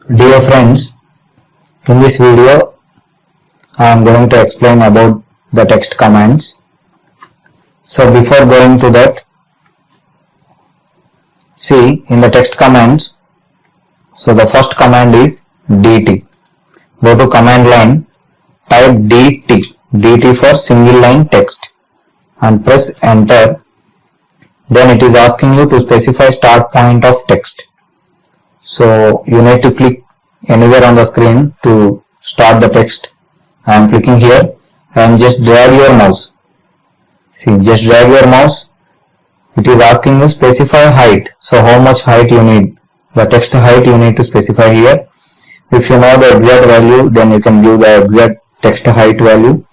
Dear friends, in this video I am going to explain about the text commands. So before going to that, see in the text commands, so the first command is dt. Go to command line, type dt for single line text and press enter. Then it is asking you to specify start point of text. So you need to click anywhere on the screen to start the text. I am clicking here and just drag your mouse. See, just drag your mouse. It is asking you specify height. So how much height you need? The text height you need to specify here. If you know the exact value, then you can give the exact text height value.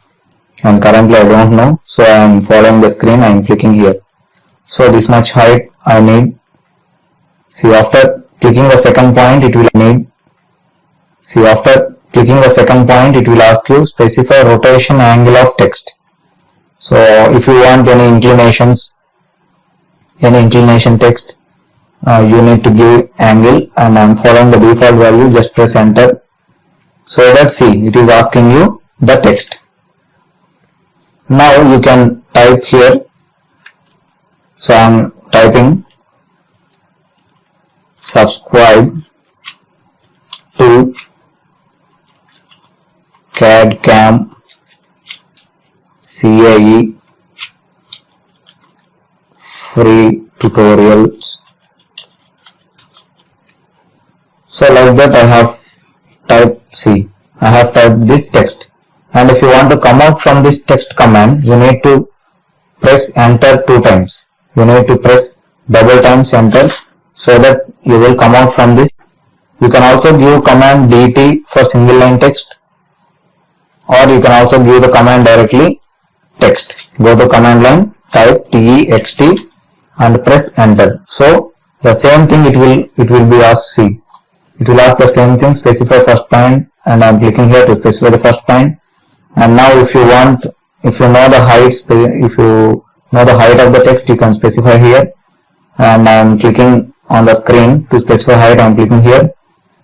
And currently I don't know, so I am following the screen. I am clicking here. So this much height I need. See, after clicking the second point, it will need. See, after clicking the second point, it will ask you specify rotation angle of text. So if you want any inclination text, you need to give angle, and I am following the default value. Just press enter. So that see, it is asking you the text. Now you can type here. So I am typing subscribe to CAD CAM CAE free tutorials. So like that I have typed I have typed this text, and if you want to come out from this text command, you need to press enter 2 times. You need to press double times enter so that you will come out from this. You can also give command dt for single line text, or you can also give the command directly text. Go to command line, type text and press enter. So the same thing it will be asked. See, it will ask the same thing, specify first point, and I am clicking here to specify the first point. And now if you know the height of the text, you can specify here, and I am clicking on the screen to specify height. I am clicking here,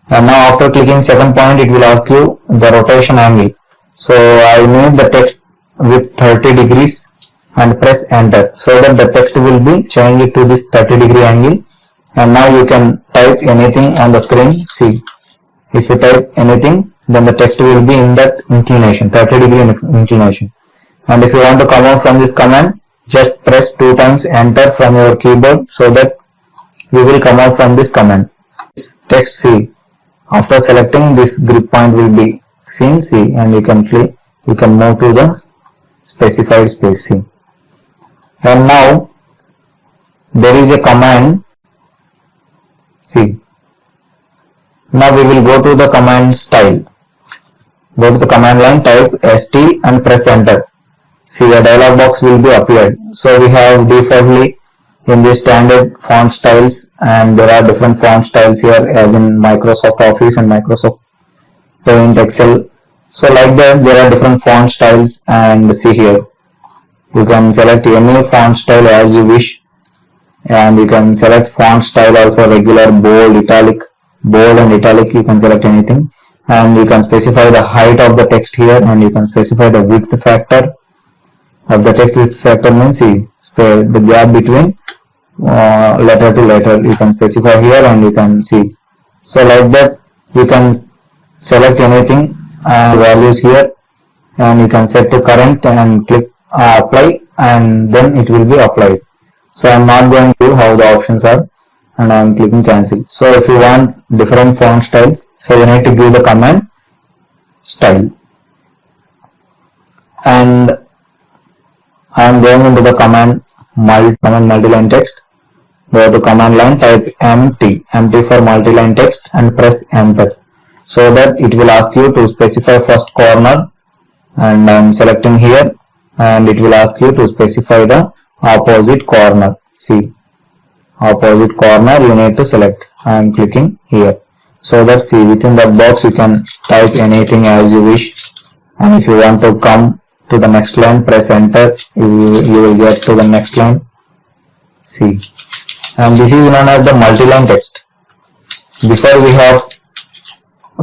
and now after clicking second point, it will ask you the rotation angle. So I need the text with 30 degrees and press enter, so that the text will be changed to this 30-degree angle. And now you can type anything on the screen. See, if you type anything, then the text will be in that inclination, 30-degree inclination. And if you want to come out from this command, just press 2 times enter from your keyboard, so that you will come out from this command. This text, see, after selecting, this grip point will be seen. See, and you can click, you can move to the specified space. See, and now there is a command. See, now we will go to the command style. Go to the command line, type st and press enter. See, a dialog box will be appeared. So we have defaultly in the standard font styles, and there are different font styles here, as in Microsoft Office and Microsoft Paint, Excel. So like that, there are different font styles, and see here, you can select any font style as you wish, and you can select font style also, regular, bold, italic, bold and italic. You can select anything, and you can specify the height of the text here, and you can specify the width factor of the text. Width factor means, see, the gap between letter to letter you can specify here, and you can see. So like that, you can select anything and values here, and you can set to current and click apply, and then it will be applied. So I am not going to how the options are, and I am clicking cancel. So if you want different font styles, so you need to give the command style. And I am going into the command multi-line text. Go to command line, type empty for multi-line text, and press enter, so that it will ask you to specify first corner, and I am selecting here, and it will ask you to specify the opposite corner. See, opposite corner you need to select. I am clicking here, so that see, within that box you can type anything as you wish. And if you want to come to the next line, press enter, you will get to the next line. See, and this is known as the multi-line text. Before we have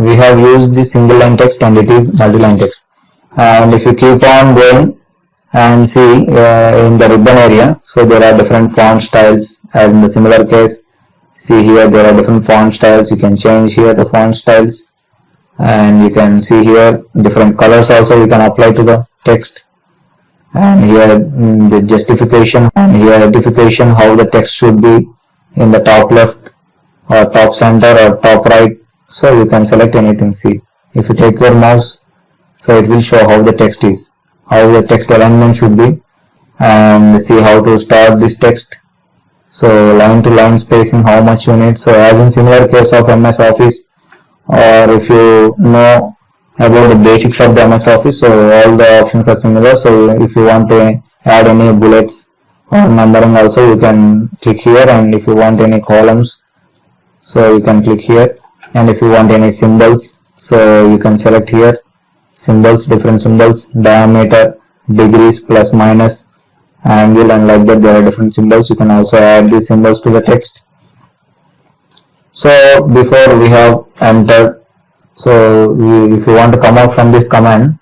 we have used the single line text and it is multi-line text. And if you keep on going and see in the ribbon area, so there are different font styles. As in the similar case, see here there are different font styles. You can change here the font styles, and you can see here different colors also you can apply to the text. And here the justification, and here identification how the text should be in the top left or top center or top right. So you can select anything. See, if you take your mouse, so it will show how the text is, how the text alignment should be, and see how to start this text. So line to line spacing, how much you need. So as in similar case of MS Office, or if you know about the basics of the MS Office, so all the options are similar. So if you want to add any bullets or numbering also, you can click here, and if you want any columns, so you can click here, and if you want any symbols, so you can select here symbols, different symbols, diameter, degrees, plus, minus, angle, and like that there are different symbols. You can also add these symbols to the text. So before we have entered, so if you want to come out from this command,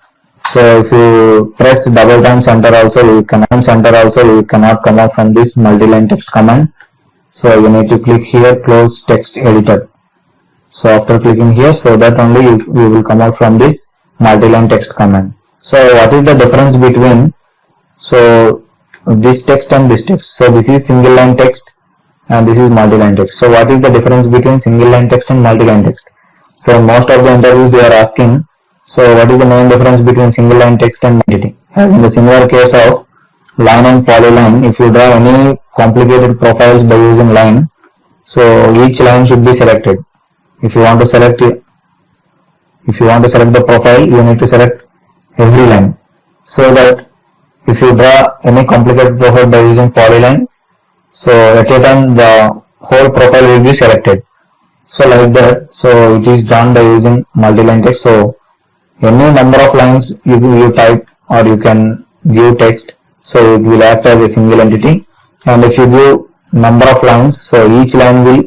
so if you press double times enter also, you cannot come out from this multi-line text command. So you need to click here close text editor. So after clicking here, so that only you will come out from this multi-line text command. So what is the difference between so this text and this text? So this is single line text and this is multi-line text. So what is the difference between single line text and multi-line text? So most of the interviews they are asking, so what is the main difference between single line text and multi-line? As in the similar case of line and polyline, if you draw any complicated profiles by using line, so each line should be selected. If you want to select the profile, you need to select every line, so that if you draw any complicated profile by using polyline, so at a time the whole profile will be selected. So like that, so it is done by using multi-line text. So any number of lines you type, or you can give text, so it will act as a single entity. And if you give number of lines, so each line will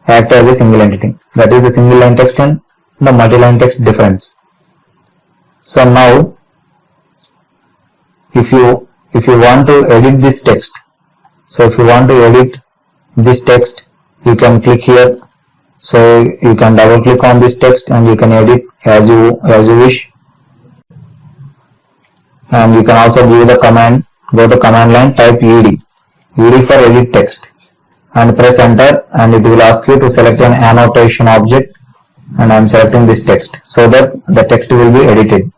act as a single entity. That is the single line text and the multi-line text difference. So now if you want to edit this text, so if you want to edit this text, you can click here. So you can double click on this text and you can edit as you wish. And you can also give the command, go to command line, type ed for edit text, and press enter, and it will ask you to select an annotation object, and I am selecting this text so that the text will be edited.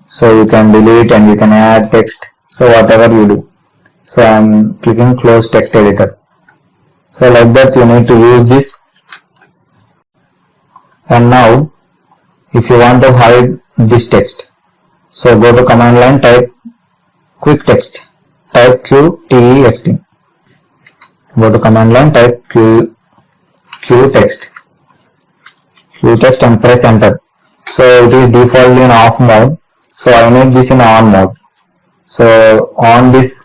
So you can delete and you can add text, so whatever you do. So I am clicking close text editor. So like that you need to use this. And now if you want to hide this text, so go to command line, type quick text, type QTEXT. Go to command line, type Q text and press enter. So it is defaultly in off mode, so I need this in on mode. So on this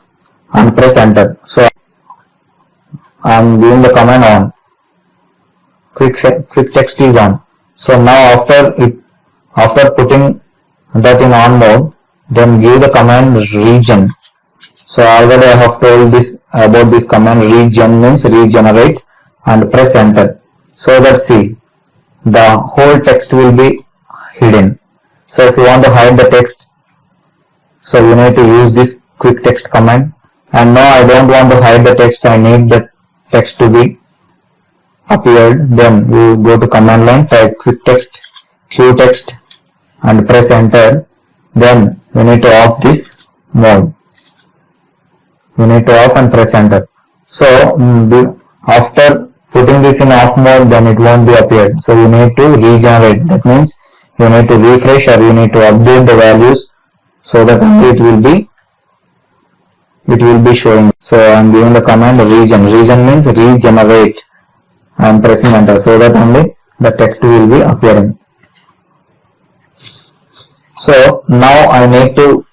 and press enter. So I am giving the command on. Quick text is on. So now after putting that in on mode, then give the command regen. So already I have told this about this command. Regen means regenerate, and press enter, so that see the whole text will be hidden. So if you want to hide the text, so you need to use this quick text command. And now I don't want to hide the text, I need the text to be appeared. Then you go to command line, type quick text, Q text, and press enter. Then we need to off this mode. You need to off and press enter. So after putting this in off mode, then it won't be appeared. So you need to regenerate. That means you need to refresh, or you need to update the values, so that only it will be showing. So I am giving the command regen. Regen means regenerate. I am pressing enter, so that only the text will be appearing. So now I need to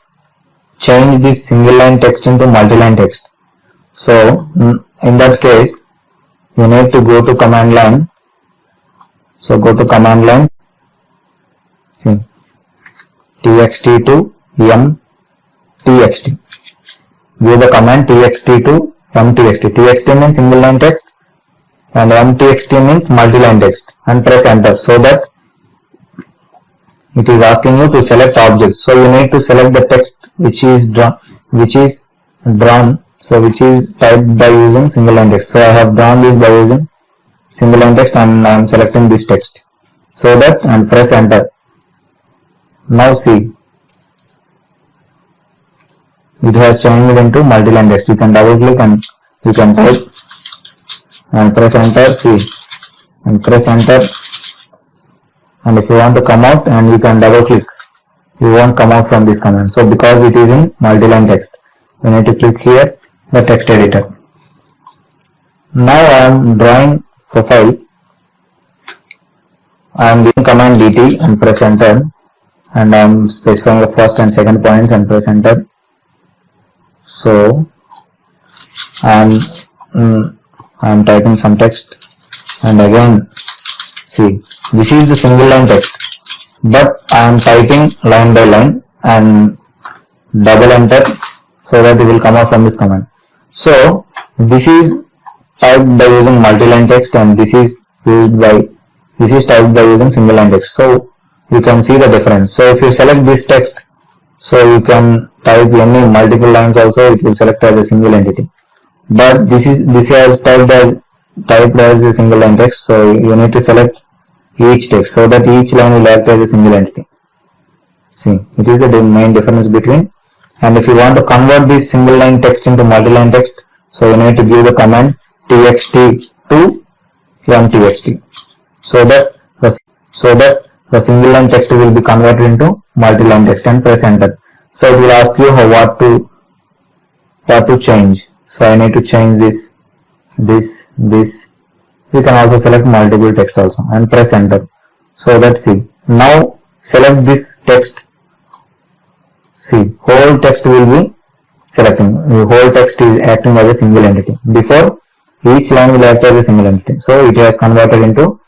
change this single line text into multi-line text. So in that case, you need to go to command line. So go to command line, See, txt to mtxt. Give the command txt to mtxt. Txt means single line text and mtxt means multi-line text, and press enter, so that it is asking you to select objects. So you need to select the text which is drawn, so which is typed by using single line text. So I have drawn this by using single line text and I am selecting this text, so that, and press enter. Now see, it has changed into multi-line text. You can double click and you can type and press enter, see, and press enter. And if you want to come out, and you can double click, you won't come out from this command. So because it is in multi-line text, you need to click here the text editor. Now I am drawing profile. I am giving command dt and press enter, and I am specifying the first and second points and press enter. So I am typing some text, and again see, this is the single line text, but I am typing line by line and double enter, so that it will come out from this command. So this is typed by using multi-line text, and this is typed by using single line text. So you can see the difference. So if you select this text, so you can type any multiple lines also, it will select as a single entity. But this has typed as a single line text, so you need to select each text, so that each line will act as a single entity. See, it is the main difference between. And if you want to convert this single line text into multi-line text, so you need to give the command txt to mtxt, so that the single line text will be converted into multi-line text, and press enter. So it will ask you what to change. So I need to change this. You can also select multiple text also, and press enter. So that's see. Now select this text. See, whole text will be selecting. The whole text is acting as a single entity. Before, each line will act as a single entity. So it has converted into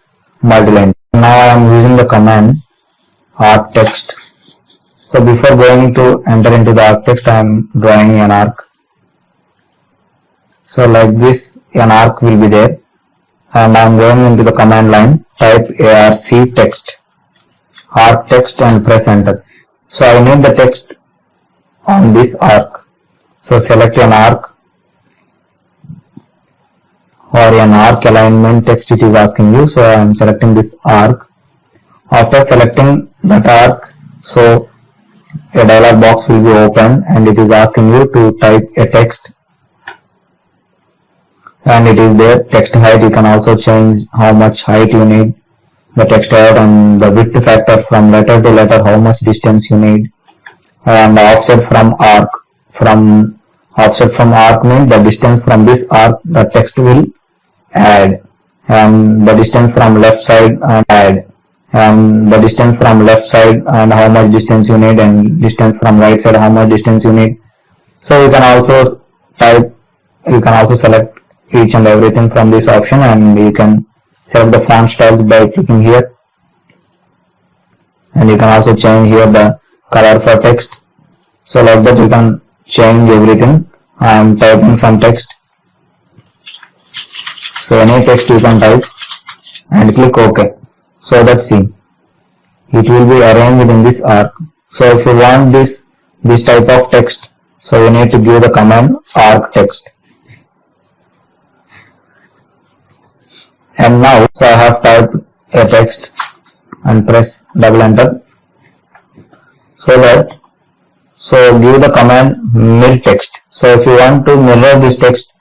multi-line. Now I am using the command arc text. So before going to enter into the arc text, I am drawing an arc. So like this, an arc will be there, and I am going into the command line, type arc text, arc text, and press enter. So I need the text on this arc. So select an arc or an arc alignment text it is asking you. So I am selecting this arc. After selecting that arc, so a dialog box will be open, and it is asking you to type a text, and it is there text height. You can also change how much height you need the text height, and the width factor from letter to letter, how much distance you need, and offset from arc. Offset from arc means the distance from this arc the text will add, and the distance from left side and add, and the distance from left side and how much distance you need, and distance from right side how much distance you need. So you can also select each and everything from this option, and you can select the font styles by clicking here, and you can also change here the color for text. So like that you can change everything. I am typing some text, so any text you can type and click OK. So that's see, it will be arranged in this arc. So if you want this type of text, so you need to give the command arc text. And now, so I have typed a text and press double enter. So give the command mirror text. So if you want to mirror this text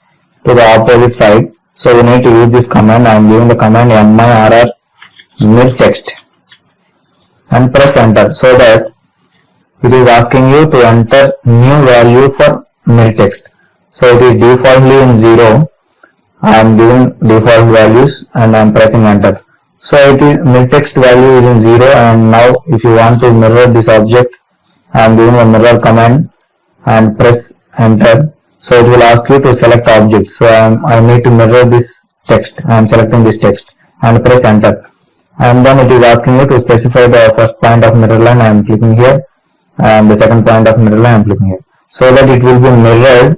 to the opposite side, so you need to use this command. I am giving the command mirror text, and press enter, so that it is asking you to enter new value for mirror text. So it is defaultly in 0. I am giving default values and I am pressing enter. So it is mirror text value is in 0, and now if you want to mirror this object, I am giving a mirror command and press enter. So it will ask you to select objects. So I need to mirror this text. I am selecting this text and press enter. and then it is asking you to specify the first point of mirror line. I am clicking here, and the second point of mirror line I am clicking here, so that it will be mirrored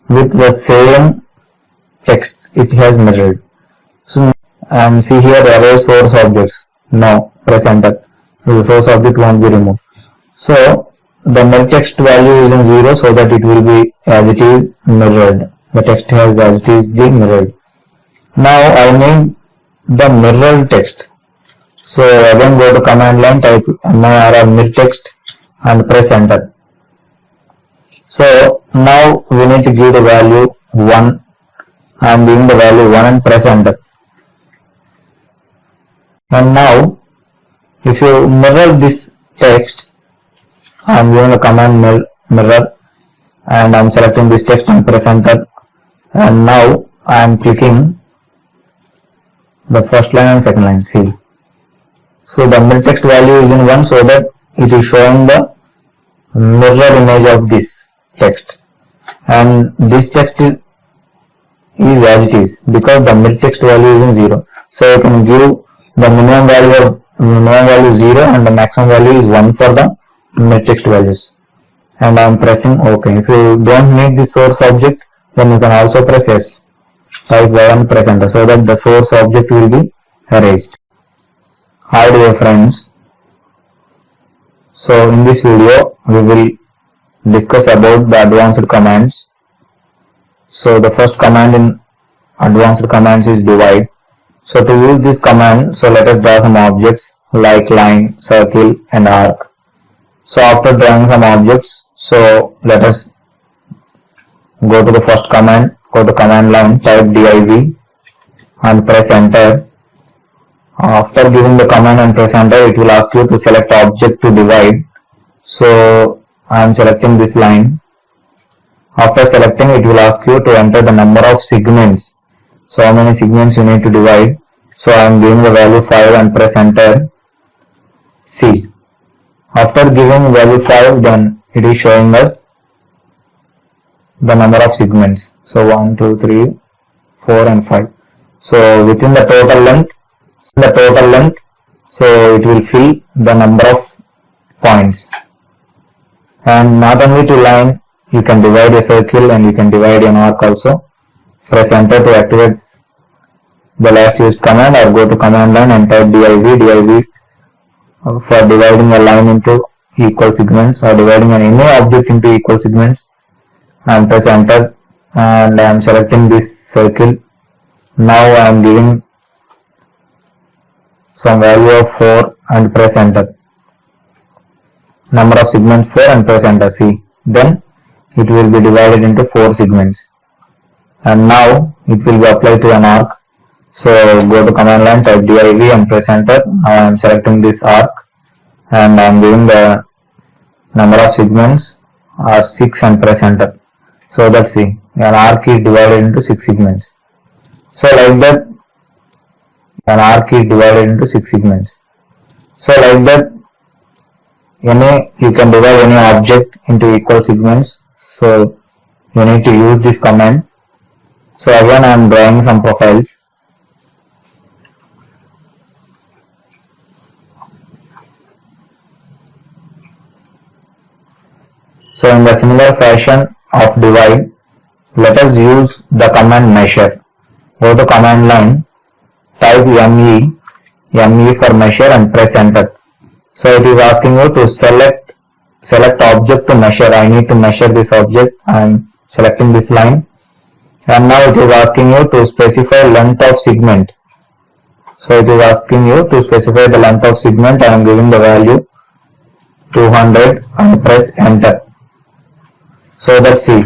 with the same text it has mirrored. So see here, array source objects, no, press enter, so the source object won't be removed. So the mirror text value is in 0, so that it will be as it is mirrored. The text has as it is being mirrored. Now I need the mirrored text. So again go to command line, type mir mirror text and press enter. So now we need to give the value 1. I am giving the value 1 and press enter. And now if you mirror this text, I am giving the command mirror, and I am selecting this text and press enter, and now I am clicking the first line and second line. See, so the mirror text value is in 1, so that it is showing the mirror image of this text, and this text is as it is because the mirror text value is in 0. So you can give the minimum value 0 and the maximum value is 1 for the mirror text values, and I am pressing OK. If you don't need the source object, then you can also press S, type Y and press enter, so that the source object will be erased. Hi dear friends, so in this video we will discuss about the advanced commands. So the first command in advanced commands is divide. So to use this command, so let us draw some objects like line, circle and arc. So after drawing some objects, so let us go to the first command, go to command line, type div and press enter. After giving the command and press enter, it will ask you to select object to divide. So I am selecting this line. After selecting, it will ask you to enter the number of segments. So how many segments you need to divide. So I am giving the value 5 and press enter. See, after giving value 5, then it is showing us the number of segments. So 1, 2, 3, 4 and 5. So within the total length, so it will fill the number of points. And not only to line, you can divide a circle and you can divide an arc also. Press enter to activate the last used command, or go to command line and type div for dividing a line into equal segments or dividing any object into equal segments, and press enter, and I am selecting this circle. Now I am giving some value of 4 and press enter. Number of segments 4 and press enter. See, then it will be divided into 4 segments, and now it will be applied to an arc. So go to command line, type div and press enter. Now I am selecting this arc and I am giving the number of segments are 6 and press enter. So that's see, an arc is divided into 6 segments. So like that, an arc is divided into 6 segments. So like that, you can divide any object into equal segments. So you need to use this command. So again I am drawing some profiles. So in the similar fashion of divide, let us use the command measure. Go to command line, type me for measure and press enter. So it is asking you to select object to measure. I need to measure this object. I am selecting this line, and now it is asking you to specify length of segment. So it is asking you to specify the length of segment. I am giving the value 200 and press enter. So that's see.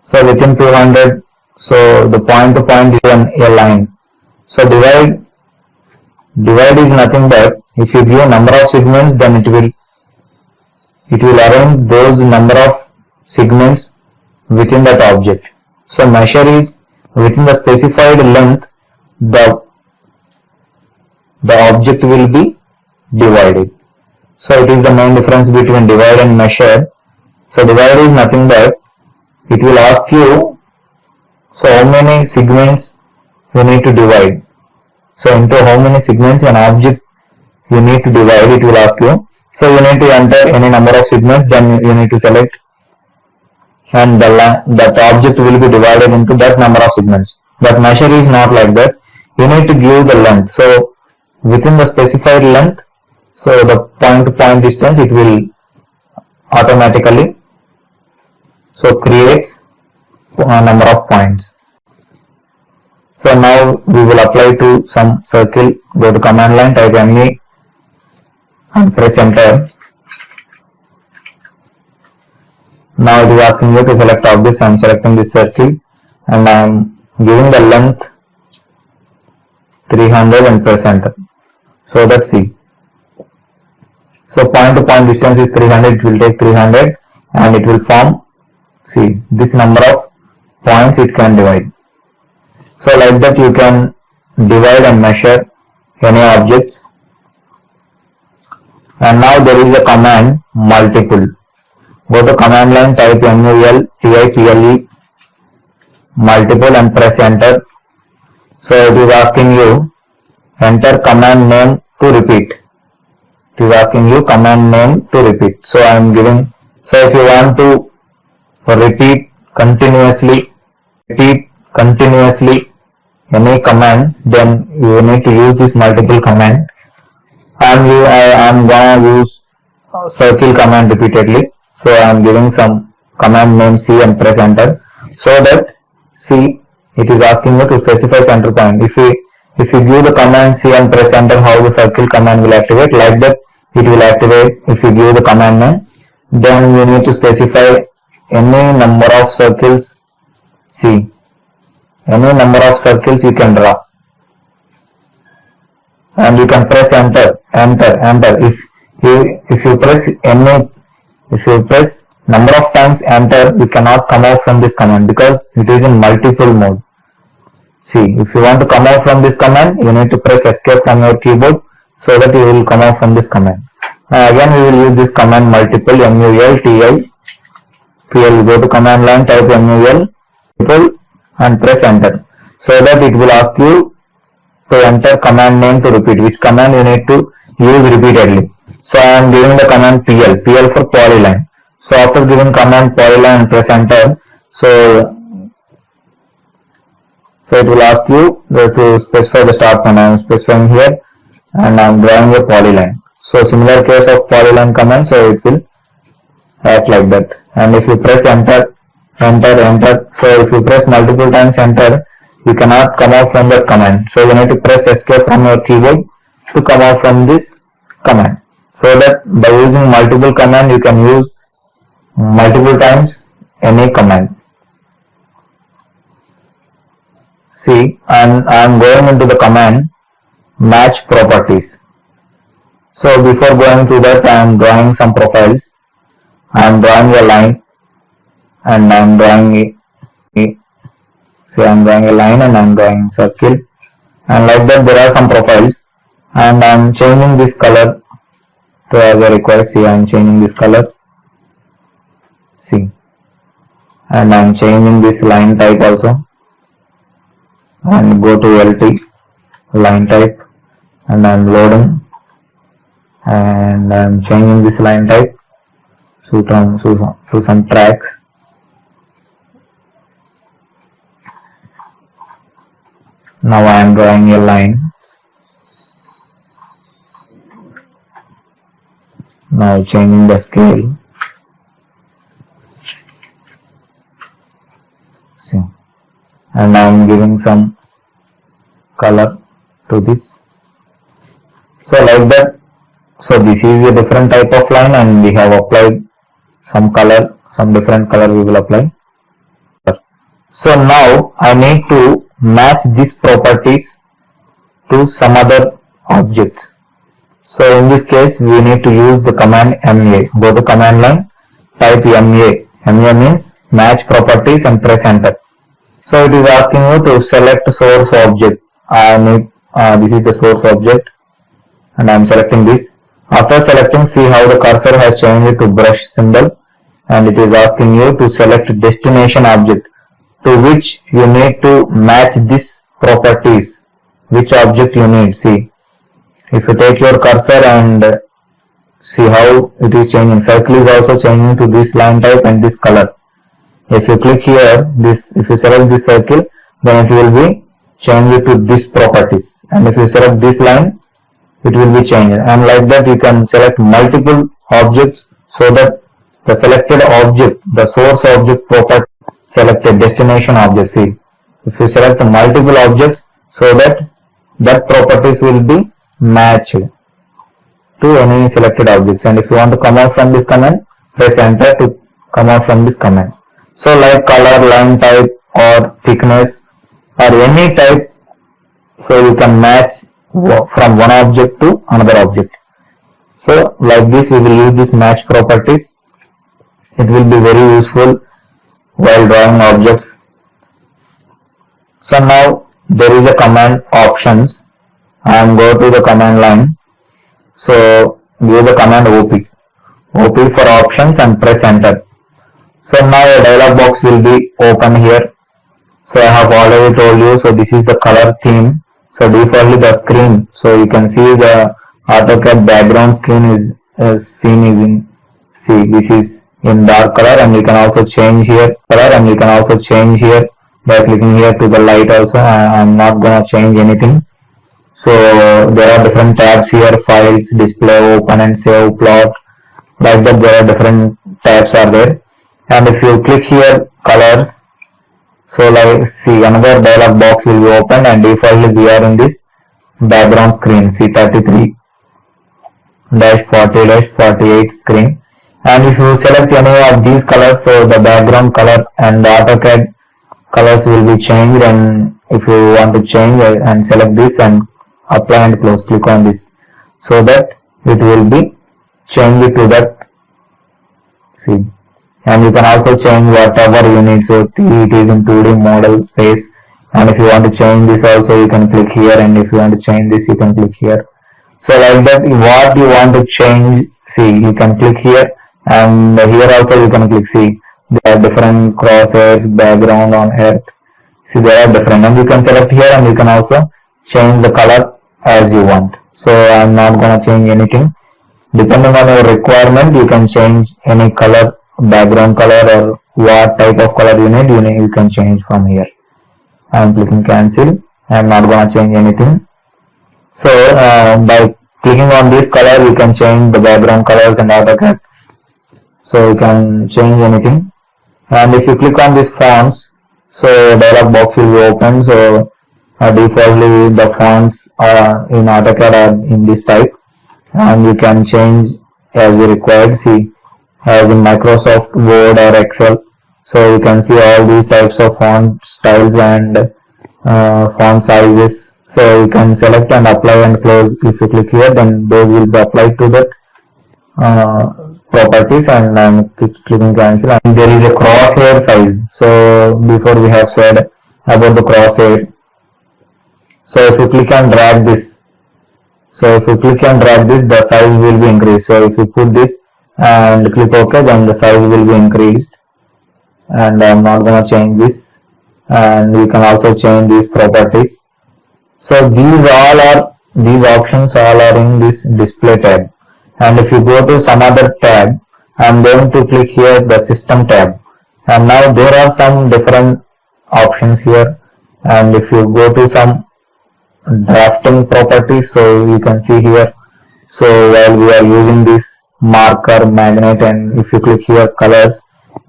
So within 200, so the point to point is a line. So divide is nothing but if you give a number of segments, then it will arrange those number of segments within that object. So measure is within the specified length, the object will be divided. So it is the main difference between divide and measure. So divide is nothing but it will ask you, so how many segments you need to divide. So into how many segments an object you need to divide, it will ask you. So you need to enter any number of segments, then you need to select, and that object will be divided into that number of segments. But measure is not like that. You need to give the length. So within the specified length, so the point to point distance, it will automatically creates a number of points. So now we will apply to some circle. Go to command line, type MA and press enter. Now it is asking you to select objects. I am selecting this circle and I am giving the length 300 and press enter. So that's C. So point to point distance is 300. It will take 300 and it will form, see, this number of points it can divide. So like that you can divide and measure any objects. And now there is a command multiple. Go to command line, type multiple multiple and press enter. So it is asking you enter command name to repeat. It is asking you command name to repeat. So I am giving, so if you want to repeat continuously any command, then you need to use this multiple command. I am gonna use circle command repeatedly. So I am giving some command name C and press enter. So that C, it is asking you to specify center point. If you give the command C and press enter, how the circle command will activate, like that it will activate. If you give the command name, then you need to specify any number of circles. See, any number of circles you can draw, and you can press enter. If you press number of times enter, you cannot come out from this command because it is in multiple mode. See, if you want to come out from this command, you need to press escape from your keyboard so that you will come out from this command. Now again we will use this command multiple, multiple. Go to command line, type multiple and press enter. So that it will ask you to enter command name to repeat, which command you need to use repeatedly. So I am giving the command PL for polyline. So after giving command polyline and press enter, so it will ask you to specify the start point. I am specifying here and I am drawing a polyline. So similar case of polyline command, so it will act like that. And if you press enter, so if you press multiple times enter, you cannot come out from that command. So you need to press escape from your keyboard to come out from this command. So that by using multiple command, you can use multiple times any command. See, and I am going into the command match properties. So before going to that, I am drawing some profiles. I am drawing a line and I am drawing a line and I am drawing a circle, and like that there are some profiles, and I am changing this color to as I require. See, I am changing this color. See, and I am changing this line type also, and go to LT line type, and I am loading, and I am changing this line type to some tracks. Now I am drawing a line. Now changing the scale. See, and I am giving some color to this. So like that. So this is a different type of line, and we have applied some color, some different color we will apply. So now I need to match these properties to some other objects. So in this case we need to use the command MA. Go to command line, type MA. MA means match properties and press enter. So it is asking you to select source object. I need this is the source object and I am selecting this. After selecting, see how the cursor has changed to brush symbol, and it is asking you to select destination object to which you need to match these properties which object you need. See, if you take your cursor and see how it is changing. Circle is also changing to this line type and this color. If you click here, if you select this circle, then it will be changed to this properties. And if you select this line, it will be changed. And like that, you can select multiple objects so that the selected object, the source object property, selected destination object. See, if you select multiple objects, so that properties will be matched to any selected objects. And if you want to come out from this command, press enter to come out from this command. So like color, line type or thickness or any type, so you can match from one object to another object. So like this we will use this match properties. It will be very useful while drawing objects. So now there is a command options, and go to the command line. So give the command OP for options and press enter. So now a dialog box will be open here. So I have already told you, so this is the color theme. So defaultly the screen, so you can see the AutoCAD background screen is in, see, this is in dark color, and you can also change here color, and you can also change here by clicking here to the light also. I'm not gonna change anything. So there are different tabs here, files, display, open and save, plot, like that there are different tabs are there. And if you click here colors, so like see another dialog box will be open, and defaultly we are in this background screen, see 33-40-48 screen. And if you select any of these colors, so the background color and the AutoCAD colors will be changed. And if you want to change and select this and apply and close, click on this, so that it will be changed to that. See, and you can also change whatever you need. So it is in 2D model space, and if you want to change this also, you can click here, and if you want to change this, you can click here. So like that, what you want to change, see, you can click here, and here also you can click. See, there are different crosshairs, background on earth. See, there are different, and you can select here, and you can also change the color as you want. So I'm not gonna change anything. Depending on your requirement, you can change any color, background color, or what type of color you need, you can change from here. I'm clicking cancel. I'm not gonna change anything. So by clicking on this color, you can change the background colors in AutoCAD. So you can change anything. And if you click on this fonts, so dialog box will be open. So defaultly the fonts in AutoCAD are in this type, and you can change as you required. See, as in Microsoft Word or Excel, so you can see all these types of font styles and font sizes. So you can select and apply and close. If you click here, then those will be applied to that properties, and I'm clicking cancel. And there is a crosshair size. So before we have said about the crosshair. So if you click and drag this, the size will be increased. So if you put this and click OK, then the size will be increased. And I'm not gonna change this. And you can also change these properties. So these options all are in this display tab. And if you go to some other tab, I'm going to click here the system tab. And now there are some different options here. And if you go to some drafting properties, so you can see here. So while we are using this marker, magnet, and if you click here colors,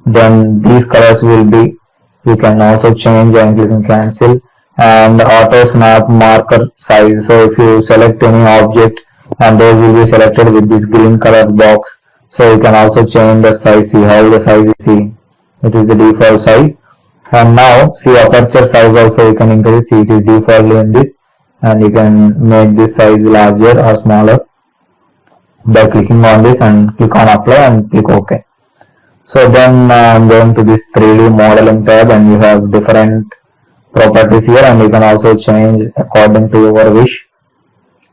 then these colors will be, you can also change and click on cancel. And auto snap marker size, so if you select any object, and those will be selected with this green colored box. So you can also change the size. See how the size is, see, it is the default size. And now see aperture size also you can increase. See, it is defaultly in this, and you can make this size larger or smaller by clicking on this and click on apply and click OK. So then I'm going to this 3D modeling tab, and you have different properties here, and you can also change according to your wish.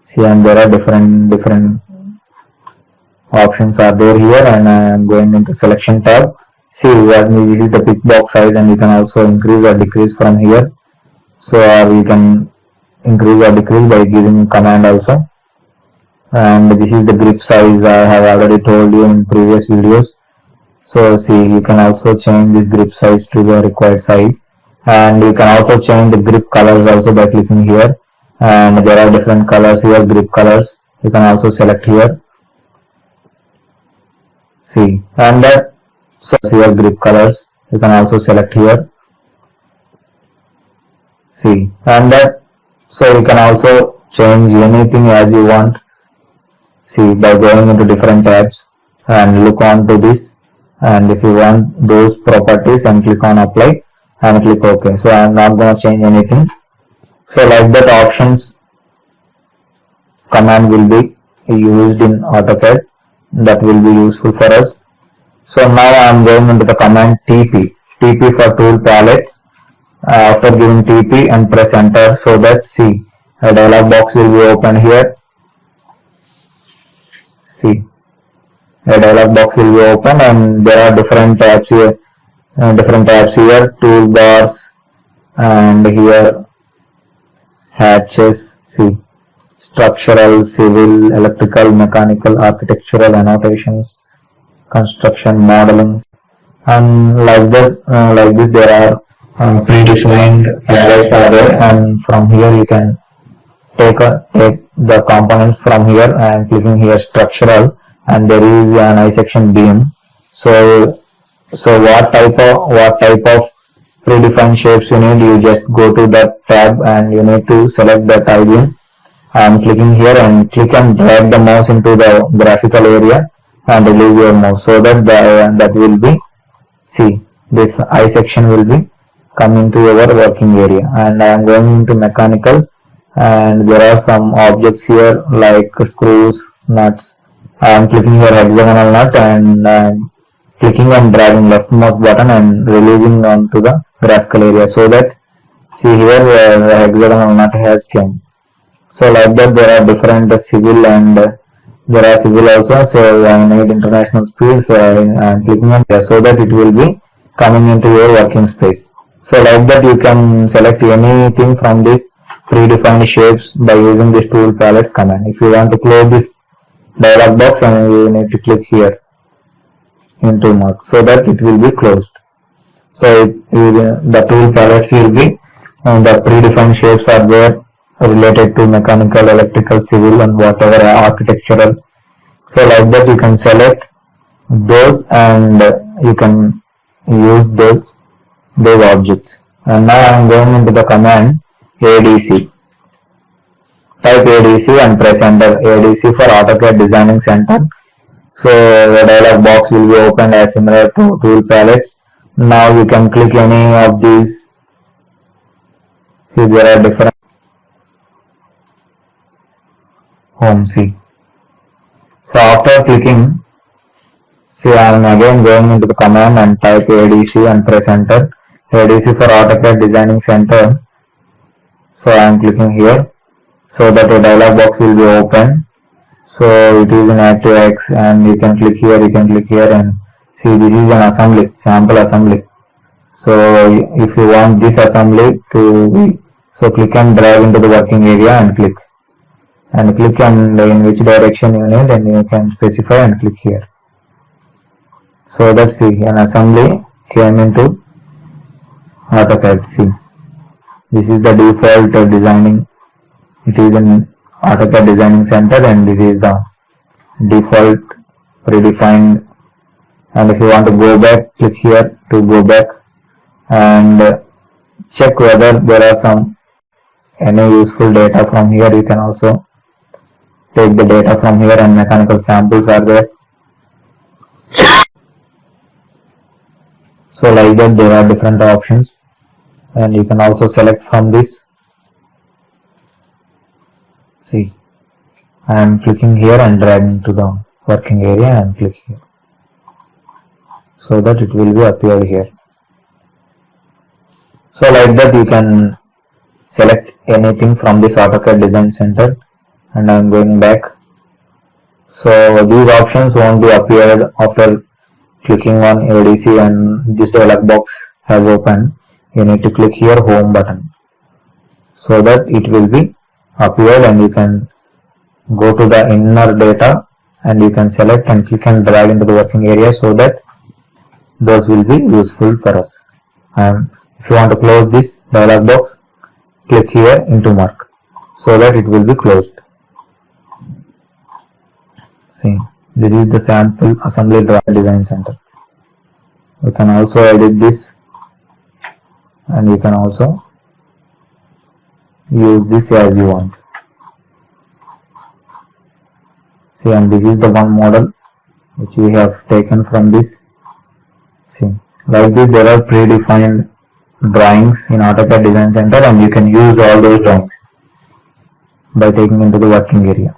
See, and there are different options are there here, and I am going into selection tab. See, this is the pick box size, and you can also increase or decrease from here. So you can increase or decrease by giving command also. And this is the grip size I have already told you in previous videos. So see, you can also change this grip size to the required size, and you can also change the grip colors also by clicking here. And there are different colors here, grip colors. You can also select here. See, and that so here grip colors. You can also select here. See, and that so you can also change anything as you want. See, by going into different tabs and look on to this, and if you want those properties and click on apply and click OK. So I am not going to change anything. So like that, options command will be used in AutoCAD. That will be useful for us. So now I am going into the command TP for tool palettes. After giving TP and press enter, so that see, a dialog box will be open here. See, a dialog box will be open, and there are different tabs here, toolbars, and here hatches. See, structural, civil, electrical, mechanical, architectural, annotations, construction, modeling, and like this there are predefined palettes are there, and from here you can take the components from here and clicking here structural, and there is an I-section beam. So what type of predefined shapes you need, you just go to that tab and you need to select that I-beam. I am clicking here and click and drag the mouse into the graphical area and release your mouse, so that that will be, see, this I-section will be coming to your working area. And I am going into mechanical, and there are some objects here like screws, nuts. I am clicking here hexagonal nut, and clicking and dragging left mouse button and releasing onto the graphical area, so that see here the hexagonal nut has come. So like that, there are different civil, and there are civil also. So I need international speed, so I am clicking on here, so that it will be coming into your working space. So like that, you can select anything from this predefined shapes by using this tool palettes command. If you want to close this dialog box, and you need to click here into mark, so that it will be closed. So the tool palettes will be, the predefined shapes are there related to mechanical, electrical, civil, and whatever architectural. So like that, you can select those and you can use those objects. And now I am going into the command ADC. Type ADC and press enter. ADC for AutoCAD Designing Center. So the dialog box will be opened as similar to tool palettes. Now you can click any of these. See, there are different home. See, so after clicking, see, I am again going into the command and type ADC and press enter. ADC for AutoCAD Designing Center. So I am clicking here, so that a dialog box will be open. So it is in ActiveX, and you can click here, and see, this is an assembly, sample assembly. So if you want this assembly to be, so click and drag into the working area and click and in which direction you need, and you can specify and click here. So that's, see, an assembly came into AutoCAD. See, this is the default designing. It is in AutoCAD Designing Center, and this is the default predefined. And if you want to go back, click here to go back and check whether there are any useful data from here. You can also take the data from here, and mechanical samples are there. So like that, there are different options, and you can also select from this. See, I am clicking here and dragging to the working area and click here, so that it will be appear here. So like that, you can select anything from this AutoCAD Design Center, and I am going back. So these options won't be appeared after clicking on ADC and this dialog box has opened. You need to click here home button, so that it will be appeared, and you can go to the inner data and you can select and click and drag into the working area so that those will be useful for us. And if you want to close this dialog box, click here into mark so that it will be closed. See, this is the sample assembly drawing design center. You can also edit this, and you can also use this as you want. See, and this is the one model which we have taken from this. See, like this there are predefined drawings in AutoCAD Design Center, and you can use all those drawings by taking into the working area.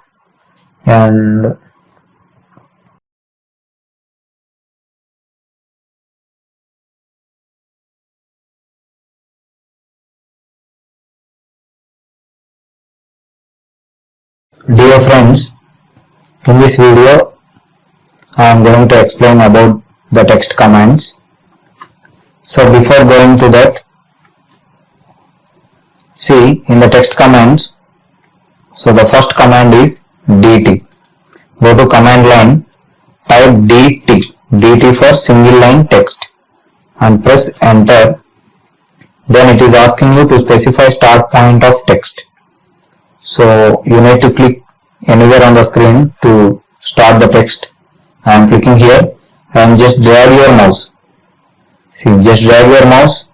And dear friends, in this video I am going to explain about the text commands. So before going to that, see, in the text commands, so the first command is dt. Go to command line, type dt for single line text, and press enter. Then it is asking you to specify start point of text. So you need to click anywhere on the screen to start the text. I am clicking here and just drag your mouse. See, just drag your mouse.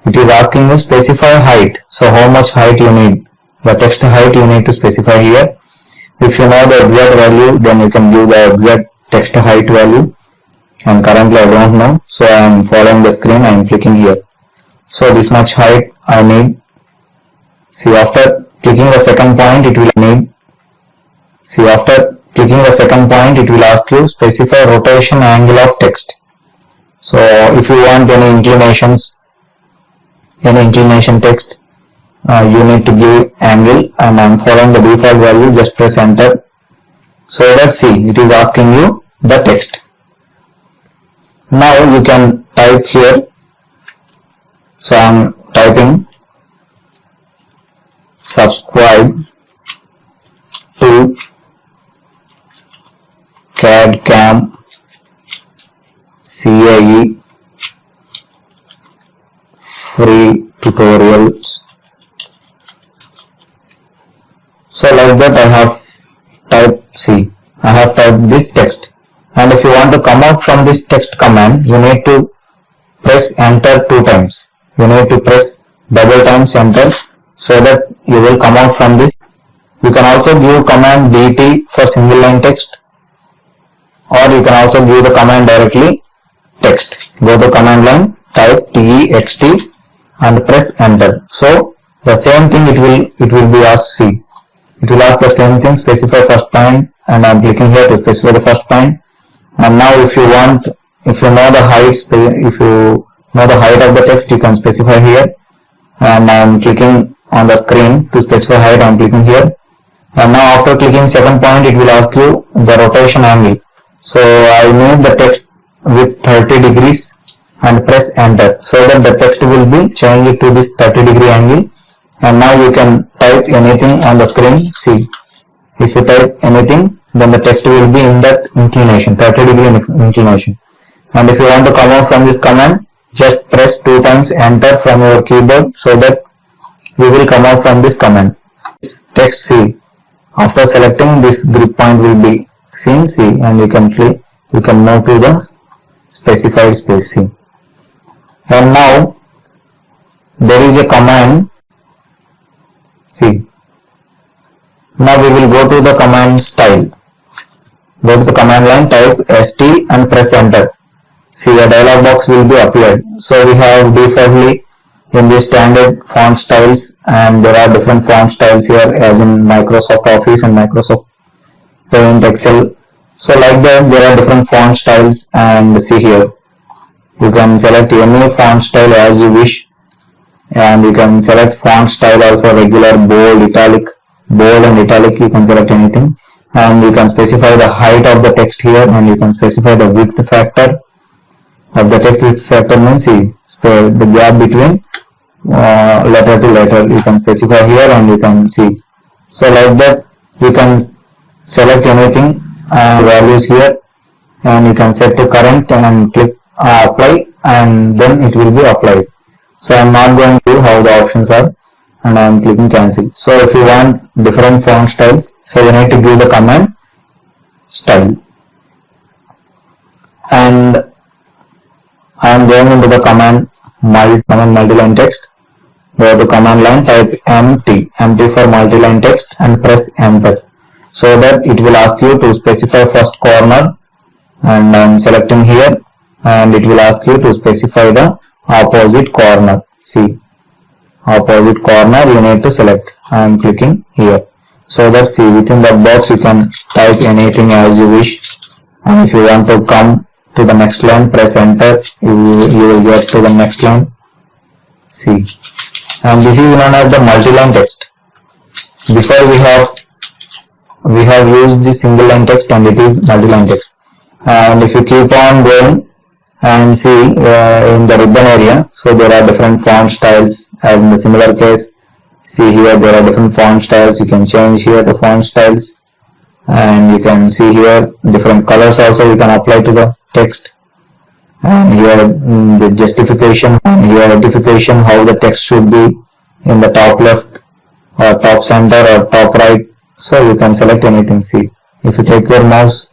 It is asking you specify height. So how much height you need? The text height you need to specify here. If you know the exact value, then you can give the exact text height value. And currently I don't know, so I am following the screen. I am clicking here. So this much height I need. See, after clicking the second point, it will need. See, after clicking the second point, it will ask you specify rotation angle of text. So if you want any inclination text, you need to give angle, and I am following the default value. Just press enter. So that, see, it is asking you the text. Now you can type here. So I am typing subscribe to CAD CAM CAE free tutorials. So like that I have typed, see, I have typed this text, and if you want to come out from this text command, you need to press enter 2 times. You need to press double times enter so that you will come out from this. You can also give command dt for single line text, or you can also give the command directly text. Go to command line, type text and press enter. So the same thing it will be asked. See, it will ask the same thing, specify first point, and I am clicking here to specify the first point. And now if you know the height of the text, you can specify here, and I am clicking on the screen to specify height. I am clicking here, and now after clicking second point, it will ask you the rotation angle. So I need the text with 30 degrees and press enter, so that the text will be changed to this 30-degree angle. And now you can type anything on the screen. See, if you type anything, then the text will be in that inclination, 30-degree inclination. And if you want to come out from this command, just press 2 times enter from your keyboard, so that you will come out from this command. This text, see, after selecting, this grip point will be seen. See, and you can click, you can move to the specified space. See, and now there is a command. See, now we will go to the command style. Go to the command line, type st and press enter. See, a dialog box will be appeared. So we have defaultly in the standard font styles, and there are different font styles here, as in Microsoft Office and Microsoft Paint, Excel. So like that, there are different font styles, and see here, you can select any font style as you wish, and you can select font style also, regular, bold, italic, bold and italic. You can select anything, and you can specify the height of the text here, and you can specify the width factor of the text. Width factor means, see, the gap between letter to letter you can specify here, and you can see So like that you can select anything and values here, and you can set to current and click apply, and then it will be applied. So I am not going to how the options are, and I am clicking cancel. So if you want different font styles, so you need to give the command style, and I am going into the command multi-line text. Go to command line, type empty for multi-line text, and press enter, so that it will ask you to specify first corner, and I am selecting here, and it will ask you to specify the opposite corner. See, opposite corner you need to select. I am clicking here, so that see, within that box you can type anything as you wish, and if you want to come to the next line, press enter, you will get to the next line. See, and this is known as the multi-line text. Before we have used the single line text, and it is multi-line text. And if you keep on going and see in the ribbon area, so there are different font styles as in the similar case. See here, there are different font styles. You can change here the font styles, and you can see here different colors also you can apply to the text, and here the justification, and here identification how the text should be in the top left or top center or top right. So you can select anything. See, if you take your mouse,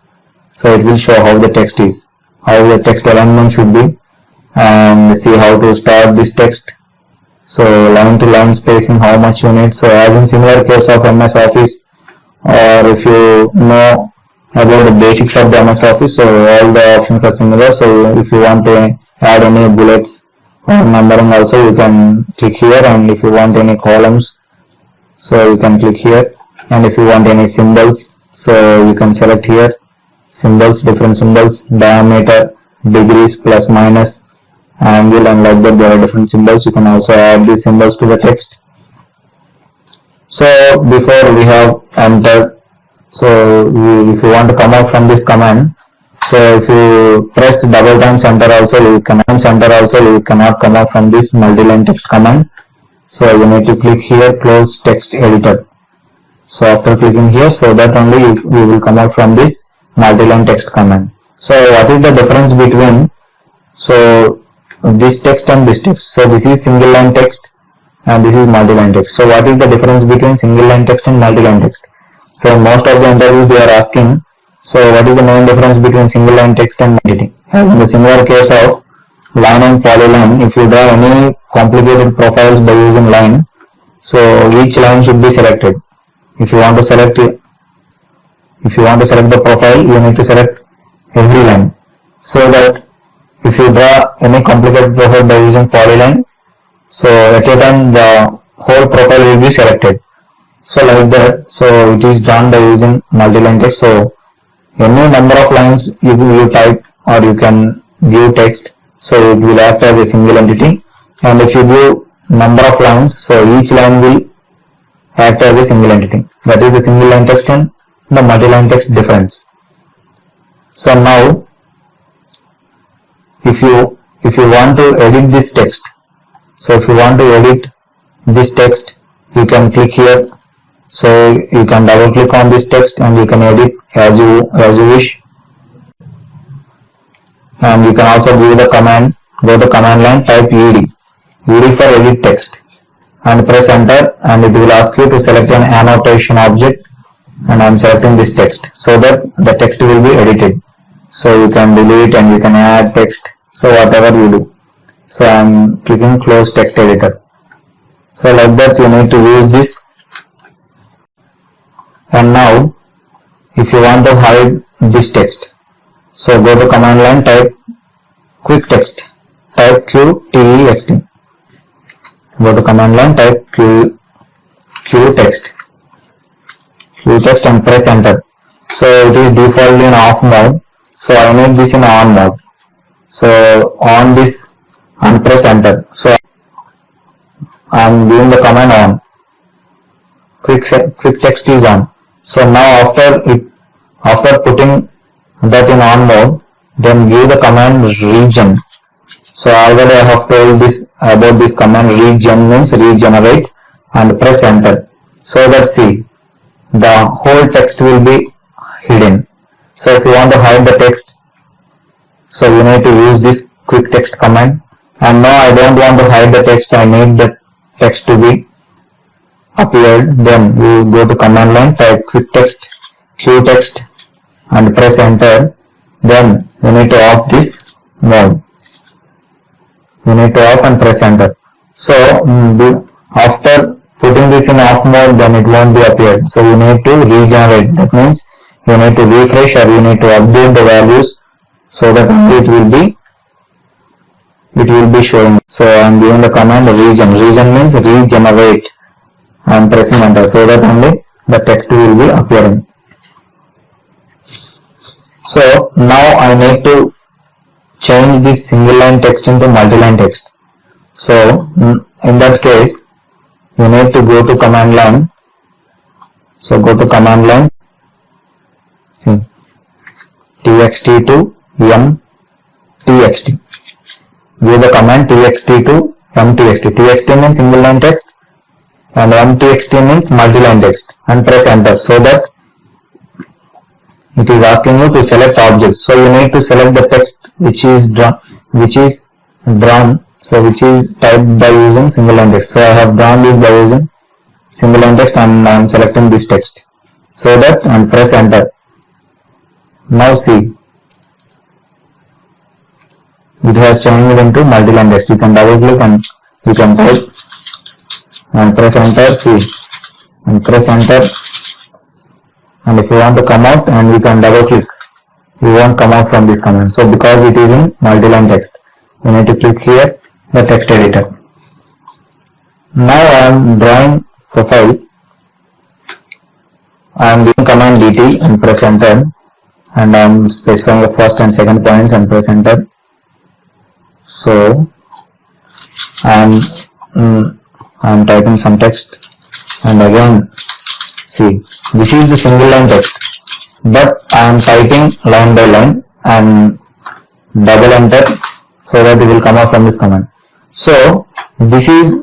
so it will show how the text is, how the text alignment should be, and see how to start this text. So line to line spacing, how much you need. So as in similar case of MS Office, or if you know about the basics of the MS Office, so all the options are similar. So if you want to add any bullets or numbering also, you can click here, and if you want any columns, so you can click here, and if you want any symbols, so you can select here, symbols, different symbols, diameter, degrees, plus, minus, angle, and like that there are different symbols. You can also add these symbols to the text. So before we have entered, so if you want to come out from this command, so if you press double times enter also, you cannot come out from this multi-line text command. So you need to click here, close text editor. So after clicking here, so that only you will come out from this multi-line text command. So what is the difference between this text and this text? So this is single line text and this is multi-line text. So what is the difference between single line text and multi-line text? So most of the interviews they are asking, so what is the main difference between single line text and multi-line? As in the similar case of line and polyline, if you draw any complicated profiles by using line, so each line should be selected. If you want to select the profile, you need to select every line, so that if you draw any complicated profile by using polyline, so at a time the whole profile will be selected. So like that, so it is done by using multi-line text. So any number of lines you type, or you can give text, so it will act as a single entity, and if you give number of lines, so each line will act as a single entity. That is the single line text and the multi-line text difference. So now if you want to edit this text, so if you want to edit this text, you can click here, so you can double click on this text and you can edit as you wish. And you can also give the command, go to command line, type ed for edit text, and press enter, and it will ask you to select an annotation object, and I am selecting this text, so that the text will be edited. So you can delete and you can add text, so whatever you do. So I am clicking close text editor. So like that you need to use this. And now if you want to hide this text, so go to command line, type quick text, type QTEXT. Go to command line, type Q text and press enter. So it is defaultly in off mode, so I need this in on mode. So on this and press enter. So I am giving the command on. Quick text is on. So now after putting that in on mode, then give the command regen. So already I have told this about this command. Regen means regenerate, and press enter. So that see, the whole text will be hidden. So if you want to hide the text, so you need to use this quick text command. And now I don't want to hide the text, I need the text to be appeared. Then you go to command line, type quick text q text and press enter. Then you need to off this mode, you need to off and press enter. So after putting this in off mode, then it won't be appeared. So you need to regenerate, that means you need to refresh or you need to update the values so that it will be showing. So I am giving the command regen means regenerate. I am pressing enter so that only the text will be appearing. So now I need to change this single line text into multi-line text. So in that case you need to go to command line. So go to command line, see txt to mtxt, give the command txt to mtxt. Txt means single line text and mtxt means multi-line text, and press enter. So that it is asking you to select objects. So you need to select the text which is drawn, so which is typed by using single line text. So I have drawn this by using single line text and I am selecting this text. So that, and press enter. Now see, it has changed into multi-line text. You can double click and you can type and press enter, see, and press enter. And if you want to come out and you can double click, you won't come out from this command. So because it is in multi-line text, you need to click here the text editor. Now I am drawing profile. I am giving command dt and press enter, and I am specifying the first and second points and press enter. So I am typing some text, and again see, this is the single line text, but I am typing line by line and double enter so that it will come out from this command. So this is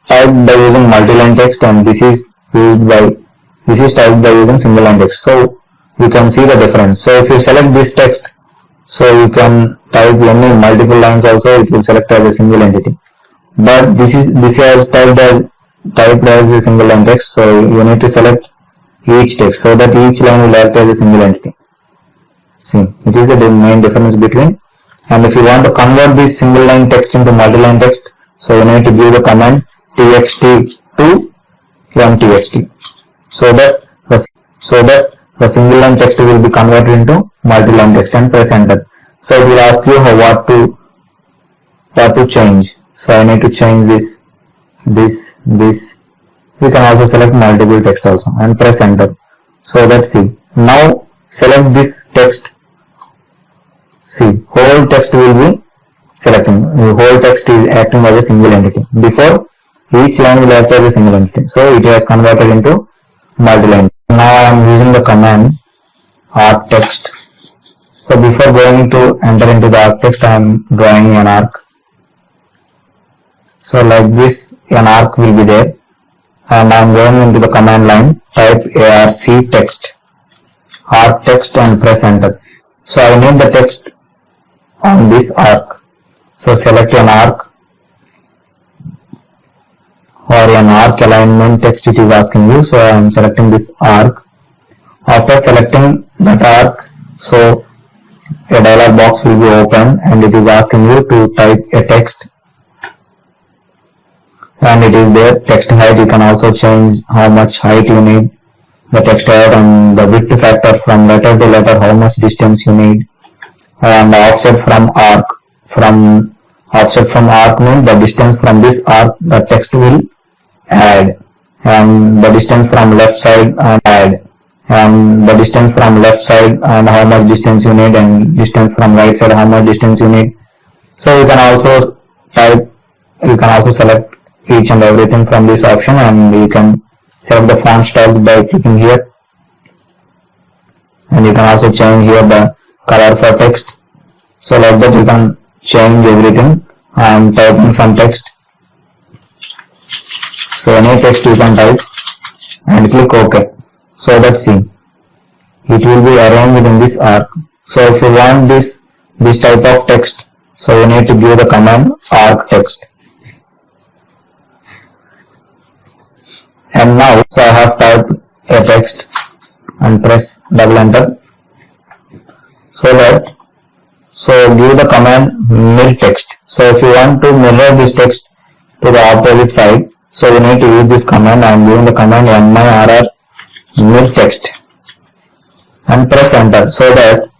typed by using multi-line text and this is typed by using single line text. So you can see the difference. So if you select this text, so you can type only multiple lines also, it will select as a single entity. But this is typed as a single line text, so you need to select each text so that each line will act as a single entity. See, it is the main difference between. And if you want to convert this single line text into multi-line text, so you need to give the command txt to mtxt so that the single line text will be converted into multi-line text, and press enter. So it will ask you what to change. So I need to change this. You can also select multiple text also and press enter. So that's see. Now select this text. See, whole text will be selecting. The whole text is acting as a single entity. Before, each line will act as a single entity. So it has converted into multi-line. Now I am using the command arc text. So before going to enter into the arc text, I am drawing an arc. So like this, an arc will be there. And I am going into the command line, type arc text and press enter. So I need the text on this arc. So select an arc or an arc alignment text it is asking you. So I am selecting this arc. After selecting that arc, so a dialog box will be open and it is asking you to type a text. And it is there, text height. You can also change how much height you need, the text height, and the width factor from letter to letter, how much distance you need, and the offset from arc. Offset from arc means the distance from this arc the text will add, and the distance from left side and add, and the distance from left side and how much distance you need, and distance from right side how much distance you need. So you can also select each and everything from this option, and you can select the font styles by clicking here, and you can also change here the color for text. So like that you can change everything. I am typing some text, so any text you can type and click OK. so that see, it will be arranged within this arc. So if you want this type of text, so you need to give the command arc text. And now, so I have typed a text and press double enter. So give the command mirror text. So if you want to mirror this text to the opposite side, so you need to use this command. I am giving the command mirror mirror text and press enter, so that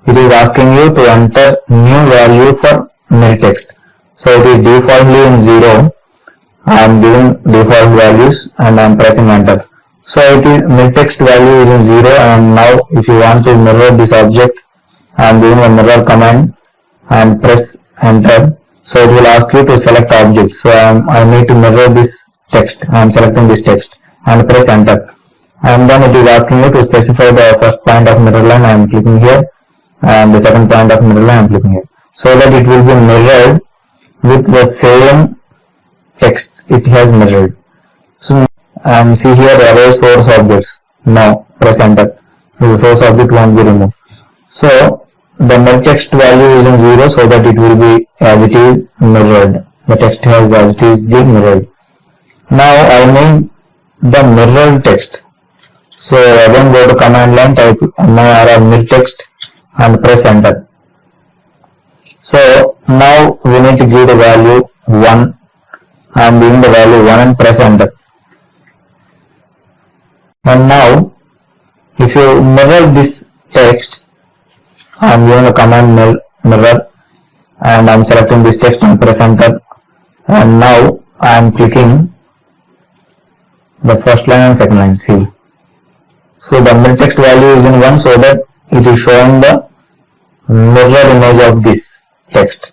it is asking you to enter new value for mirror text. So it is defaultly in 0. I am giving default values and I am pressing enter. So it is mirror text value is in 0, and now if you want to mirror this object, I am giving a mirror command and press enter. So it will ask you to select object. So I need to mirror this text. I am selecting this text and press enter. And then it is asking you to specify the first point of mirror line. I am clicking here, and the second point of mirror line I am clicking here, so that it will be mirrored with the same text it has mirrored. So see here, array source objects. Now press enter. So the source object won't be removed. So the mirror text value is in 0, so that it will be as it is mirrored. The text has as it is mirrored. Now I need the mirrored text. So again go to command line, type mirror text and press enter. So now we need to give the value 1. I am giving the value 1 and press enter. And now if you mirror this text, I am giving the command mirror and I am selecting this text and press enter. And now I am clicking the first line and second line. See, so the mirror text value is in 1, so that it is showing the mirror image of this text,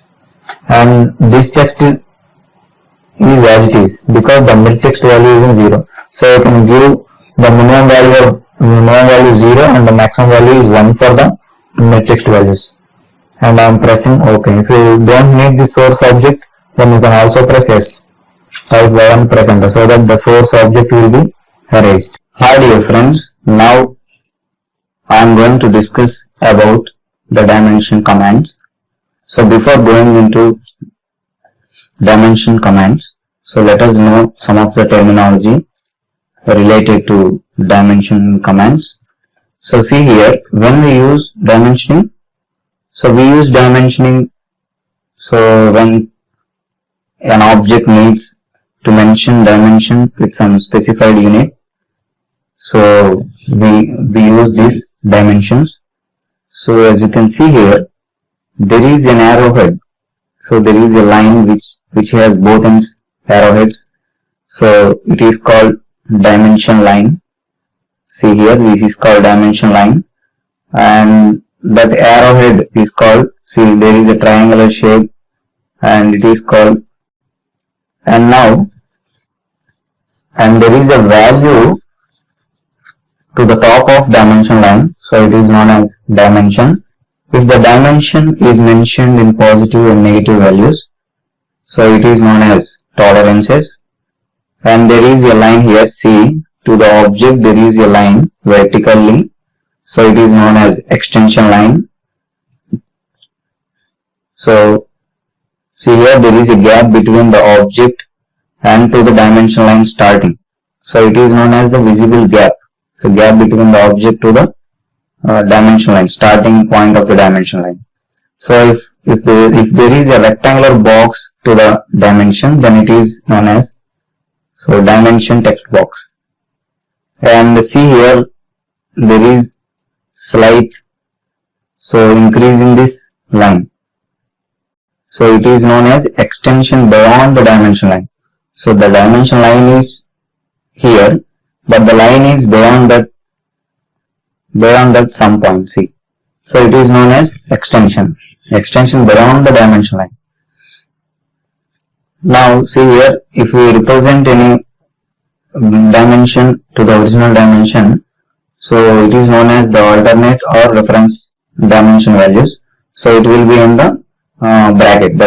and this text is as it is because the mirror text value is in 0. So you can give the minimum value 0 and the maximum value is 1 for the mirror text values. And I am pressing OK. If you don't need the source object, then you can also press S. Type Y and press enter, so that the source object will be erased. Hi dear friends, now I am going to discuss about the dimension commands. So before going into dimension commands, so let us know some of the terminology related to dimension commands. So see here, when we use dimensioning, so we use dimensioning, so when an object needs to mention dimension with some specified unit, so we use these dimensions. So as you can see here, there is an arrowhead. So there is a line which has both ends arrowheads. So it is called dimension line. See here, this is called dimension line, and that arrowhead is called, see there is a triangular shape and it is called, and there is a value to the top of dimension line, so it is known as dimension. If the dimension is mentioned in positive and negative values, so it is known as tolerances. And there is a line here, see, to the object there is a line vertically, so it is known as extension line. So see here, there is a gap between the object and to the dimension line starting, so it is known as the visible gap. So gap between the object to the dimension line, starting point of the dimension line. So if there is a rectangular box to the dimension, then it is known as dimension text box. And see here, there is slight increase in this line, so it is known as extension beyond the dimension line. So the dimension line is here, but the line is beyond that some point, see. So it is known as extension beyond the dimension line. Now see here, if we represent any dimension to the original dimension, so it is known as the alternate or reference dimension values. So it will be in the bracket. The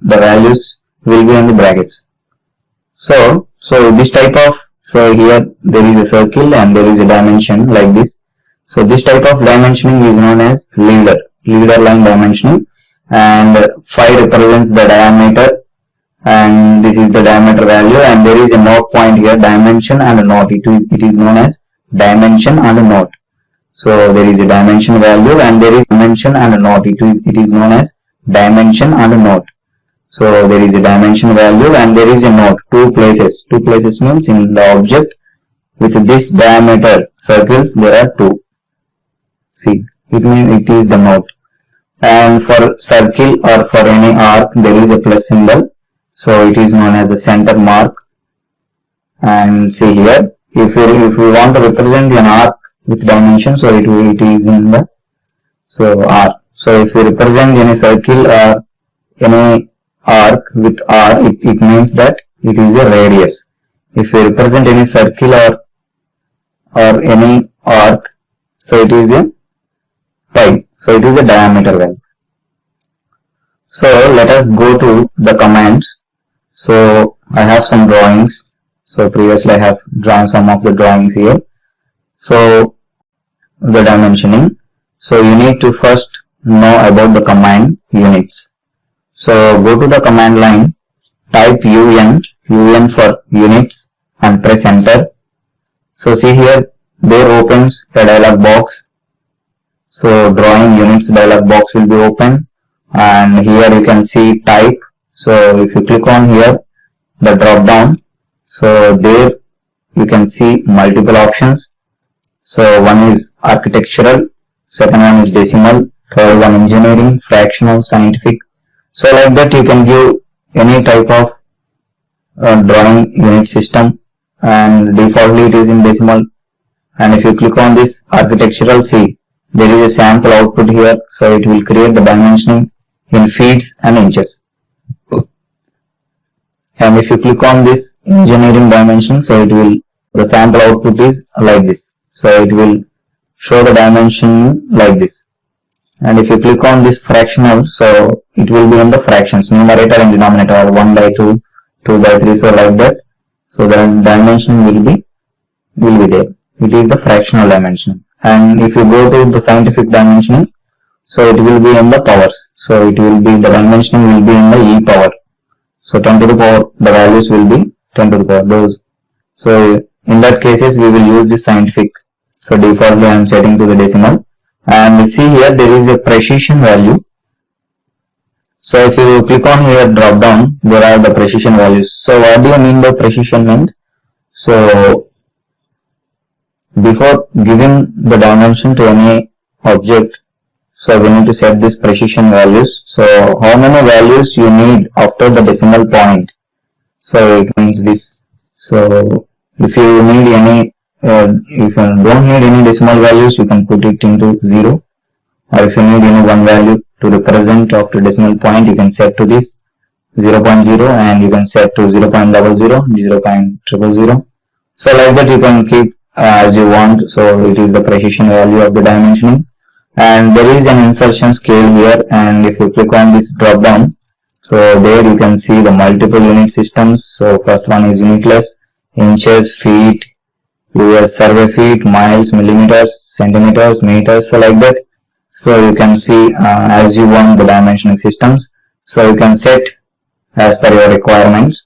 values will be in the brackets. So this type of So here there is a circle and there is a dimension like this. So this type of dimensioning is known as leader line dimensioning, and phi represents the diameter, and this is the diameter value, and there is a note point here, dimension and a note. It is known as dimension and a note. So there is a dimension value and there is dimension and a note. It is known as dimension and a note. So there is a dimension value and there is a note. Two places means in the object with this diameter circles there are two. See, it means it is the note. And for circle or for any arc there is a plus symbol. So it is known as the center mark. And see here, if we want to represent an arc with dimension, so it is in the R. So if we represent any circle or any arc with R, it means that it is a radius. If we represent any circle or any arc, so it is a pi. So it is a diameter value. So let us go to the commands. So I have some drawings. So previously I have drawn some of the drawings here. So the dimensioning. So you need to first know about the command units. So go to the command line, type UN for units and press enter. So see here, there opens a dialog box. So drawing units dialog box will be open, and here you can see type. So if you click on here, the drop down, so there you can see multiple options. So one is architectural, second one is decimal, third one engineering, fractional, scientific. So like that you can give any type of drawing unit system, and defaultly it is in decimal. And if you click on this architectural, see there is a sample output here, so it will create the dimensioning in feet and inches. And if you click on this engineering dimension, so the sample output is like this. So it will show the dimension like this. And if you click on this fractional, so it will be in the fractions, numerator and denominator, 1 by 2, 2 by 3, so like that. So the dimension will be there. It is the fractional dimension. And if you go to the scientific dimensioning, so it will be in the powers. So it will be, the dimensioning will be in the e power. So 10 to the power, the values will be 10 to the power, those. So in that cases we will use the scientific. So defaultly I am setting to the decimal. And see here there is a precision value. So if you click on here drop down, there are the precision values. So what do you mean by precision means? So before giving the dimension to any object, so we need to set this precision values. So how many values you need after the decimal point? So it means this. So if you need any, if you don't need any decimal values, you can put it into 0. Or if you need any one value to represent after decimal point, you can set to this 0.0, and you can set to 0.00, 0.000. So like that you can keep as you want. So it is the precision value of the dimensioning. And there is an insertion scale here, and if you click on this drop down, so there you can see the multiple unit systems. So first one is unitless, inches, feet, US survey feet, miles, millimeters, centimeters, meters, so like that. So you can see as you want the dimensioning systems. So you can set as per your requirements.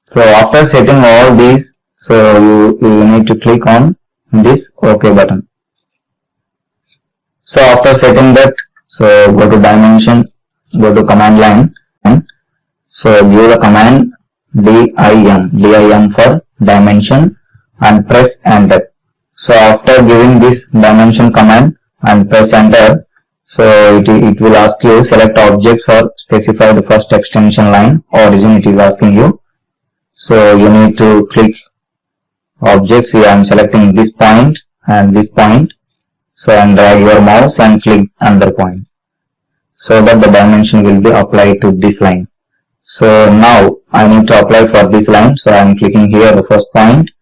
So after setting all these, so you need to click on this OK button. So after setting that, so go to dimension, go to command line, and so give the command dim for dimension and press enter. So after giving this dimension command and press enter, so it will ask you select objects or specify the first extension line, origin it is asking you. So you need to click objects. Here I am selecting this point and this point. So and drag your mouse and click another point, so that the dimension will be applied to this line. So now I need to apply for this line. So I am clicking here the first point,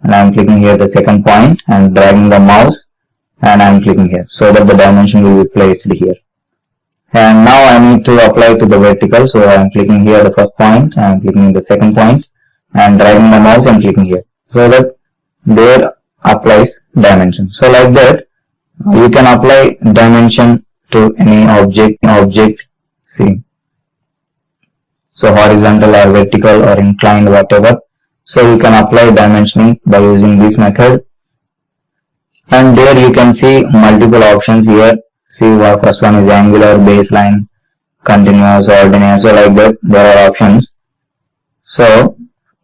and I am clicking here the second point and dragging the mouse, and I am clicking here, so that the dimension will be placed here. And now I need to apply to the vertical. So I am clicking here the first point, I am clicking the second point and dragging the mouse and clicking here. so that there applies dimension. So like that you can apply dimension to any object. See, so horizontal or vertical or inclined, whatever. So you can apply dimensioning by using this method. And there you can see multiple options here. See, first one is angular, baseline, continuous, ordinate. So like that there are options. So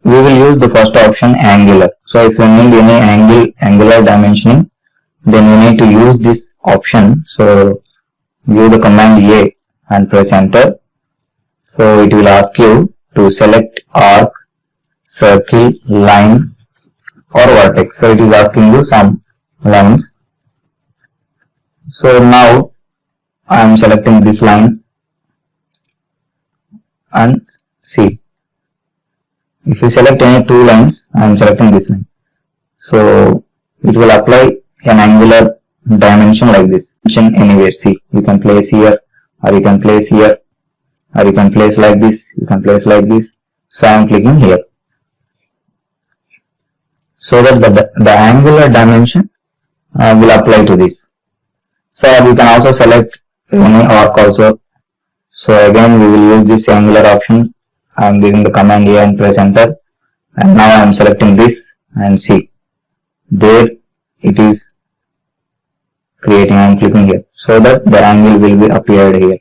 we will use the first option, angular. So if you need any angular dimensioning, then you need to use this option. So use the command A and press enter. So it will ask you to select arc, circle, line or vertex. So it is asking you some lines. So now I am selecting this line and see, if you select any two lines, I am selecting this line. So it will apply an angular dimension like this. Anywhere, see, you can place here or you can place here or you can place like this, you can place like this. So I am clicking here, so that the angular dimension will apply to this. So you can also select any arc also. So again we will use this angular option. I am giving the command A and press enter, and now I am selecting this and see, there it is creating. I am clicking here so that the angle will be appeared here.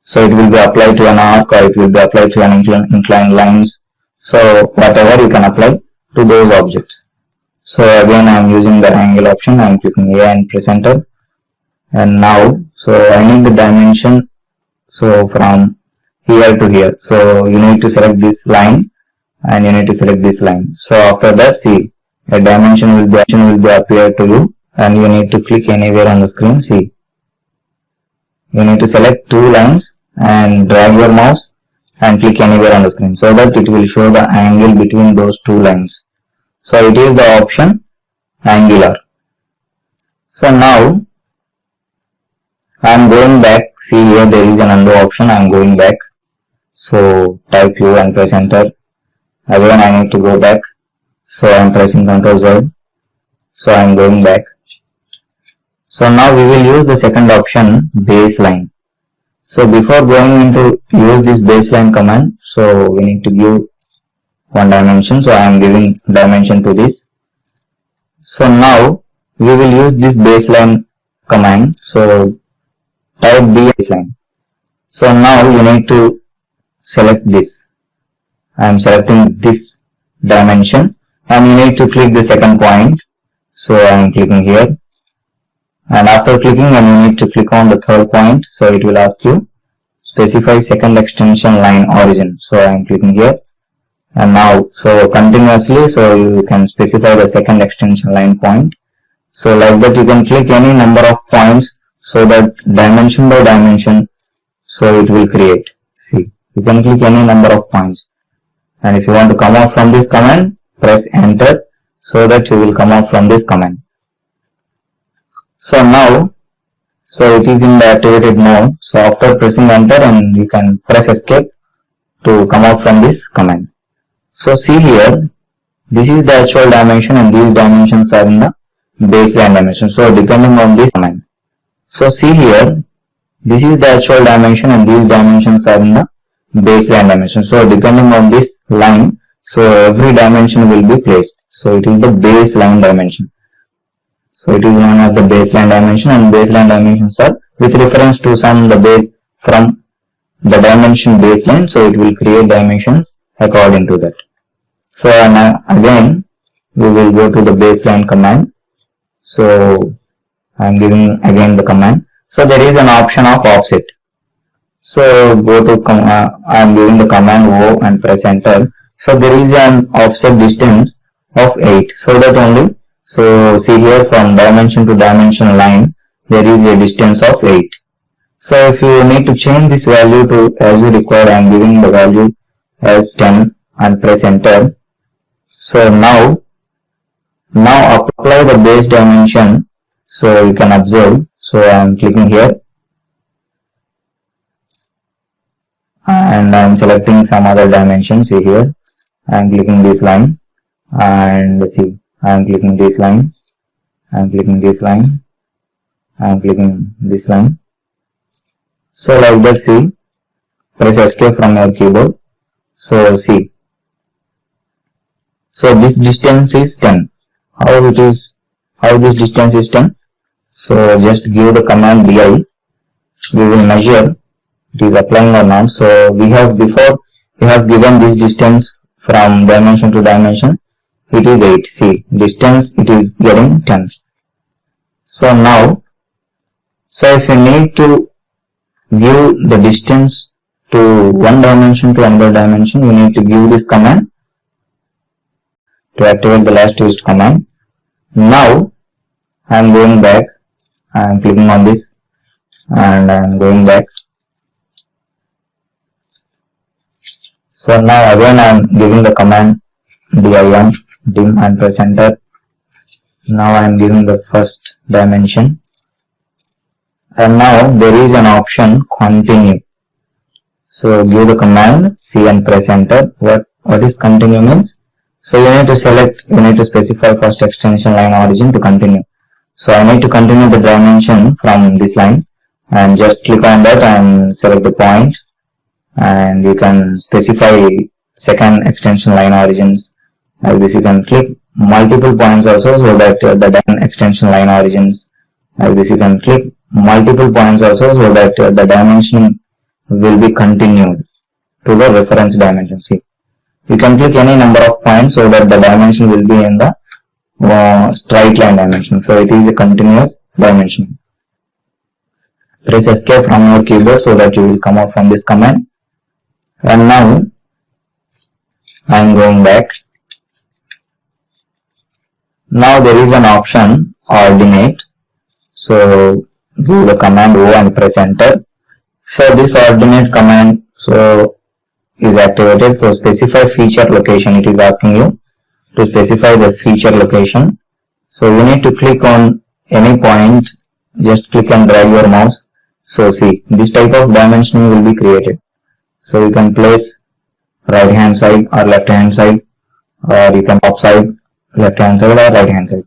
So it will be applied to an arc or it will be applied to an inclined lines. So whatever you can apply to those objects. So again I am using the angle option. I am clicking A and press enter, and now so I need the dimension. So from here to here, so you need to select this line and you need to select this line. So after that, see, a dimension will be appeared to you, and you need to click anywhere on the screen. See, you need to select two lines and drag your mouse and click anywhere on the screen, so that it will show the angle between those two lines. So it is the option angular. So now I am going back. See, here there is an undo option. I am going back. So type U and press enter. Again I need to go back. So I am pressing Ctrl Z. So I am going back. So now we will use the second option, baseline. So before going into use this baseline command, so we need to give one dimension. So I am giving dimension to this. So now we will use this baseline command. So type B baseline. So now you need to select this. I am selecting this dimension, and you need to click the second point. So I am clicking here, and after clicking, and you need to click on the third point. So it will ask you specify second extension line origin. So I am clicking here, and now so continuously, so you can specify the second extension line point. So like that you can click any number of points, so that dimension by dimension, so it will create. See, you can click any number of points, and if you want to come out from this command, press enter, so that you will come out from this command. So now, so it is in the activated mode. So after pressing enter, and you can press escape to come out from this command. So see here, this is the actual dimension and these dimensions are in the baseline dimension. So depending on this command. So see here, this is the actual dimension and these dimensions are in the baseline dimension. So depending on this line, so every dimension will be placed. So it is the baseline dimension. So it is known as the baseline dimension, and baseline dimensions are with reference to some the base from the dimension baseline. So it will create dimensions according to that. So now again we will go to the baseline command. So I am giving again the command. So there is an option of offset. So go to I am giving the command O and press enter. So there is an offset distance of 8. So that only. So see here, from dimension to dimension line there is a distance of 8. So if you need to change this value to as you require, I am giving the value as 10 and press enter. So now apply the base dimension. So you can observe. So I am clicking here and I am selecting some other dimension. See here, I am clicking this line and see, I am clicking this line, I am clicking this line, I am clicking this line. So like that, see, press escape from your keyboard. So see, so this distance is 10. How this distance is 10? So just give the command di. We will measure it is applying or not. So we have given this distance from dimension to dimension. It is 8. See, distance it is getting 10. So now, if you need to give the distance to one dimension to another dimension, you need to give this command to activate the last used command. Now I am going back, I am clicking on this and I am going back. So now again I am giving the command dim and press enter. Now I am giving the first dimension, and now there is an option continue. So give the command C and press enter. What is continue means? So you need to specify first extension line origin to continue. So I need to continue the dimension from this line, and just click on that and select the point, and you can specify second extension line origins. Like this, you can click multiple points also, so that the extension line origins. Like this, you can click multiple points also, so that the dimension will be continued to the reference dimension. See, you can click any number of points so that the dimension will be in the straight line dimension. So it is a continuous dimension. Press escape from your keyboard so that you will come out from this command. And now I am going back. Now there is an option ordinate. So give the command O and press enter. So this ordinate command is activated. So specify feature location. It is asking you to specify the feature location. So you need to click on any point. Just click and drag your mouse. So see, this type of dimensioning will be created. So you can place right hand side or left hand side, or you can top side, left hand side or right hand side.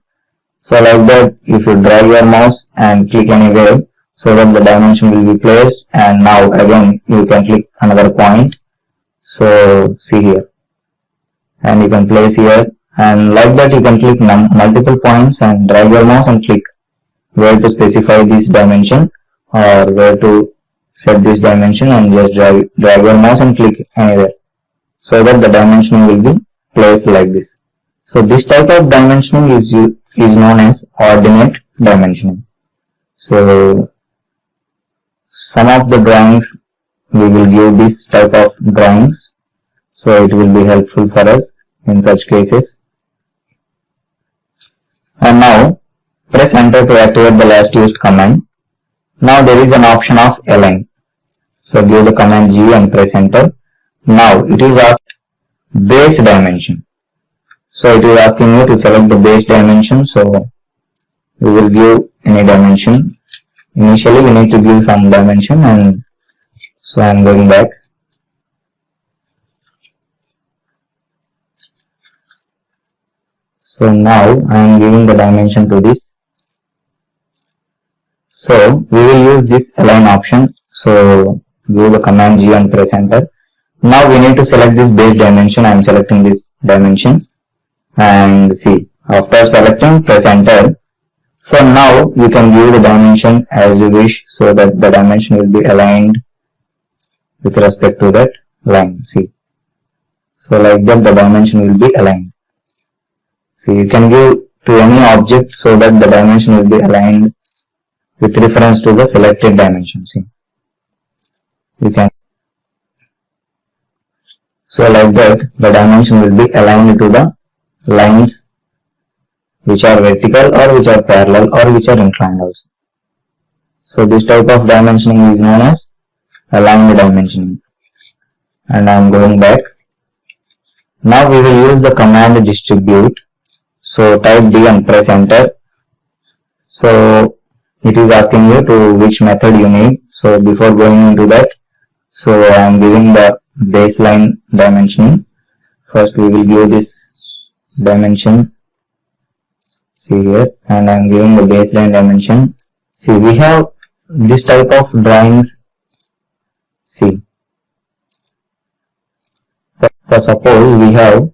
So like that, if you drag your mouse and click anywhere, so that the dimension will be placed, and now again you can click another point. So see here, and you can place here, and like that you can click multiple points and drag your mouse and click where to specify this dimension or where to set this dimension, and just drag your mouse and click anywhere, so that the dimensioning will be placed like this. So this type of dimensioning is known as ordinate dimensioning. So some of the drawings we will give this type of drawings, so it will be helpful for us in such cases. And now press enter to activate the last used command. Now there is an option of align. So give the command G and press enter. Now it is asked base dimension. So it is asking you to select the base dimension. So we will give any dimension. Initially we need to give some dimension, and so I am going back. So now I am giving the dimension to this. So we will use this align option. So give the command G and press enter. Now we need to select this base dimension. I am selecting this dimension, and see, after selecting, press enter. So now you can give the dimension as you wish, so that the dimension will be aligned with respect to that line. See, so like that the dimension will be aligned. See, you can give to any object so that the dimension will be aligned with reference to the selected dimension. See, you can. So like that the dimension will be aligned to the lines which are vertical or which are parallel or which are inclined also. So this type of dimensioning is known as aligned dimensioning. And I am going back. Now we will use the command distribute. So type D and press enter. So it is asking you to which method you need. So before going into that, so I am giving the baseline dimensioning. First we will give this dimension. See here, and I am giving the baseline dimension. See, we have this type of drawings. See, for suppose we have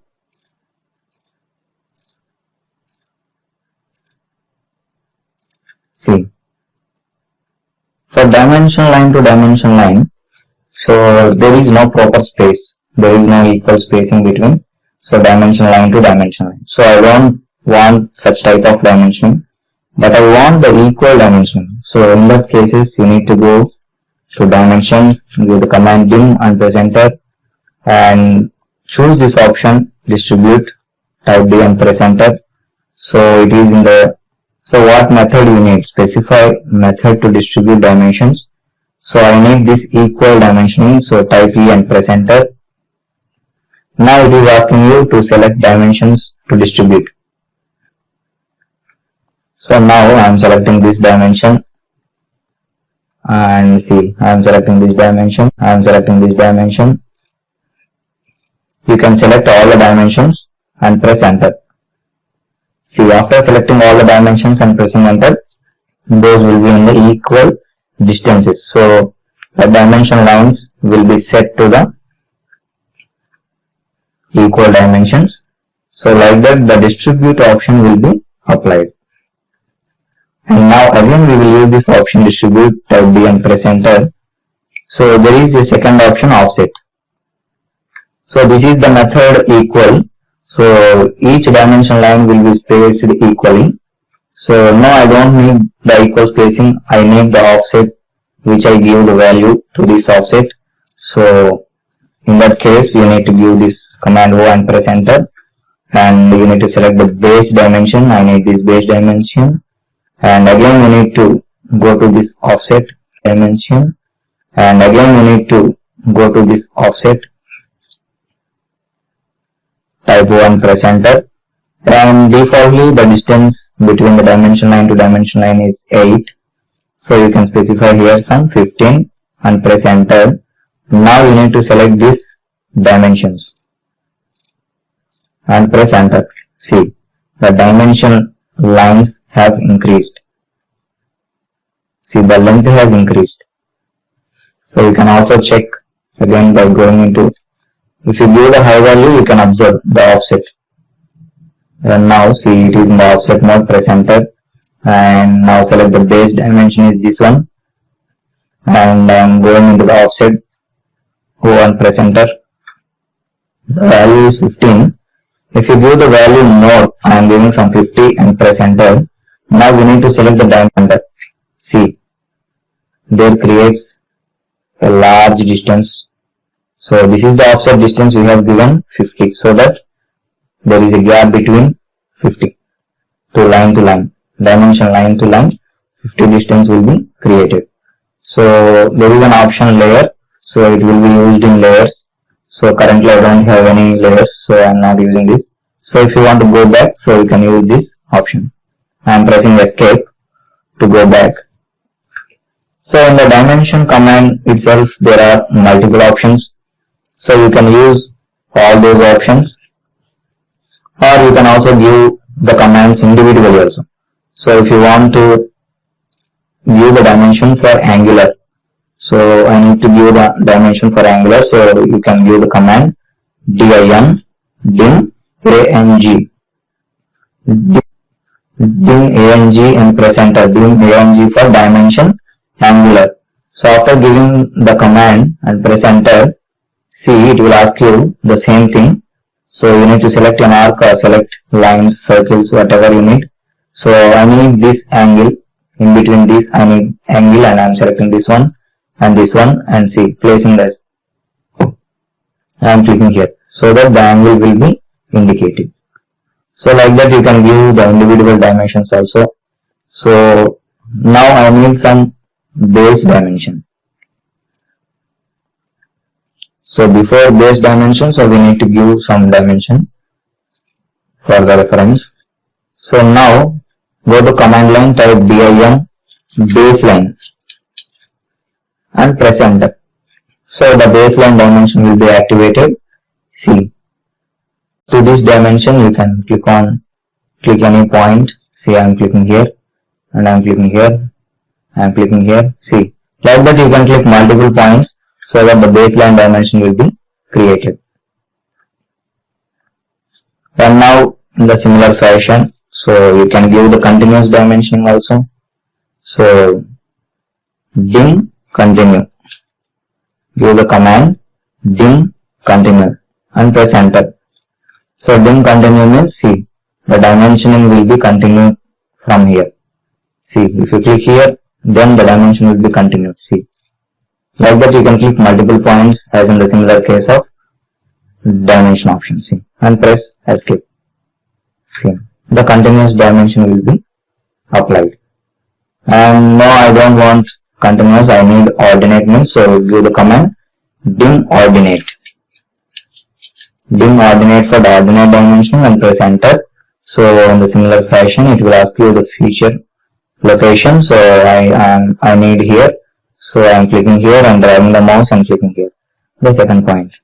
see for dimension line to dimension line, so there is no proper space, there is no equal spacing between, so dimension line to dimension line. So I don't want such type of dimension, but I want the equal dimension. So in that cases you need to go to dimension, give the command dim and press enter, and choose this option distribute, type D and press enter. So it is in the, so what method you need, specify method to distribute dimensions. So I need this equal dimensioning, so type E and press enter. Now it is asking you to select dimensions to distribute. So now I am selecting this dimension, and see, I am selecting this dimension, I am selecting this dimension. You can select all the dimensions and press enter. See, after selecting all the dimensions and pressing enter, those will be in the equal distances. So the dimension lines will be set to the equal dimensions. So like that the distribute option will be applied. And now again we will use this option distribute, type D and press enter. So there is a second option offset. So this is the method equal. So each dimension line will be spaced equally. So now I don't need the equal spacing, I need the offset, which I give the value to this offset. So in that case you need to give this command O and press enter, and you need to select the base dimension. I need this base dimension, and again you need to go to this offset dimension, and again you need to go to this offset, type O and press enter. And defaultly the distance between the dimension line to dimension line is 8. So you can specify here some 15 and press enter. Now you need to select these dimensions and press enter. See, the dimension lines have increased. See, the length has increased. So you can also check again by going into, if you give the high value you can observe the offset. And now see, it is in the offset mode, press enter, and now select the base dimension is this one, and I am going into the offset, go and press enter. The value is 15. If you give the value more, I am giving some 50 and press enter. Now we need to select the diameter. See, there creates a large distance. So this is the offset distance we have given 50, so that there is a gap between 50 to line, dimension line to line, 50 distance will be created. So there is an option layer, so it will be used in layers. So currently I don't have any layers, so I am not using this. So if you want to go back, so you can use this option. I am pressing escape to go back. So in the dimension command itself there are multiple options. So you can use all those options, or you can also give the commands individually also. So if you want to give the dimension for angular, so I need to give the dimension for angular, so you can give the command dim ang, dim ang and press enter, dim ang for dimension angular. So after giving the command and press enter, see, it will ask you the same thing. So you need to select an arc or select lines, circles, whatever you need. So I need this angle, in between this I need angle, and I am selecting this one and this one, and see, placing this, I am clicking here, so that the angle will be indicated. So like that you can give the individual dimensions also. So now I need some base dimension. So before base dimension, so we need to give some dimension for the reference. So now go to command line, type dim baseline and press enter. So the baseline dimension will be activated. See, To this dimension, you can click any point. See, I am clicking here, and I am clicking here, I am clicking here. See, like that you can click multiple points so that the baseline dimension will be created. And now in the similar fashion, so you can give the continuous dimensioning also. So dim continue. Give the command dim continue and press enter. So dim continue means, see, the dimensioning will be continued from here. See, if you click here, then the dimension will be continued. See, like that you can click multiple points as in the similar case of dimension option. See, and press escape. See, the continuous dimension will be applied. And now I don't want continuous, I need ordinate means, so give the command dim ordinate. Dim ordinate for the ordinate dimensioning and press enter. So in the similar fashion, it will ask you the feature location. So I need here. So I am clicking here and dragging the mouse and clicking here. The second point.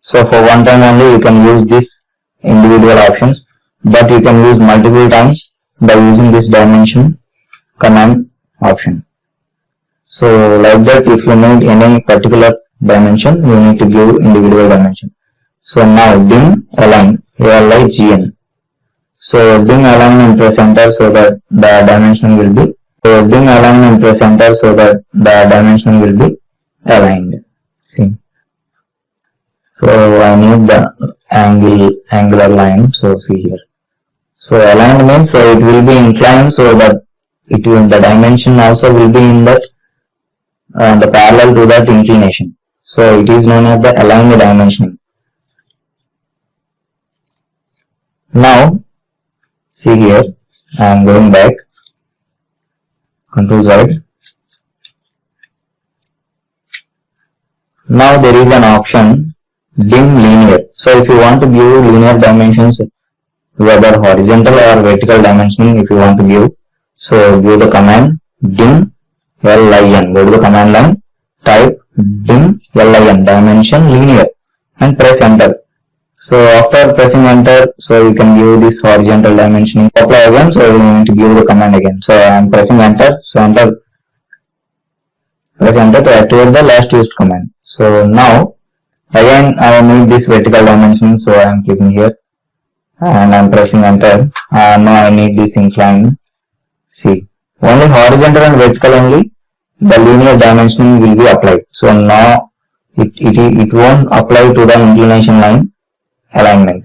So for one time only you can use this individual options, but you can use multiple times by using this dimension command option. So like that, if you need any particular dimension, you need to give individual dimension. So now dim align, ALIGN. So dim align and press enter so that the dimension will be. So dim align and press enter so that the dimension will be aligned. See. So I need the angular line. So see here. So aligned means it will be inclined so that the dimension also will be in that the parallel to that inclination. So it is known as the aligned dimensioning. Now see here, I am going back, Control Z. Now there is an option dim linear. So if you want to give linear dimensions, whether horizontal or vertical dimensioning, if you want to give, so give the command dim LIN. Go to the command line, type dim LIN dimension linear and press enter. So after pressing enter, so you can give this horizontal dimensioning. Apply again, so you need to give the command again. So I am pressing enter. So press enter to activate the last used command. So now again I need this vertical dimension. So I am clicking here and I am pressing enter. And now I need this incline. See, only horizontal and vertical only the linear dimensioning will be applied. So now it won't apply to the inclination line alignment.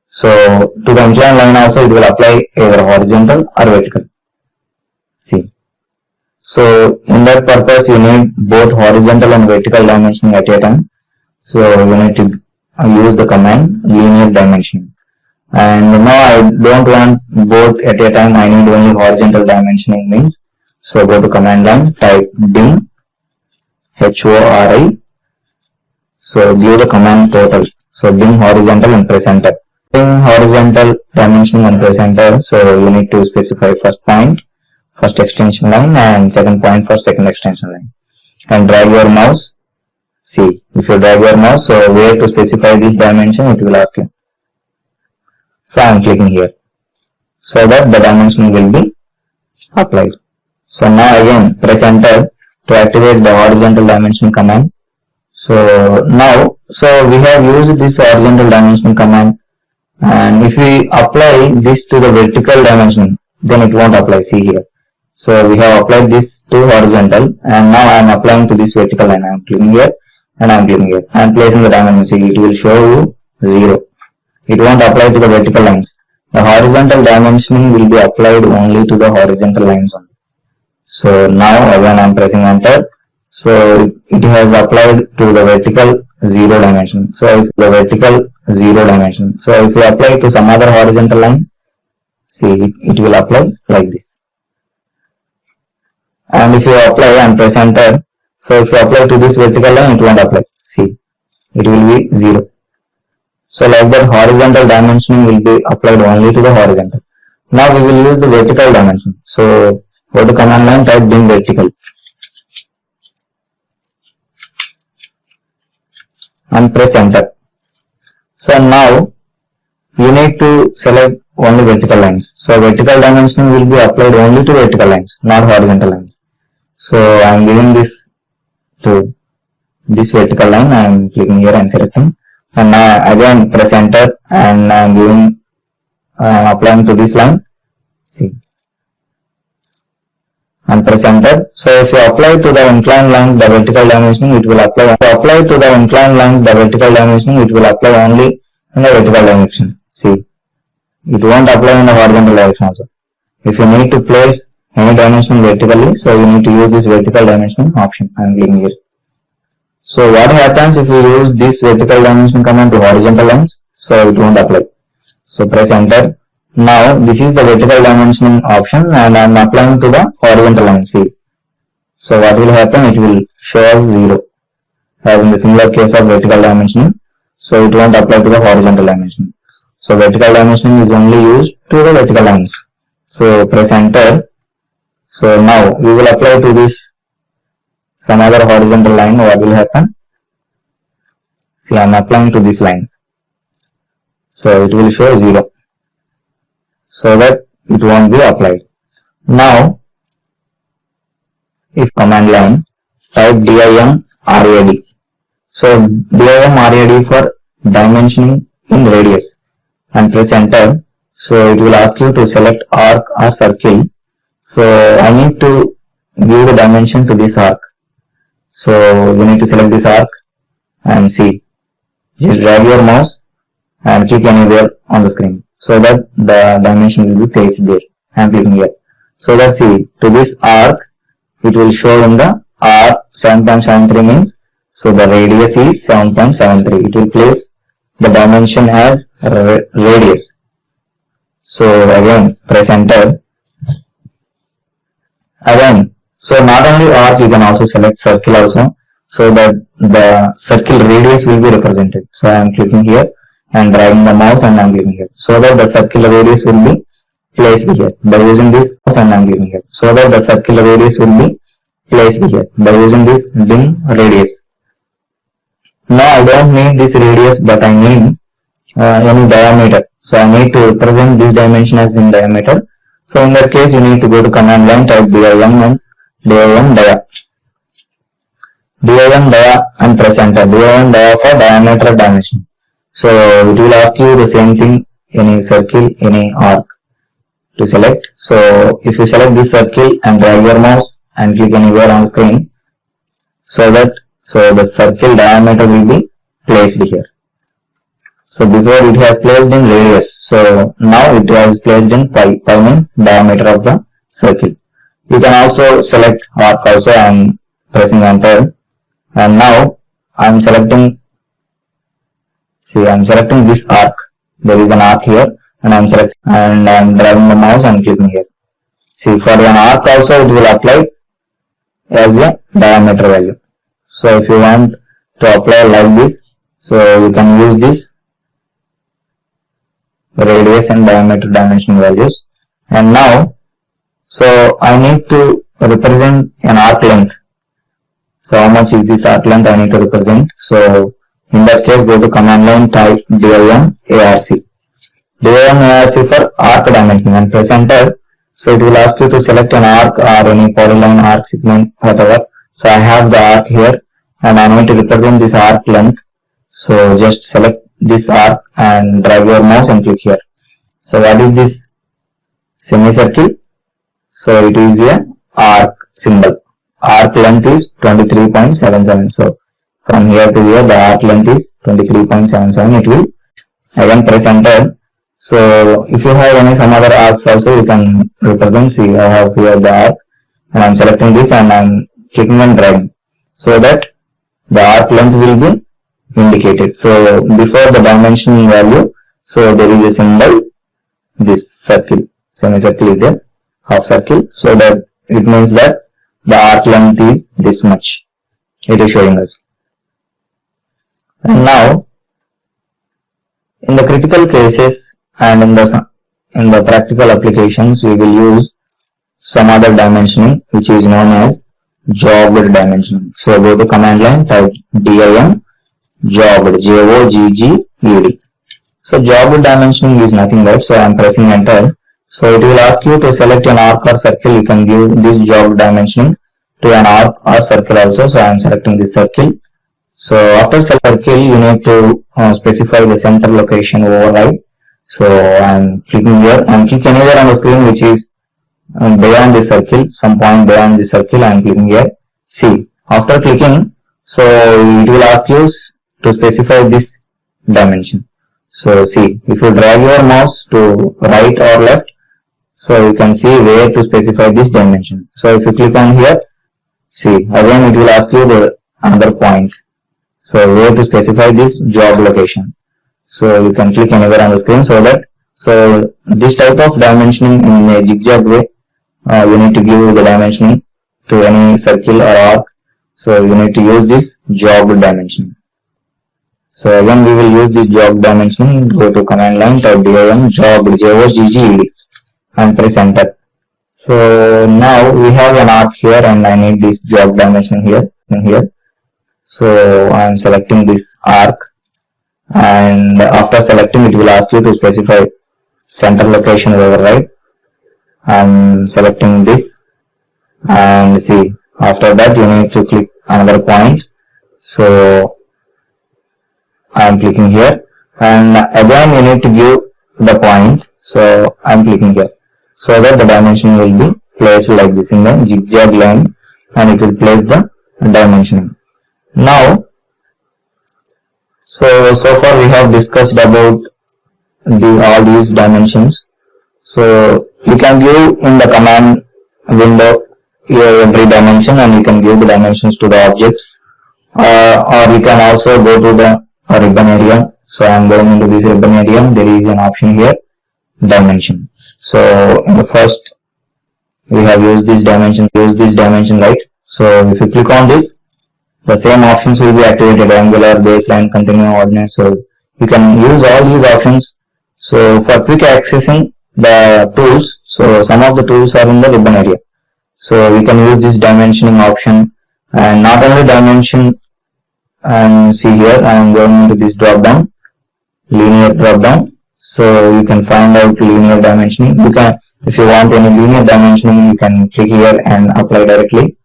So to the inclined line also it will apply either horizontal or vertical. See. So in that purpose you need both horizontal and vertical dimensioning at a time. So you need to use the command linear dimensioning. And now I don't want both at a time, I need only horizontal dimensioning means. So go to command line, type dim HORI. So give the command total. So dim horizontal and press enter. Dim horizontal dimensioning and press enter. So you need to specify first point, first extension line, and second point for second extension line. And drag your mouse. See, if you drag your mouse, so where to specify this dimension, it will ask you. So I am clicking here, so that the dimension will be applied. So now again press enter to activate the horizontal dimension command. So now, so we have used this horizontal dimension command, and if we apply this to the vertical dimension, then it won't apply. See here. So we have applied this to horizontal, and now I am applying to this vertical line. I am clicking here and I am clicking here and placing the dimension. See, it will show you 0. It won't apply to the vertical lines. The horizontal dimensioning will be applied only to the horizontal lines only. So now again I am pressing enter. So it has applied to the vertical 0 dimension. So if the vertical 0 dimension. So if you apply to some other horizontal line, see it will apply like this. And if you apply and press enter, so if you apply to this vertical line, it won't apply. See, it will be 0. So like that horizontal dimensioning will be applied only to the horizontal. Now we will use the vertical dimension. So go to command line, type dim vertical and press enter. So now you need to select only vertical lines. So vertical dimensioning will be applied only to vertical lines, not horizontal lines. So I am giving this to this vertical line. I am clicking here and selecting, and now again press enter, and I am giving, I am applying to this line. See, and press enter. So if you apply to the inclined lines the vertical dimensioning, it will apply. If you apply to the inclined lines the vertical dimensioning, it will apply only in the vertical dimension. See, it won't apply in the horizontal direction also. If you need to place any dimension vertically, so you need to use this vertical dimensioning option. I am clicking here. So what happens if you use this vertical dimension command to horizontal lines? So it won't apply. So press enter. Now this is the vertical dimensioning option, and I am applying to the horizontal line. See. So what will happen? It will show us 0, as in the similar case of vertical dimensioning. So it won't apply to the horizontal dimension. So vertical dimensioning is only used to the vertical lines. So press enter. So now we will apply to this some other horizontal line. What will happen? See, I am applying to this line. So it will show 0. So that it won't be applied. Now, if command line type dim rad. So dim rad for dimensioning in radius, and press enter. So it will ask you to select arc or circle. So I need to give the dimension to this arc. So you need to select this arc and see. Just drag your mouse and click anywhere on the screen, so that the dimension will be placed there. I am clicking here. So that, see, to this arc it will show in the R 7.73 means, so the radius is 7.73. It will place the dimension as radius. So again press enter. Again, so not only arc, you can also select circle also, so that the circle radius will be represented. So I am clicking here and dragging the mouse, and I am clicking here, so that the circle radius will be placed here by using this mouse, and I am clicking here, so that the circle radius will be placed here by using this dim radius. Now I don't need this radius, but I need any diameter. So I need to represent this dimension as in diameter. So in that case, you need to go to command line, type dim and dim dia and press enter. Dim dia for diameter dimension. So it will ask you the same thing, any circle, any arc to select. So if you select this circle and drag your mouse and click anywhere on screen, so that the circle diameter will be placed here. So before it has placed in radius, so now it has placed in pi. Pi means diameter of the circle. You can also select arc also. I am pressing enter, and now I am selecting. See, I am selecting this arc. There is an arc here, and I am selecting, and I am dragging the mouse and clicking here. See, for an arc also it will apply as a diameter value. So if you want to apply like this, so you can use this radius and diameter dimension values. And now, so I need to represent an arc length. So how much is this arc length I need to represent? So in that case, go to command line, type dim arc. Dim arc for arc dimension, and press enter. So it will ask you to select an arc or any polyline, arc segment, whatever. So I have the arc here, and I need to represent this arc length. So just select this arc and drag your mouse and click here. So what is this semicircle? So it is a arc symbol. Arc length is 23.77. So from here to here the arc length is 23.77. It will. Again press enter. So if you have any some other arcs also, you can represent. See, I have here the arc, and I am selecting this and I am clicking and dragging, so that the arc length will be indicated. So before the dimension value, so there is a symbol, this circle, semicircle is there, half circle, so that it means that the arc length is this much. It is showing us. And now, in the critical cases and in the practical applications, we will use some other dimensioning, which is known as jogged dimensioning. So go to command line, type dim jogged, jogged. So job dimensioning is nothing but, so I am pressing enter. So it will ask you to select an arc or circle. You can give this job dimensioning to an arc or circle also. So I am selecting this circle. So after circle, you need to specify the center location override. So I am clicking here and click anywhere on the screen which is beyond the circle, some point beyond the circle. I am clicking here. See, after clicking, so it will ask you to specify this dimension. So see, if you drag your mouse to right or left, so you can see where to specify this dimension. So if you click on here, see, again it will ask you the another point. So where to specify this job location. So you can click anywhere on the screen so that, so this type of dimensioning in a zigzag way, you need to give the dimensioning to any circle or arc. So you need to use this job dimensioning. So again we will use this job dimensioning. Go to command line, type dim job JOGGED and press enter. So now we have an arc here and I need this job dimension here and here. So I am selecting this arc, and after selecting it will ask you to specify center location override. I am selecting this, and see, after that you need to click another point. So I am clicking here, and again you need to give the point. So I am clicking here so that the dimension will be placed like this in the zigzag line, and it will place the dimension. Now, so far we have discussed about all these dimensions. So you can give in the command window every dimension, and you can give the dimensions to the objects, or you can also go to the ribbon area. So I am going into this ribbon area. There is an option here, dimension. So in the first we have used this dimension, right? So if you click on this, the same options will be activated: angular, baseline, continuum, ordinate. So you can use all these options. So for quick accessing the tools, so some of the tools are in the ribbon area. So we can use this dimensioning option, and not only dimension. And see here I am going into this drop down, linear drop down. So you can find out linear dimensioning. You can, if you want any linear dimensioning, you can click here and apply directly.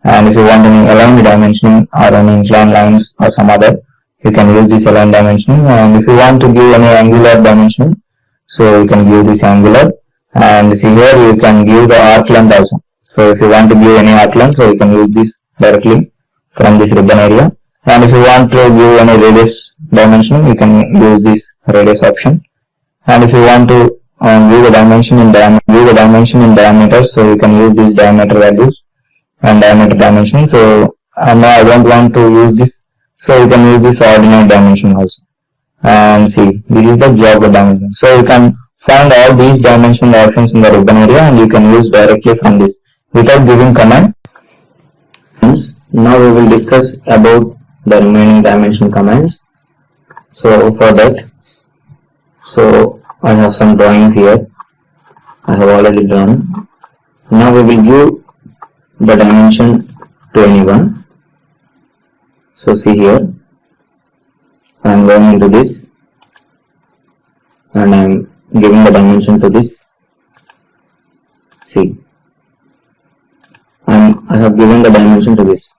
And if you want any aligned dimensioning or any inclined lines or some other, you can use this aligned dimensioning. And if you want to give any angular dimensioning, so you can give this angular. And see here you can give the arc length also. So if you want to give any arc length, so you can use this directly from this ribbon area. And if you want to give any radius dimensioning, you can use this radius option. And if you want to give the dimension in diameter, so you can use this diameter values and diameter dimensioning. So now I don't want to use this, so you can use this ordinate dimension also. And see, this is the job dimension. So you can find all these dimensional options in the ribbon area, and you can use directly from this without giving command. Now we will discuss about the remaining dimension commands. So for that, so I have some drawings here. I have already drawn. Now we will give the dimension to anyone. So see here, I am going into this, and I am giving the dimension to this. See, I have given the dimension to this.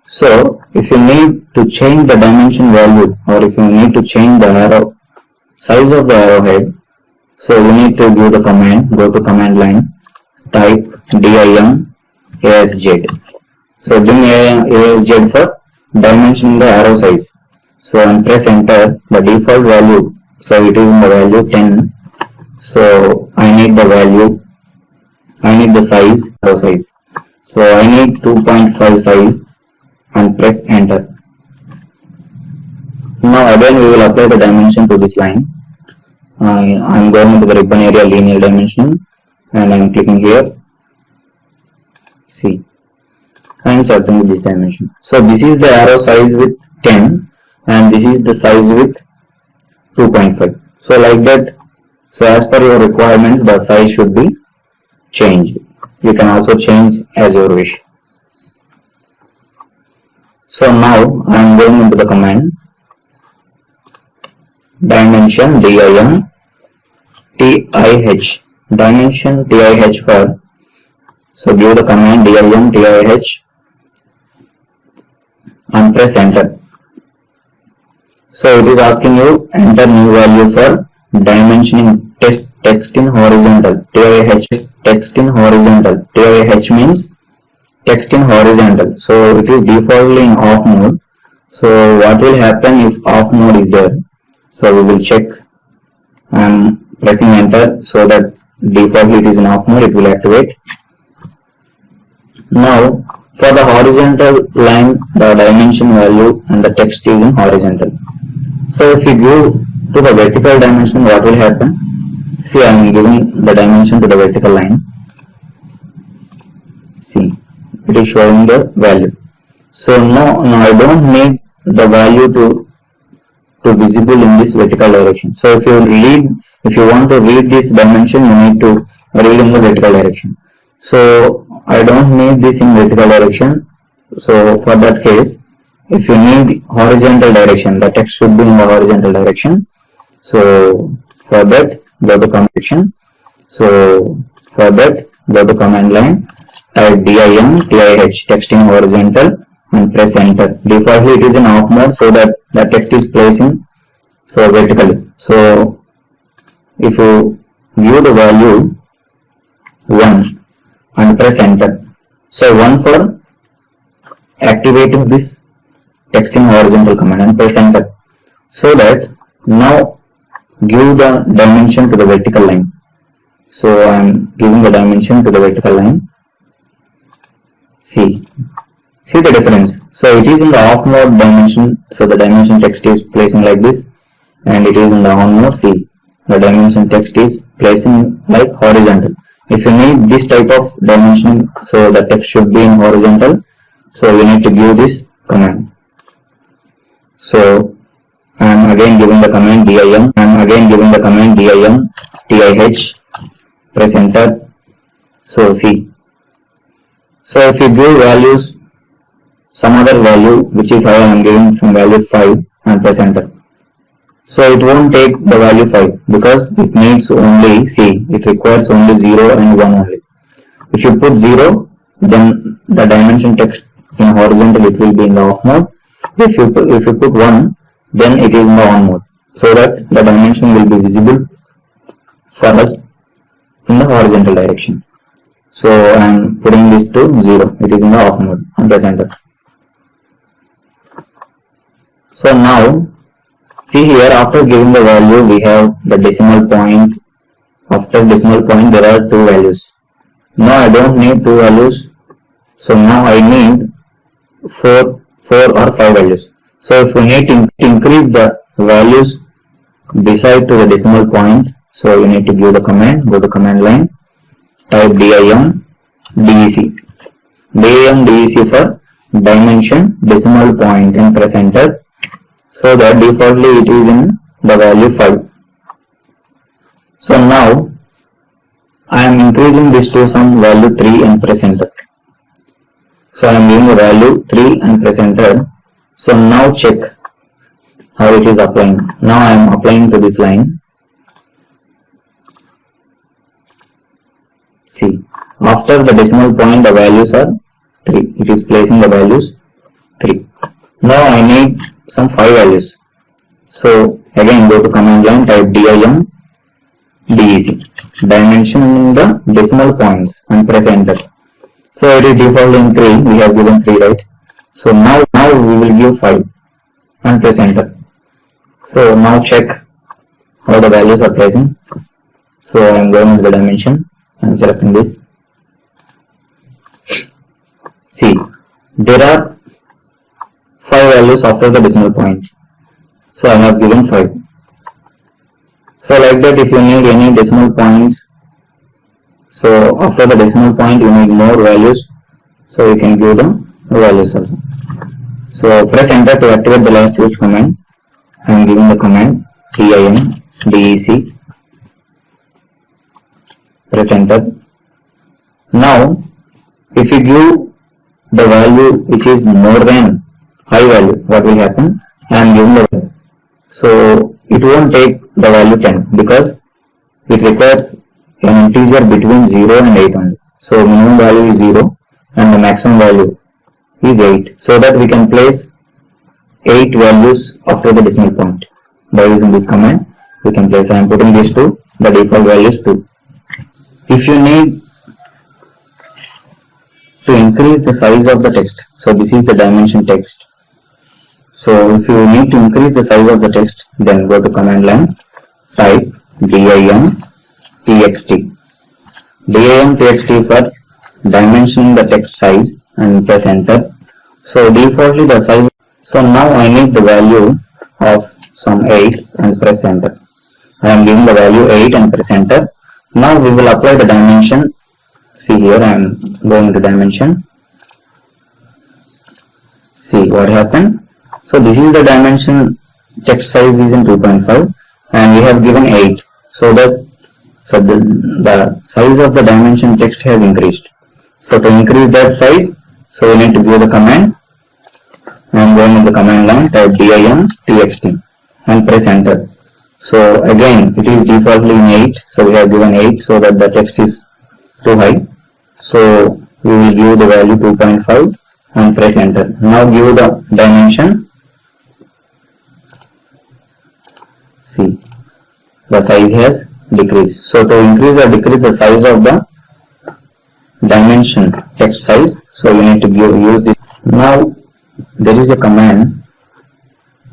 So if you need to change the dimension value, or if you need to change the arrow size of the arrowhead, so you need to give the command. Go to command line, type dim ASZ. So dim ASZ for dimensioning the arrow size. So and press enter. The default value, so it is in the value 10. So I need the value, I need the size, arrow size. So I need 2.5 size, and press enter. Now again we will apply the dimension to this line. I am going into the ribbon area, linear dimensioning, and I am clicking here. See, I am starting with this dimension. So this is the arrow size with 10, and this is the size with 2.5. So like that. So as per your requirements, the size should be changed. You can also change as your wish. So now I am going into the command. dimension dim TIH, dimension TIH for, so give the command dim TIH and press enter. So it is asking you enter new value for dimensioning text in horizontal. TIH is text in horizontal. TIH means text in horizontal. So it is defaultly in off mode. So what will happen if off mode is there? So we will check. I am pressing enter so that defaultly it is in off mode. It will activate. Now for the horizontal line, the dimension value and the text is in horizontal. So if you go to the vertical dimension, what will happen? See, I am giving the dimension to the vertical line. See, it is showing the value. So no, I don't need the value to visible in this vertical direction. So if you want to read this dimension, you need to read in the vertical direction. So I don't need this in vertical direction. So for that case, if you need horizontal direction, the text should be in the horizontal direction. So for that, go to command section. So for that, go to command line, type dim TIH, text in horizontal, and press enter. Defaultly it is in off mode, so that the text is placing so vertically. So if you view the value 1 and press enter. So 1 for activating this text in horizontal command and press enter. So that now give the dimension to the vertical line. So I am giving the dimension to the vertical line. See the difference. So it is in the off mode dimension. So the dimension text is placing like this, and it is in the on mode. See, the dimension text is placing like horizontal. If you need this type of dimensioning, so the text should be in horizontal. So you need to give this command. So I am again giving the command dim. dim TIH. Press enter. So see. So if you give values, some other value, which is how I am giving some value 5 and press enter. So it won't take the value 5 because it needs only, see, it requires only 0 and 1 only. If you put 0, then the dimension text in horizontal, it will be in the off mode. If you put 1, then it is in the on mode, so that the dimension will be visible for us in the horizontal direction. So I am putting this to 0, it is in the off mode, and press enter. So now see here, after giving the value, we have the decimal point. After decimal point, there are 2 values. Now I don't need 2 values. So now I need 4 or 5 values. So if you need to increase the values beside to the decimal point, so you need to give the command, go to command line, type dim DEC for dimension decimal point and press enter. So that defaultly it is in the value 5. So now I am increasing this to some value 3 and press enter. So I am giving the value 3 and press enter. So now check how it is applying. Now I am applying to this line. See, after the decimal point, the values are 3. It is placing the values 3. Now I need some 5 values. So again go to command line, type dim DEC, dimension in the decimal points, and press enter. So it is default in 3. We have given 3, right? So now we will give 5 and press enter. So now check how the values are placing. So I am going to the dimension. I am selecting this. See, there are 5 values after the decimal point. So I have given 5. So like that, if you need any decimal points, so after the decimal point you need more values, so you can give the values also. So press enter to activate the last used command. I am giving the command dim DEC. Press enter. Now if you give the value which is more than high value, what will happen? I am giving the value. So it won't take the value 10 because it requires an integer between 0 and 8 only. So minimum value is 0 and the maximum value is 8, so that we can place 8 values after the decimal point. By using this command we can place, I am putting these two, the default values 2. If you need to increase the size of the text, so this is the dimension text. So if you need to increase the size of the text, then go to command line, type dim txt. Dim txt for dimensioning the text size and press enter. So defaultly the size, so now I need the value of some 8 and press enter. I am giving the value 8 and press enter. Now we will apply the dimension. See here, I am going to dimension. See what happened. So this is the dimension, text size is in 2.5 and we have given 8. So the size of the dimension text has increased. So to increase that size, so we need to give the command. I am going in the command line, type dim txt and press enter. So again it is defaultly in 8, so we have given 8 so that the text is too high. So we will give the value 2.5 and press enter. Now give the dimension. See, the size has decreased. So to increase or decrease the size of the dimension text size, so we need to use this. Now there is a command.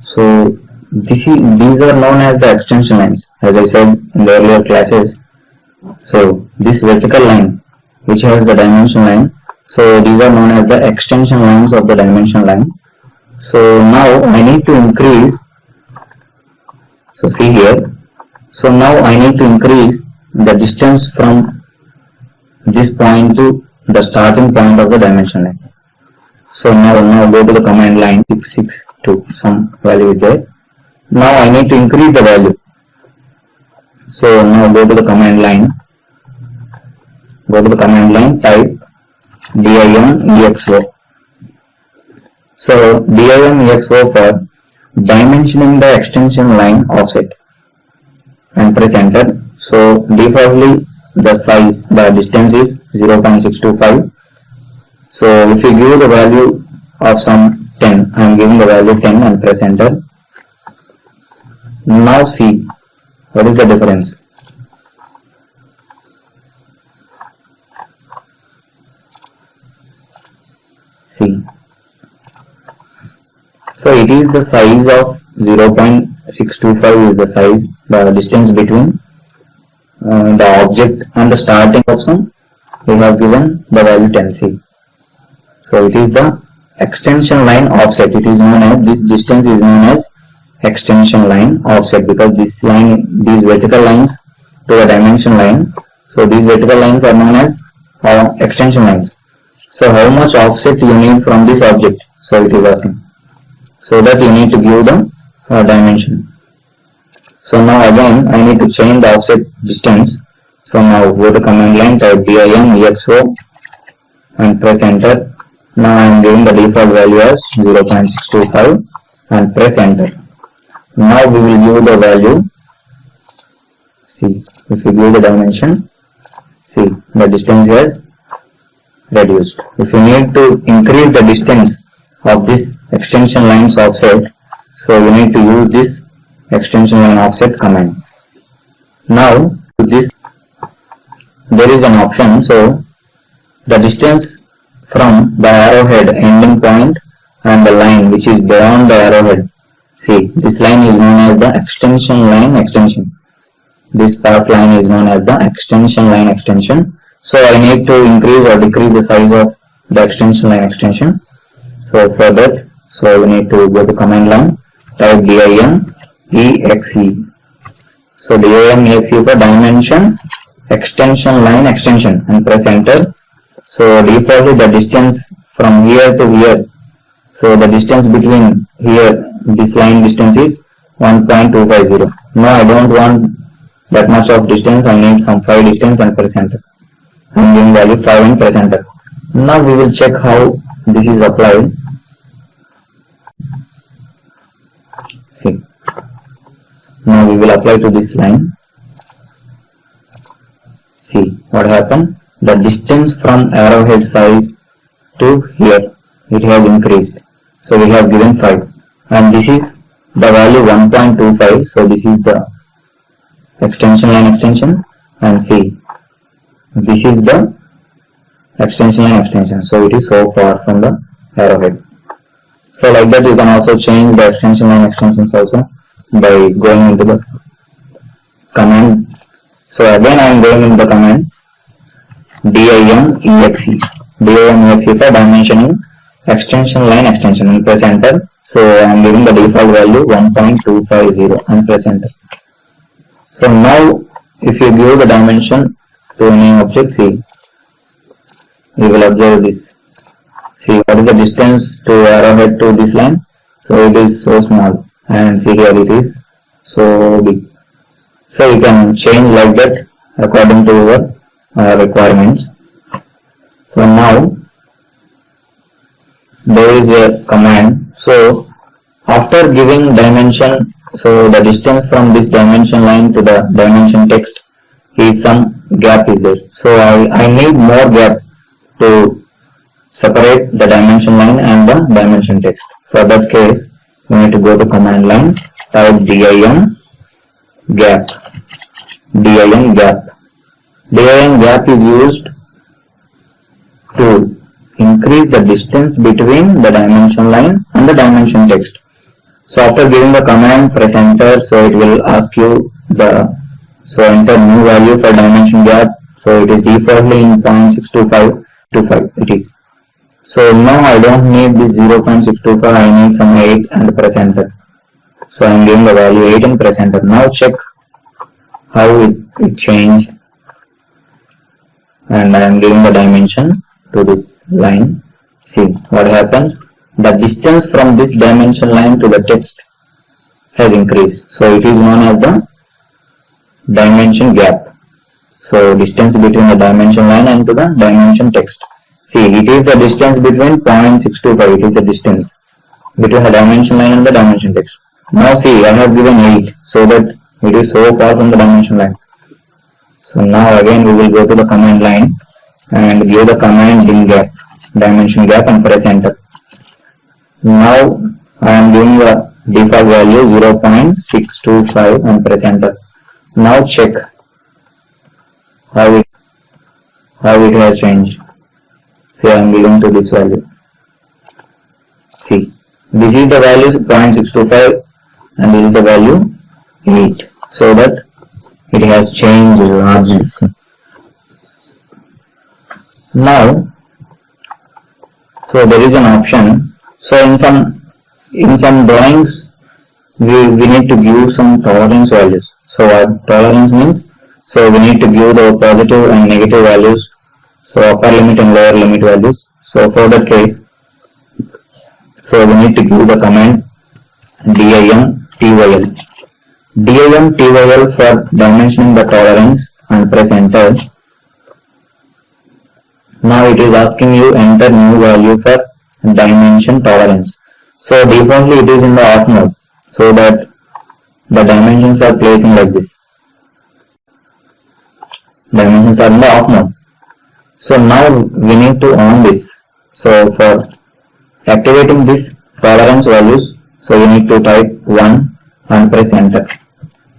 So these are known as the extension lines, as I said in the earlier classes. So this vertical line which has the dimension line, so these are known as the extension lines of the dimension line. So now I need to increase. So see here, so now I need to increase the distance from this point to the starting point of the dimension line. So now go to the command line 662, some value is there. Now I need to increase the value. So now go to the command line, type dim exo. So dim exo for dimensioning the extension line offset and press enter. So defaultly the size, the distance is 0.625. So if you give the value of some 10, I am giving the value 10 and press enter. Now see what is the difference. See, so it is the size of 0.625 is the size, the distance between the object and the starting option. We have given the value 10. See, so it is the extension line offset. It is known as, this distance is known as extension line offset, because this line, these vertical lines to the dimension line, so these vertical lines are known as extension lines. So how much offset you need from this object, so it is asking, so that you need to give the dimension. So now again I need to change the offset distance. So now go to command line, type dim exo and press enter. Now I am giving the default value as 0.625 and press enter. Now we will give the value. See, if you give the dimension, see the distance has reduced. If you need to increase the distance of this extension lines offset, so you need to use this extension line offset command. Now this, there is an option. So the distance from the arrowhead ending point and the line which is beyond the arrowhead, see this line is known as the extension line extension. This part line is known as the extension line extension. So I need to increase or decrease the size of the extension line extension. So for that, so we need to go to command line, type dim exe. So dim exe for dimension extension line extension and press enter. So defaultly the distance from here to here, so the distance between here, this line distance is 1.250. No, I don't want that much of distance, I need some 5 distance and press enter. I am giving value 5 and press enter. Now we will check how this is applied. See, Now we will apply to this line. See what happened. The distance from arrowhead size to here, it has increased. So we have given 5, and this is the value 1.25. So this is the extension line extension, and see, this is the extension line extension. So it is so far from the arrowhead. So like that you can also change the extension line extensions also by going into the command. So again I am going into the command dimexe for dimensioning extension line extension, and press enter. So I am giving the default value 1.250 and press enter. So now if you give the dimension to any object, see, we will observe this. See what is the distance to arrowhead to this line. So it is so small, and see here it is so big. So you can change like that according to your requirements. So now there is a command. So after giving dimension, so the distance from this dimension line to the dimension text is some gap is there. So I need more gap to separate the dimension line and the dimension text. For that case, we need to go to command line, type dim gap. Dim gap is used to increase the distance between the dimension line and the dimension text. So after giving the command, press enter. So it will ask you so enter new value for dimension gap. So it is defaultly in 0.625 it is. So now I don't need this 0.625, I need some 8 and press enter. So I am giving the value 8 and press enter. Now check how it changed, and I am giving the dimension to this line. See what happens. The distance from this dimension line to the text has increased. So it is known as the dimension gap. So distance between the dimension line and to the dimension text. See, it is the distance between 0.625. It is the distance between the dimension line and the dimension text. Now see, I have given 8 so that it is so far from the dimension line. So now again we will go to the command line and give the command dim gap, dimension gap, and press enter. Now I am giving the default value 0.625 and press enter. Now check how it has changed. See, I am giving to this value. See, this is the value 0.625 and this is the value 8. So that it has changed largely. Now, so there is an option. So in some drawings we need to give some tolerance values. So what tolerance means? So we need to give the positive and negative values. So upper limit and lower limit values. So for that case, so we need to give the command dimtyl. Dimtyl for dimensioning the tolerance and press enter. Now it is asking you enter new value for dimension tolerance. So defaultly it is in the off mode, so that the dimensions are placing like this. Dimensions are in the off mode. So now we need to on this. So for activating this tolerance values, so you need to type 1 and press enter.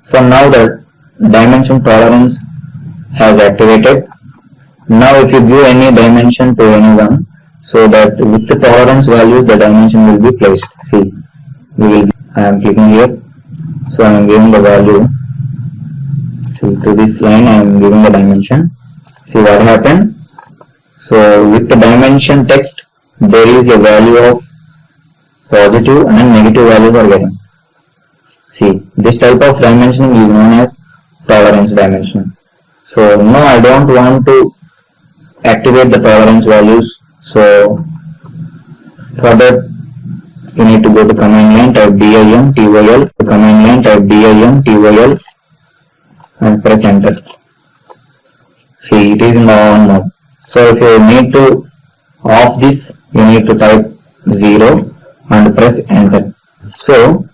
So now the dimension tolerance has activated. Now if you give any dimension to anyone, so that with the tolerance values the dimension will be placed. See, I am clicking here, so I am giving the value. See, to this line I am giving the dimension. See what happened. So with the dimension text there is a value of positive and negative values are getting. See, this type of dimensioning is known as tolerance dimension. So now I don't want to activate the tolerance values. So for that you need to go to command line, type dimtyl, command line, type dimtyl and press enter. See, it is in the on mode. So if you need to off this, you need to type 0 and press enter. So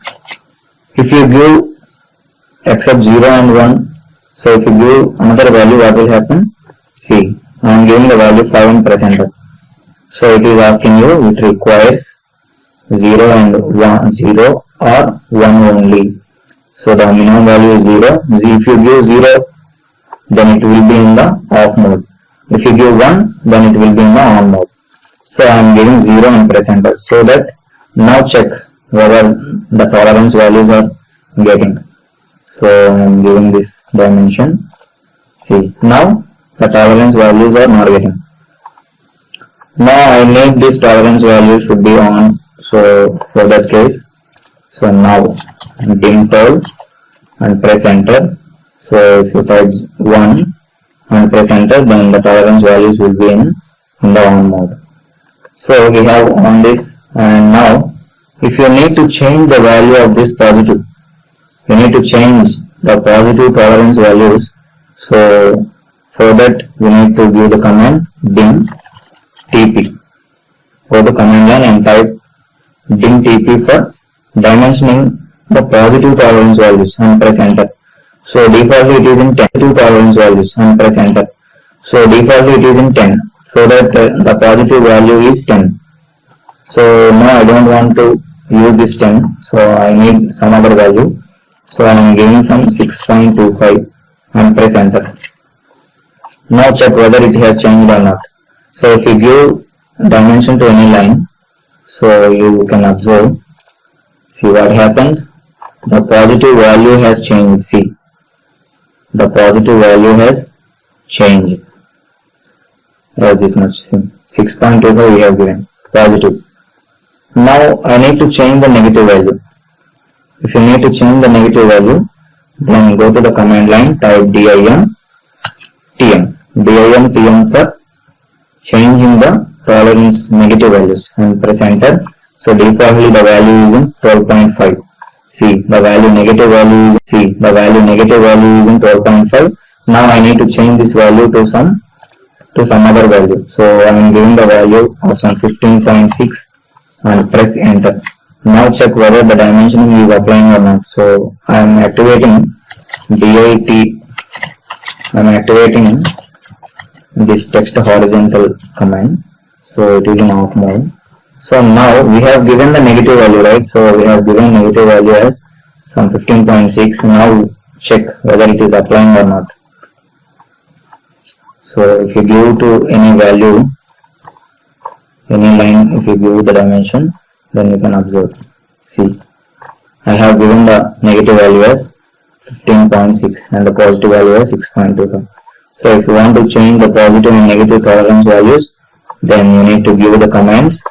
if you give except 0 and 1. So if you give another value, what will happen? See, I am giving the value 5 and press enter. So it is asking you, it requires 0 and 1, 0 or 1 only. So the minimum value is 0. If you give 0, then it will be in the off mode. If you give 1, then it will be in the on mode. So I am giving 0 and press enter. So that now check whether the tolerance values are getting. So I am giving this dimension. See, now the tolerance values are not getting. Now I need this tolerance value should be on. So for that case, so now dim tool and press enter. So if you type 1 and press enter, then the tolerance values will be in the on mode. So we have on this, and now if you need to change the value of this positive, you need to change the positive tolerance values. So for that we need to give the command dim tp. Go to command line and type dim tp for dimensioning the positive tolerance values and press enter. So defaultly it is in 10 to tolerance values and press enter. So defaultly it is in 10, so that the positive value is 10. So now I don't want to use this 10, so I need some other value. So I am giving some 6.25 and press enter. Now check whether it has changed or not. So if you give dimension to any line, so you can observe, see what happens. The positive value has changed. See, the positive value has changed. This much. 6.25 we have given positive. Now I need to change the negative value. If you need to change the negative value, then go to the command line, type dim tm for changing the tolerance negative values and press enter. So defaultly the value is in 12.5. See, the value negative value is in 12.5. Now I need to change this value to some other value. So I am giving the value of some 15.6 and press enter. Now check whether the dimensioning is applying or not. So I am activating this text horizontal command. So it is in off mode. So now we have given the negative value, right? So we have given negative value as some 15.6. Now check whether it is applying or not. So if you give to any value, any line, if you give the dimension, then you can observe. See, I have given the negative value as 15.6 and the positive value as 6.25. So if you want to change the positive and negative tolerance values, then you need to give the commands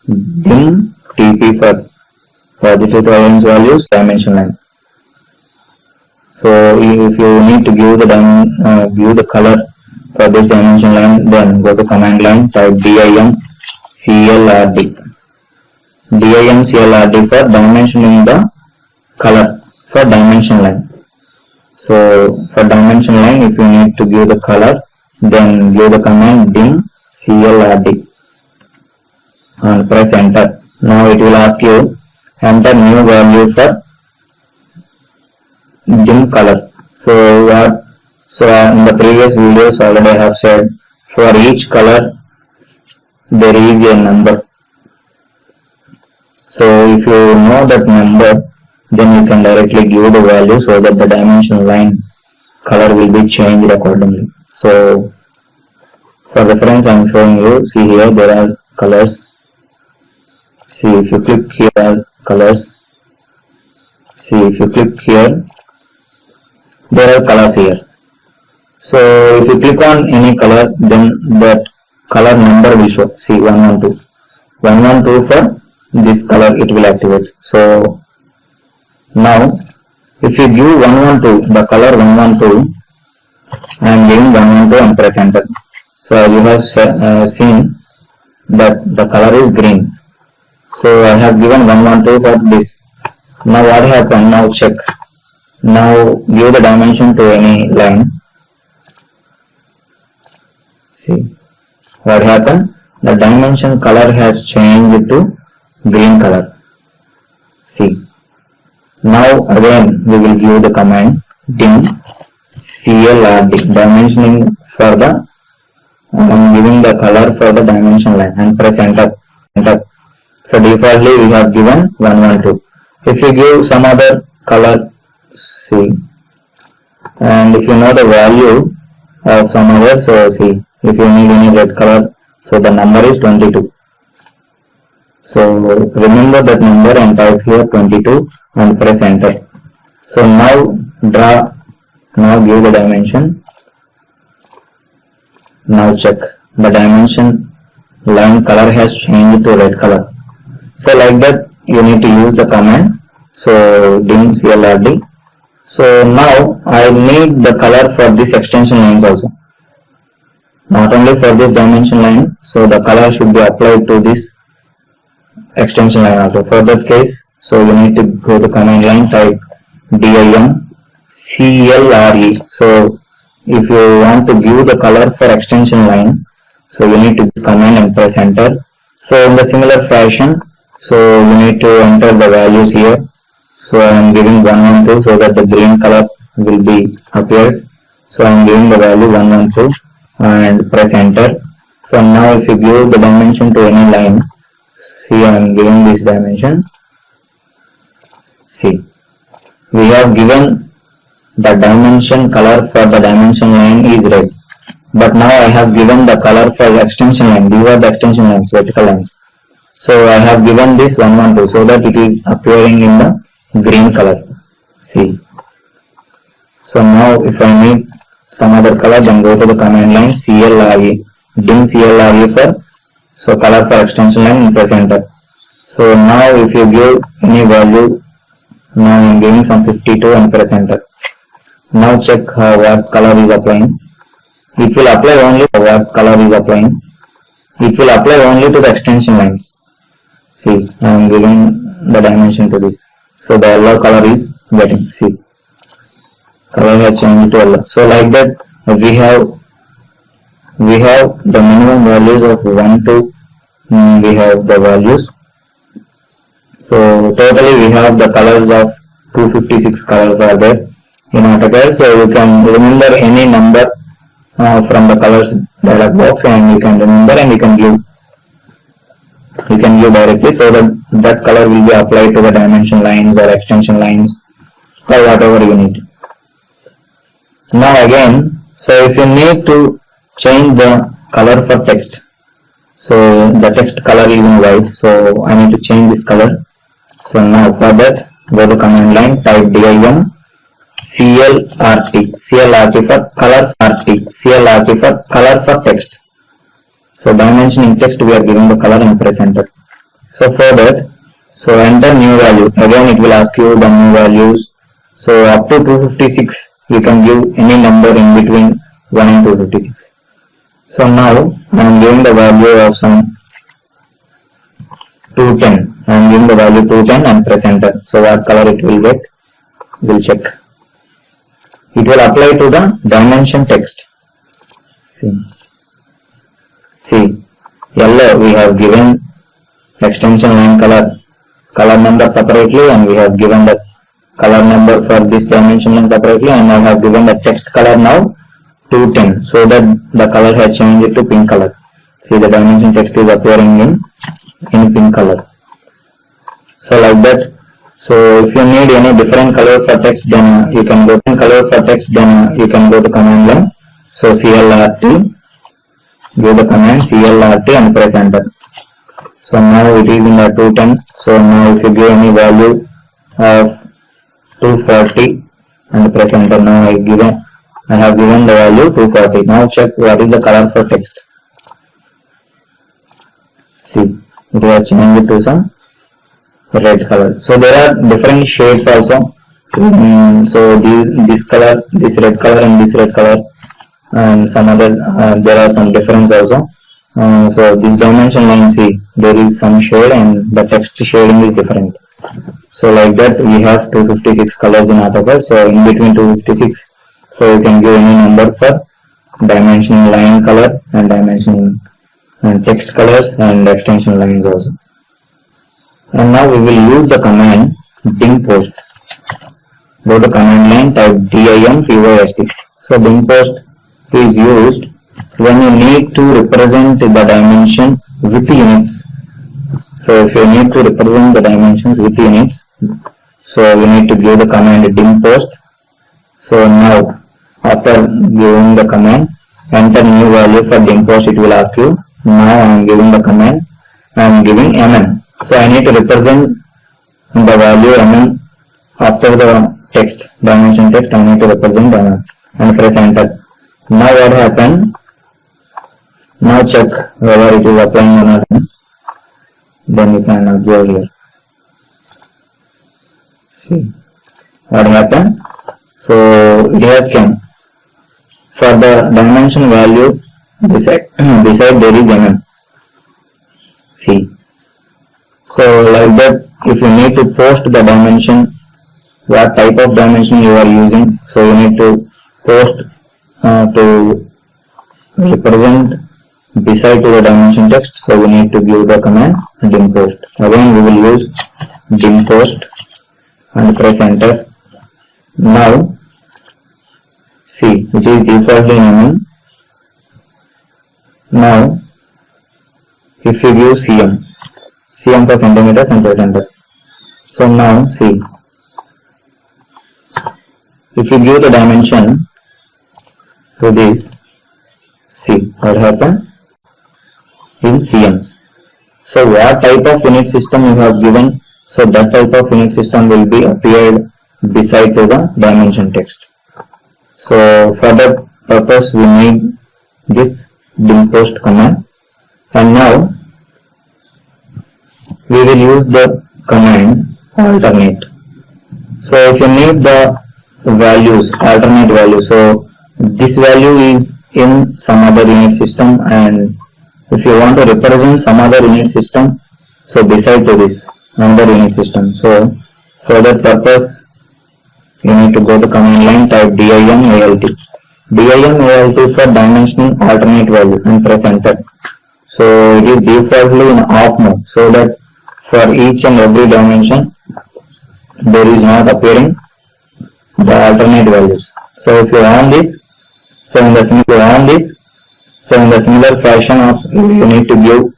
dim tp for positive tolerance values, dimension line. So if you need to give the color for this dimension line, then go to command line, type dim clrd for dimensioning the color for dimension line. So for dimension line, if you need to give the color, then give the command dim clrd and press enter. Now it will ask you enter new value for dim color. So in the previous videos already I have said, for each color there is a number. So if you know that number, then you can directly give the value so that the dimension line color will be changed accordingly. So for reference I am showing you. See, here there are colors. See, if you click here, colors. See, if you click here, there are colors here. So if you click on any color, then that color number will show. See, 112 for this color, it will activate. So now if you give 112, the color 112, I am giving 112 and press enter. So as you have seen that the color is green. So I have given 112 for this. Now what happened? Now check. Now give the dimension to any line. See what happened? The dimension color has changed to green color. See, Now again we will give the command dim CLRD dimensioning for the giving the color for the dimension line and press enter. So defaultly we have given 112. If you give some other color, see, and if you know the value of some other, so see, if you need any red color, so the number is 22. So remember that number and type here 22 and press enter. So now give the dimension. Now check the dimension line color has changed to red color. So like that you need to use the command. So dim CLRD. So now I need the color for this extension lines also. Not only for this dimension line, so the color should be applied to this extension line also. For that case, so you need to go to command line, type dim CLRE. So if you want to give the color for extension line, so you need to command and press enter. So in the similar fashion, so you need to enter the values here. So I am giving 112 so that the green color will be appeared. So I am giving the value 112 and press enter. So now if you give the dimension to any line, see, I am giving this dimension. See, we have given the dimension color for the dimension line is red, but now I have given the color for the extension line. These are the extension lines, vertical lines. So I have given this 112 so that it is appearing in the green color. See, so now if I need some other color, then go to the command line CLRE, dim CLRE for, so color for extension line and press enter. So now if you give any value, now I am giving some 52 and press enter. Now check what color is applying. It will apply only what color is applying. It will apply only to the extension lines. See, I am giving the dimension to this. So the yellow color is getting, see, color has changed to yellow. So like that we have the minimum values of 1 to we have the values. So totally we have the colors of 256 colors are there in AutoCAD. So you can remember any number from the colors dialog box, and you can remember and you can give directly, so that color will be applied to the dimension lines or extension lines or whatever you need. Now again, so if you need to change the color for text, so the text color is in white, so I need to change this color. So now for that, go to command line, type dim CLRT for color, CLRT for color for text. So dimension in text we are giving the color and press enter. So for that, so enter new value. Again it will ask you the new values. So up to 256 you can give any number in between 1 and 256. So now I am giving the value of some 210. I am giving the value 210 and press enter. So what color it will get? We'll check. It will apply to the dimension text. See, yellow we have given extension line color number separately, and we have given the color number for this dimension line separately, and I have given the text color now 210, so that the color has changed to pink color. See, the dimension text is appearing in pink color. So like that. So if you need any different color for text, then you can go to command line. So CLRT, give the command CLRT and press enter. So now it is in the 210. So now if you give any value of 240 and press enter, now I have given the value 240. Now check what is the color for text. See, it has changed to some red color. So there are different shades also. So this color, this red color and this red color, and some other there are some difference also. So this dimension line, see, there is some shade and the text shading is different. So like that we have 256 colors in AutoCAD. So in between 256, so you can give any number for dimension line color and dimension and text colors and extension lines also. And now we will use the command dim post. go to command line, type dim post. So dim post is used when you need to represent the dimension with units. So if you need to represent the dimensions with units, so you need to give the command dim post. So now after giving the command, enter new value for dim post, it will ask you. Now I am giving the command, I am giving mm. So I need to represent the value mm after the text, dimension text, I need to represent mm and press enter. Now what happened? Now check whether it is applying or not. Then you can observe here. See what happened? So it has come. For the dimension value beside there is mm. See. So like that, if you need to post the dimension, what type of dimension you are using, so you need to post to represent beside to the dimension text, so we need to give the command dim post. Again we will use dim post and press enter. Now see, it is defaultly mm. Now if you give cm for centimeters and press enter. So now see, if you give the dimension to this, see what happened in cms. So what type of unit system you have given, so that type of unit system will be appeared beside to the dimension text. So for that purpose we need this dim post command. And now we will use the command alternate. So if you need the values, alternate value, so this value is in some other unit system, and if you want to represent some other unit system, so beside to this another unit system, so for that purpose you need to go to command line, type dim alt for dimensioning alternate value and press enter. So it is defaultly in off mode, so that for each and every dimension there is not appearing the alternate values. So if you on this, so in the similar fashion of you need to give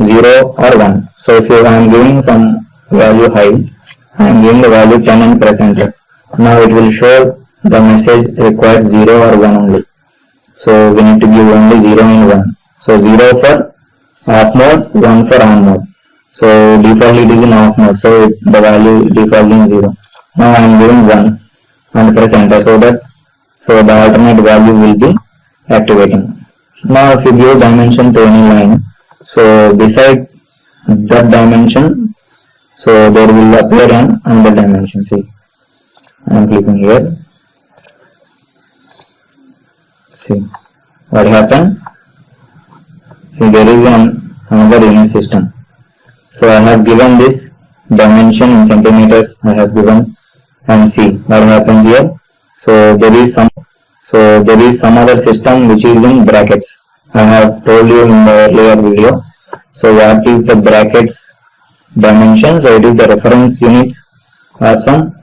0 or 1. So if I am giving some value high, I am giving the value 10 and press enter. Now it will show the message requires 0 or 1 only. So we need to give only 0 and 1. So 0 for off mode, 1 for on mode. So defaultly it is in off mode, so the value defaultly in 0. Now I am giving 1 and press enter, so the alternate value will be activating. Now if you give dimension to any line, so beside that dimension, so there will appear an another dimension. See, I am clicking here. See what happened? See, there is another unit system. So I have given this dimension in centimeters, I have given, and see what happens here. So there is some other system which is in brackets. I have told you in the earlier video. So what is the brackets dimension? So it is the reference units or some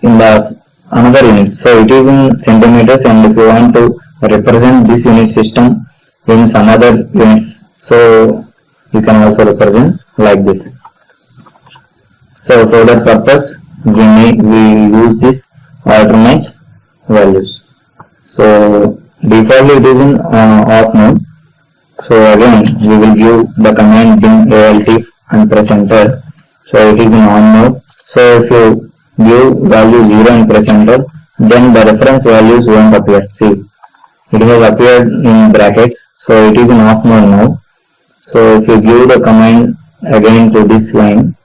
in the another units. So it is in centimeters, and if you want to represent this unit system in some other units, so you can also represent like this. So for that purpose we use this alternate values. So defaultly it is in off mode. So again we will give the command dim alt and press enter. So it is in on mode. So if you give value 0 and press enter, then the reference values won't appear. See, it has appeared in brackets, so it is in off mode now. So if you give the command again to this line,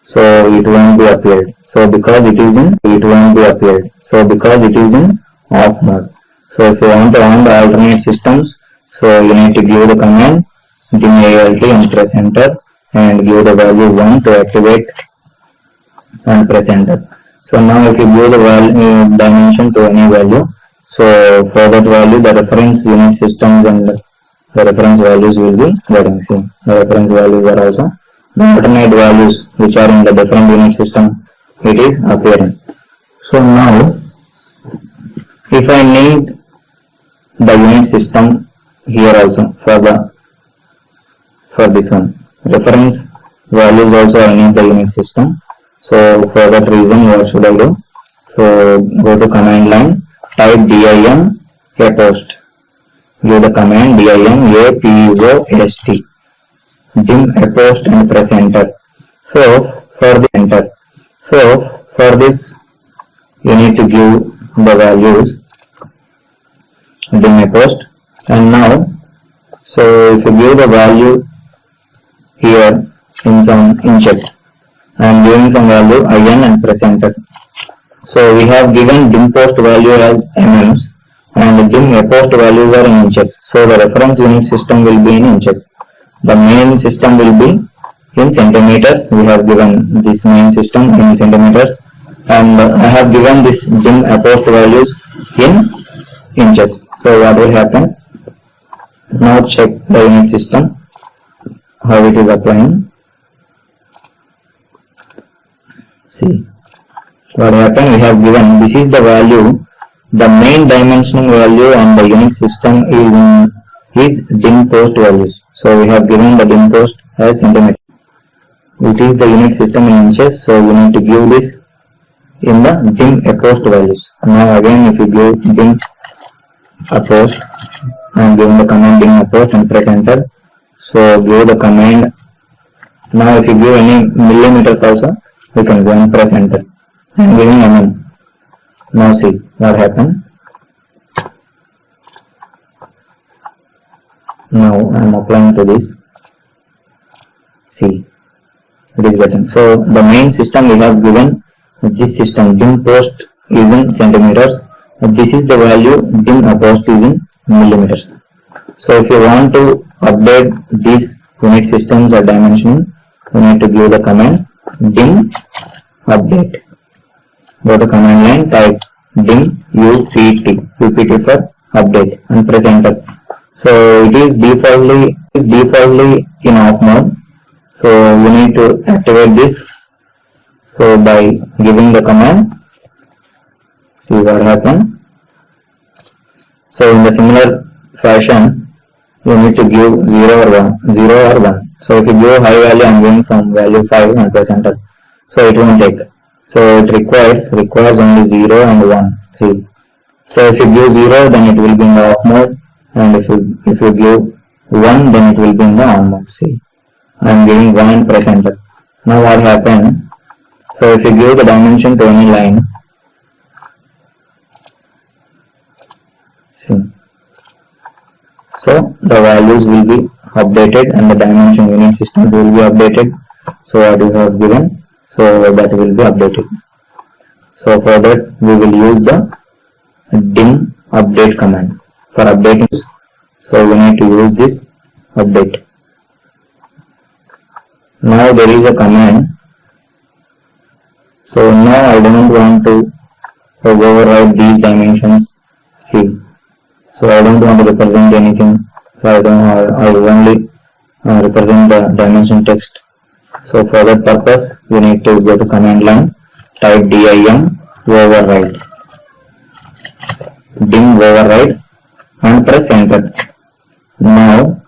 so it won't be appeared. So because it is in, it won't be appeared. So because it is in off mode. So if you want to on the alternate systems, so you need to give the command dim alt and press enter, and give the value 1 to activate and press enter. So now if you give the value dimension to any value, so for that value the reference unit systems and the reference values will be getting same. The reference values are also the alternate values which are in the different unit system, it is appearing. So now if I need the unit system here also for this one reference values also I need the unit system. So for that reason what should I do? So go to command line, type dim apost, give the command dim apost, dim apost and press enter. So for the enter, so for this you need to give the values dim apost, and now so if you give the value here in some inches, I am giving some value in and press enter. So we have given dim post value as mm and dim apost values are in inches. So the reference unit system will be in inches. The main system will be in centimeters. We have given this main system in centimeters, and I have given this dim apost values in inches. So what will happen? Now check the unit system, how it is applying. See what happened, we have given this is the value, the main dimensioning value on the unit system is dim post values. So we have given the dim post as centimeter. It is the unit system in inches, so you need to give this in the dim apost values. Now again if you give dim apost, I am giving the command dim apost and press enter. So give the command. Now if you give any millimeters also, we can go and press enter. I am giving mm. Now see what happened. Now I am applying to this. See, it is getting. So the main system we have given this system dim post is in centimeters. This is the value, dim apost is in millimeters. So if you want to update these unit systems or dimensioning, you need to give the command dim update. Go to command line, type dim upt for update and press enter. So it is defaultly in off mode. So you need to activate this. So by giving the command, see what happened. So in the similar fashion, you need to give 0 or 1. So if you give high value, I am giving from value 5 and press enter. So it won't take. So it requires only 0 and 1. See. So if you give 0, then it will be in the off mode, and if you give 1, then it will be in the on mode. See, I am giving 1 and press enter. Now what happened? So if you give the dimension to any line, see, so the values will be updated and the dimension unit systems will be updated. So what you have given, so that will be updated. So for that we will use the dim update command for updating. So we need to use this update. Now there is a command. So now I don't want to override these dimensions. See, so I don't want to represent anything. So I only represent the dimension text. So for that purpose, we need to go to command line, type dim override, and press enter. Now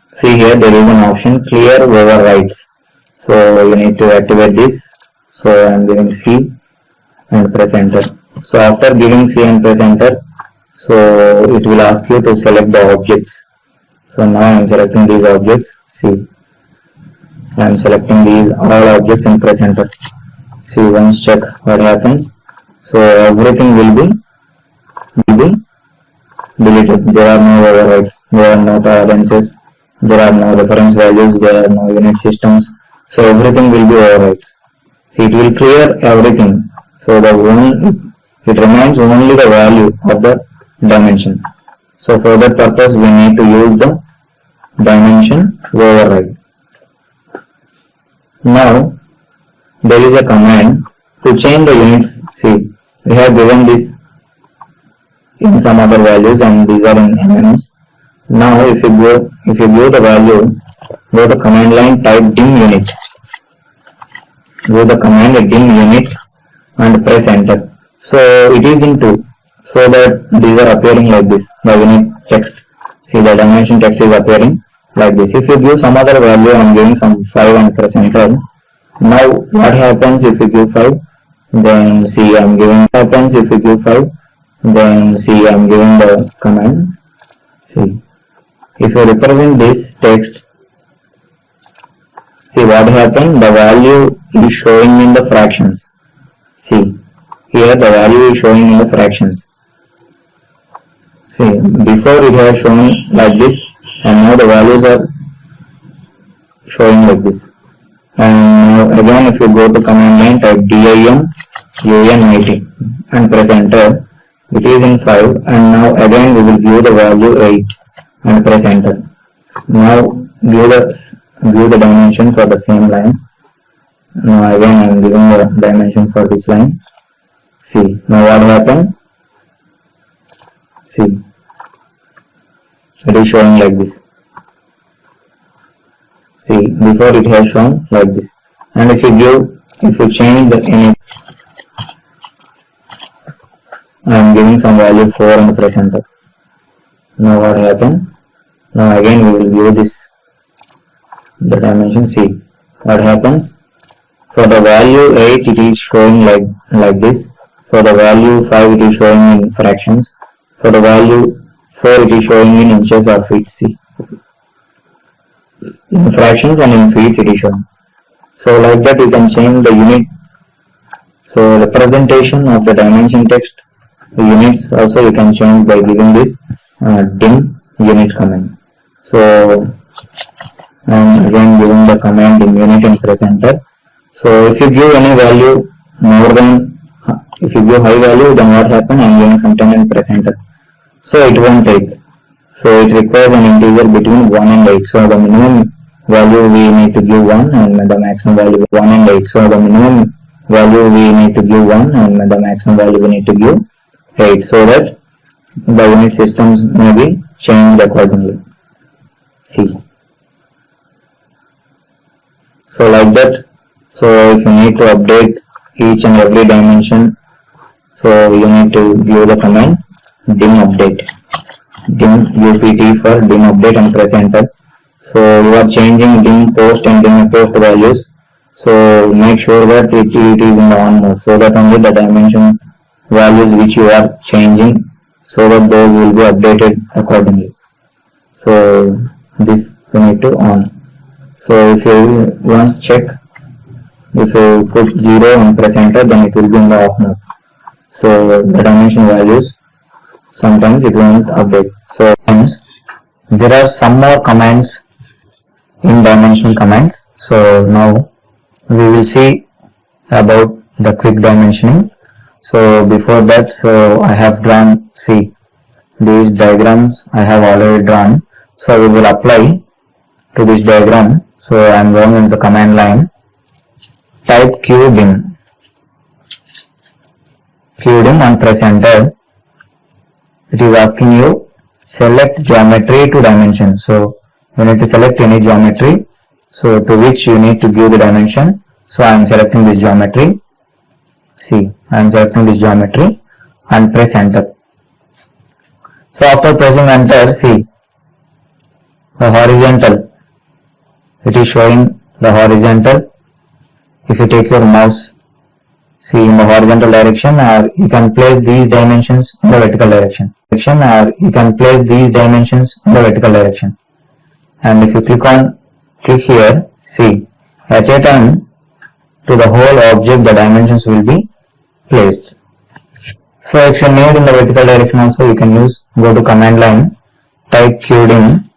see here there is an option clear overrides. So you need to activate this. So I am giving C and press enter. So after giving C and press enter, so it will ask you to select the objects. So now I am selecting these objects. See, I am selecting these all objects and press enter. See, once check what happens. So everything will be deleted. There are no overrides, there are no tolerances, there are no reference values, there are no unit systems. So everything will be overrides. See, it will clear everything. So it remains only the value of the dimension. So for that purpose we need to use the dimension override. Now there is a command to change the units. See, we have given this in some other values and these are in mm. Now if you give the value, go to command line, type dim unit, give the command dim unit and press enter. So it is in 2. So that these are appearing like this, the unit text. See, the dimension text is appearing like this. If you give some other value, I am giving some 5 and press enter. Now what happens if you give 5? Then see, I am giving happens if you give 5. Then see, I am giving the command. See, if you represent this text, see what happened, the value is showing in the fractions. See, here the value is showing in the fractions. See, before it has shown like this, and now the values are showing like this. And now again, if you go to command line, type dim unit and press enter, it is in 5, and now again we will give the value 8 and press enter. Now give the dimension for the same line. Now again I am giving the dimension for this line. See, now what happened? See, it is showing like this. See, before it has shown like this. And if you change the image, I am giving some value 4 and press enter. Now what happened? Now again we will give this the dimension. See what happens. For the value 8 it is showing like this. For the value 5 it is showing in fractions. For the value 4 it is showing in inches or feet. See, in fractions and in feet it is shown. So like that you can change the unit. So representation of the dimension text, the units also you can change by giving this dim unit command. So I am again giving the command dim unit and press enter. So if you give any value more than, if you give high value, then what happen? I am giving some 10 and press enter. So it won't take. So it requires an integer between 1 and 8. So the minimum value we need to give 1 and the maximum value 1 and 8. So the minimum value we need to give 1 and the maximum value we need to give 8, so that the unit systems may be changed accordingly. See. So like that. So if you need to update each and every dimension, so you need to give the command dim update, dim upt for dim update and press enter. So you are changing dim post and dim post values. So make sure that it is in the on mode, so that only the dimension values which you are changing, so that those will be updated accordingly. So this we need to on. So if you once check, if you put 0 and press enter, then it will be in the off mode. So the dimension values sometimes it won't update. So there are some more commands in dimensional commands. So now we will see about the quick dimensioning. So before that, so I have drawn, see, these diagrams I have already drawn. So we will apply to this diagram. So I am going into the command line, type qdim and press enter. It is asking you select geometry to dimension. So you need to select any geometry, so to which you need to give the dimension. So I am selecting this geometry. See, I am selecting this geometry and press enter. So after pressing enter, see, the horizontal, it is showing the horizontal. If you take your mouse, see, in the horizontal direction, or you can place these dimensions in the vertical direction, or you can place these dimensions in the vertical direction. And if you click here, see, at a time to the whole object the dimensions will be placed. So if you need in the vertical direction also, you can go to command line, type qdim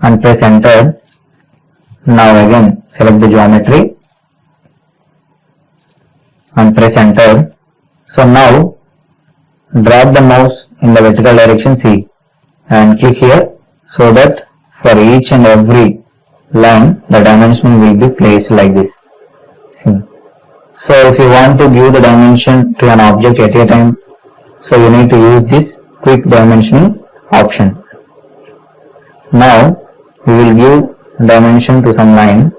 and press enter. Now again select the geometry and press enter. So now drag the mouse in the vertical direction, see, and click here, so that for each and every line the dimension will be placed like this. See. So if you want to give the dimension to an object at a time, so you need to use this quick dimensioning option. Now we will give dimension to some line.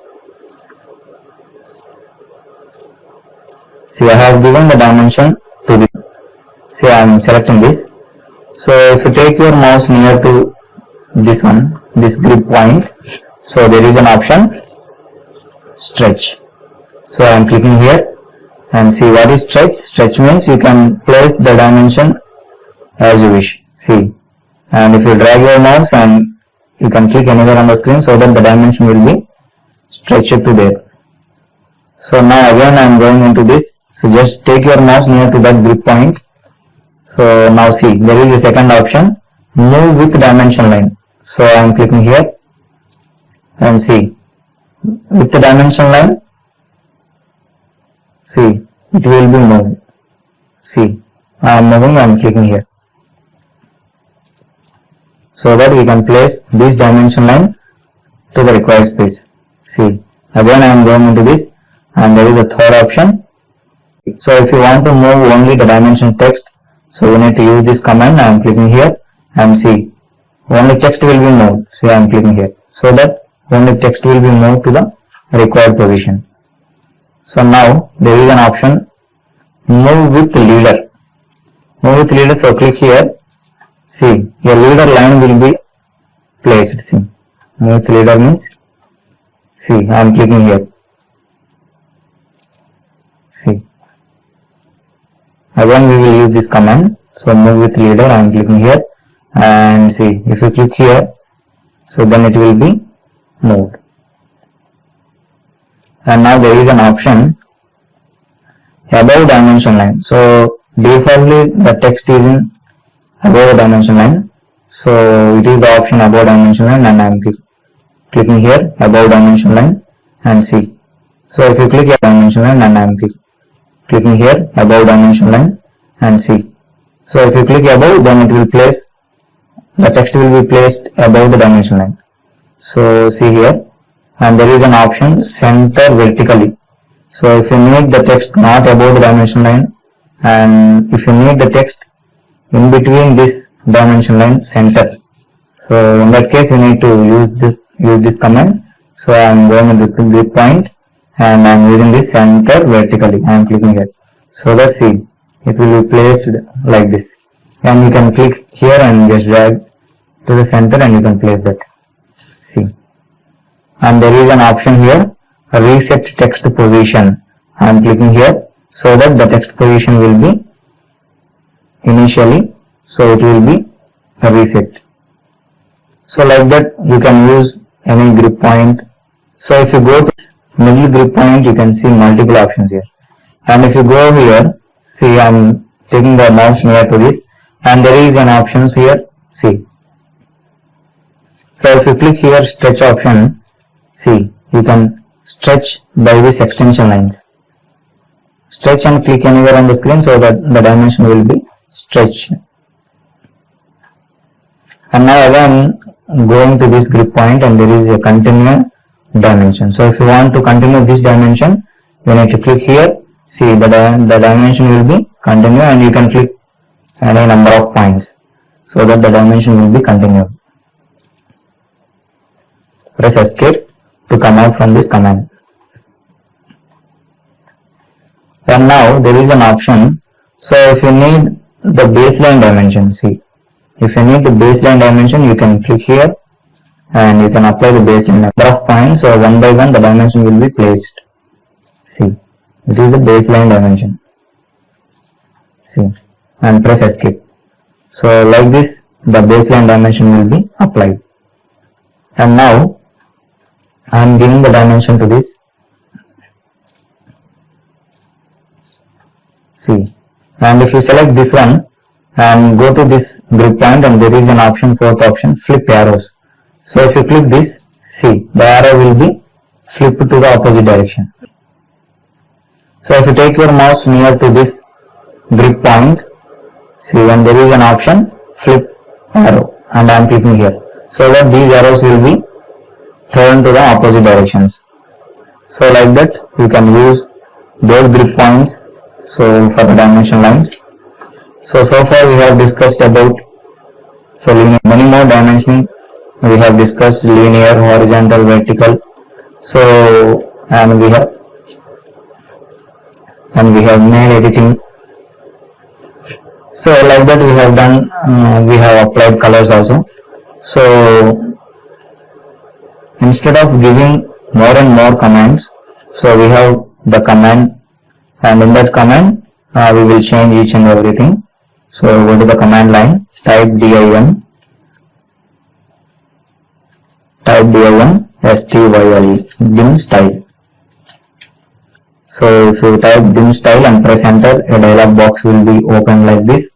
See, I have given the dimension to See, I am selecting this. So if you take your mouse near to this one, this grip point, so there is an option stretch. So I am clicking here and see what is stretch. Stretch means you can place the dimension as you wish. See, and if you drag your mouse and you can click anywhere on the screen so that the dimension will be stretched to there. So now again I am going into this. So just take your mouse near to that grip point. So now see, there is a second option, move with dimension line. So I am clicking here and see, with the dimension line, see, it will be moved. See, I am moving and clicking here. So that we can place this dimension line to the required space. See, again I am going into this and there is a third option. So if you want to move only the dimension text, so you need to use this command. I am clicking here and see, only text will be moved. So I am clicking here so that only text will be moved to the required position. So now there is an option, move with leader. Move with leader, so click here. See, your leader line will be placed. See, move with leader means, see, I am clicking here. See, again we will use this command. So move with leader, I am clicking here and see, if you click here, so then it will be moved. And now there is an option above dimension line. So defaultly the text is in above the dimension line. So it is the option above dimension line and I am clicking here above dimension line and see. So if you click here dimension line and I am clicking here above dimension line and see. So if you click above, then it will place, the text will be placed above the dimension line. So see here, and there is an option center vertically. So if you need the text not above the dimension line and if you need the text in between this dimension line center, so in that case you need to use this command. So I am going to the grip point and I am using this center vertically. I am clicking here. So let's see, it will be placed like this and you can click here and just drag to the center and you can place that. See, and there is an option here, reset text position. I am clicking here so that the text position will be initially, so it will be reset. So like that you can use any grip point. So if you go to middle grip point, you can see multiple options here. And if you go here, see, I am taking the mouse near to this and there is an options here. See, so if you click here stretch option, see, you can stretch by this extension lines. Stretch and click anywhere on the screen so that the dimension will be stretched. And now again going to this grip point and there is a continue dimension. So if you want to continue this dimension, you need to click here. See, the dimension will be continue and you can click any number of points so that the dimension will be continued. Press escape to come out from this command. And now there is an option. So if you need the baseline dimension, see, if you need the baseline dimension, you can click here and you can apply the baseline number of points. So one by one the dimension will be placed. See, it is the baseline dimension. See, and press escape. So like this the baseline dimension will be applied. And now I am giving the dimension to this. See, and if you select this one and go to this grip point and there is an option, fourth option, flip arrows. So if you click this, see, the arrow will be flipped to the opposite direction. So if you take your mouse near to this grip point, see, when there is an option, flip arrow and I am clicking here so that these arrows will be turned to the opposite directions. So like that you can use those grip points so for the dimension lines. So far we have discussed about linear, many more dimensioning. We have discussed linear, horizontal, vertical. So and we have made editing. So like that we have done, we have applied colors also. So instead of giving more and more commands, so we have the command, and in that command we will change each and everything. So go to the command line, type dim style, dim style. So if you type dim style and press enter, a dialog box will be opened like this,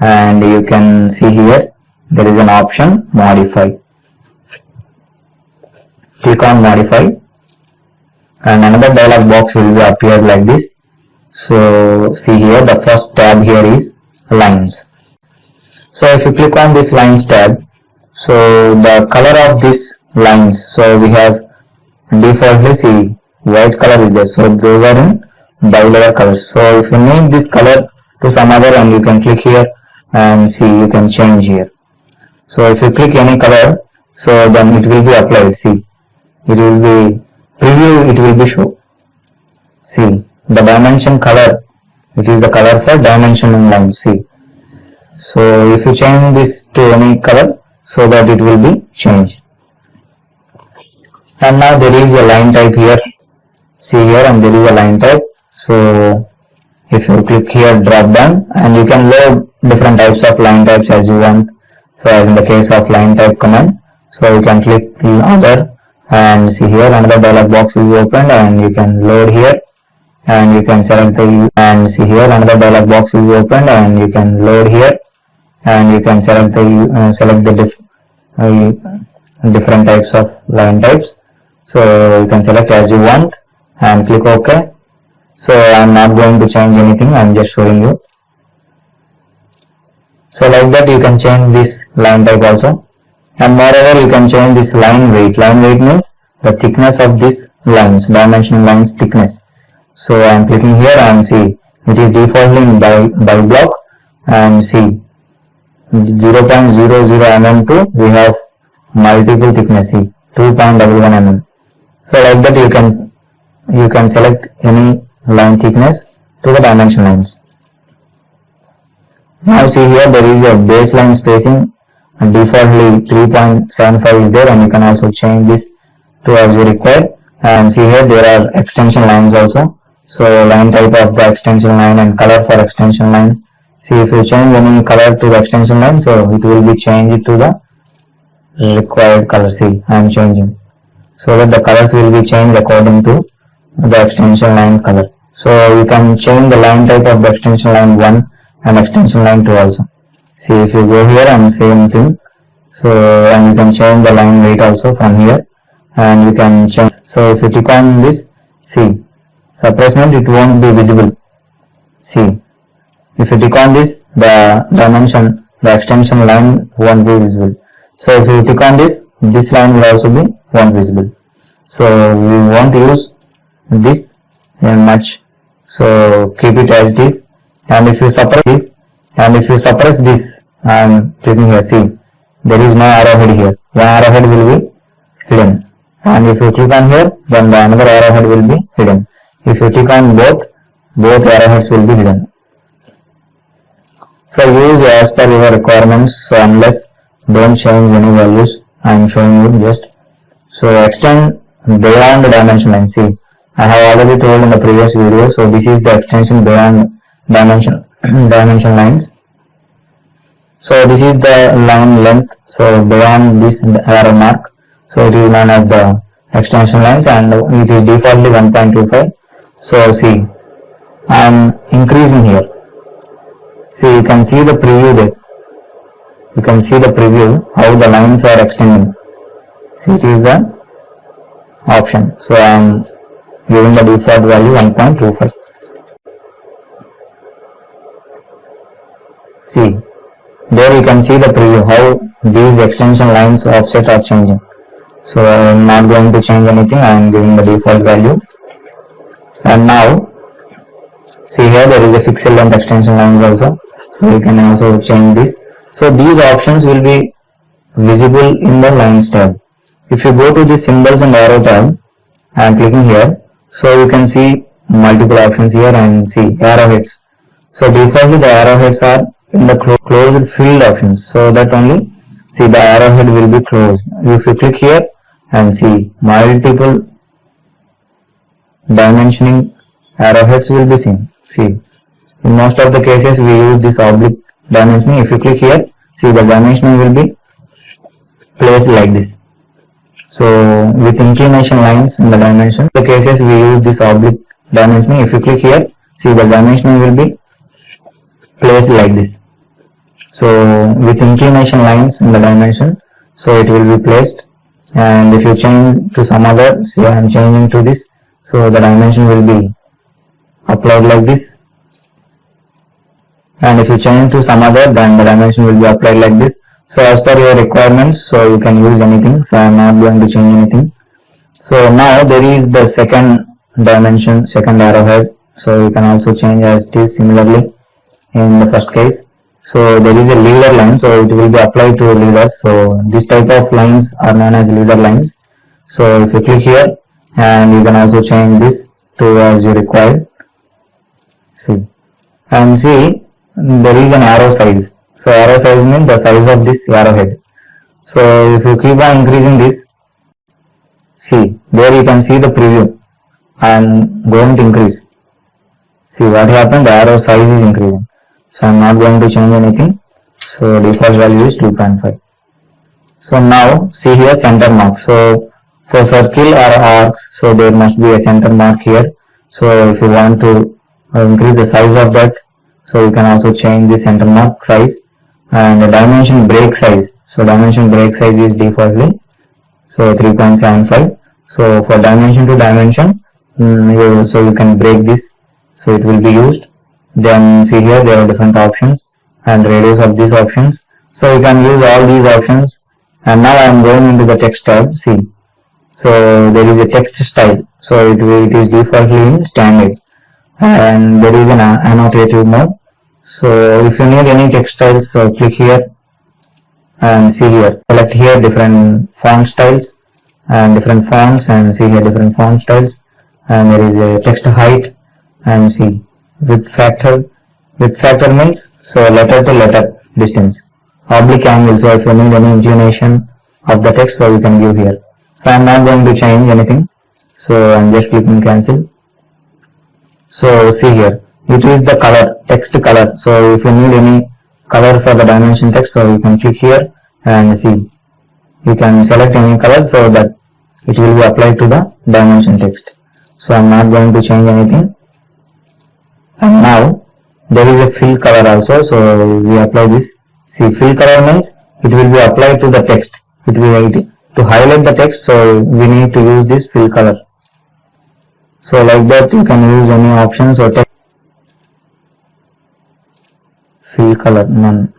and you can see here there is an option modify. Click on modify and another dialog box will be appeared like this. So see here, the first tab here is lines. So if you click on this lines tab, so the color of this lines, so we have defaultly, see, white color is there, so those are in bilayer colors. So if you need this color to some other, and you can click here and see, you can change here. So if you click any color, so then it will be applied. See, it will be preview, it will be show. See, the dimension color, it is the color for dimension in line. See, so if you change this to any color, so that it will be changed. And now there is a line type here. See here, and there is a line type. So if you click here, drop down, and you can load different types of line types as you want. So as in the case of line type command, so you can click other, and see here another dialog box will be opened, and you can load here, and you can select the, and see here another dialog box will be opened, and you can load here, and you can select the different types of line types. So you can select as you want and click OK. So I am not going to change anything, I am just showing you. So like that you can change this line type also, and moreover you can change this line weight. Line weight means the thickness of this lines, dimensional lines thickness. So I am clicking here and see it is defaultly in by block, and see 0.00 mm to we have multiple thickness, see 2.11 mm. So like that you can select any line thickness to the dimension lines. Now see here there is a baseline spacing, and defaultly 3.75 is there, and you can also change this to as you require. And see here there are extension lines also. So line type of the extension line and color for extension line. See, if you change any color to the extension line, so it will be changed to the required color. See, I am changing, so that the colors will be changed according to the extension line color. So you can change the line type of the extension line 1 and extension line 2 also. See, if you go here and same thing, so and you can change the line weight also from here, and you can change. So if you click on this, see, suppressment, it won't be visible. See, if you click on this, the dimension, the extension line won't be visible. So if you click on this line will also be won't visible. So we won't use this much, so keep it as this. And if you suppress this, I am clicking here, see, there is no arrowhead here. One arrowhead will be hidden, and if you click on here, then the another arrowhead will be hidden. If you click on both arrowheads will be hidden. So use as per your requirements. So unless don't change any values, I am showing you just. So extend beyond the dimension line. See, I have already told in the previous video. So this is the extension beyond dimension lines. So this is the line length. So beyond this arrow mark, so it is known as the extension lines, and it is defaultly 1.25. So see, I am increasing here. See, you can see the preview there. You can see the preview how the lines are extending. See, it is the option. So I am giving the default value 1.25. See, there you can see the preview how these extension lines offset are changing. So I am not going to change anything. I am giving the default value. And now see here there is a fixed length extension lines also, so you can also change this. So these options will be visible in the lines tab. If you go to the symbols and arrow tab, I am clicking here, so you can see multiple options here, and see arrowheads. So defaultly the arrowheads are in the closed field options, so that only see the arrowhead will be closed. If you click here and see multiple dimensioning arrowheads will be seen. See, in most of the cases we use this oblique dimensioning. If you click here, see the dimensioning will be placed like this. So with inclination lines in the dimension, the cases we use this oblique dimensioning. If you click here, see the dimensioning will be placed like this. So with inclination lines in the dimension, so it will be placed. And if you change to some other, see I am changing to this, so the dimension will be applied like this. And if you change to some other, then the dimension will be applied like this. So as per your requirements, so you can use anything. So I am not going to change anything. So now there is the second dimension, second arrowhead. So you can also change as it is similarly in the first case. So there is a leader line, so it will be applied to leaders. So this type of lines are known as leader lines. So if you click here, and you can also change this to as you require. See, and see there is an arrow size. So arrow size means the size of this arrowhead. So if you keep on increasing this, see there you can see the preview. I am going to increase. See what happened, the arrow size is increasing. So I am not going to change anything. So default value is 2.5. So now see here center mark. So for circle or arcs, so there must be a center mark here. So if you want to increase the size of that, so you can also change the center mark size. And the dimension break size. So dimension break size is defaultly so 3.75. So for dimension to dimension, so you can break this. So it will be used. Then see here there are different options and radius of these options. So you can use all these options. And now I am going into the text tab. See, so there is a text style. So it is defaultly in standard. And there is an annotative mode. So if you need any text styles, so click here and see here. Select here different font styles and different fonts, and see here different font styles. And there is a text height and see width factor. Width factor means so letter to letter distance. Oblique angle. So if you need any inclination of the text, so you can give here. So I am not going to change anything. So I am just clicking cancel. So see here, it is the color, text color. So if you need any color for the dimension text, so you can click here and see, you can select any color so that it will be applied to the dimension text. So I am not going to change anything. And now there is a fill color also. So we apply this. See, fill color means it will be applied to the text. It will to highlight the text. So we need to use this fill color. So like that you can use any options or text. Fill color none.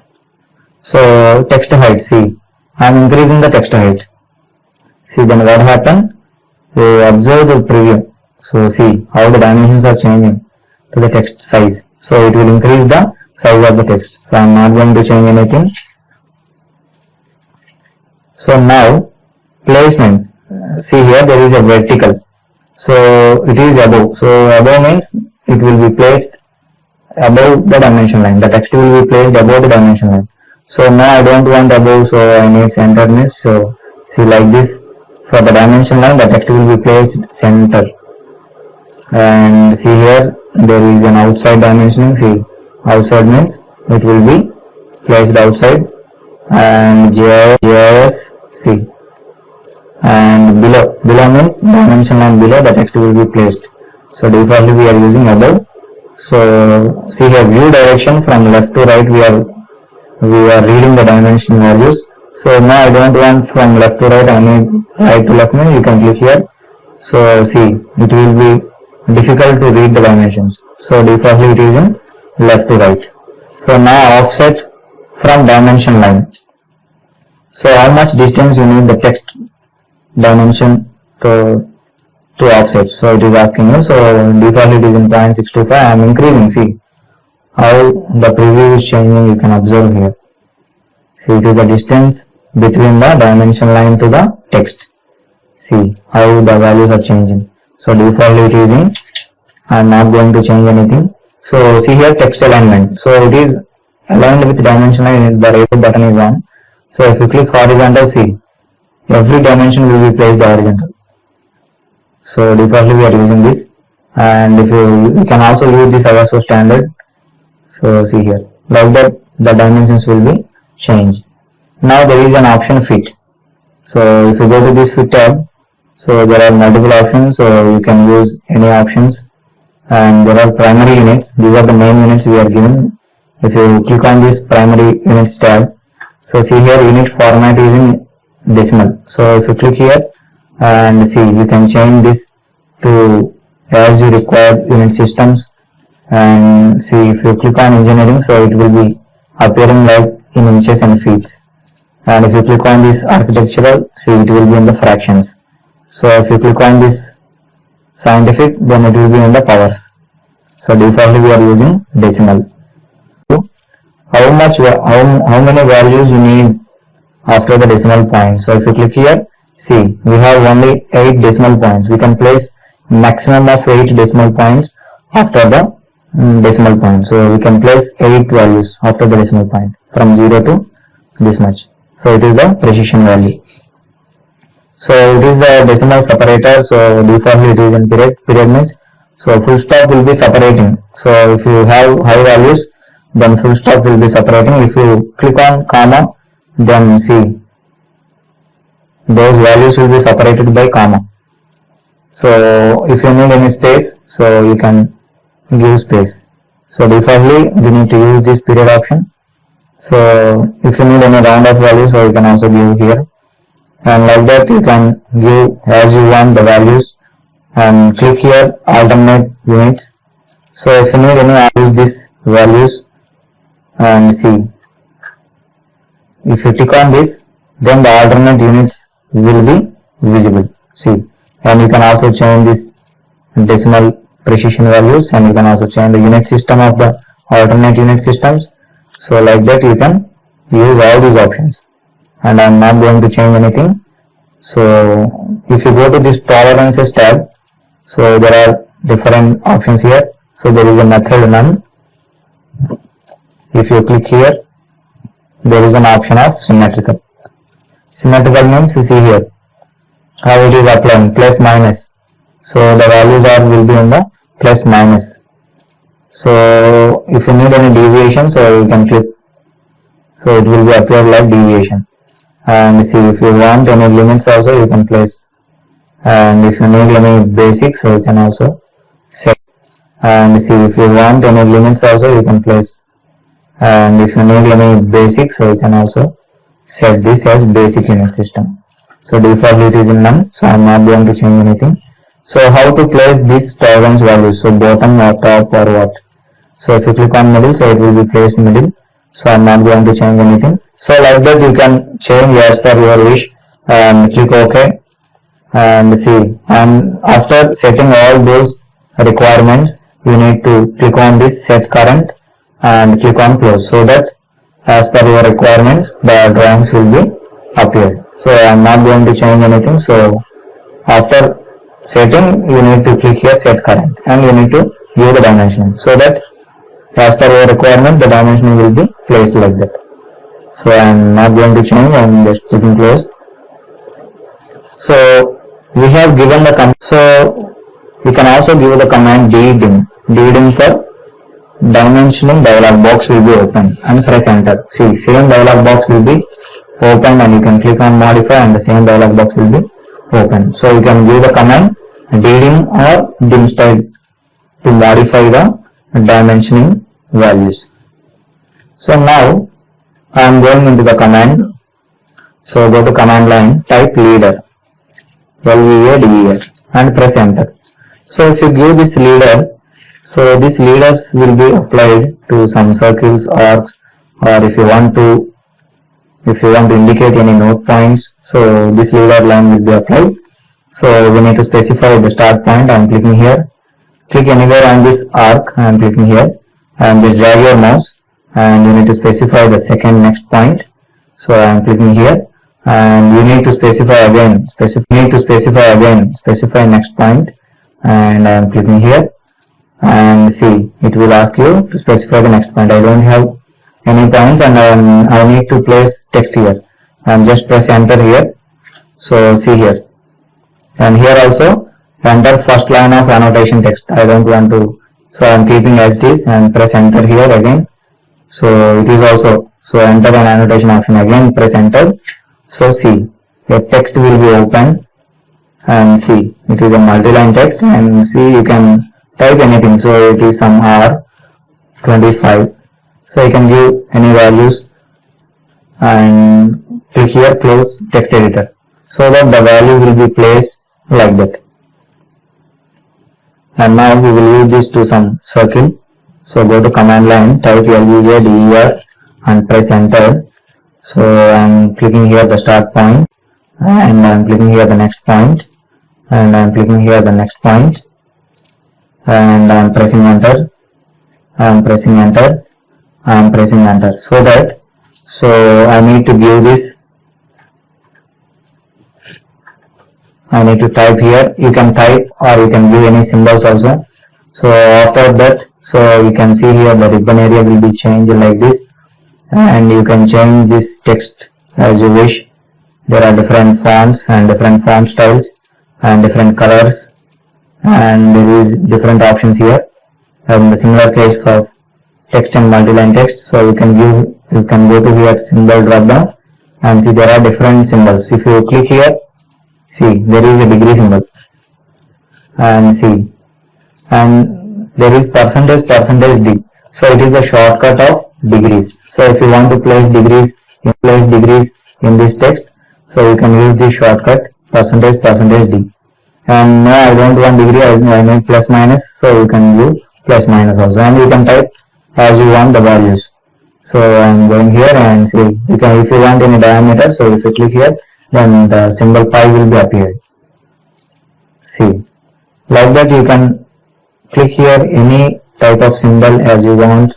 So text height, see I am increasing the text height. See then what happened, we observe the preview. So see how the dimensions are changing to the text size. So it will increase the size of the text. So I am not going to change anything. So now placement, see here there is a vertical. So it is above. So above means it will be placed above the dimension line. The text will be placed above the dimension line. So now I don't want above, so I need centerness. So see like this, for the dimension line the text will be placed center. And see here there is an outside dimensioning. See outside means it will be placed outside. And GIS, see, and below means dimension line below the text will be placed. So defaultly we are using above. So see here view direction from left to right, we are reading the dimension values. So now I don't want from left to right, I need right to left. Means you can click here. So see it will be difficult to read the dimensions. So defaultly it is in left to right. So now offset from dimension line. So how much distance you need the text dimension to offset. So it is asking you. So default it is in 0.625. I am increasing. See how the preview is changing. You can observe here. See it is the distance between the dimension line to the text. See how the values are changing. So default it is in. I am not going to change anything. So see here text alignment. So it is aligned with dimension line, the radio button is on. So if you click horizontal, see, every dimension will be placed horizontal. So defaultly we are using this, and if you can also use this ISO standard. So see here, like that the dimensions will be changed. Now there is an option fit. So if you go to this fit tab, so there are multiple options, so you can use any options, and there are primary units. These are the main units we are given. If you click on this primary units tab, so see here unit format is in decimal. So if you click here and see, you can change this to as you require unit systems, and see if you click on engineering, so it will be appearing like in inches and feet. And if you click on this architectural, see it will be in the fractions. So if you click on this scientific, then it will be in the powers. So defaultly we are using decimal. How many values you need after the decimal point? So if you click here, see we have only 8 decimal points. We can place maximum of 8 decimal points after the decimal point. So we can place 8 values after the decimal point from 0 to this much. So it is the precision value. So it is the decimal separator. So defaultly it is in period. Period means, so full stop will be separating. So if you have high values, then full stop will be separating. If you click on comma, then see those values will be separated by comma. So if you need any space, so you can give space. So defaultly we need to use this period option. So if you need any round off value, so you can also give here, and like that you can give as you want the values, and click here alternate units. So if you need any, I use this values, and see if you tick on this, then the alternate units will be visible. See, and you can also change this decimal precision values, and you can also change the unit system of the alternate unit systems. So like that you can use all these options, and I am not going to change anything. So if you go to this tolerances tab, so there are different options here. So there is a method none. If you click here, there is an option of symmetrical. Symmetrical means, see here how it is applying, plus minus. So the values will be in the plus minus. So if you need any deviation, so you can click, so it will be appear like deviation. And see if you want any limits also you can place, and if you need any basic, so you can also set. And see if you want any limits also you can place, and if you need any basic, so you can also set this as basic unit system. So defaultly it is in none, so I am not going to change anything. So how to place this tolerance value? So bottom or top or what? So if you click on middle, so it will be placed middle. So I am not going to change anything. So like that you can change as per your wish, and click OK, and see. And after setting all those requirements, you need to click on this set current and click on close, so that as per your requirements the drawings will be appeared. So I am not going to change anything. So after setting, you need to click here set current, and you need to view the dimensioning, so that as per your requirement the dimensioning will be placed like that. So I am not going to change, I am just clicking close. So we have given the command. So we can also give the command ddim. Ddim for dimensioning dialog box will be open, and press enter. See, same dialog box will be open, and you can click on modify, and the same dialog box will be open. So you can give the command ddim or dim style to modify the dimensioning values. So now I am going into the command. So go to command line, type leader, LEADER, and press enter. So if you give this leader, so these leaders will be applied to some circles, arcs, or if you want to indicate any node points, so this leader line will be applied. So we need to specify the start point. I am clicking here. Click anywhere on this arc. I am clicking here, and just drag your mouse, and you need to specify the second next point. So I am clicking here, and you need to specify again. Specify next point, and I am clicking here, and see it will ask you to specify the next point. I don't have any points, and I need to place text here, and just press enter here. So see here, and here also enter first line of annotation text. I don't want to, so I am keeping as it is, and press enter here again. So it is also, so enter an annotation option, again press enter. So see, the text will be open, and see it is a multi-line text, and see you can type anything. So it is some R25, so you can give any values and click here close text editor, so that the value will be placed like that. And now we will use this to some circle. So go to command line, type LUJDER and press enter. So I am clicking here the start point, and I am clicking here the next point, and I am clicking here the next point, and I am pressing enter, I am pressing enter, I am pressing enter. So that, so I need to give this, I need to type here. You can type or you can give any symbols also. So after that, so you can see here the ribbon area will be changed like this, and you can change this text as you wish. There are different fonts and different font styles and different colors, and there is different options here. And the similar case of text and multi-line text, so you can go to here symbol drop down, and see there are different symbols. If you click here, see there is a degree symbol, and see, and there is percentage D. So it is the shortcut of degrees. So if you want to place degrees in this text, so you can use this shortcut percentage D. And no, I don't want degree, I need plus minus, so you can do plus minus also, and you can type as you want the values. So I am going here, and see you can, if you want any diameter, so if you click here, then the symbol pi will be appeared. See, like that you can click here any type of symbol as you want,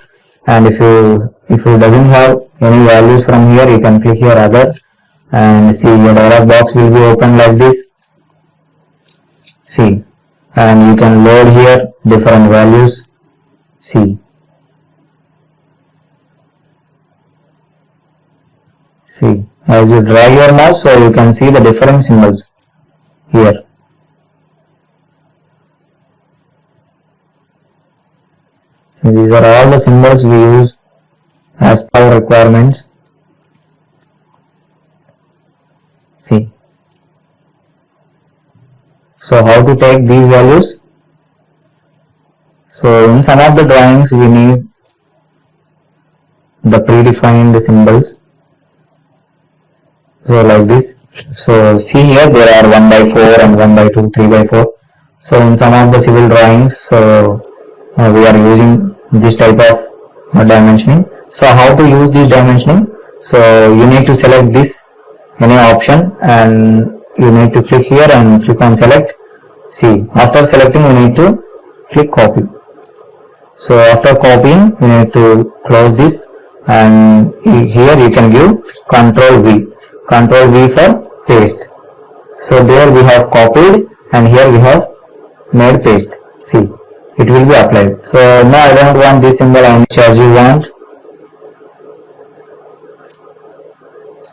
and if you doesn't have any values from here, you can click here other, and see your dialog box will be open like this. See, and you can load here different values. See, as you drag your mouse, so you can see the different symbols here. So these are all the symbols we use as per requirements. See, so how to take these values? So in some of the drawings we need the predefined symbols, so like this. So see here there are 1/4 and 1/2, 3/4. So in some of the civil drawings, so we are using this type of dimensioning. So how to use this dimensioning? So you need to select this any option, and you need to click here and click on select. See, after selecting you need to click copy. So after copying you need to close this, and here you can give Ctrl V for paste. So there we have copied, and here we have made paste. See, it will be applied. So now I don't want this symbol, and as you want.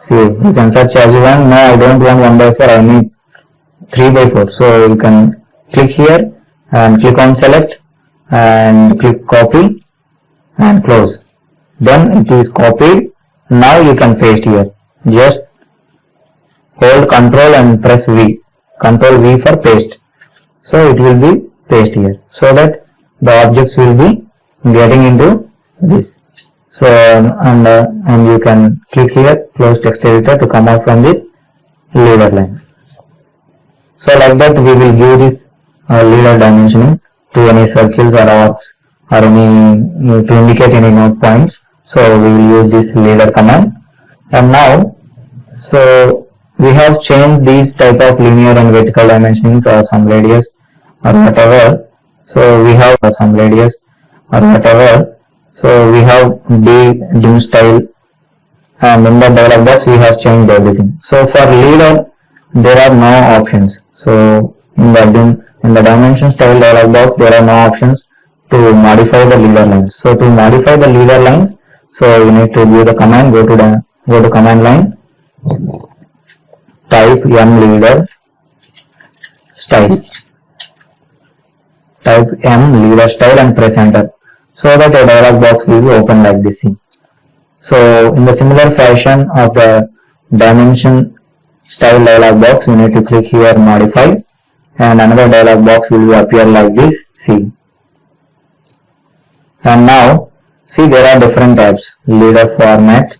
See, you can search as you want. Now I don't want 1/4, I need 3/4. So you can click here and click on select and click copy and close. Then it is copied. Now you can paste here. Just hold Ctrl and press V. Ctrl V for paste. So it will be paste here, so that the objects will be getting into this. So and you can click here close text editor to come out from this leader line. So like that we will give this leader dimensioning to any circles or arcs or any to indicate any node points. So we will use this leader command. And now, so we have changed these type of linear and vertical dimensionings or some radius or whatever. So we have some radius or whatever. So we have dim style, and in the dialog box we have changed everything. So for leader there are no options. So in the dimension style dialog box there are no options to modify the leader lines. So to modify the leader lines, So you need to view the command, go to command line, type leader style, and press enter, so that a dialog box will be open like this. So in the similar fashion of the dimension style dialog box, you need to click here modify, and another dialog box will appear like this. See, and now see, there are different tabs. Leader format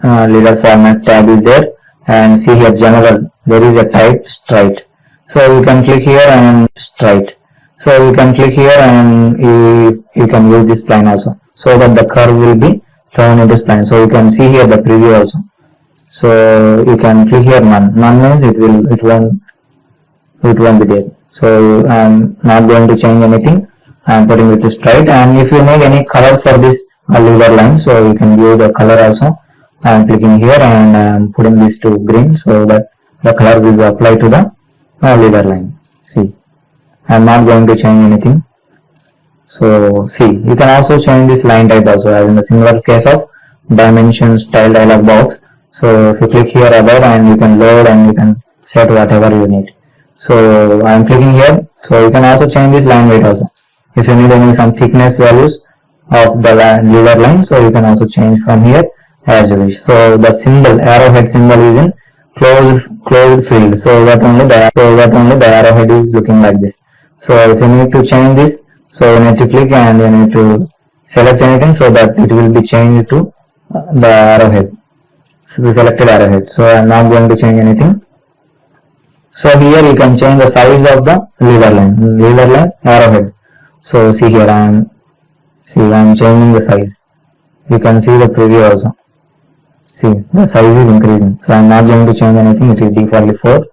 tab is there, and see here general, there is a type straight. So you can click here and straight. So you can click here and you can use this plane also, so that the curve will be thrown into this plane. So you can see here the preview also. So you can click here none. None means it won't be there. So I am not going to change anything. I am putting it to straight. And if you need any color for this leader line, so you can view the color also. I am clicking here and I am putting this to green, so that the color will be applied to the leader line. See, I am not going to change anything. So see, you can also change this line type also, as in the similar case of dimension style dialog box. So if you click here about, and you can load and you can set whatever you need. So I am clicking here. So you can also change this line weight also. If you need any some thickness values of the leader line, so you can also change from here as you wish. So the symbol, arrowhead symbol, is in closed field, so that only the arrowhead is looking like this. So if you need to change this, so you need to click and you need to select anything, so that it will be changed to the arrowhead, so the selected arrowhead. So I am not going to change anything. So here you can change the size of the leader line arrowhead. So see here, I am changing the size. You can see the preview also. See, the size is increasing. So I am not going to change anything. It is defaultly 4,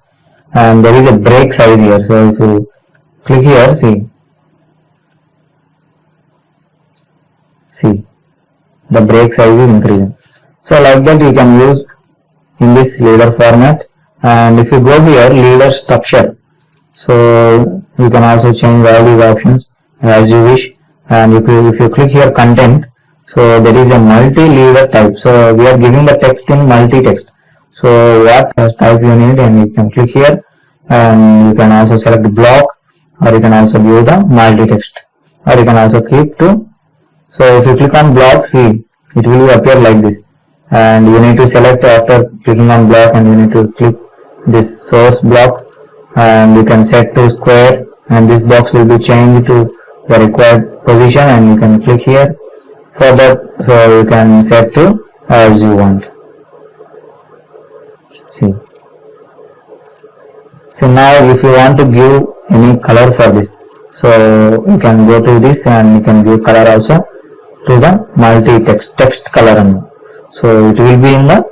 and there is a break size here. So if you click here, see the break size is increasing. So like that you can use in this leader format. And if you go here, leader structure, so you can also change all these options as you wish. And if you click here content, so there is a multi-leader type. So we are giving the text in multi-text. So what type you need, and you can click here, and you can also select block, or you can also view the multi-text, or you can also keep to. So if you click on block, see, it will appear like this, and you need to select after clicking on block, and you need to click this source block, and you can set to square, and this box will be changed to the required position, and you can click here for that. So you can set to as you want. See, so now if you want to give any color for this, so you can go to this and you can give color also to the text color. So it will be in the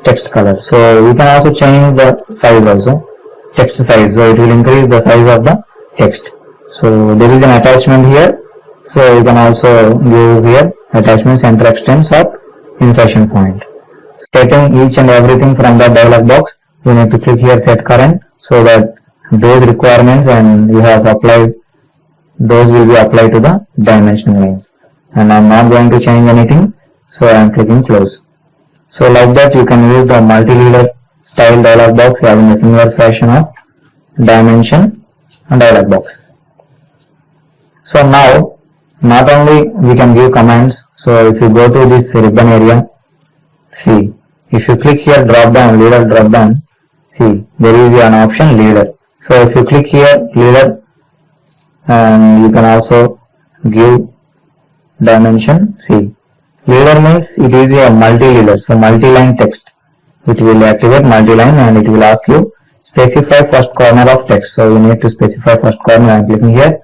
text color. So you can also change the size also, text size. So it will increase the size of the text. So there is an attachment here. So you can also give here attachment, center, extents, or insertion point. Setting each and everything from the dialog box, you need to click here set current, so that those requirements and you have applied, those will be applied to the dimension lines. And I am not going to change anything, so I am clicking close. So like that you can use the multi-leader style dialog box having a similar fashion of dimension dialog box. So now not only we can give commands. So if you go to this ribbon area, see, if you click here drop down, leader drop down, see there is an option leader. So if you click here leader, and you can also give dimension. See, leader means it is a multi-leader, so multi-line text. It will activate multi-line, and it will ask you specify first corner of text. So you need to specify first corner. I am clicking here,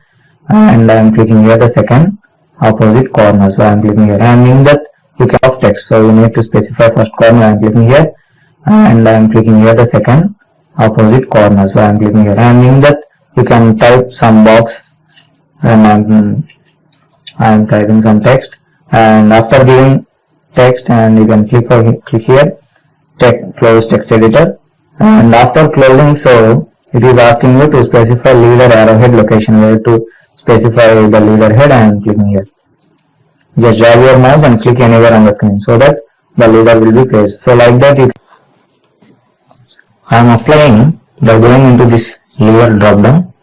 and I am clicking here the second opposite corner. So I am clicking here, and in that you can have text. So you need to specify first corner. I am clicking here, and I am clicking here the second opposite corner. So I am clicking here, and in that you can type some box, and I am typing some text. And after giving text, and you can click here close text editor, and after closing, so it is asking you to specify leader arrowhead location, where to specify the leader head. I am clicking here. just drag your mouse and click anywhere on the screen so that the leader will be placed. So like that I am applying by going into this leader drop down.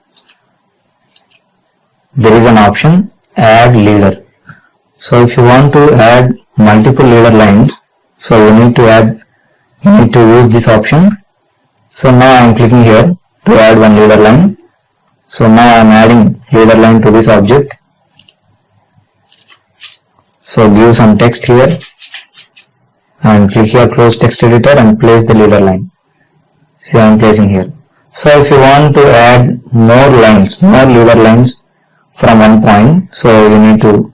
There is an option add leader. So if you want to add multiple leader lines, so you need to use this option. So now I am clicking here to add one leader line. So now I am adding leader line to this object. So give some text here and click here close text editor and place the leader line. See, I am placing here. So if you want to add more leader lines from one point, so you need to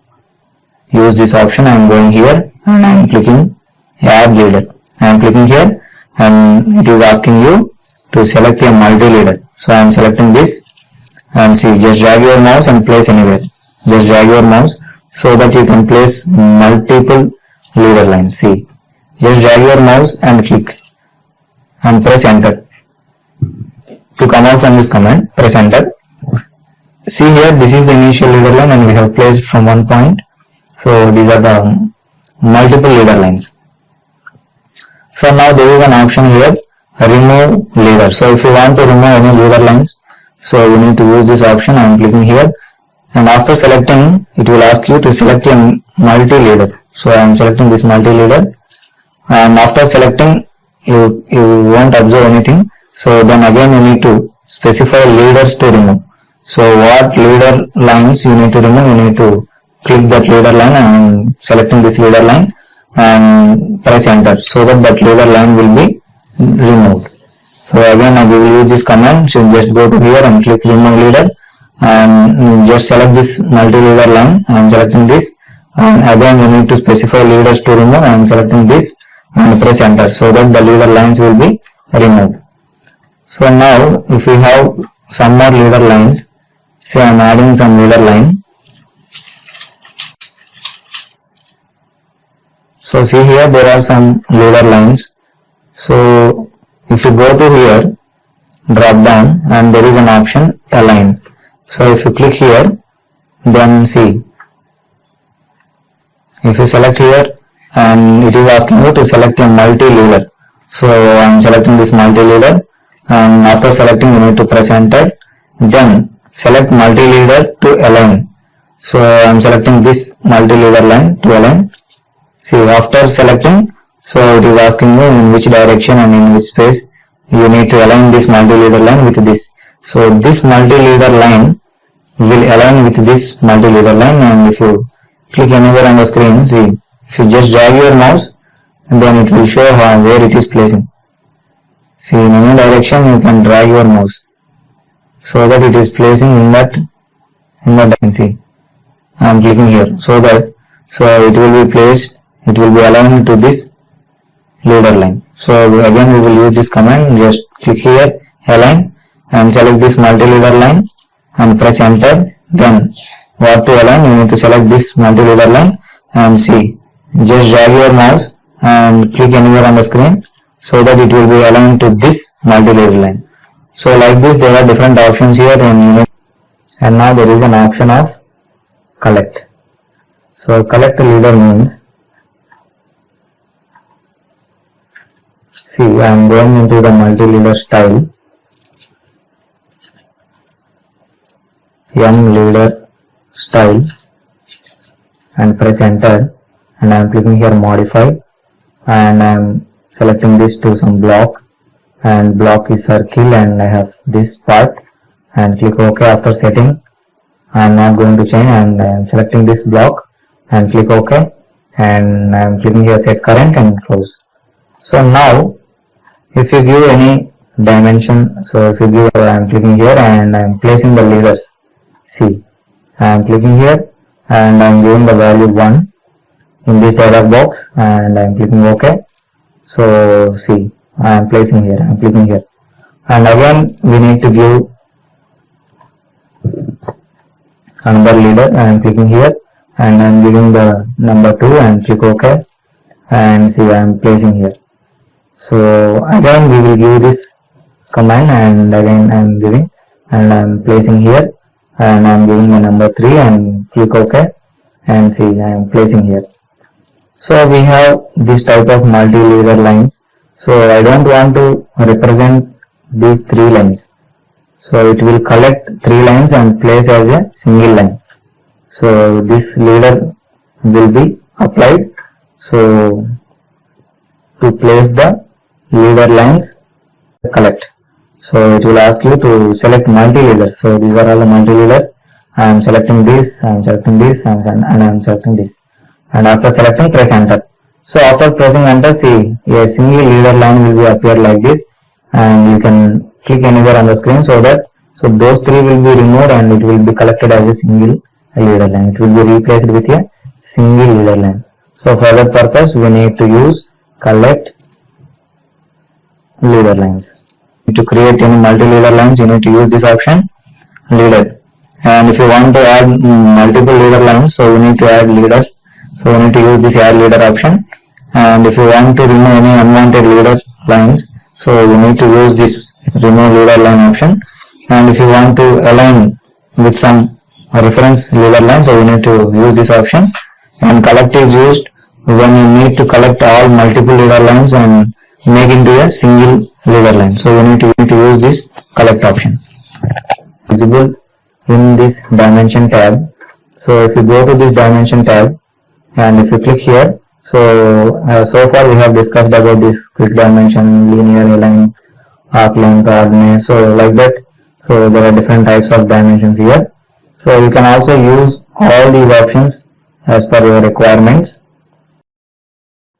use this option. I am going here and I am clicking add leader. I am clicking here and it is asking you to select a multi-leader. So I am selecting this and see, just drag your mouse and place anywhere. Just drag your mouse so that you can place multiple leader lines. See, just drag your mouse and click and press enter. To come out from this command, press enter. See here, this is the initial leader line and we have placed from one point. So these are the multiple leader lines. So now there is an option here, remove leader. So if you want to remove any leader lines, so you need to use this option. I am clicking here and after selecting, it will ask you to select a multi-leader. So I am selecting this multi-leader and after selecting, you won't observe anything. So then again you need to specify leaders to remove. So what leader lines you need to remove, you need to click that leader line and selecting this leader line and press enter so that leader line will be removed. So again we will use this command. So just go to here and click remove leader and just select this multi-leader line. I am selecting this and again you need to specify leaders to remove. I am selecting this and press enter so that the leader lines will be removed. So now if we have some more leader lines, say I am adding some leader line. So see here there are some leader lines. So if you go to here, drop down and there is an option align. So if you click here, then see, if you select here and it is asking you to select a multi-leader. So I am selecting this multi-leader and after selecting you need to press enter. Then select multi-leader to align. So I am selecting this multi-leader line to align. See, after selecting, so it is asking you in which direction and in which space you need to align this multi-leader line with this. So this multi-leader line will align with this multi-leader line and if you click anywhere on the screen, see, if you just drag your mouse, then it will show where it is placing. See, in any direction you can drag your mouse so that it is placing in that direction. See, I am clicking here so it will be placed, it will be aligned to this leader line. So again we will use this command. Just click here align and select this multi-leader line and press enter. Then what to align, you need to select this multi-leader line and see, just drag your mouse and click anywhere on the screen so that it will be aligned to this multi-leader line. So like this there are different options here and now there is an option of collect. So collect leader means, see, I am going into the multi-leader style, M leader style and press enter and I am clicking here modify and I am selecting this to some block and block is circle and I have this part and click OK. After setting, I am not going to change and I am selecting this block and click OK and I am clicking here set current and close. So now if you give any dimension, so if you give, I am clicking here and I am placing the leaders. See, I am clicking here and I am giving the value 1 in this dialog box and I am clicking OK. So see, I am placing here, I am clicking here and again we need to give another leader. I am clicking here and I am giving the number 2 and click OK and see, I am placing here. So again we will give this command and again I am giving and I am placing here and I am giving the number 3 and click OK and see I am placing here. So we have this type of multi-leader lines. So I don't want to represent these 3 lines. So it will collect 3 lines and place as a single line. So this leader will be applied. So to place the leader lines, collect. So it will ask you to select multi-leaders. So these are all the multi-leaders. I am selecting this, I am selecting this, and I am selecting this. And after selecting, press enter. So after pressing enter, see a single leader line will be appear like this, and you can click anywhere on the screen so that those 3 will be removed and it will be collected as a single leader line. It will be replaced with a single leader line. So for that purpose, we need to use collect leader lines. To create any multi-leader lines, you need to use this option, leader. And if you want to add multiple leader lines, so you need to add leaders. So you need to use this add leader option. And if you want to remove any unwanted leader lines, so you need to use this remove leader line option. And if you want to align with some reference leader line, so you need to use this option. And collect is used when you need to collect all multiple leader lines and make into a single leader line. So you need to use this collect option. Visible in this dimension tab. So if you go to this dimension tab and if you click here, so far we have discussed about this quick dimension, linear, align, arc length, ordinate, so like that. So there are different types of dimensions here. So you can also use all these options as per your requirements.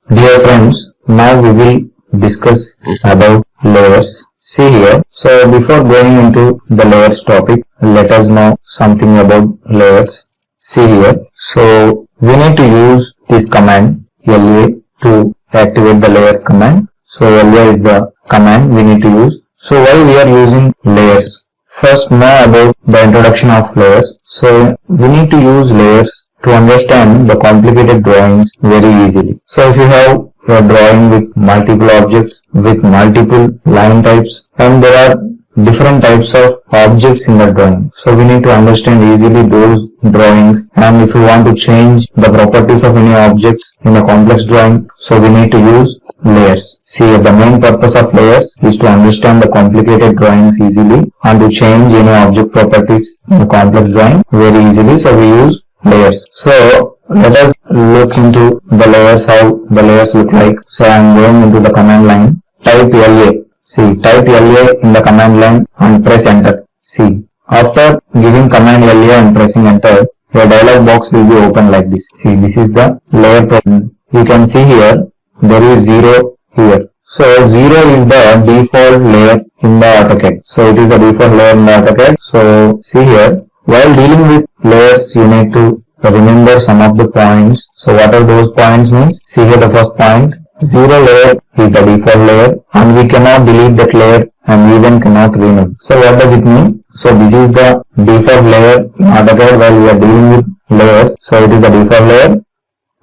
Dear friends, now we will discuss about layers. See here. So before going into the layers topic, let us know something about layers. See here. So we need to use this command LA to activate the layers command. So LA is the command we need to use. So why we are using layers? First, know about the introduction of layers. So we need to use layers to understand the complicated drawings very easily. So if you have a drawing with multiple objects, with multiple line types, and there are different types of objects in the drawing. So we need to understand easily those drawings, and if you want to change the properties of any objects in a complex drawing, so we need to use layers. See, the main purpose of layers is to understand the complicated drawings easily and to change any object properties in a complex drawing very easily. So we use layers. So let us look into the layers, how the layers look like. So I am going into the command line, type LA. See, type LA in the command line and press enter. See, after giving command LA and pressing enter, a dialog box will be open like this. See, this is the layer problem. You can see here, there is 0 here. So 0 is the default layer in the AutoCAD. So it is the default layer in the AutoCAD. So see here, while dealing with layers, you need to remember some of the points. So what are those points means? See here, the first point, 0 layer is the default layer and we cannot delete that layer and even cannot rename. So what does it mean? So this is the default layer in AutoCAD while we are dealing with layers. So it is the default layer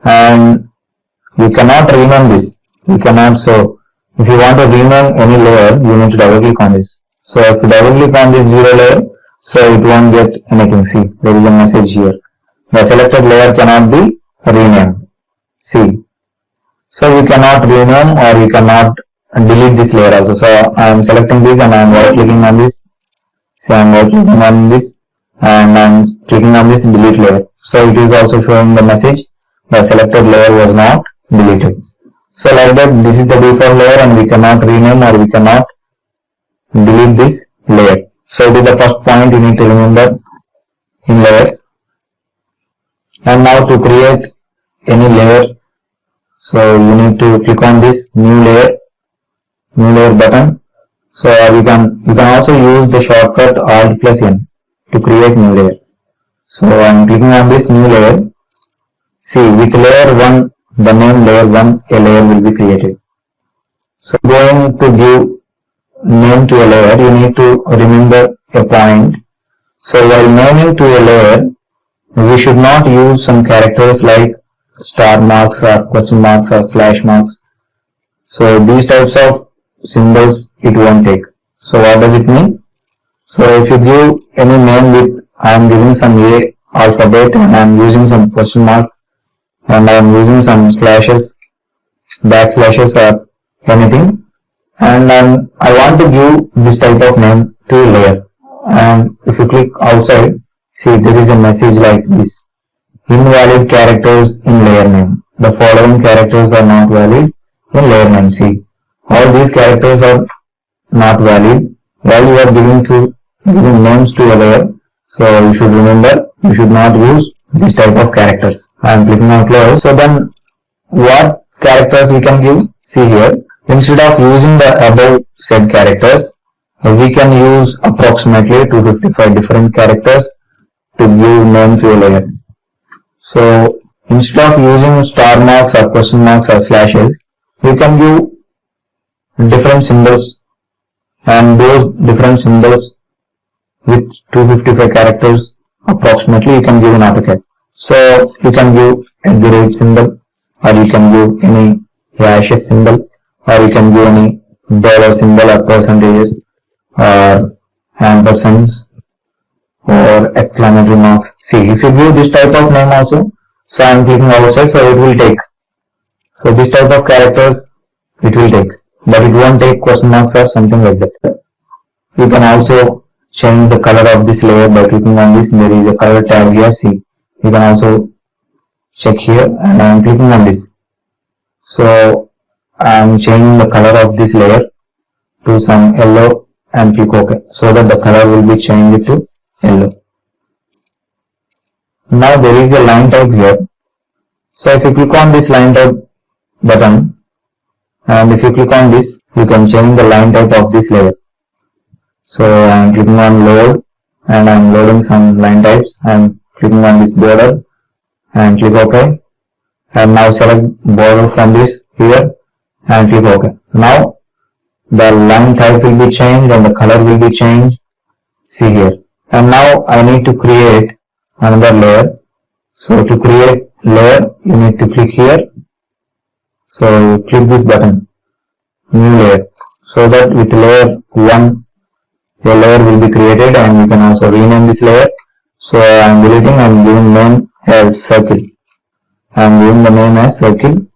and you cannot rename this. You cannot. So if you want to rename any layer, you need to double click on this. So if you double click on this 0 layer, so it won't get anything. See, there is a message here. The selected layer cannot be renamed. See. So you cannot rename or you cannot delete this layer also. So I am selecting this and I am right clicking on this. See, I am right clicking on this and I am clicking on this delete layer. So it is also showing the message the selected layer was not deleted. So like that, this is the default layer and we cannot rename or we cannot delete this layer. So it is the first point you need to remember in layers. And now to create any layer, so you need to click on this new layer button. So you can also use the shortcut Alt plus N to create new layer. So I am clicking on this new layer. See, with layer 1, the name layer 1, a layer will be created. So going to give name to a layer, you need to remember a point. So while naming to a layer, we should not use some characters like star marks or question marks or slash marks. So these types of symbols it won't take. So what does it mean? So if you give any name with I am giving some A alphabet, and I am using some question mark, and I am using some slashes, backslashes or anything, and I want to give this type of name to layer. And if you click outside, see there is a message like this: invalid characters in layer name. The following characters are not valid in layer name. See, all these characters are not valid while you are giving names to a layer. So you should remember, you should not use this type of characters. I am clicking on close. So then what characters we can give? See here, instead of using the above said characters, we can use approximately 255 different characters to give name to a layer. So instead of using star marks or question marks or slashes, you can give different symbols, and those different symbols with 255 characters approximately you can give in AutoCAD. So you can give @ symbol, or you can give any hashes symbol, or you can give any dollar symbol or percentages or ampersands or exclamatory marks. See, if you give this type of name also, so I am clicking outside, so it will take. So this type of characters it will take, but it won't take question marks or something like that. You can also change the color of this layer by clicking on this. There is a color tab here. See, you can also check here, and I am clicking on this. So I am changing the color of this layer to some yellow and click OK, so that the color will be changed to yellow. Now there is a line type here. So if you click on this line type button, and if you click on this, you can change the line type of this layer. So I am clicking on load, and I am loading some line types. I am clicking on this border and click OK. And now select border from this here and click OK. Now the line type will be changed and the color will be changed. See here. And now I need to create another layer. So to create layer, you need to click here. So click this button, new layer, so that with layer 1 a layer will be created, and you can also rename this layer. So I am deleting and giving name as circle. I am giving the name as circle,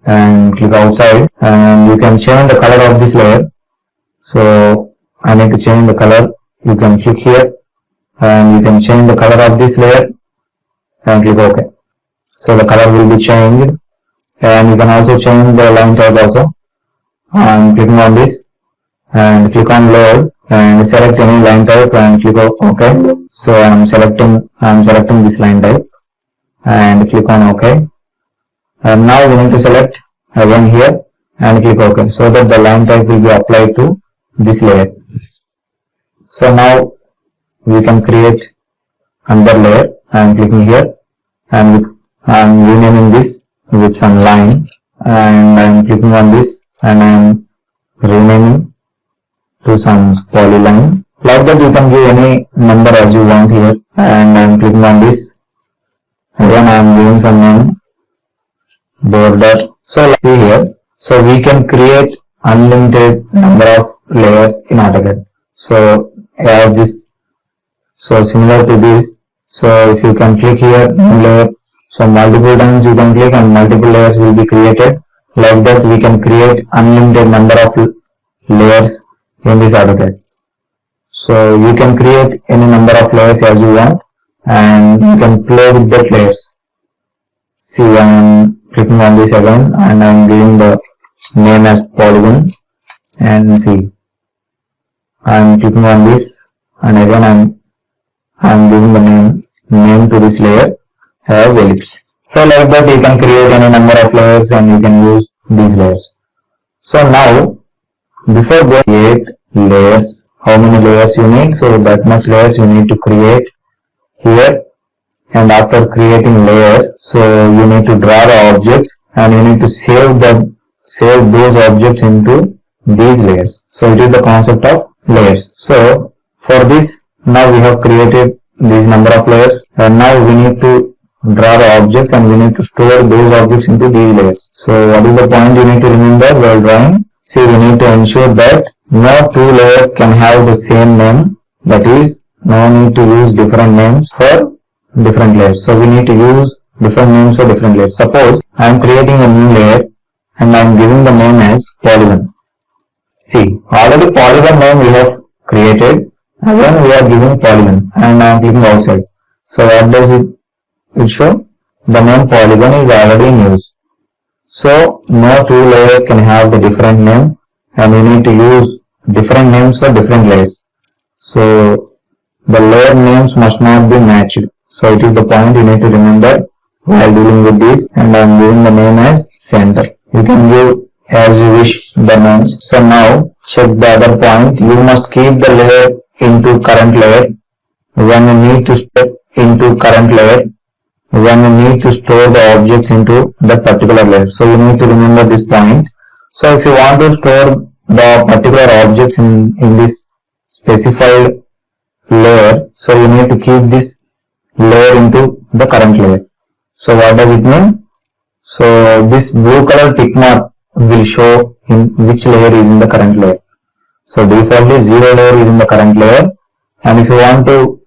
and click outside, and you can change the color of this layer. So I need to change the color. You can click here and you can change the color of this layer and click OK. So the color will be changed, and you can also change the line type also. I am clicking on this and click on load and select any line type and click OK. So I am selecting this line type and click on OK. And now we need to select again here and click OK, so that the line type will be applied to this layer. So now we can create another layer. I am clicking here and I am renaming this with some line, and I am clicking on this and I am renaming to some polyline. Like that you can give any number as you want here, and I am clicking on this. Again I am giving some name, border. So like see here, so we can create unlimited number of layers in AutoCAD. So as this, so similar to this, so if you can click here new layer, so multiple times you can click and multiple layers will be created. Like that we can create unlimited number of layers in this AutoCAD. So you can create any number of layers as you want, and you can play with that layers. See, I am clicking on this again and I am giving the name as polygon, and see, I am clicking on this and again I am giving the name to this layer as ellipse. So like that you can create any number of layers and you can use these layers. So now before going to create layers, how many layers you need? So that much layers you need to create here. And after creating layers, so you need to draw the objects and you need to save those objects into these layers. So it is the concept of layers. So for this, now we have created this number of layers, and now we need to draw the objects and we need to store those objects into these layers. So what is the point you need to remember while drawing? See, we need to ensure that no two layers can have the same name. That is, no need to use different names for different layers. So we need to use different names for different layers. Suppose I am creating a new layer and I am giving the name as polygon. See, already polygon name we have created. Again we are giving polygon and I am clicking outside. So what does it show? The name polygon is already in use. So no two layers can have the different name and we need to use different names for different layers. So the layer names must not be matched. So it is the point you need to remember while dealing with this, and I am giving the name as center. You can give as you wish the names. So now check the other point. You must keep the layer into current layer when you need to step into current layer, when you need to store the objects into that particular layer. So you need to remember this point. So if you want to store the particular objects in this specified layer, so you need to keep this layer into the current layer. So what does it mean? So this blue color tick mark will show in which layer is in the current layer. So defaultly 0 layer is in the current layer, and if you want to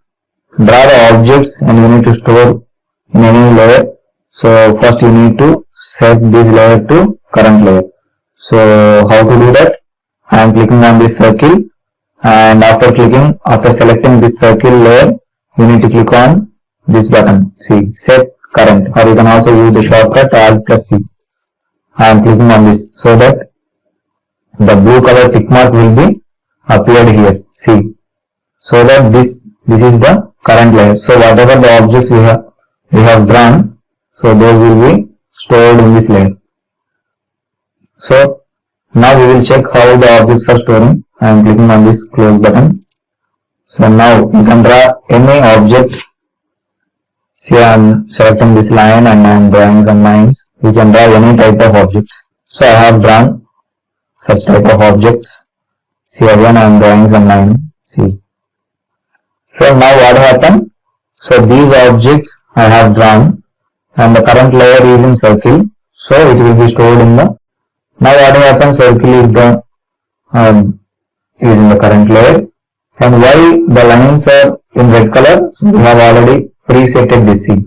draw the objects and you need to store in any layer, so first you need to set this layer to current layer. So how to do that? I am clicking on this circle, and after selecting this circle layer, you need to click on this button. See, set current, or you can also use the shortcut Alt+C. I am clicking on this so that the blue color tick mark will be appeared here. See, so that this is the current layer. So whatever the objects we have drawn, so those will be stored in this layer. So now we will check how the objects are storing. I am clicking on this close button. So now you can draw any object. See, I am selecting this line and I am drawing some lines. You can draw any type of objects. So I have drawn such type of objects. See, again I am drawing some line. See. So now what happened? So these objects I have drawn and the current layer is in circle. So it will be stored in the. Now what happens? Circle is in the current layer. And why the lines are in red color? So we have already presetted this. See,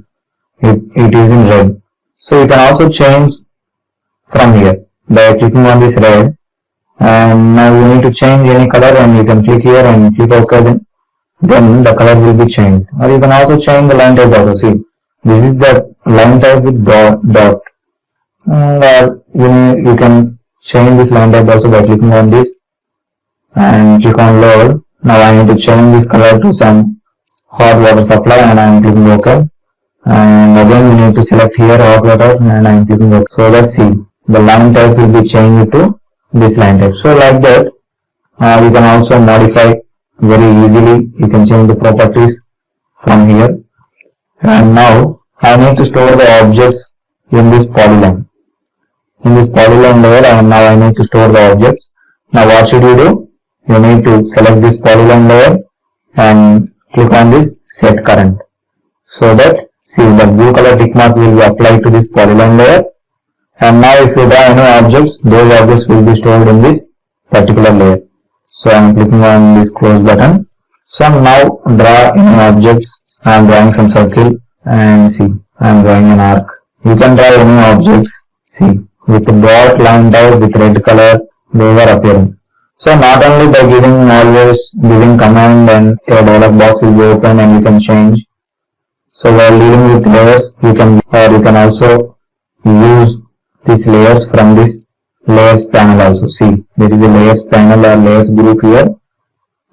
it is in red. So you can also change from here by clicking on this red, and now you need to change any color and you can click here and click OK, then the color will be changed. Or you can also change the line type also. See, this is the line type with dot. Or you can change this line type also by clicking on this and click on load. Now I need to change this color to some hot water supply and I am clicking OK. And again you need to select here hot water and I am clicking OK. So let's see, the line type will be changed to this line type. So like that, you can also modify very easily. You can change the properties from here. And now I need to store the objects in this polyline. In this polyline layer, and now I need to store the objects. Now what should you do? You need to select this polyline layer and click on this set current. So that, see, the blue color tick mark will be applied to this polyline layer. And now if you draw any objects, those objects will be stored in this particular layer. So I am clicking on this close button. So now draw any objects. I am drawing some circle and see, I am drawing an arc. You can draw any objects. See, with the dot line type with red color, those are appearing. So not only by always giving command and a dialog box will be open and you can change. So while dealing with layers, you can also use these layers from this layers panel also. See, there is a layers panel or layers group here,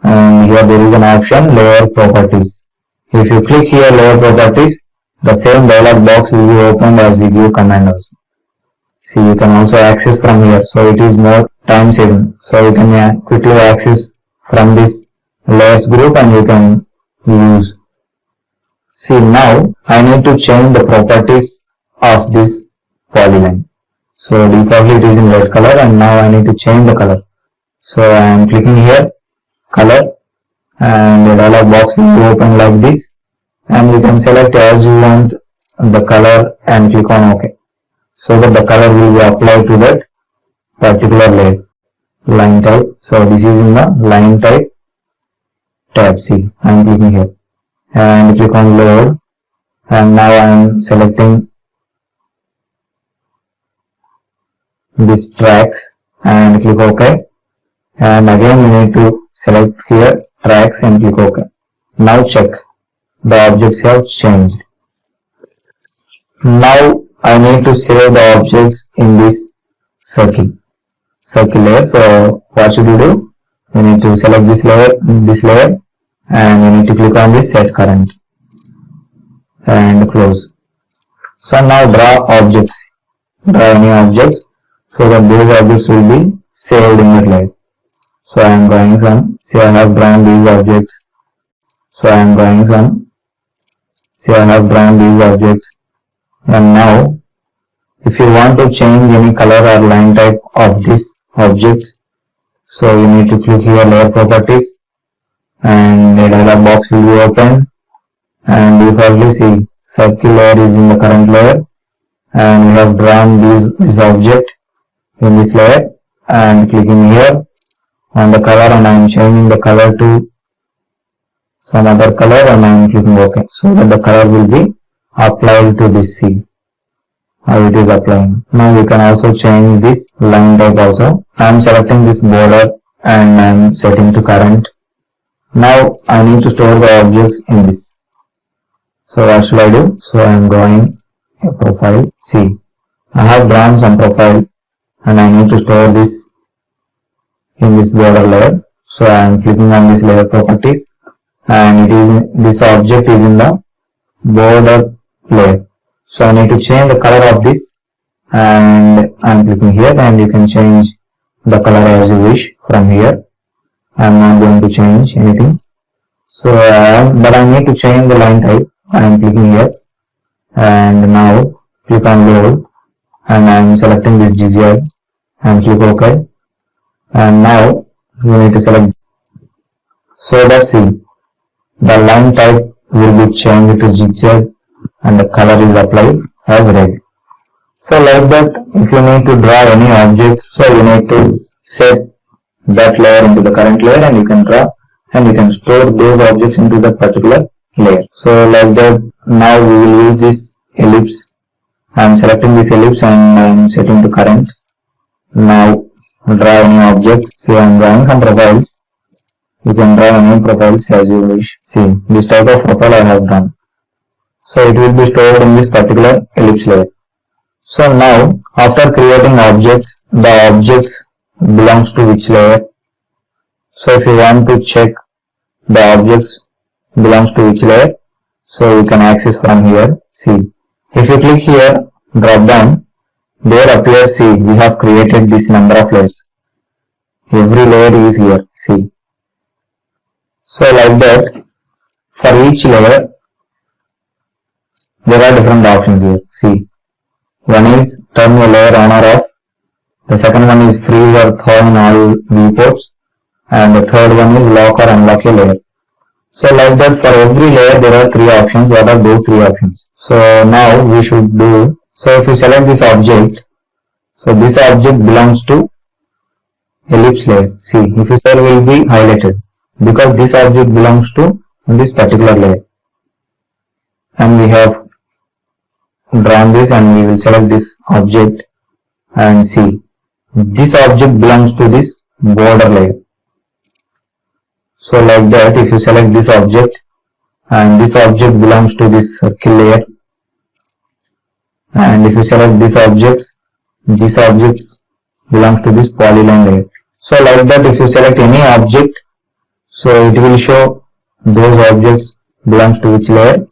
and here there is an option layer properties. If you click here layer properties, the same dialog box will be opened as we give command also. See, you can also access from here, so it is more time saving. So you can quickly access from this layers group and you can use. See, now I need to change the properties of this polyline. So defaultly it is in red color and now I need to change the color. So I am clicking here color and the dialog box will be open like this, and you can select as you want the color and click on OK. So that the color will be applied to that particular layer line type. So this is in the line type tab. See, I am clicking here and click on load. and now I am selecting these tracks and click OK, and again you need to select here tracks and click OK. Now check, the objects have changed. Now I need to save the objects in this circle layer. So what should you do? You need to select this layer, and you need to click on this set current and close. So now draw objects, draw any objects, so that those objects will be saved in the layer. So I am drawing some, say I have drawn these objects. So I am drawing some, say I have drawn these objects. And now if you want to change any color or line type of this objects, so you need to click here layer properties, and a dialog box will be open, and you probably see circle layer is in the current layer, and we have drawn this object in this layer, and clicking here on the color, and I am changing the color to some other color, and I am clicking OK, so that the color will be applied to this. See how it is applying. Now you can also change this line type also. I am selecting this border and I am setting to current. Now I need to store the objects in this. So what should I do? So I am drawing a profile. See, I have drawn some profile and I need to store this in this border layer. So I am clicking on this layer properties, and this object is in the border layer. So I need to change the color of this, and I am clicking here, and you can change the color as you wish from here. I am not going to change anything. So but I need to change the line type. I am clicking here, and now click on load, and I am selecting this zigzag and click OK. And now you need to select, so that's it. The line type will be changed to zigzag and the color is applied as red. So like that, if you need to draw any object, so you need to set that layer into the current layer, and you can draw and you can store those objects into that particular layer. So like that, now we will use this ellipse. I am selecting this ellipse and I am setting to current. Now draw any objects. See, I am drawing some profiles. You can draw any profiles as you wish. See, this type of profile I have drawn. So it will be stored in this particular ellipse layer. So now after creating objects, the objects belongs to which layer? So if you want to check the objects belongs to which layer, so you can access from here. See, if you click here, drop down, there appears, see, we have created this number of layers. Every layer is here. See, so like that, for each layer there are different options here. See, one is turn your layer on or off, the second one is freeze or thaw in all viewports, and the third one is lock or unlock your layer. So like that, for every layer there are three options. What are those three options? So now we should do, so if you select this object, so this object belongs to ellipse layer. See, if you select, will be highlighted because this object belongs to this particular layer, and we have drawn this, and we will select this object, and see, this object belongs to this border layer. So like that, if you select this object, and this object belongs to this circle layer, and if you select this objects belongs to this polyline layer. So like that, if you select any object, so it will show those objects belongs to which layer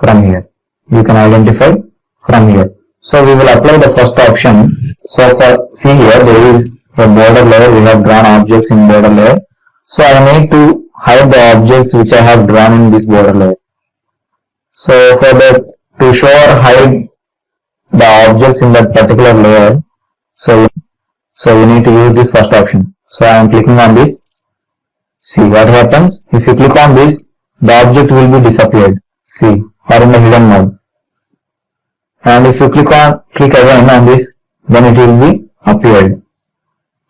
from here. You can identify from here. So we will apply the first option. So for, see here, there is a border layer. We have drawn objects in border layer. So I need to hide the objects which I have drawn in this border layer. So for that, to show or hide the objects in that particular layer, so we need to use this first option. So I am clicking on this. See what happens. If you click on this, the object will be disappeared. See, or in the hidden mode. And if you click again on this, then it will be appeared.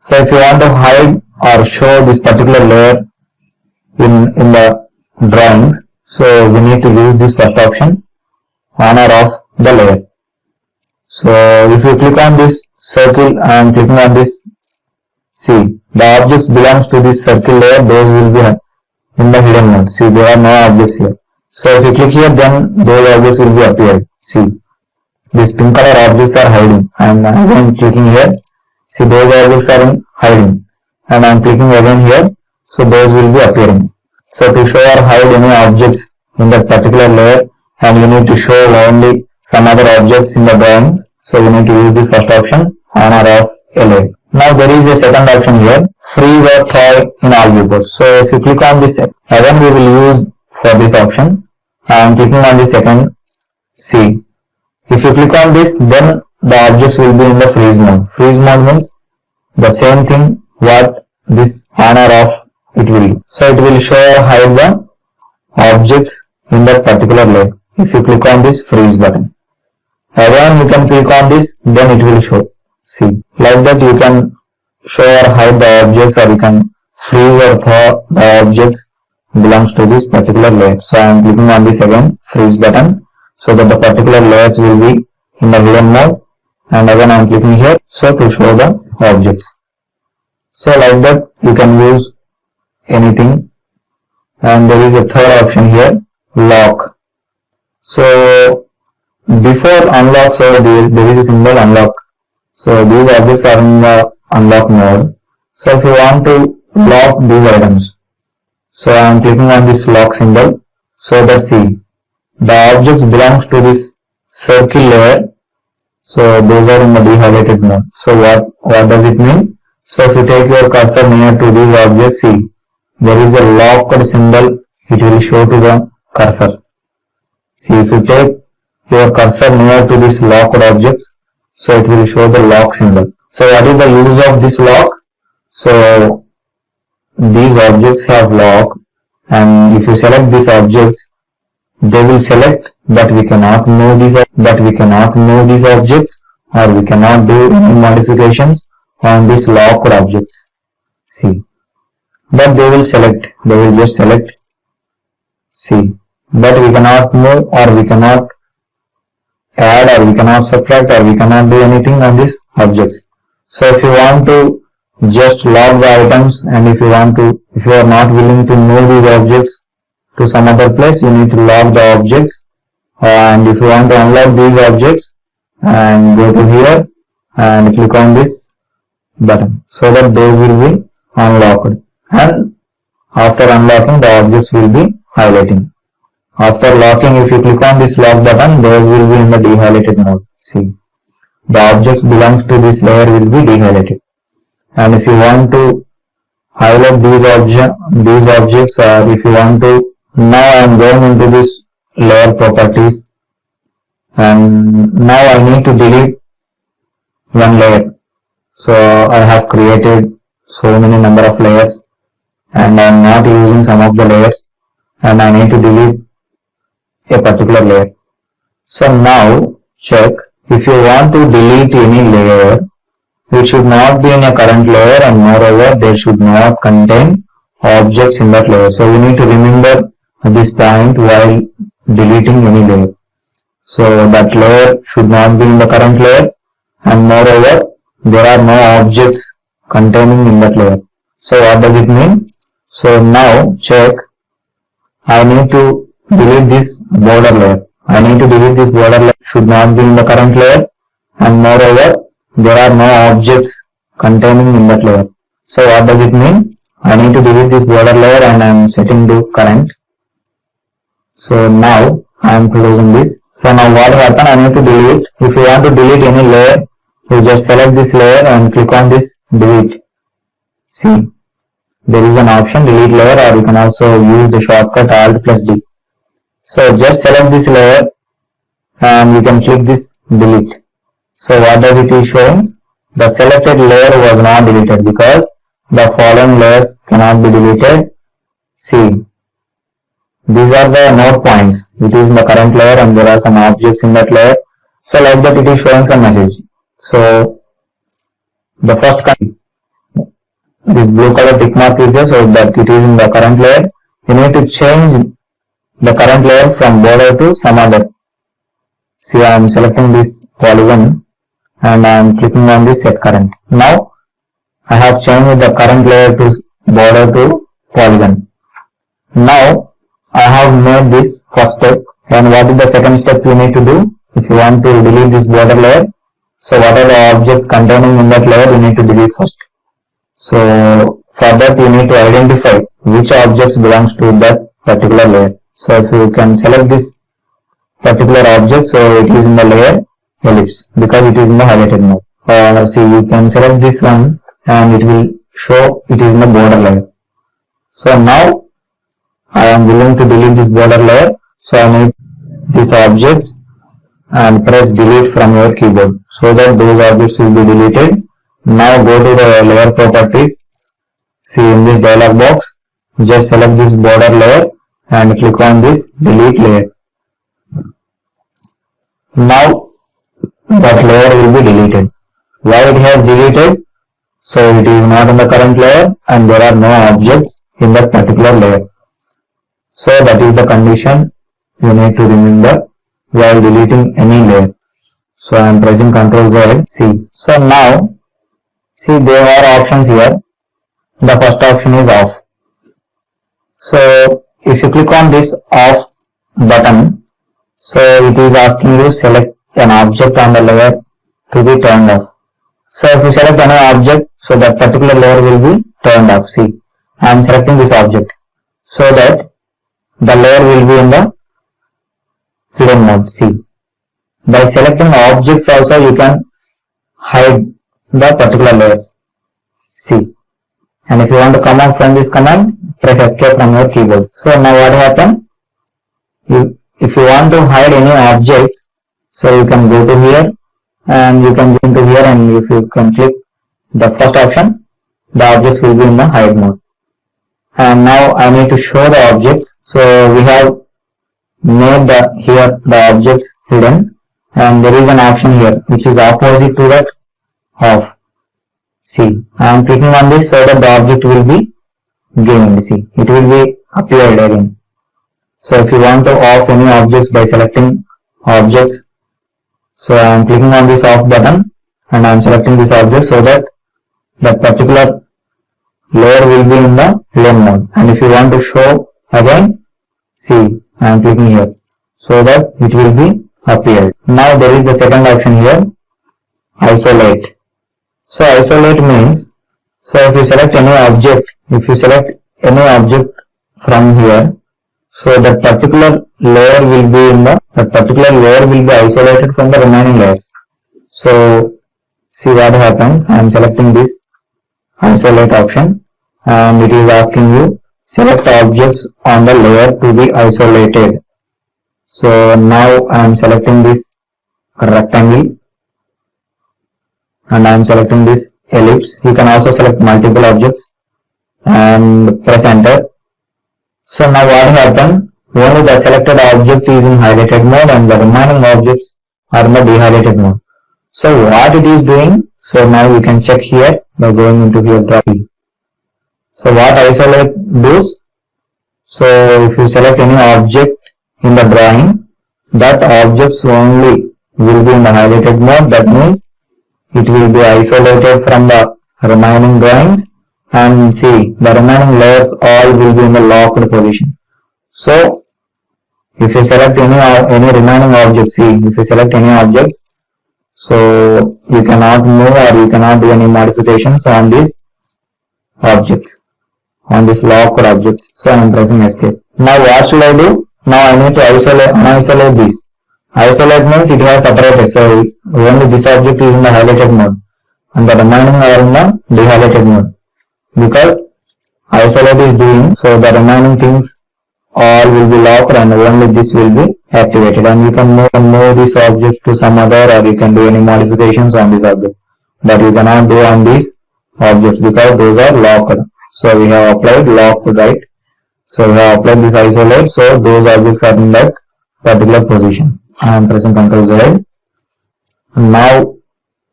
So if you want to hide or show this particular layer in the drawings, so we need to use this first option, on or off the layer. So if you click on this circle and clicking on this, see the objects belongs to this circle layer, those will be in the hidden mode. See, there are no objects here. So if you click here, then those objects will be appeared. See, these pink color objects are hiding. And again clicking here, see those objects are hiding. And I am clicking again here, so those will be appearing. So to show or hide any objects in that particular layer, and you need to show only some other objects in the drawing, so you need to use this first option, on or off a layer. Now there is a second option here, freeze or thaw in all viewports. So if you click on this, again we will use for this option. I am clicking on the second. See, if you click on this, then the objects will be in the freeze mode. Freeze mode means the same thing what this on or off it will do. So it will show or hide the objects in that particular layer. If you click on this freeze button, again you can click on this, then it will show. See, like that you can show or hide the objects, or you can freeze or thaw the objects belongs to this particular layer. So I am clicking on this again freeze button, so that the particular layers will be in the hidden mode, and again I am clicking here, so to show the objects. So like that you can use anything. And there is a third option here, lock. So before unlock, so there is a symbol unlock. So these objects are in the unlock mode. So if you want to lock these items, so I am clicking on this lock symbol, so that see the objects belongs to this circle layer. So those are in the dehighlighted mode. So what does it mean? So if you take your cursor near to these objects, see there is a locked symbol, it will show to the cursor. See, if you take your cursor near to this locked objects, so it will show the lock symbol. So what is the use of this lock? So these objects have lock, and if you select these objects, they will select, but we cannot move these objects, or we cannot do any modifications on these locked objects. See, but they will select, they will just select. See, but we cannot move, or we cannot add, or we cannot subtract, or we cannot do anything on these objects. So if you want to just lock the items, and if you are not willing to move these objects to some other place, you need to lock the objects. And if you want to unlock these objects, and go to here and click on this button, so that those will be unlocked. And after unlocking, the objects will be highlighting. After locking, if you click on this lock button, those will be in the dehighlighted mode. See, the objects belongs to this layer will be dehighlighted. And if you want to highlight these objects, or if you want to, now I am going into this layer properties, and now I need to delete one layer. So I have created so many number of layers, and I am not using some of the layers, and I need to delete a particular layer. So now check, if you want to delete any layer, it should not be in a current layer, and moreover they should not contain objects in that layer. So you need to remember this point while deleting any layer. So that layer should not be in the current layer, and moreover there are no objects containing in that layer. So what does it mean? So now check, I need to delete this border layer. This border layer should not be in the current layer, and moreover there are no objects containing in that layer. So what does it mean? I need to delete this border layer, and I am setting to current. So now I am closing this. So now what happened? I need to delete. If you want to delete any layer, you just select this layer and click on this delete. See, there is an option delete layer, or you can also use the shortcut Alt+D. So just select this layer and you can click this delete. So what does it is showing? The selected layer was not deleted because the following layers cannot be deleted. See, these are the node points. It is in the current layer and there are some objects in that layer. So like that it is showing some message. So the first this blue color tick mark is there, so that it is in the current layer. You need to change the current layer from border to some other. See, I am selecting this polygon and I am clicking on this set current. Now I have changed the current layer to border to polygon. Now I have made this first step, and what is the second step you need to do? If you want to delete this border layer, so what are the objects containing in that layer you need to delete first. So for that you need to identify which objects belongs to that particular layer. So if you can select this particular object, so it is in the layer ellipse because it is in the highlighted mode. Or see, you can select this one and it will show it is in the border layer. So now I am willing to delete this border layer, so I need these objects and press delete from your keyboard so that those objects will be deleted. Now go to the layer properties. See, in this dialog box, just select this border layer and click on this delete layer. Now that layer will be deleted. Why it has deleted? So it is not in the current layer and there are no objects in that particular layer. So that is the condition you need to remember while deleting any layer. So I am pressing Ctrl Z. See. So now, see, there are options here. The first option is off. So if you click on this off button, so it is asking you select an object on the layer to be turned off. So if you select any object, so that particular layer will be turned off. See, I am selecting this object so that the layer will be in the hidden mode. See, by selecting objects also you can hide the particular layers. See, and if you want to come out from this command, press escape from your keyboard. So now what happened? If you want to hide any objects, so you can go to here and you can jump to here, and if you can click the first option, the objects will be in the hide mode. And now I need to show the objects. So we have made here the objects hidden, and there is an option here which is opposite to that off. See, I am clicking on this so that the object will be gained. See, it will be appeared again. So if you want to off any objects by selecting objects, so I am clicking on this off button and I am selecting this object so that that particular layer will be in the hidden mode. And if you want to show again, see, I am clicking here so that it will be appeared. Now there is the second option here, isolate. So isolate means, so if you select any object, from here, so that particular layer will be isolated from the remaining layers. So see what happens. I am selecting this isolate option and it is asking you select objects on the layer to be isolated. So now I am selecting this rectangle and I am selecting this ellipse. You can also select multiple objects and press enter. So now what happened? Only the selected object is in highlighted mode and the remaining objects are in the dehighlighted mode. So what it is doing? So now you can check here by going into here drawing. So what isolate does? So if you select any object in the drawing, that objects only will be in the highlighted mode. That means it will be isolated from the remaining drawings, and see, the remaining layers all will be in the locked position. So if you select any remaining objects, see, if you select any objects, so you cannot move or you cannot do any modifications on these objects, on this locked objects. So I am pressing escape. Now what should I do? Now I need to unisolate this. Isolate means it has separated, so only this object is in the highlighted mode and the remaining are in the dehighlighted mode. Because isolate is doing, so the remaining things all will be locked and only this will be activated, and you can move this object to some other, or you can do any modifications on this object, but you cannot do on these objects because those are locked. So we have applied locked, right? So we have applied this isolate, so those objects are in that particular position. I am pressing Ctrl Z. Now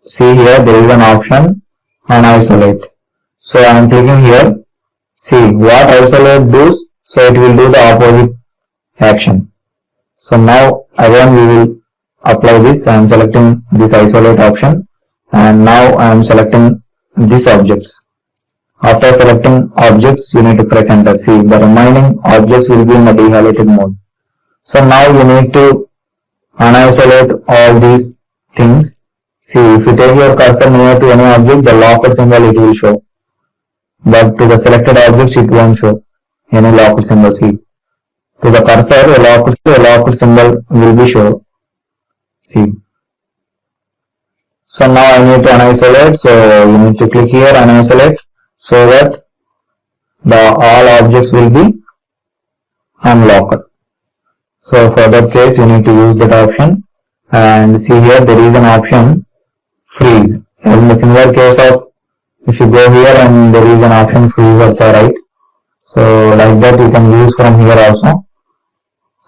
see here there is an option on isolate. So I am clicking here. See what isolate does. So it will do the opposite action. So now again we will apply this, I am selecting this isolate option, and now I am selecting these objects. After selecting objects, you need to press enter. See, the remaining objects will be in the dehighlighted mode. So now you need to unisolate all these things. See, if you take your cursor near to any object, the locked symbol it will show. But to the selected objects, it won't show any locked symbol. See, to the cursor, a locked symbol will be shown. See. So now I need to unisolate. So you need to click here, unisolate, so that all objects will be unlocked. So for that case, you need to use that option. And see here, there is an option freeze. As in the similar case of, if you go here and there is an option freeze also, right? So like that you can use from here also.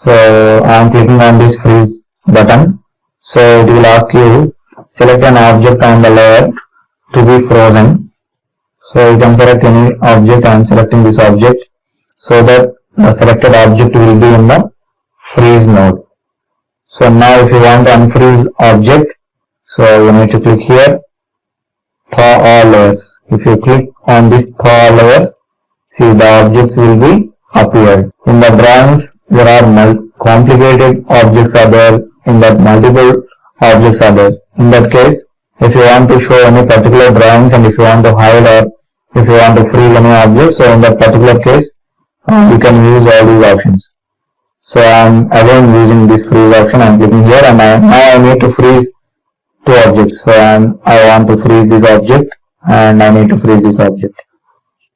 So I am clicking on this freeze button. So it will ask you select an object on the layer to be frozen. So you can select any object. I am selecting this object so that the selected object will be in the freeze mode. So now if you want to unfreeze object, so you need to click here, thaw all layers. If you click on this thaw all layers, see the objects will be appeared. In the drawings, there are complicated objects are there, in that multiple objects are there. In that case, if you want to show any particular drawings and if you want to hide or if you want to freeze any object, so in that particular case, you can use all these options. So I am again using this freeze option. I am clicking here and now I need to freeze two objects. So I want to freeze this object and I need to freeze this object.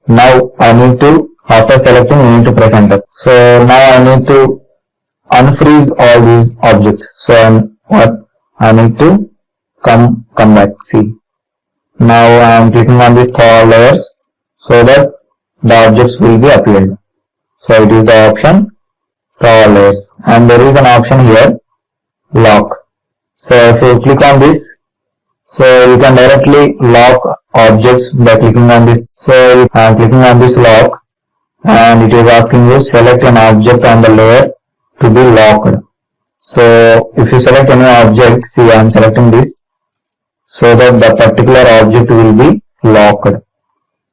Now I need to, after selecting, you need to press enter. So now I need to unfreeze all these objects. So I need to come back. See, now I am clicking on these thaw layers so that the objects will be appeared. So it is the option thaw layers, and there is an option here, lock. So if you click on this, so you can directly lock objects by clicking on this. So I am clicking on this lock and it is asking you select an object on the layer to be locked. So if you select any object, see I am selecting this so that the particular object will be locked.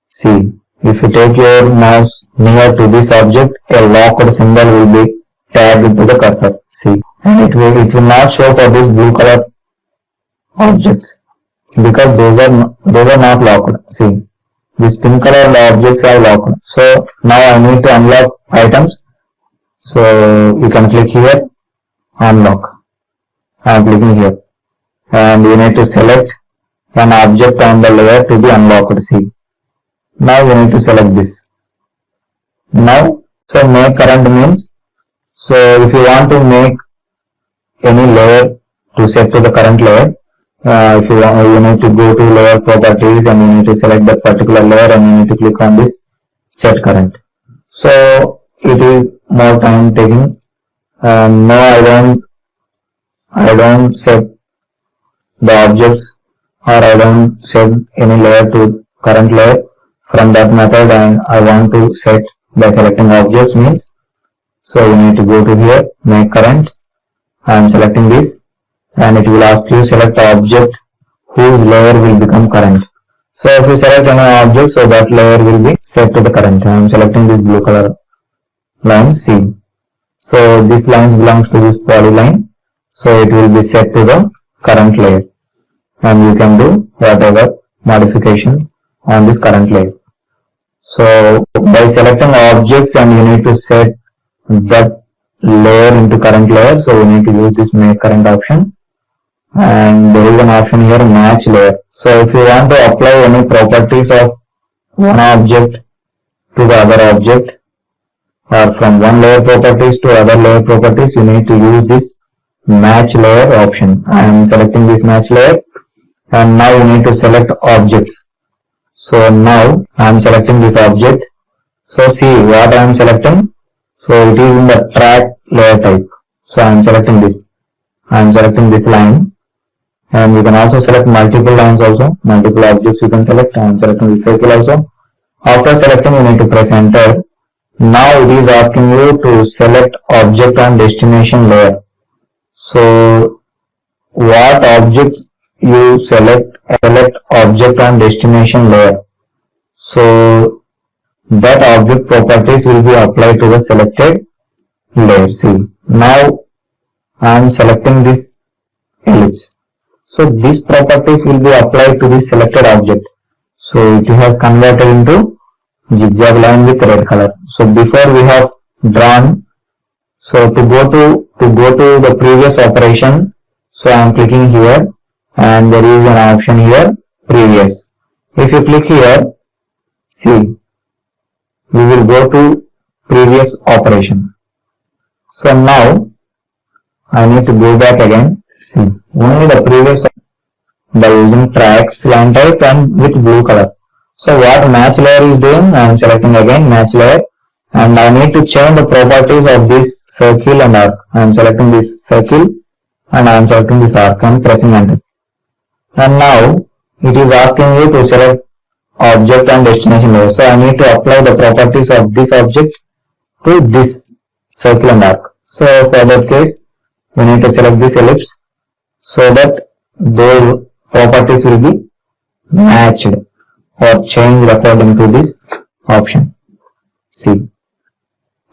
See, if you take your mouse near to this object, a locked symbol will be tagged to the cursor. See, and it will not show for this blue color objects because those are not locked. See, these pink color objects are locked. So now I need to unlock items. So you can click here, unlock. I am clicking here, and you need to select an object on the layer to be unlocked. See, now you need to select this. Now, so make current means, so if you want to make any layer to set to the current layer, if you want, you need to go to layer properties and you need to select that particular layer and you need to click on this set current. So it is more time taking. No, I don't set the objects or I don't set any layer to current layer from that method, and I want to set by selecting objects means. So you need to go to here, make current. I am selecting this and it will ask you select object whose layer will become current. So if you select any object, so that layer will be set to the current. I am selecting this blue color line C. So this line belongs to this polyline. So it will be set to the current layer. And you can do whatever modifications on this current layer. So by selecting objects and you need to set that layer into current layer, so you need to use this make current option, and there is an option here match layer. So if you want to apply any properties of one object to the other object or from one layer properties to other layer properties, you need to use this match layer option. I am selecting this match layer and now you need to select objects. So now I am selecting this object. So see what I am selecting. So it is in the track layer type. So I am selecting this. I am selecting this line, and you can also select multiple lines also. Multiple objects you can select. I am selecting this circle also. After selecting, you need to press enter. Now it is asking you to select object on destination layer. So what object you select object on destination layer. So that object properties will be applied to the selected layer. See, now I am selecting this ellipse. So these properties will be applied to this selected object. So it has converted into zigzag line with red color. So before we have drawn. So to go to the previous operation, so I am clicking here, and there is an option here, previous. If you click here, see, we will go to previous operation. So now I need to go back again. See, only the previous by using tracks, line type, and with blue color. So what match layer is doing, I am selecting again match layer, and I need to change the properties of this circle and arc. I am selecting this circle and I am selecting this arc and pressing enter. And now it is asking you to select object and destination layer. So I need to apply the properties of this object to this circle and arc. So for that case, we need to select this ellipse so that those properties will be matched or changed according to this option. See,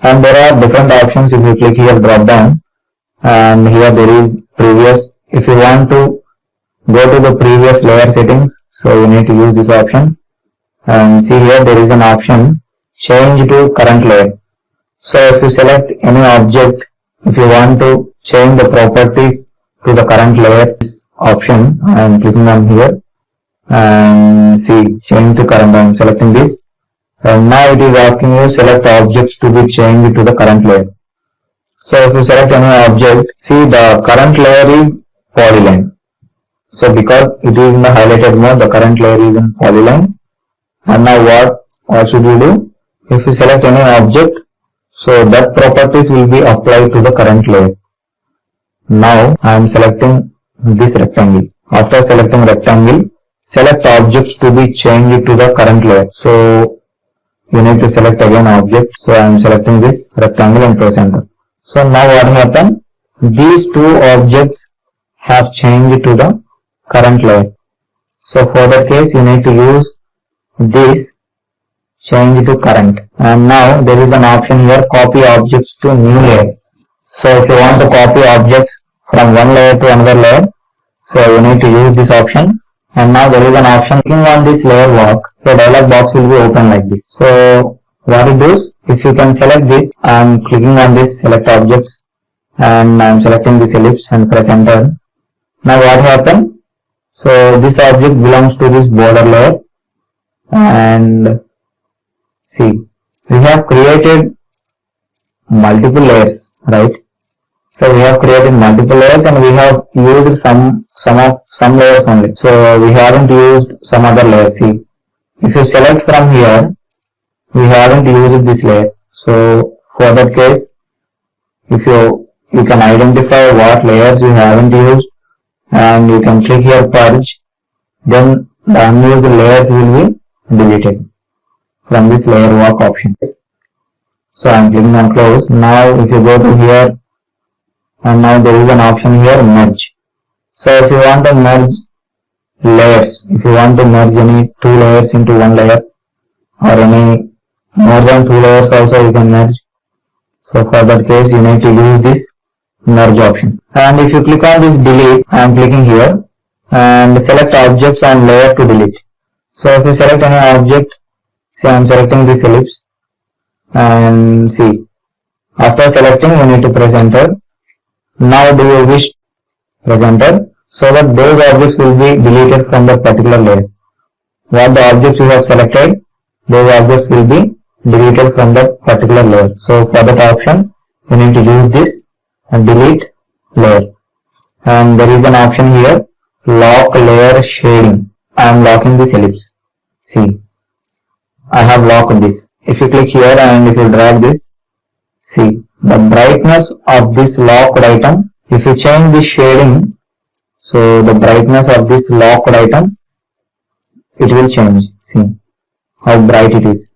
and there are different options. If you click here, drop down, and here there is previous. If you want to go to the previous layer settings, so you need to use this option, and see here there is an option change to current layer. So if you select any object, if you want to change the properties to the current layer, this option I am clicking on here, and see, change to current. I am selecting this, and now it is asking you select objects to be changed to the current layer. So if you select any object, see the current layer is polyline. So because it is in the highlighted mode, the current layer is in polyline. And now what should you do? If you select any object, so that properties will be applied to the current layer. Now I am selecting this rectangle. After selecting rectangle, select objects to be changed to the current layer. So you need to select again object. So I am selecting this rectangle and press enter. So now what happened? These two objects have changed to the current layer. So for that case, you need to use this change to current. And now there is an option here, copy objects to new layer. So if you want to copy objects from one layer to another layer, so you need to use this option. And now there is an option, clicking on this layer walk, the dialog box will be open like this. So what it does, if you can select this, I am clicking on this select objects, and I am selecting this ellipse and press enter. Now what happened? So this object belongs to this border layer, and see, we have created multiple layers, right? So we have created multiple layers and we have used some layers only. So we haven't used some other layers. See, if you select from here, we haven't used this layer. So for that case, if you can identify what layers you haven't used, and you can click here purge, then the unused layers will be deleted from this layer walk option. So I am clicking on close. Now if you go to here, and now there is an option here, merge. So if you want to merge layers, if you want to merge any two layers into one layer, or any more than two layers also you can merge. So for that case, you need to use this merge option. And if you click on this delete, I am clicking here, and select objects and layer to delete. So if you select any object, see, I am selecting this ellipse, and see, after selecting you need to press enter. Now do you wish press enter, so that those objects will be deleted from that particular layer. What the objects you have selected, those objects will be deleted from that particular layer. So for that option, you need to use this and delete layer. And there is an option here, lock layer shading. I am locking this ellipse. See, I have locked this. If you click here and if you drag this, see, the brightness of this locked item, if you change this shading, so the brightness of this locked item, it will change. See how bright it is.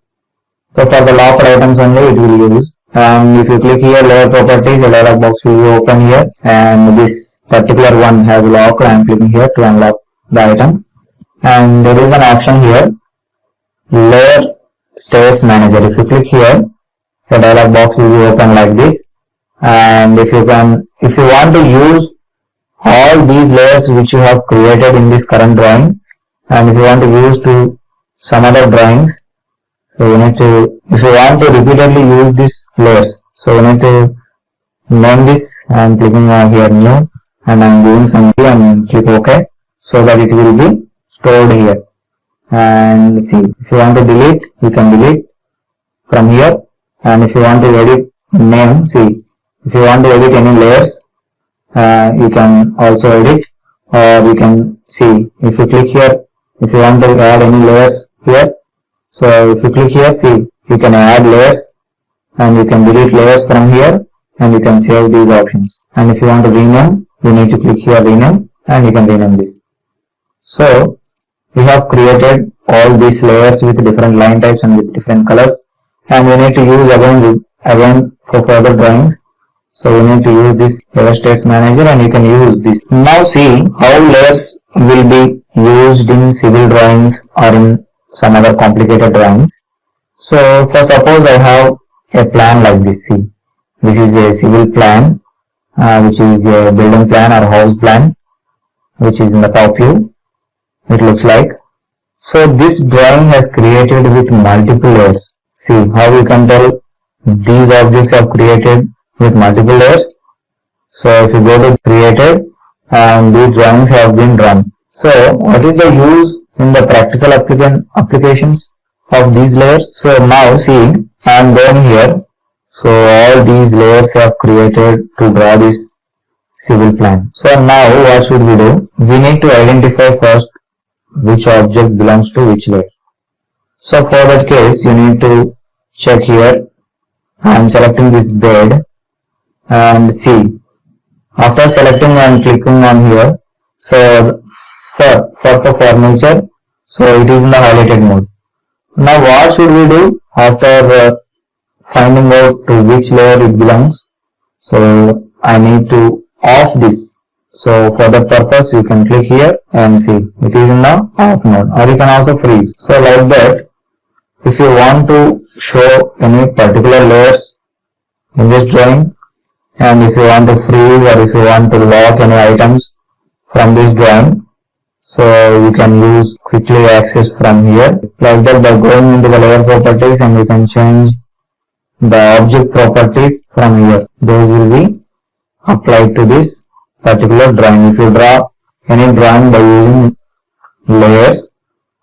So for the locked items only it will use. And if you click here layer properties, a dialog box will be open here, and this particular one has locked, I am clicking here to unlock the item. And there is an option here, layer states manager. If you click here, a dialog box will be open like this. And if you want to use all these layers which you have created in this current drawing, and if you want to use to some other drawings, so you need to, if you want to repeatedly use these layers, so you need to name this. I am clicking on here new, and I am giving something and click OK, so that it will be stored here. And see, if you want to delete, you can delete from here. And if you want to edit name, see, if you want to edit any layers, you can also edit, or you can see, if you click here, if you want to add any layers here, so if you click here, see, you can add layers, and you can delete layers from here, and you can save these options. And if you want to rename, you need to click here rename, and you can rename this. So we have created all these layers with different line types and with different colors, and we need to use again for further drawings. So we need to use this layer states manager, and you can use this. Now see how layers will be used in civil drawings or in some other complicated drawings. So for suppose I have a plan like this. See, this is a civil plan, which is a building plan or house plan, which is in the top view. It looks like. So this drawing has created with multiple layers. See how you can tell these objects have created with multiple layers. So if you go to created, and these drawings have been drawn. So what is the use in the practical applications of these layers? So now see, I am going here. So all these layers have created to draw this civil plan. So now what should we do? We need to identify first which object belongs to which layer. So for that case, you need to check here. I am selecting this bed, and see, after selecting and clicking on here, so for furniture, so it is in the highlighted mode. Now what should we do after finding out to which layer it belongs? So I need to off this. So for that purpose, you can click here and see it is in the off mode, or you can also freeze. So like that, if you want to show any particular layers in this drawing, and if you want to freeze or if you want to lock any items from this drawing, so you can use quickly access from here. Like that, by going into the layer properties, and you can change the object properties from here. Those will be applied to this particular drawing. If you draw any drawing by using layers,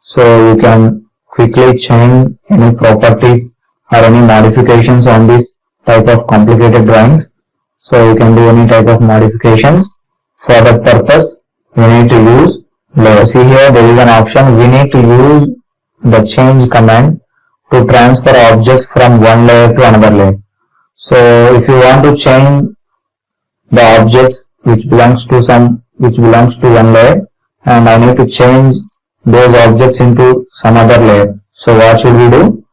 so you can quickly change any properties or any modifications on this type of complicated drawings. So you can do any type of modifications. For that purpose, we need to use layers. See here, there is an option. We need to use the change command to transfer objects from one layer to another layer. So if you want to change the objects which belongs to one layer, and I need to change those objects into some other layer. So what should we do?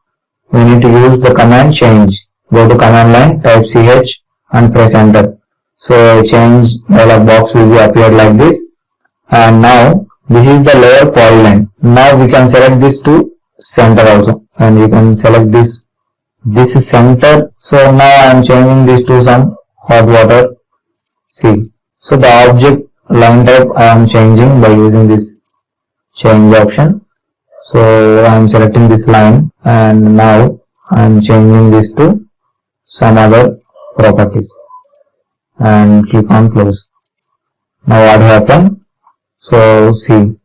We need to use the command change. Go to command line, type ch and press enter. So a change dialog box will be appeared like this. And now this is the layer polyline. Now we can select this to center also, and you can select this is center. So now I am changing this to some hot water. See, so the object line type I am changing by using this change option. So I am selecting this line, and now I am changing this to some other properties, and click on close. Now what happened? So see,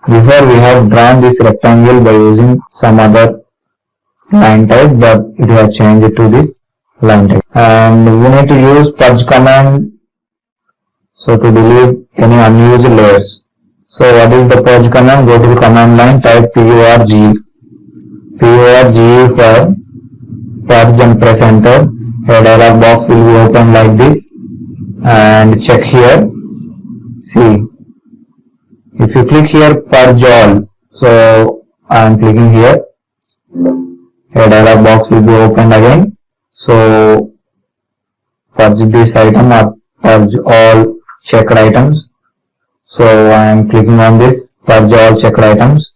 before we have drawn this rectangle by using some other line type, but it has changed to this line type. And we need to use purge command, so to delete any unused layers. So what is the purge command? Go to the command line, type purge for purge and press enter. A dialog box will be opened like this, and check here. See, if you click here purge all, so I am clicking here, a dialog box will be opened again. So purge this item or purge all checked items. So I am clicking on this purge all checked items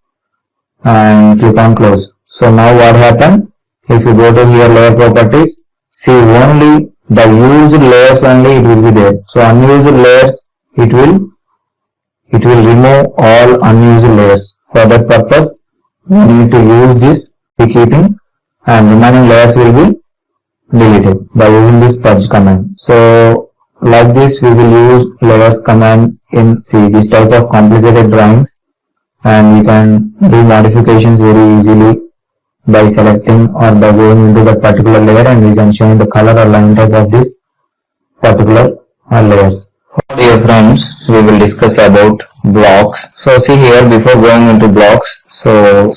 and click on close. So now what happened? If you go to here layer properties, see only the used layers only it will be there. So unused layers it will remove all unused layers. For that purpose we need to use this keeping, and remaining layers will be deleted by using this purge command. So like this we will use layers command in this type of complicated drawings, and we can do modifications very easily by selecting or by going into that particular layer, and we can change the color or line type of this particular layers. Dear friends, we will discuss about blocks. So see here, before going into blocks, so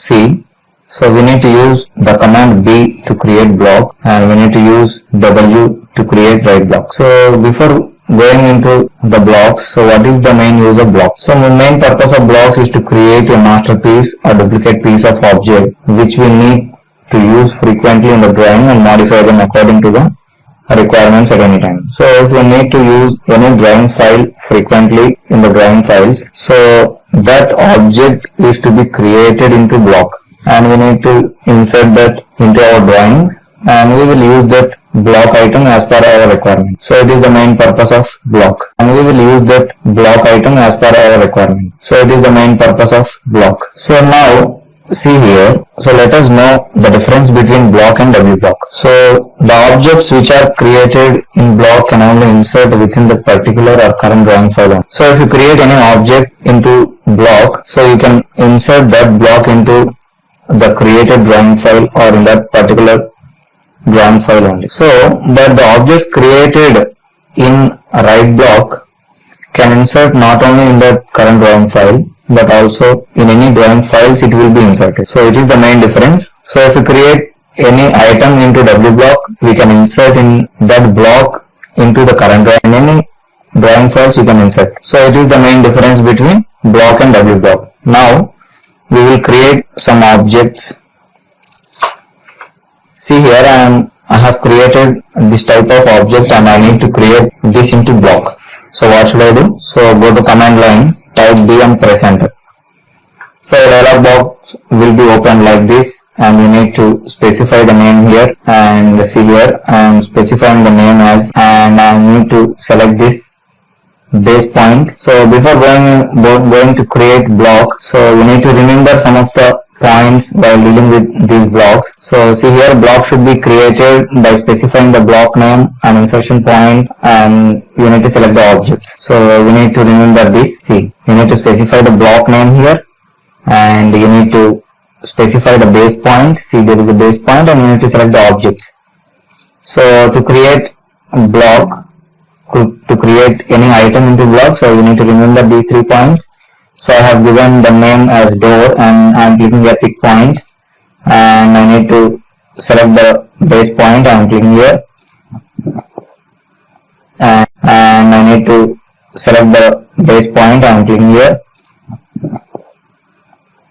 we need to use the command B to create block, and we need to use W to create right block. So before going into the blocks, so what is the main use of blocks? So the main purpose of blocks is to create a masterpiece or duplicate piece of object which we need to use frequently in the drawing and modify them according to the requirements at any time. So if you need to use any drawing file frequently in the drawing files, so that object is to be created into block, and we need to insert that into our drawings, and we will use that block item as per our requirement. So it is the main purpose of block, and we will use that block item as per our requirement. So it is the main purpose of block. So now see here, so let us know the difference between block and W block. So the objects which are created in block can only insert within the particular or current drawing file. So if you create any object into block, so you can insert that block into the created drawing file or in that particular drawing file only. So but the objects created in right block can insert not only in the current drawing file but also in any drawing files it will be inserted. So it is the main difference. So if you create any item into W block, we can insert in that block into the current drawing, any drawing files you can insert. So it is the main difference between block and W block. Now we will create some objects. See here I have created this type of object and I need to create this into block. So what should I do? So go to command line, type B and press enter. So a dialog box will be opened like this, and you need to specify the name here, and see here I am specifying the name as, and I need to select this base point. So before going to create block, so you need to remember some of the points while dealing with these blocks. So see here, block should be created by specifying the block name and insertion point, and you need to select the objects. So you need to remember this. See, you need to specify the block name here, and you need to specify the base point. See, there is a base point, and you need to select the objects. So to create block, to create any item into block, so you need to remember these 3 points. So I have given the name as door, and I am clicking here pick point, and I need to select the base point. I am clicking here, and I need to select the base point. I am clicking here,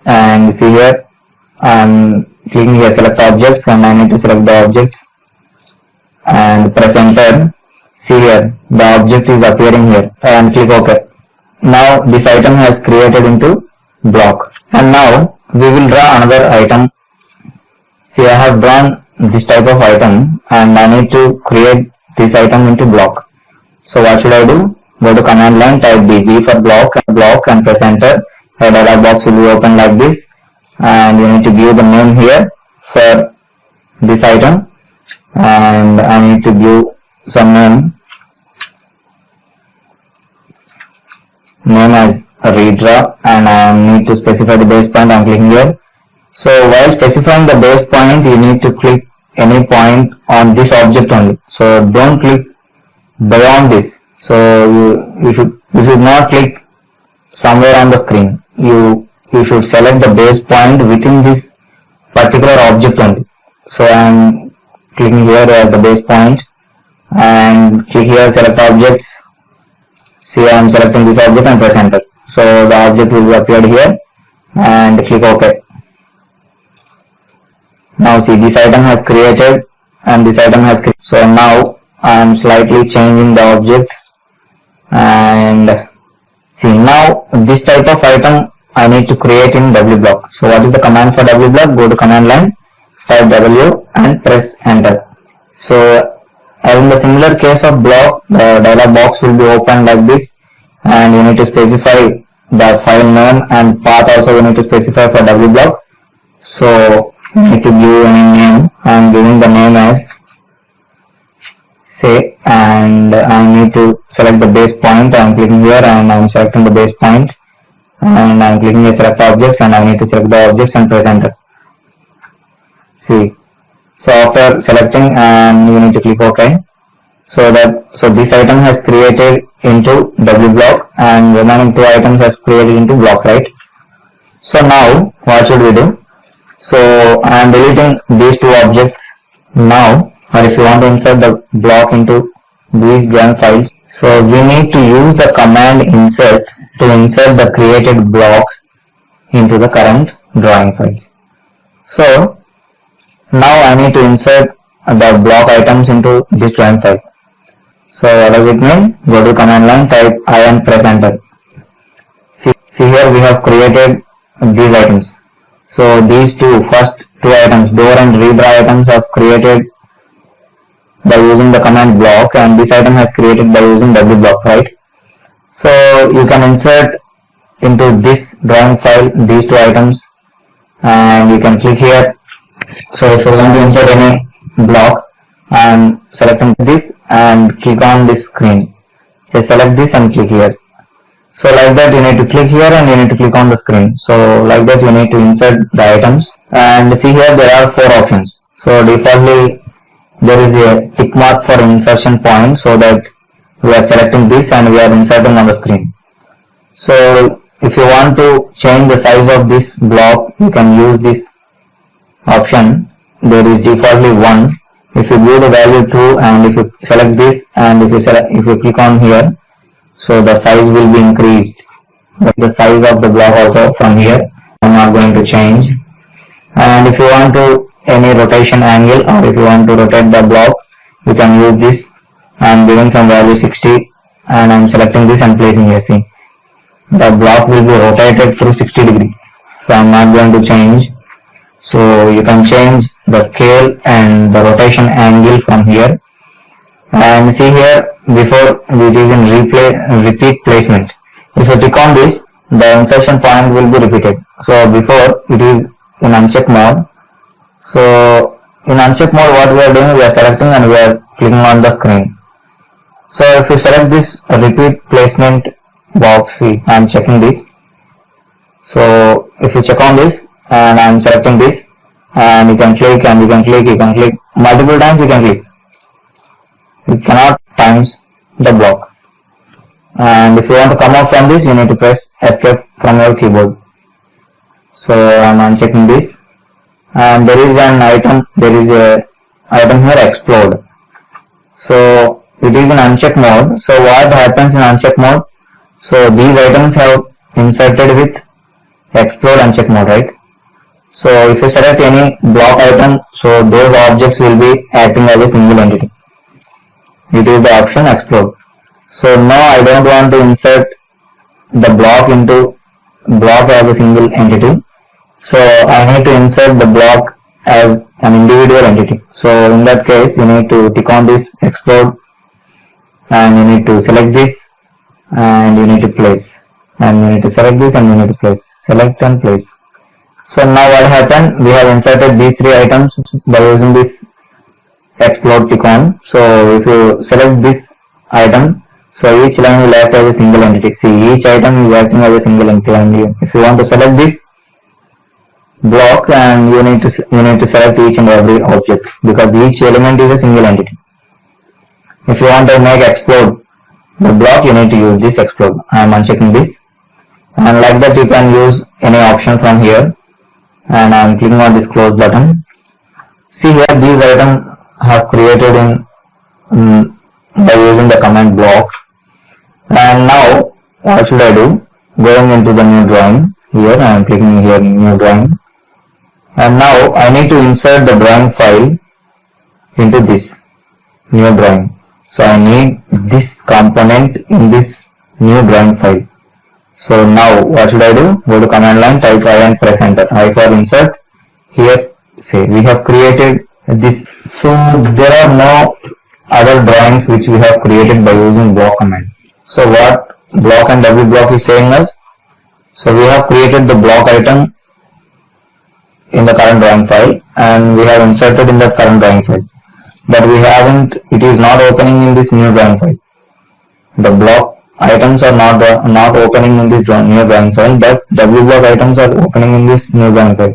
and see here I am clicking here select objects, and I need to select the objects and press enter. See here the object is appearing here, and click OK. Now this item has created into block, and now we will draw another item. See, I have drawn this type of item, and I need to create this item into block. So what should I do? Go to command line, type B for block, and press enter. A dialog box will be open like this, and you need to give the name here for this item, and I need to give some name as redraw, and I need to specify the base point. I am clicking here. So while specifying the base point, you need to click any point on this object only. So don't click beyond this. So you should not click somewhere on the screen. You should select the base point within this particular object only. So I am clicking here as the base point, and click here select objects. See, I am selecting this object and press enter. So the object will be appeared here, and click OK. Now see, this item has created, and this item has created. So now I am slightly changing the object, And see, now this type of item I need to create in W block. So what is the command for W block? Go to command line, type W and press enter. So as in the similar case of block, the dialog box will be opened like this, and you need to specify the file name and path also you need to specify for W block. So you need to give any name. I am giving the name as say, and I need to select the base point. I am clicking here and I am selecting the base point, and I am clicking here select objects, and I need to select the objects and press enter. See, so after selecting, and you need to click OK. So this item has created into W block, and remaining two items has created into blocks, right? So now what should we do? So I am deleting these two objects now. Or if you want to insert the block into these drawing files, so we need to use the command insert to insert the created blocks into the current drawing files. So now I need to insert the block items into this drawing file. So what does it mean? Go to command line, type I and press enter. See here we have created these items. So these first two items, door and redraw items, have created by using the command block, and this item has created by using W block, right? So you can insert into this drawing file these two items, and you can click here. So if you want to insert any block, I am selecting this and click on this screen. So select this and click here. So like that you need to click here and you need to click on the screen. So like that you need to insert the items, and see here there are four options. So defaultly there is a tick mark for insertion point, so that we are selecting this and we are inserting on the screen. So if you want to change the size of this block, you can use this option. There is defaultly 1. If you give the value 2 and if you select this and if you click on here, so the size will be increased. The size of the block also from here. I'm not going to change. And if you want to any rotation angle, or if you want to rotate the block, you can use this. I'm giving some value 60 and I'm selecting this and placing here. See, the block will be rotated through 60 degrees. So I'm not going to change. So you can change the scale and the rotation angle from here. And see here, before it is in repeat placement. If you click on this, the insertion point will be repeated. So before it is in uncheck mode. So in uncheck mode, what we are doing, we are selecting and we are clicking on the screen. So if you select this repeat placement box, see, I am checking this. So if you check on this and I am selecting this, and you can click and you can click, multiple times you can click. You cannot times the block. And if you want to come out from this, you need to press escape from your keyboard. So I am unchecking this. And there is an item, there is a item here, explode. So it is in uncheck mode. So what happens in uncheck mode? So these items have inserted with explode uncheck mode, right? So if you select any block item, so those objects will be acting as a single entity. It is the option explode. So now I don't want to insert the block into block as a single entity. So I need to insert the block as an individual entity. So in that case, you need to tick on this explode, and you need to select this, and you need to place, and you need to select this, and you need to place, select and place. So now what happened? We have inserted these three items by using this explode tick on. So if you select this item, so each line will act as a single entity. See, each item is acting as a single entity, and if you want to select this block, and you need to select each and every object, because each element is a single entity. If you want to make explode the block, you need to use this explode. I am unchecking this, and like that you can use any option from here, and I am clicking on this close button. See here, these items have created in by using the command block. And now what should I do? Going into the new drawing, here I am clicking here new drawing, and now I need to insert the drawing file into this new drawing. So I need this component in this new drawing file. So now what should I do? Go to command line, type I and press enter. I for insert. Here say we have created this. So there are no other drawings which we have created by using block command. So what block and W block is saying us? So we have created the block item in the current drawing file and we have inserted in the current drawing file, but we haven't, it is not opening in this new drawing file. The block items are not opening in this new drawing file, but W block items are opening in this new drawing file.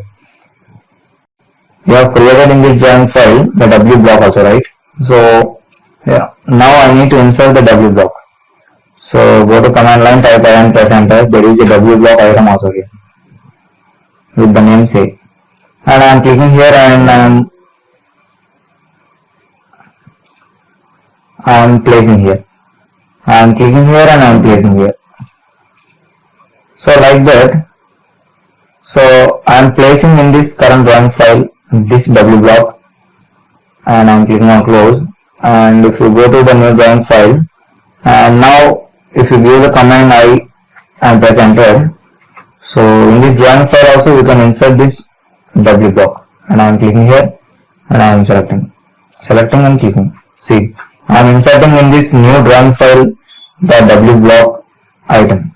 We have created in this drawing file the W block also, right? So yeah, now I need to insert the W block. So go to command line, type I and press enter. There is a W block item also here with the name say, and I am clicking here and I am placing here. I am clicking here and I am placing here. So like that. So I am placing in this current drawing file this W block and I am clicking on close. And if you go to the new drawing file, and now if you give the command I and press enter, so in this drawing file also you can insert this W block, and I am clicking here and I am selecting and clicking. See, I am inserting in this new drawing file the W block item,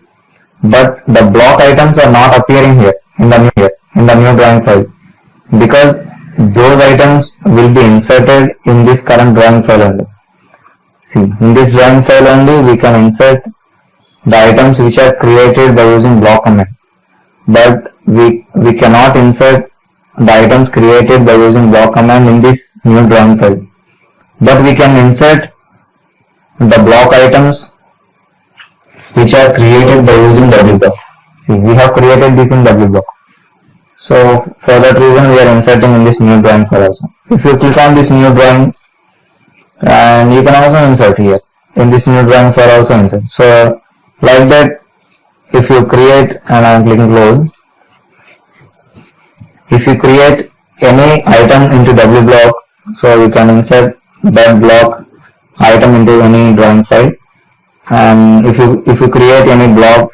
but the block items are not appearing here in the new drawing file, because those items will be inserted in this current drawing file only. See, in this drawing file only we can insert the items which are created by using block command, but we cannot insert the items created by using block command in this new drawing file, but we can insert the block items which are created by using W block. See, we have created this in W block. So for that reason we are inserting in this new drawing file also. If you click on this new drawing, and you can also insert here in this new drawing file also insert. So like that, if you create, and I am clicking close, if you create any item into W block, so you can insert that block item into any drawing file. And if you create any block,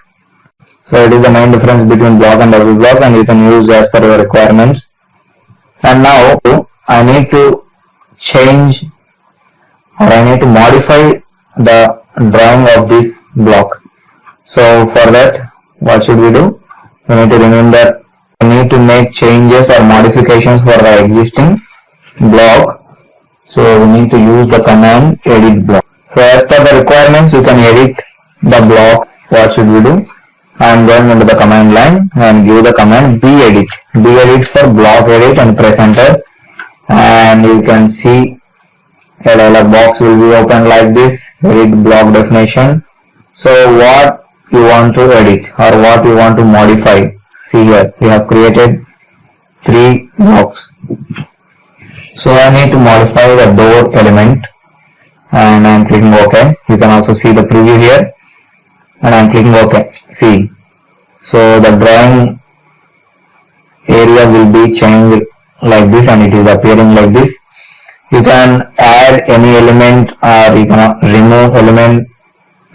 so it is the main difference between block and W block, and you can use as per your requirements. And now I need to change, or I need to modify the drawing of this block. So for that, what should we do? We need to remember, we need to make changes or modifications for the existing block. So we need to use the command edit block. So as per the requirements, you can edit the block. What should we do? I am going into the command line and give the command bedit for block edit and press enter, and you can see a dialog box will be open like this, edit block definition. So what you want to edit or what you want to modify, see here we have created 3 blocks. So I need to modify the door element, and I am clicking OK. You can also see the preview here, and I am clicking OK. See, so the drawing area will be changed like this, and it is appearing like this. You can add any element or you can remove element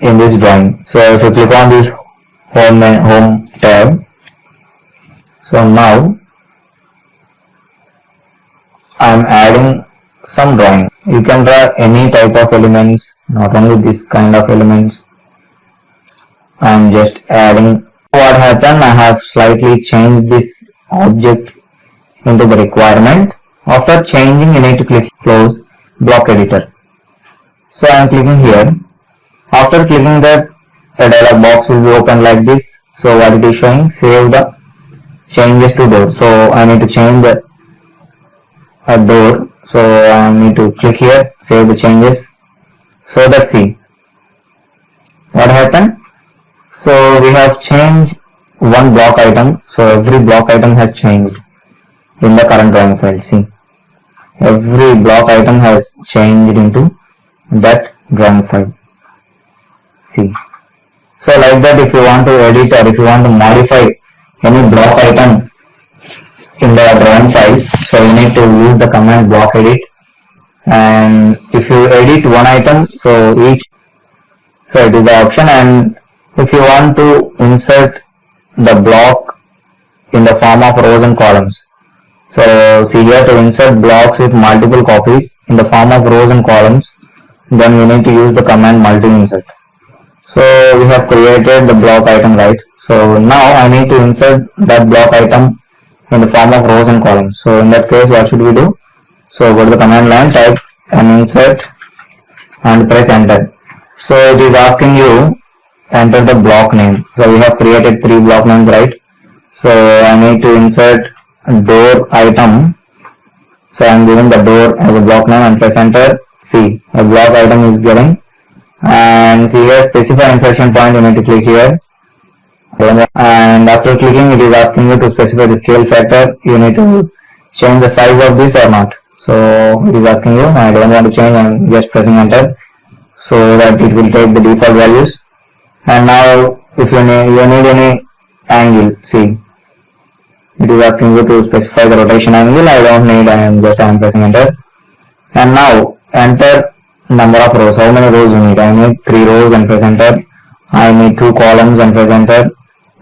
in this drawing. So if you click on this home tab, so now I am adding some drawing. You can draw any type of elements, not only this kind of elements. I am just adding. What happened, I have slightly changed this object into the requirement. After changing, you need to click close block editor. So I am clicking here. After clicking that, a dialog box will be open like this. So what it is showing, save the changes to door. So I need to change the door. So I need to click here, save the changes. So let's see what happened. So we have changed one block item. So every block item has changed in the current drawing file. See, every block item has changed into that drawing file. See, so like that, if you want to edit or if you want to modify any block item in the drawing files, so you need to use the command block edit, And if you edit one item, so it is the option. And if you want to insert the block in the form of rows and columns, so see here, to insert blocks with multiple copies in the form of rows and columns, then we need to use the command multi-insert. So we have created the block item, right? So now I need to insert that block item in the form of rows and columns. So in that case, what should we do? So go to the command line, type and insert and press enter. So it is asking you enter the block name. So we have created 3 block names, right? So I need to insert door item. So I am giving the door as a block name and press enter. See, a block item is given. And see here, specify insertion point, you need to click here. And after clicking, it is asking you to specify the scale factor. You need to change the size of this or not. So it is asking you. I don't want to change. I am just pressing enter so that it will take the default values. And now if you need any angle, see, it is asking you to specify the rotation angle. I don't need. I am pressing enter. And now enter number of rows. How many rows you need? I need 3 rows and press enter. I need 2 columns and press enter.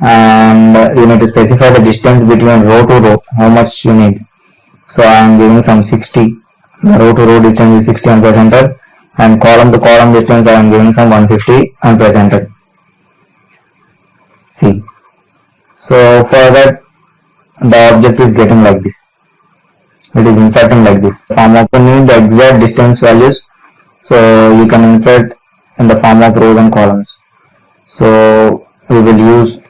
And you need to specify the distance between row to row, how much you need. So I am giving some 60. The row to row distance is 60 and press enter. And column to column distance I am giving some 150 and press enter. See. So for that, the object is getting like this. It is inserting like this. Form of, you need the exact distance values. So you can insert in the form of rows and columns. So we will use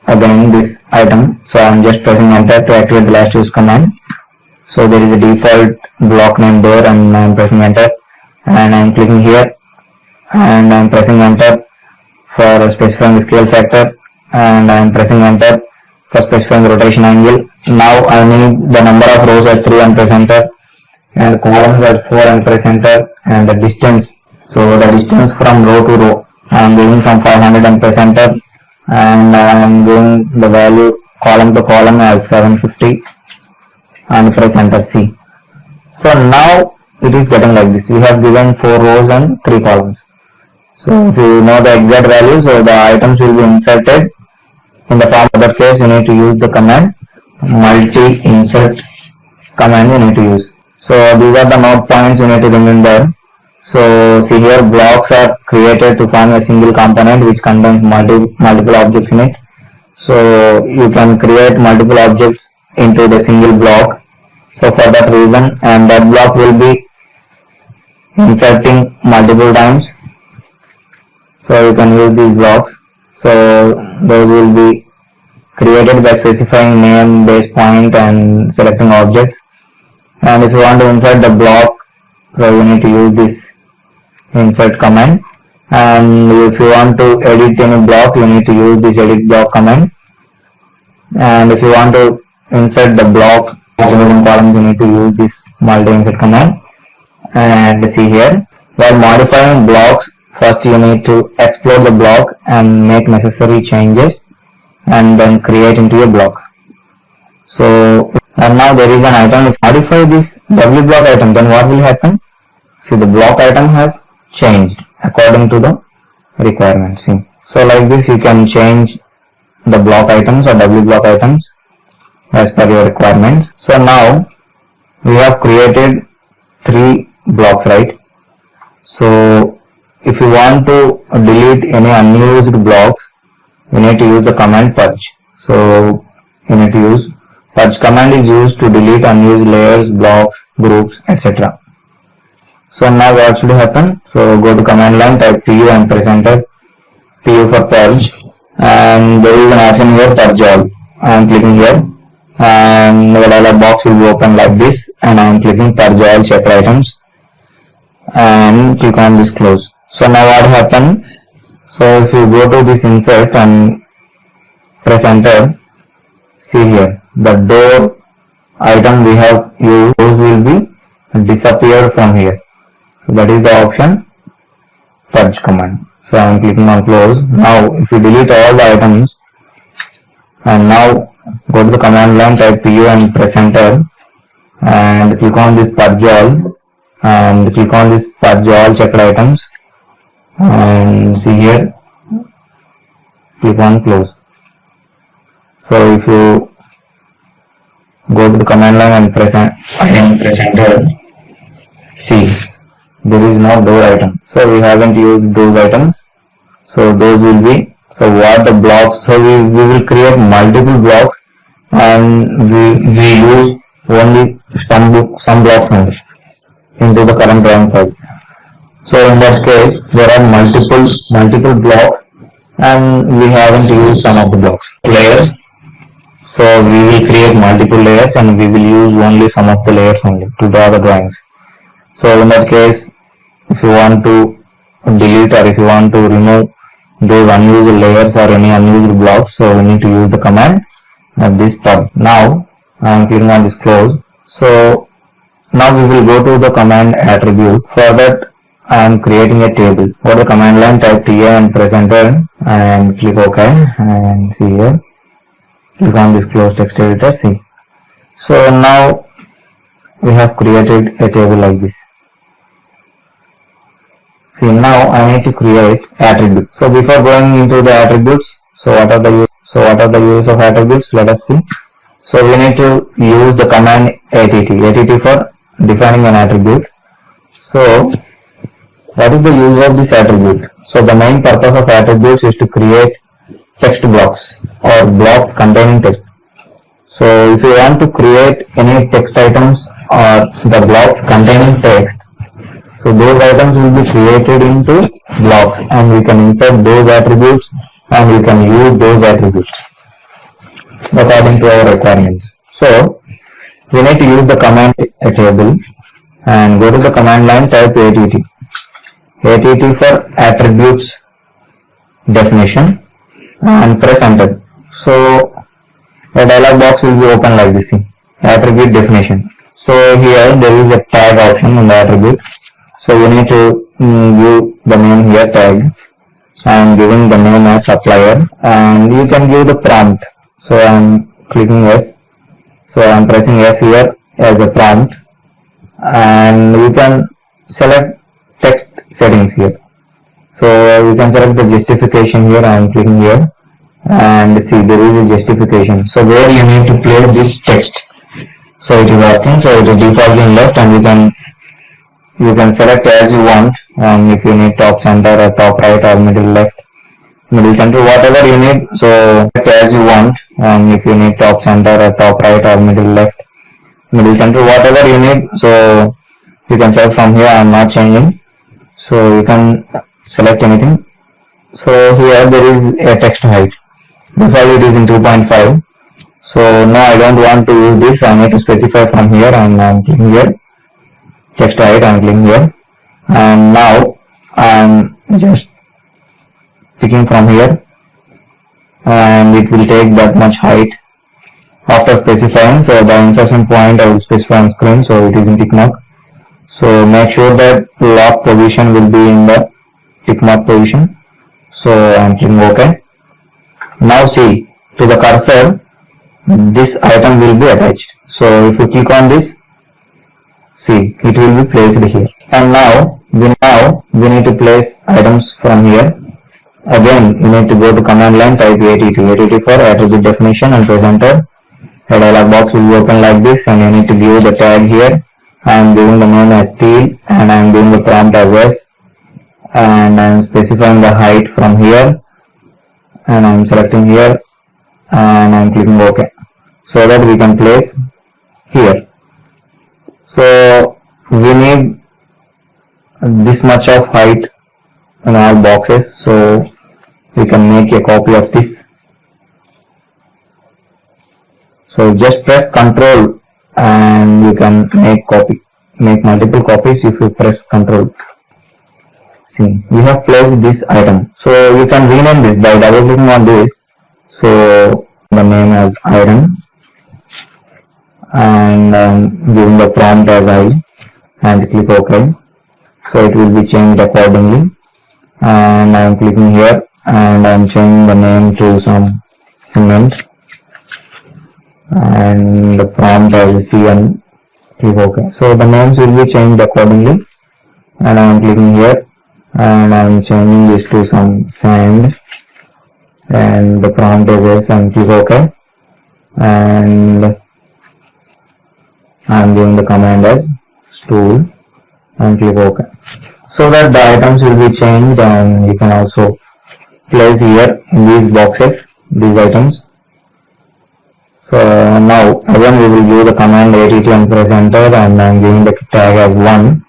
again this item. So I am just pressing enter to activate the last use command. So there is a default block name door and I am pressing enter. And I am clicking here and I am pressing enter for specifying the scale factor. And I am pressing enter for specifying the rotation angle. Now I need the number of rows as 3 and press enter. And columns as 4 and press enter. And the distance, so the distance from row to row, I am giving some 500 and press enter. And I am giving the value column to column as 750 and press enter. C. So now it is getting like this. We have given 4 rows and 3 columns. So if you know the exact value, so the items will be inserted in the form. In that case, you need to use the command multi-insert command you need to use. So these are the note points you need to remember. So see here, blocks are created to form a single component which contains multiple objects in it. So you can create multiple objects into the single block. So for that reason, and that block will be inserting multiple times. So you can use these blocks. So those will be created by specifying name, base point and selecting objects. And if you want to insert the block, so you need to use this insert command. And if you want to edit any block, you need to use this edit block command. And if you want to insert the block in columns, you need to use this multi-insert command. And see here, while modifying blocks, first you need to explode the block and make necessary changes and then create into a block. So, and now there is an item. If you modify this W block item, then what will happen? See, the block item has changed according to the requirements. See, so like this you can change the block items or W block items as per your requirements. So now we have created 3 blocks, right? So if you want to delete any unused blocks, you need to use the command purge. So you need to use purge command is used to delete unused layers, blocks, groups, etc. So now what should happen? So go to command line, type pu and press enter. Pu for purge, and there is an option here, purge all. I am clicking here and the dialog box will be open like this, and I am clicking purge all checked items and click on this close. So now what happened? So if you go to this insert and press enter, see here the door item we have used, those will be disappear from here. So that is the option purge command. So I am clicking on close. Now if you delete all the items and now go to the command line, type pu and press enter and click on this purge all and click on this purge all checked items, and see here, click on close. So if you go to the command line and press enter, see, there is no door item, so we haven't used those items. So those will be, so what the blocks, so we will create multiple blocks, and we use only some blocks only into the current drawing files. So in that case, there are multiple blocks, and we haven't used some of the blocks. Layers, so we will create multiple layers, and we will use only some of the layers only to draw the drawings. So in that case, if you want to delete or if you want to remove those unused layers or any unused blocks, so we need to use the command at this part. Now I am clicking on this close. So now we will go to the command attribute. For that I am creating a table. For the command line, type TA and press enter and click OK, and see here, click on this close text editor, see. So now we have created a table like this. See, now I need to create attributes. So before going into the attributes, so what are the uses of attributes? Let us see. So we need to use the command att for defining an attribute. So what is the use of this attribute? So the main purpose of attributes is to create text blocks or blocks containing text. So if you want to create any text items or the blocks containing text, so those items will be created into blocks, and we can insert those attributes and we can use those attributes according to our requirements. So we need to use the command table and go to the command line, type att for attributes definition and press enter. So a dialog box will be open like this, attribute definition. So here there is a tag option in the attribute. So we need to give the name here, tag. I am giving the name as supplier, and you can give the prompt. So I am clicking yes. So I am pressing yes here as a prompt, and you can select text settings here. So you can select the justification here. I am clicking here, and see, there is a justification. So where you need to place this text. So it is asking, so it is defaultly in left, and you can select as you want, if you need top center or top right or middle left, middle center, whatever you need. So select as you want, if you need top center or top right or middle left, middle center, whatever you need. So you can select from here. I am not changing, so you can select anything. So here there is a text height. Default it is in 2.5. So now I don't want to use this. I need to specify from here, and I am clicking here. Text height, I am clicking here, and now I am just picking from here, and it will take that much height after specifying. So the insertion point I will specify on screen, so it is in tick mark. So make sure that lock position will be in the tick mark position. So I am clicking OK. Now see, to the cursor this item will be attached. So if you click on this, see, it will be placed here. And now we need to place items from here. Again, you need to go to command line, type att for attribute definition and press enter. A dialog box will be open like this, and you need to give the tag here. I am giving the name as steel, and I am giving the prompt as yes, and I am specifying the height from here, and I am selecting here, and I am clicking OK, so that we can place here. So we need this much of height in all boxes, so we can make a copy of this. So just press Ctrl and you can make multiple copies if you press Ctrl. See, we have placed this item. So you can rename this by double clicking on this. So the name as item, and giving the prompt as I, and click OK. So it will be changed accordingly, and I am clicking here, and I am changing the name to some cement, and the prompt as CN, click OK. So the names will be changed accordingly, and I am clicking here and I am changing this to some sand, and the prompt is yes, and click OK, and I am giving the command as stool and click OK, so that the items will be changed, and you can also place here in these boxes these items. So now again we will give the command att and press enter, and I am giving the tag as 1,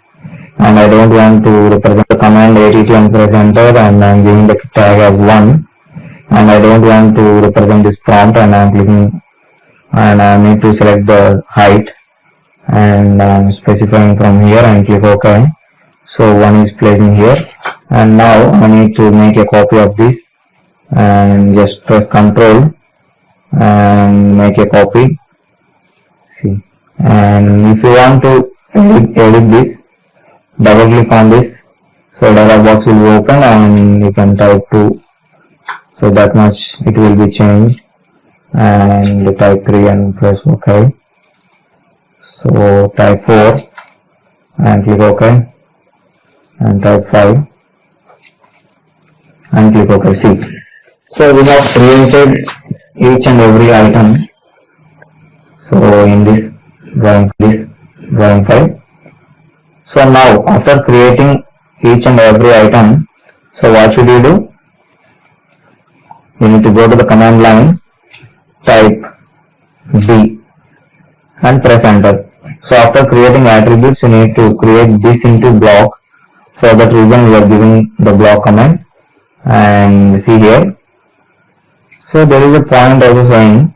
and I don't want to represent the command att and press enter, and I am giving the tag as 1, and I don't want to represent this prompt, and I am clicking, and I need to select the height, and I am specifying from here and click OK. So 1 is placing here, and now I need to make a copy of this, and just press Ctrl and make a copy. See, and if you want to edit this, double click on this, so dialog box will be open, and you can type 2, so that much it will be changed, and type 3 and press OK. So type 4 and click OK, and type 5 and click OK. See, so we have created each and every item, so in this drawing file. So now after creating each and every item, so what should you do? You need to go to the command line, type D and press enter. So after creating attributes, you need to create this into block. For that reason we are giving the block command, and see here, so there is a point also saying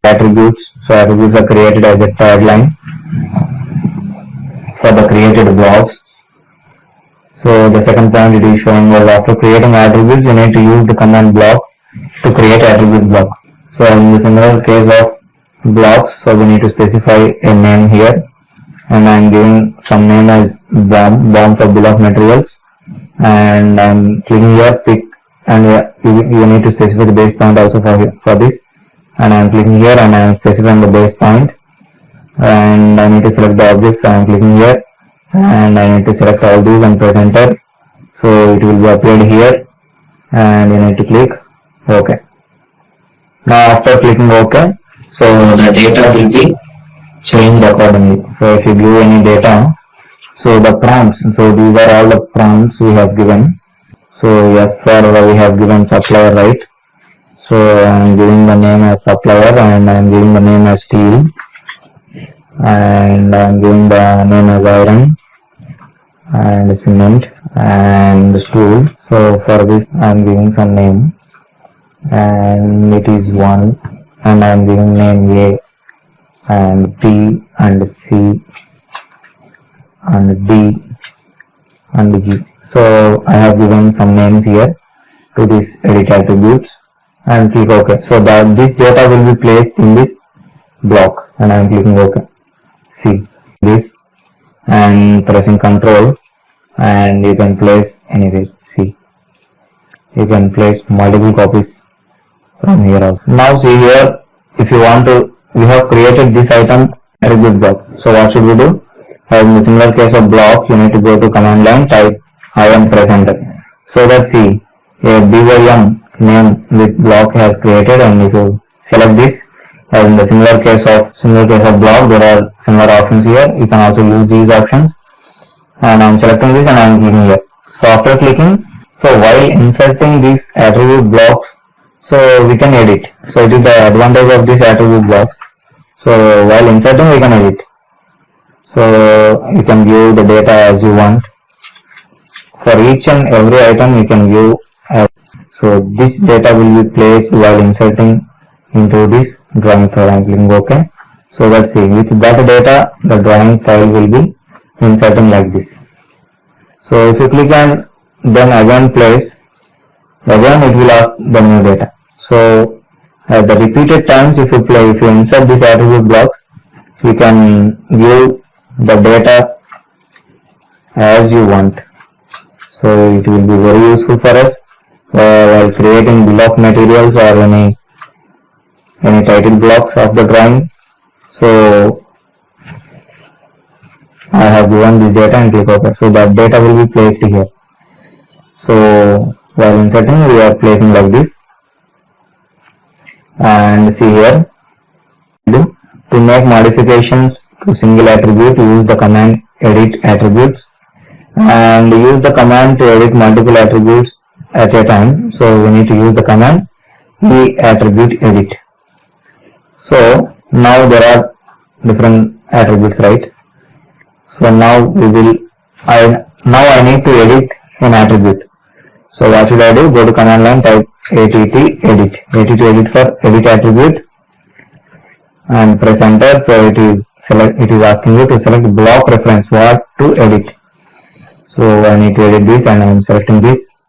attributes. So attributes are created as a tagline for the created blocks. So the second point it is showing was after creating attributes, you need to use the command block to create attribute block. So in the similar case of blocks, so we need to specify a name here, and I am giving some name as bomb for bill of materials, and I am clicking here pick, and you need to specify the base point also for this, and I am clicking here and I am specifying the base point, and I need to select the objects. I am clicking here and I need to select all these and press enter, so it will be appeared here, and you need to click OK. Now after clicking OK, so the data will be changed accordingly. So if you give any data, so the prompts, so these are all the prompts we have given. So yes, for we have given supplier, right? So I am giving the name as supplier, and I am giving the name as steel, and I am giving the name as iron and cement and stool. So for this I am giving some name, and it is 1, and I am giving name A and B and C and D and G. So I have given some names here to this edit attributes, and click OK. So that this data will be placed in this block, and I am clicking OK. See this and pressing Ctrl, and you can place anywhere. See, you can place multiple copies from here also. Now see here, if you want to, we have created this item attribute block. So what should we do? In the similar case of block, you need to go to command line, type I and press enter. So that see a BYM name with block has created, and if you select this, in the similar case of block, there are similar options here. You can also use these options, and I am selecting this and I am clicking here. So after clicking, so while inserting these attribute blocks, so we can edit. So it is the advantage of this attribute block. So while inserting we can edit. So you can view the data as you want. For each and every item you can view. So this data will be placed while inserting into this drawing file. I am clicking OK. So let's see, with that data the drawing file will be inserting like this. So if you click and then again place, again it will ask the new data. So at the repeated times if you insert this attribute blocks, you can view the data as you want. So it will be very useful for us while creating bill of materials or any title blocks of the drawing. So I have given this data and click OK. So that data will be placed here. So while inserting, we are placing like this. And see here, to make modifications to single attribute, use the command edit attributes, and use the command to edit multiple attributes at a time. So we need to use the command attribute edit. So now there are different attributes, right? So now we will I need to edit an attribute. So what should I do? Go to command line, type att edit to edit for edit attribute, and press enter. So it is asking you to select block reference, what to edit. So I need to edit this, and I am selecting this.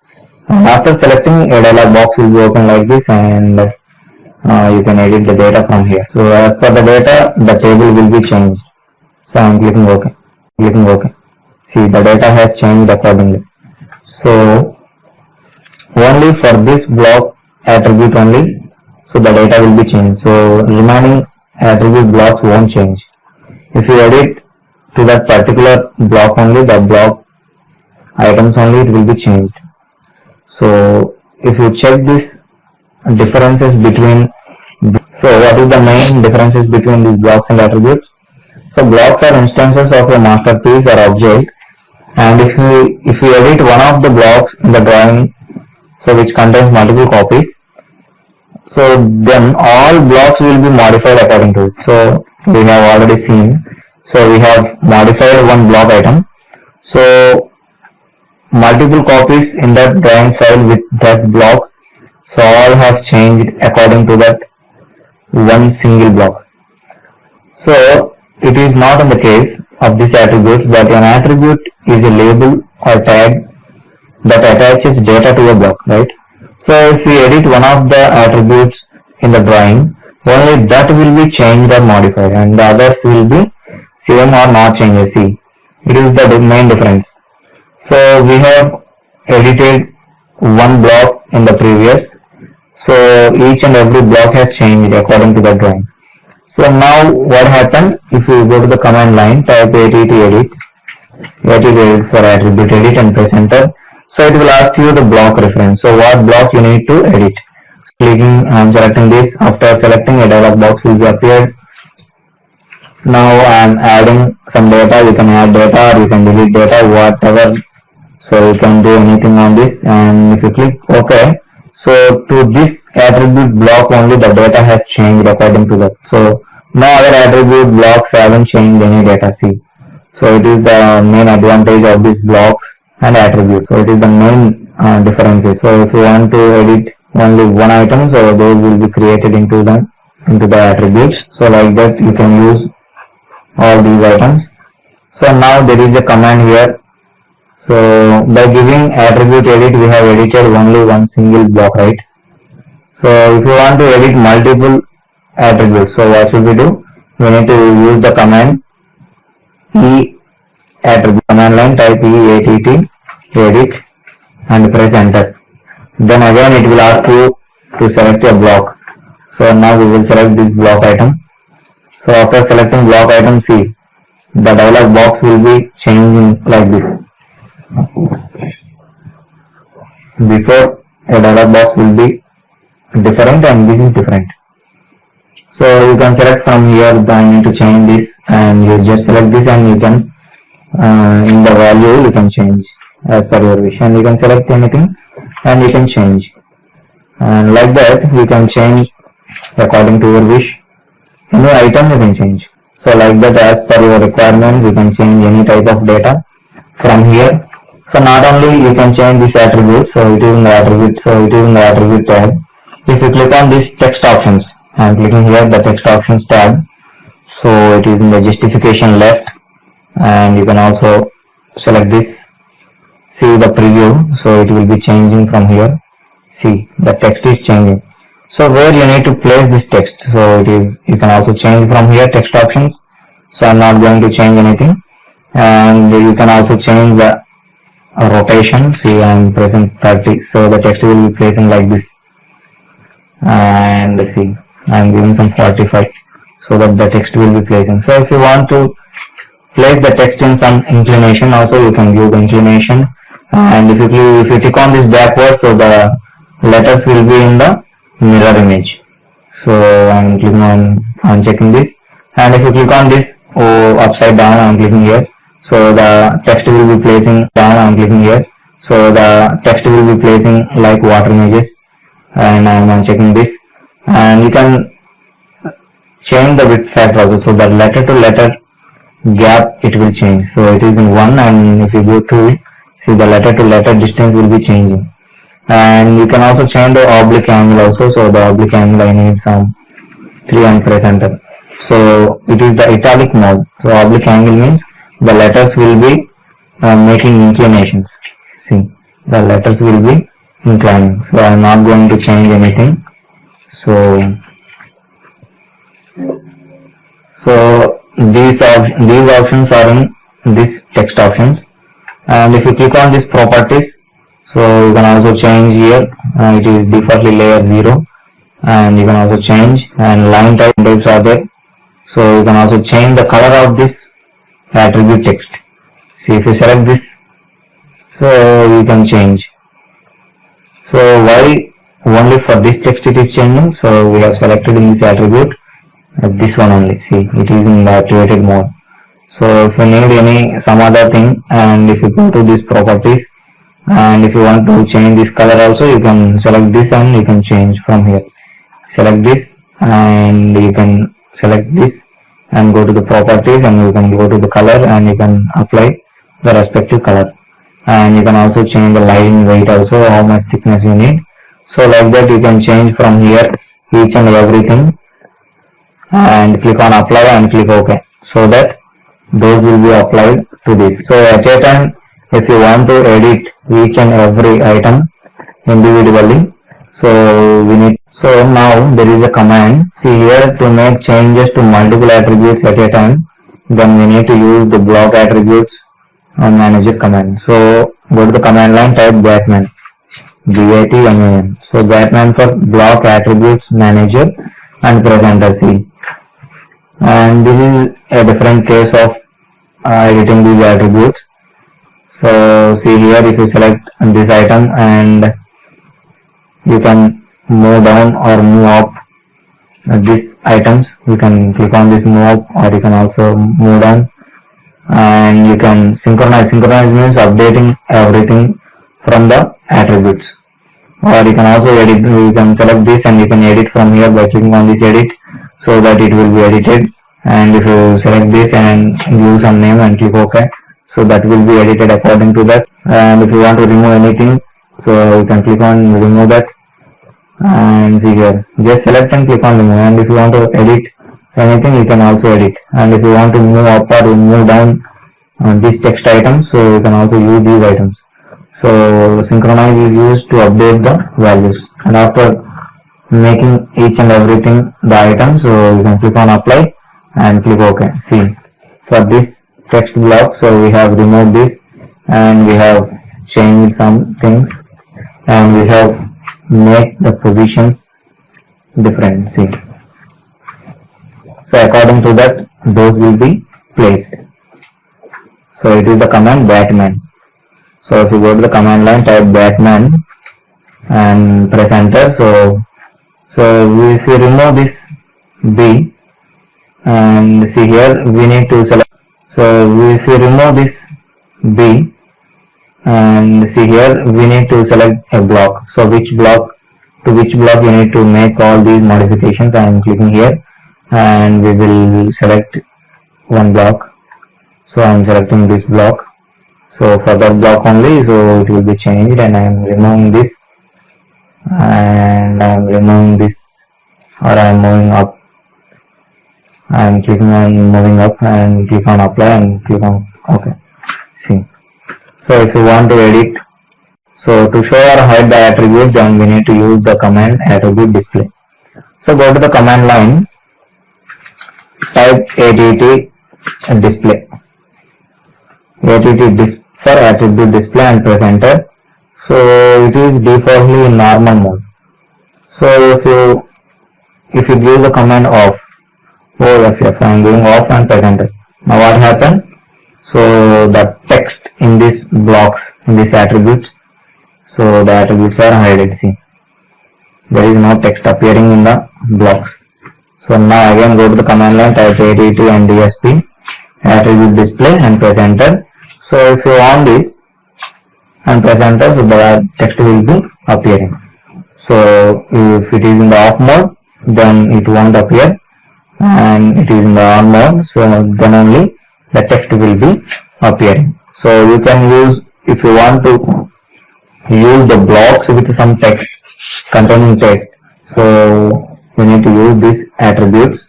And after selecting, a dialog box will be open like this, and you can edit the data from here. So as per the data, the table will be changed. So I am clicking OK. See, the data has changed accordingly. So only for this block attribute only, so the data will be changed. So remaining attribute blocks won't change. If you edit to that particular block only, the block items only, it will be changed. So if you check this differences between, so what is the main differences between these blocks and attributes? So blocks are instances of a masterpiece or object, and if we edit one of the blocks in the drawing, so which contains multiple copies, so then all blocks will be modified according to it. So we have already seen, so we have modified one block item, so multiple copies in that drawing file with that block, so all have changed according to that one single block. So it is not in the case of these attributes, but an attribute is a label or tag that attaches data to a block, right? So if we edit one of the attributes in the drawing, only that will be changed or modified, and the others will be same or not changed. See, it is the main difference. So we have edited one block in the previous, so each and every block has changed according to the drawing. So now what happened, if you go to the command line, type att edit for attribute edit and press enter. So it will ask you the block reference. So what block you need to edit. Clicking and selecting this. After selecting, a dialog box will be appeared. Now I am adding some data. You can add data or you can delete data, whatever. So you can do anything on this, and if you click OK, so to this attribute block only the data has changed according to that. So no other attribute blocks haven't changed any data. See, so it is the main advantage of these blocks and attributes. So it is the main differences. So if you want to edit only one item, so those will be created into the attributes. So like that you can use all these items. So now there is a command here. So by giving attribute edit, we have edited only one single block, right? So if you want to edit multiple attributes, so what should we do? We need to use the command attribute. Command line, type att edit and press enter. Then again it will ask you to select a block. So now we will select this block item. So after selecting block item, see, the dialog box will be changing like this. Before, a dialog box will be different and this is different. So you can select from here, I need to change this, and you just select this and you can in the value you can change as per your wish, and you can select anything and you can change, and like that you can change according to your wish. Any item you can change. So like that, as per your requirements, you can change any type of data from here. So not only you can change this attribute, so it is in the attribute, tab. If you click on this text options, I am clicking here the text options tab, so it is in the justification left, and you can also select this, see the preview, so it will be changing from here. See, the text is changing. So where you need to place this text, so it is, you can also change from here text options. So I am not going to change anything, and you can also change the rotation. See, I am pressing 30, so the text will be placing like this, and see, I am giving some 45 so that the text will be placing. So if you want to place the text in some inclination. Also you can view the inclination, and if you click on this backward, so the letters will be in the mirror image. So I'm clicking on checking this, and if you click on this upside down, I'm clicking here, so the text will be placing down. I'm clicking here, so the text will be placing like water images, and I'm unchecking this, and you can change the width factor also, so that letter to letter gap it will change. So it is in 1, and if you go 2, see the letter to letter distance will be changing. And you can also change the oblique angle also, so the oblique angle I need some 3 and press enter. So it is the italic mode. So oblique angle means the letters will be making inclinations. See, the letters will be inclining. So I am not going to change anything. So these options are in this text options, and if you click on this properties, so you can also change here, it is defaultly layer 0, and you can also change, and line types are there, so you can also change the color of this attribute text. See, if you select this, so you can change. So why only for this text it is changing? So we have selected in this attribute this one only. See, it is in the activated mode. So if you need some other thing, and if you go to this properties, and if you want to change this color also, you can select this and you can change from here. Select this, and you can select this and go to the properties, and you can go to the color, and you can apply the respective color, and you can also change the line weight also, how much thickness you need. So like that you can change from here each and everything, and click on apply and click OK, so that those will be applied to this. So at a time, if you want to edit each and every item individually, so now there is a command. See here, to make changes to multiple attributes at a time, then we need to use the block attributes manager command. So go to the command line, type Batman, BATMAN. So Batman for block attributes manager, and press enter. See, and this is a different case of editing these attributes. So see here, if you select this item, and you can move down or move up these items, you can click on this move up, or you can also move down, and you can synchronize. Synchronize means updating everything from the attributes. Or you can also edit. You can select this and you can edit from here by clicking on this edit, so that it will be edited. And if you select this and give some name and click OK, so that will be edited according to that. And if you want to remove anything, so you can click on remove that, and see here, just select and click on remove. And if you want to edit anything, you can also edit. And if you want to move up or move down this text item, so you can also use these items. So synchronize is used to update the values, and after making each and everything the item, so you can click on apply and click OK. See, for this text block, so we have removed this, and we have changed some things, and we have made the positions different. See, so according to that, those will be placed. So it is the command Batman. So if you go to the command line, type Batman and press enter. So if you remove this B, and see here, we need to select. So if you remove this B, and see here, we need to select a block. So which block you need to make all these modifications. I am clicking here, and we will select one block. So I am selecting this block. So for that block only, so it will be changed, and I am removing this, and I am removing this, or I am moving up. I am clicking on moving up, and click on apply and click on OK. See, so if you want to edit, so to show or hide the attribute, then we need to use the command attribute display. So go to the command line, type att display, for attribute display, and press enter. So it is defaultly in normal mode. So if you give the command off, OFF, I am going off and press enter. Now what happened? So the text in this blocks, in this attributes, so the attributes are hidden. See, there is no text appearing in the blocks. So now again go to the command line, type ADT and DSP attribute display and press enter. So if you want this and press enter, so the text will be appearing. So if it is in the off mode, then it won't appear, and it is in the on mode, so then only the text will be appearing. So you can use, if you want to use the blocks with some text, containing text, so you need to use these attributes.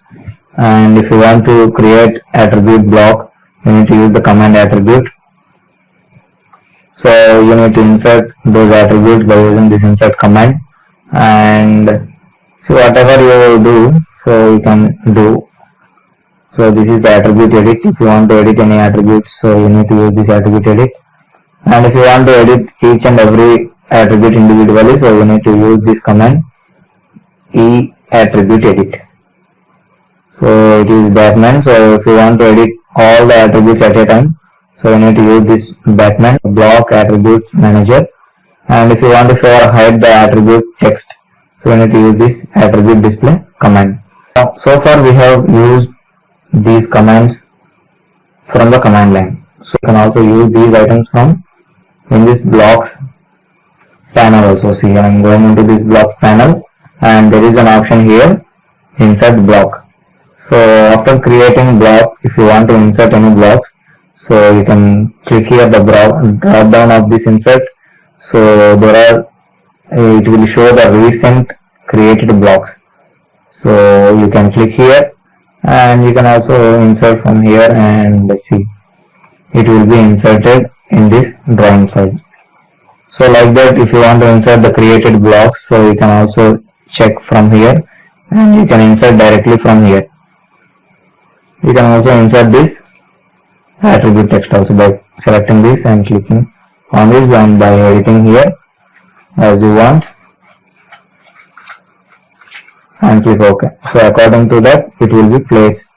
And if you want to create attribute block, you need to use the command attribute. So you need to insert those attributes by using this insert command. And so whatever you do, so you can do. So this is the attribute edit. If you want to edit any attributes, so you need to use this attribute edit. And if you want to edit each and every attribute individually, so you need to use this command e attribute edit. So it is Batman. So if you want to edit all the attributes at a time, so you need to use this Batman block attributes manager. And if you want to show or hide the attribute text, so you need to use this attribute display command. Now, so far we have used these commands from the command line. So you can also use these items from in this blocks panel also. See, I am going into this blocks panel, and there is an option here, insert block. So after creating block, if you want to insert any blocks, so you can click here the drop down of this insert. So there are, it will show the recent created blocks. So you can click here, and you can also insert from here, and let's see, it will be inserted in this drawing file. So like that, if you want to insert the created blocks, so you can also check from here, and you can insert directly from here. You can also insert this attribute text also by selecting this and clicking on this, and by editing here as you want, and click OK. So according to that, it will be placed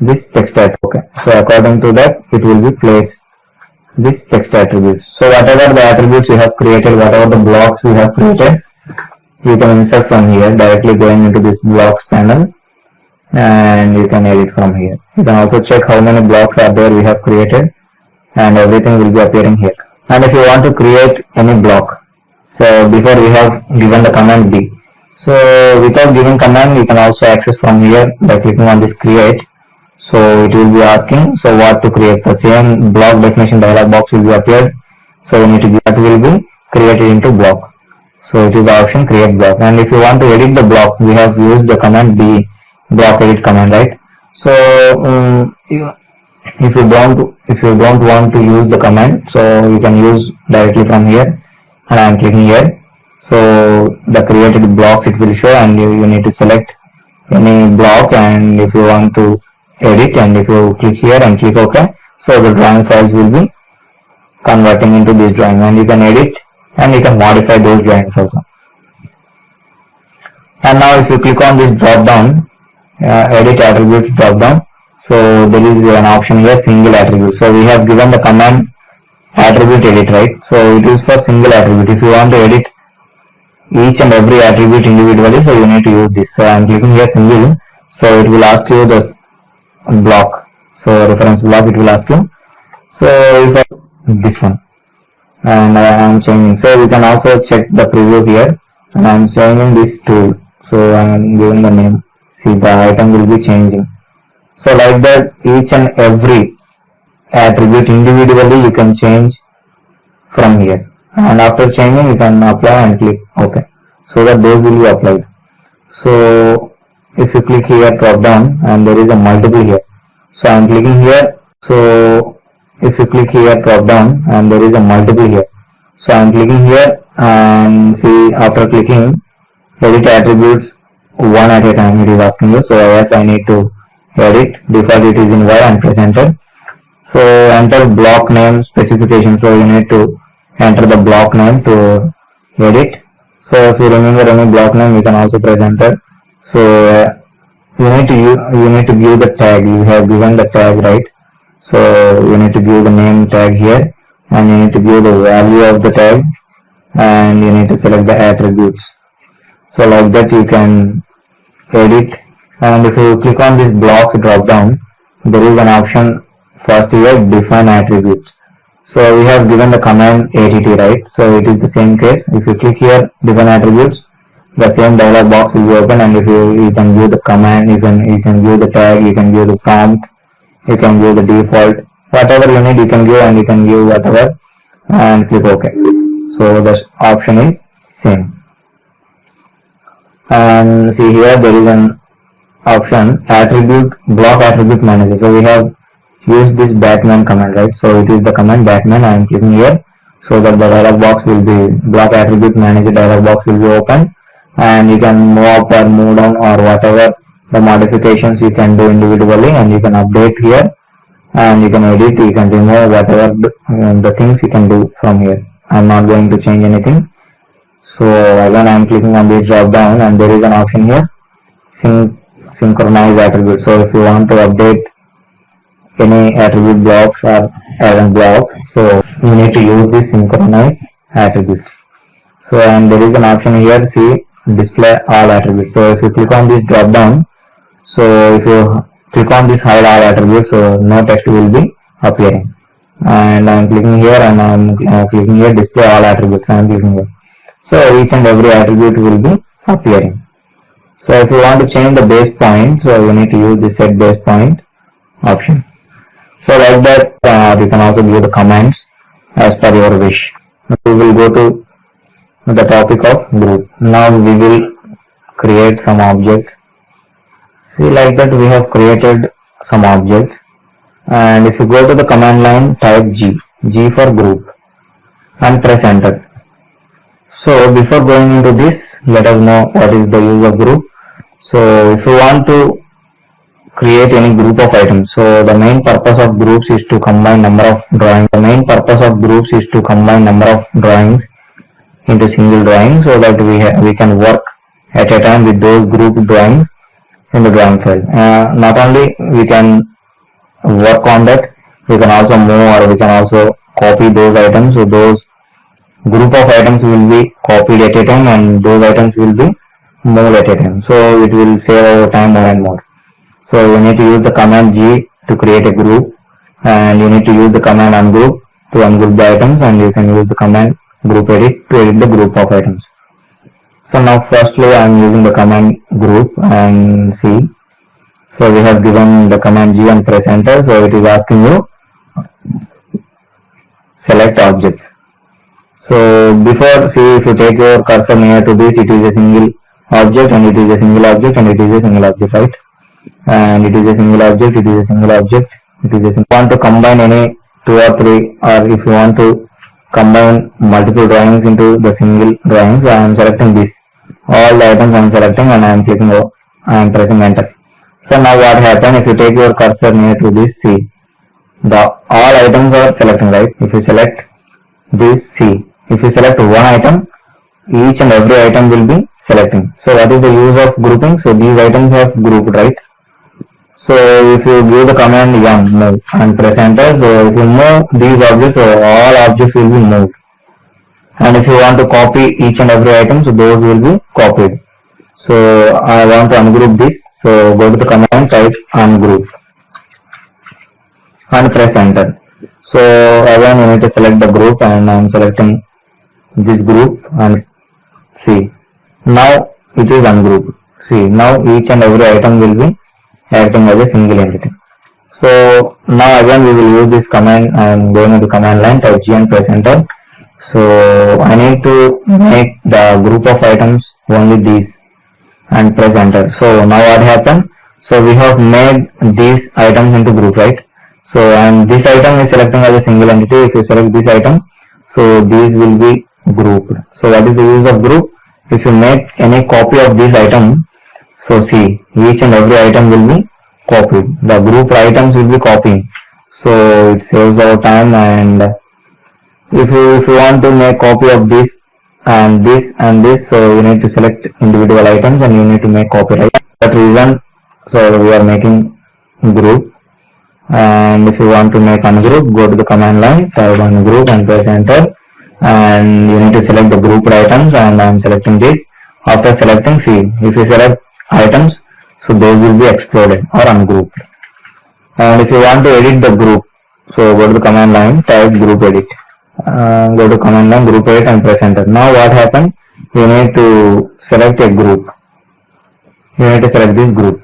this text attribute. Okay. So according to that, it will be placed this text attributes. So whatever the attributes you have created, whatever the blocks you have created, you can insert from here, directly going into this blocks panel, and you can edit from here. You can also check how many blocks are there we have created, and everything will be appearing here. And if you want to create any block, so before we have given the command B, so without giving command, you can also access from here by clicking on this create. So it will be asking, so what to create. The same block definition dialog box will be appeared. So you need to give that will be created into block. So it is the option create block. And if you want to edit the block, we have used the command B, block edit command, right? So if you don't want to use the command, so you can use directly from here, and I am clicking here. So the created blocks it will show, and you need to select any block, and if you want to edit, and if you click here and click OK, so the drawing files will be converting into this drawing, and you can edit and you can modify those drawings also. And now if you click on this drop down, edit attributes drop down, so there is an option here, single attribute. So we have given the command attribute edit, right? So it is for single attribute. If you want to edit each and every attribute individually, so you need to use this. So I am clicking here single, so it will ask you this block, so reference block it will ask you. So if I this one, and I am changing, so you can also check the preview here, and I am changing this tool, so I am giving the name. See, the item will be changing. So like that, each and every attribute individually you can change from here, and after changing you can apply and click OK, so that those will be applied. So if you click here drop down, and there is a multiple here, so I am clicking here. So if you click here drop down, and there is a multiple here, so I am clicking here, and see, after clicking edit attributes one at a time, it is asking you. So yes, I need to edit, default it is in Y, and press enter. So enter block name specification, so you need to enter the block name to edit. So if you remember any block name, you can also press enter. So you need to give the tag, you have given the tag, right? So you need to give the name tag here, and you need to give the value of the tag, and you need to select the attributes. So like that you can edit. And if you click on this blocks drop down, there is an option first here, define attributes. So we have given the command att, right? So it is the same case. If you click here define attributes, the same dialog box will be open, and if you can view the command, you can view the tag, you can view the prompt, you can view the default, whatever you need you can view, and you can view whatever and click OK. So the option is same. And see here there is an option attribute block attribute manager. So we have used this Batman command, right? So it is the command Batman. I am clicking here so that the dialog box will be block attribute manager dialog box will be open, and you can move up or move down or whatever the modifications you can do individually, and you can update here, and you can edit, you can remove whatever the things you can do from here. I am not going to change anything. So again I am clicking on this drop down, and there is an option here synchronize attributes. So if you want to update any attribute blocks or event blocks, so you need to use this synchronize attributes. So and there is an option here, see display all attributes. So if you click on this drop down, so if you click on this hide all attributes, so no text will be appearing. And I am clicking here, and I am clicking here display all attributes. I am clicking here. So each and every attribute will be appearing. So if you want to change the base point, so you need to use the set base point option. So like that you can also give the commands as per your wish. We will go to the topic of group. Now we will create some objects. See like that we have created some objects, and if you go to the command line type G for group and press enter. So before going into this, let us know what is the use of group. So if you want to create any group of items, so the main purpose of groups is to combine number of drawings. The main purpose of groups is to combine number of drawings into single drawing, so that we can work at a time with those group drawings in the drawing file. Not only we can work on that, we can also move, or we can also copy those items. So those group of items will be copied at a time, and those items will be moved at a time. So it will save our time more and more. So you need to use the command G to create a group, and you need to use the command ungroup to ungroup the items, and you can use the command group edit to edit the group of items. So now firstly I am using the command group, and see, so we have given the command G and press enter. So it is asking you select objects. So before, see, if you take your cursor near to this, it is a single object, and it is a single object, and it is a single object, right? And it is a single object, it is a single object, it is a single. If you want to combine any 2 or 3, or if you want to combine multiple drawings into the single drawing, so I am selecting this. All the items I am selecting, and I am clicking over, I am pressing enter. So now what happened, if you take your cursor near to this, see, the all items are selecting, right? If you select this, see, if you select one item, each and every item will be selecting. So what is the use of grouping? So these items have grouped, right? So if you give the command move and press enter, so if you move these objects, so all objects will be moved. And if you want to copy each and every item, so those will be copied. So I want to ungroup this, so go to the command type ungroup and press enter. So again you need to select the group, and I am selecting this group, and see, now it is ungrouped. See, now each and every item will be acting as a single entity. So now again we will use this command. I am going into command line type G and press enter. So I need to make the group of items only these, and press enter. So now what happened? So we have made these items into group, right? So and this item is selecting as a single entity. If you select this item, so these will be grouped. So what is the use of group? If you make any copy of this item, so see, each and every item will be copied. The grouped items will be copying. So it saves our time. And if you want to make copy of this and this and this, so you need to select individual items, and you need to make copy, right? That reason, so we are making group. And if you want to make ungroup, go to the command line, type ungroup and press enter. And you need to select the grouped items, and I am selecting this. After selecting, see, if you select items, so those will be exploded or ungrouped. And if you want to edit the group, so go to the command line, type group edit. Go to command line, group edit and press enter. Now what happened? You need to select a group. You need to select this group.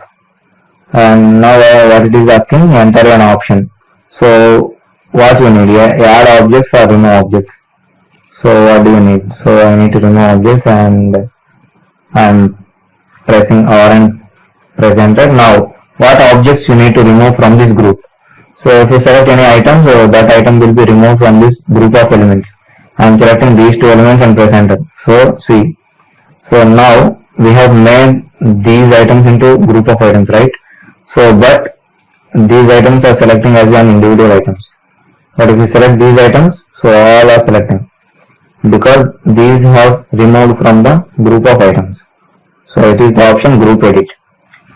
And now what it is asking, enter an option. So what you need, add objects or remove objects. So what do you need? So I need to remove objects, and I'm pressing R and press enter. Now what objects you need to remove from this group? So if you select any item, so that item will be removed from this group of elements. I am selecting these two elements and press enter. So see, so now we have made these items into group of items, right? So but these items are selecting as an individual items. But if we select these items, so all are selecting, because these have removed from the group of items. So it is the option group edit.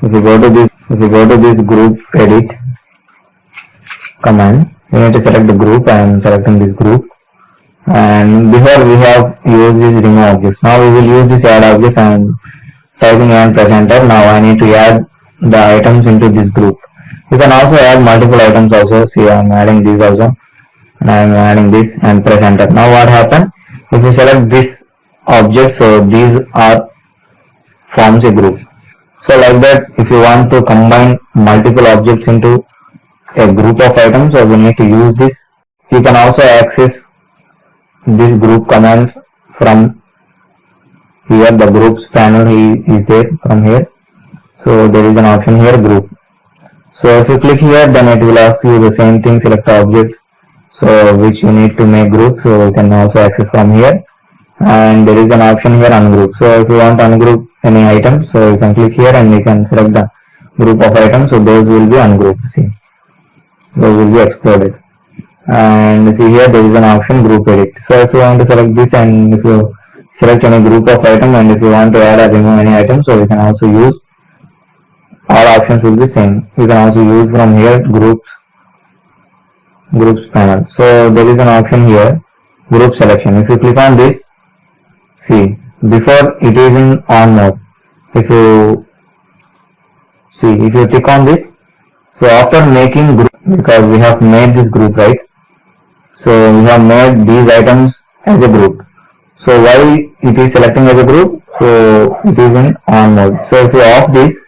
If you go to this group edit command, you need to select the group. I am selecting this group. And before we have used this remove objects. Now we will use this add objects, and typing and press enter. Now I need to add the items into this group. You can also add multiple items also. See, I am adding these also, and I am adding this and press enter. Now what happened? If you select this object, so these are forms a group. So like that, if you want to combine multiple objects into a group of items, so we need to use this. You can also access this group commands from here. The groups panel is there from here. So there is an option here, group. So if you click here, then it will ask you the same thing, select objects, so which you need to make group. So you can also access from here. And there is an option here, ungroup. So if you want to ungroup any item, so you can click here and you can select the group of items. So those will be ungrouped. See, those will be exploded. And see here, there is an option group edit. So if you want to select this, and if you select any group of item, and if you want to add or remove any item, so you can also use, all options will be same. You can also use from here groups panel. So there is an option here, group selection. If you click on this, see, before it is in on mode. If you see, if you click on this, so after making group, because we have made this group, right? So we have made these items as a group. So why it is selecting as a group? So it is in on mode. So if you off this,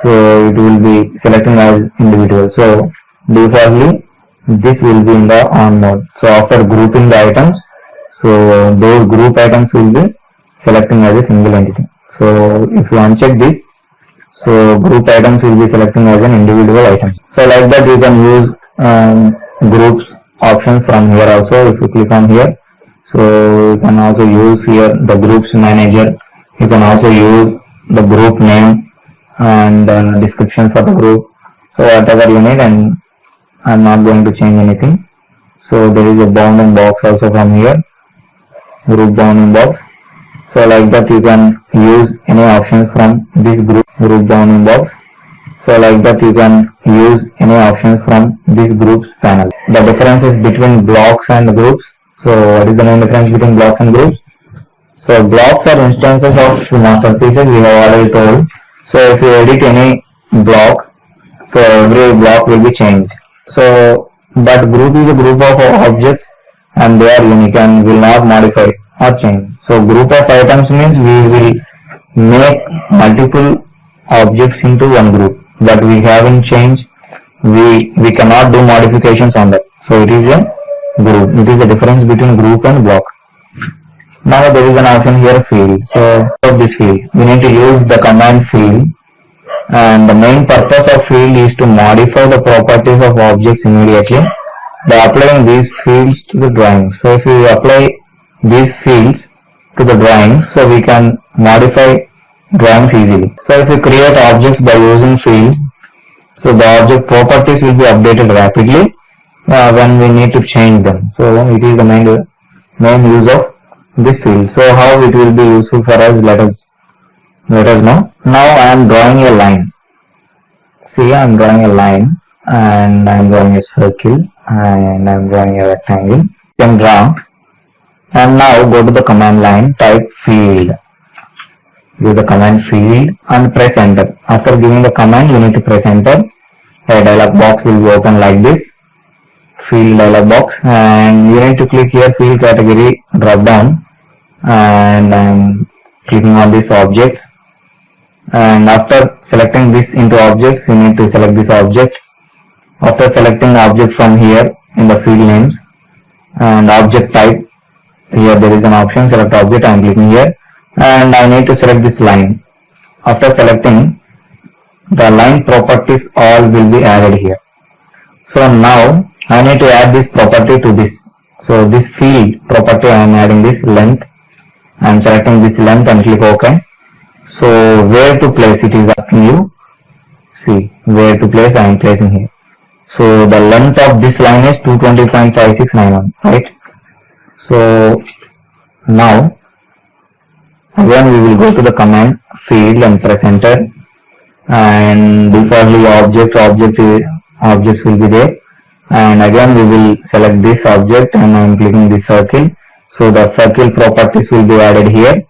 so it will be selecting as individual. So defaultly this will be in the on mode. So after grouping the items, so those group items will be selecting as a single entity. So if you uncheck this, so group items will be selecting as an individual item. So like that you can use groups option from here also. If you click on here, so you can also use here the groups manager. You can also use the group name and description for the group. So whatever you need, and I'm not going to change anything. So there is a bounding box also from here, group bounding box. So like that you can use any options from this group bounding box. So like that you can use any options from this groups panel. The differences between blocks and groups. So what is the main difference between blocks and groups? So blocks are instances of masterpieces, we have already told. So if you edit any block, so every block will be changed. So but group is a group of objects, and they are unique and will not modify or change. So group of items means we will make multiple objects into one group, but we haven't changed. We cannot do modifications on that. So it is a group. It is the difference between group and block. Now there is an option here, field. So for this field, we need to use the command field, and the main purpose of field is to modify the properties of objects immediately by applying these fields to the drawing. So if we apply these fields to the drawings, so we can modify drawings easily. So if we create objects by using field, so the object properties will be updated rapidly when we need to change them. So it is the main use of this field. So how it will be useful for us, let us know. Now I am drawing a line. See, I am drawing a line, and I'm drawing a circle and I'm drawing a rectangle. You can draw, and now go to the command line, type field. Use the command field and press enter. After giving the command, you need to press enter. A dialog box will be open like this, field dialog box, and you need to click here field category drop down, and I'm clicking on this objects, and after selecting this into objects, you need to select this object. After selecting object from here in the field names and object type, here there is an option select object. I am clicking here, and I need to select this line. After selecting, the line properties all will be added here. So now I need to add this property to this. So this field property, I am adding this length. I am selecting this length and click OK. So where to place it is asking you. See where to place, I am placing here. So the length of this line is 220.5691, right? So now again we will go to the command field and press enter, and defaultly objects will be there, and again we will select this object and I am clicking this circle. So the circle properties will be added here,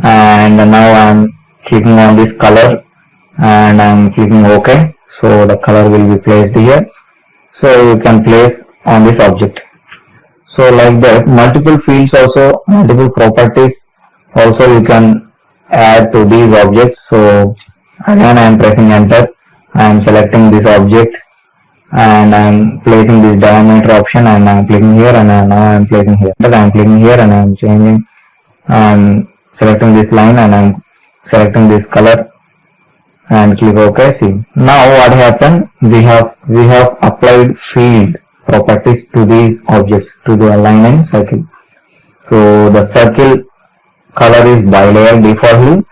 and now I am clicking on this color and I am clicking OK. So the color will be placed here. So you can place on this object. So like that, multiple fields also, multiple properties also you can add to these objects. So again I am pressing enter, I am selecting this object and I am placing this diameter option, and I am clicking here, and now I am placing here. I am clicking here and I am changing, I am selecting this line and I am selecting this color and click OK. See now what happened, we have applied field properties to these objects, to the line and circle. So the circle color is bilayer defaultly,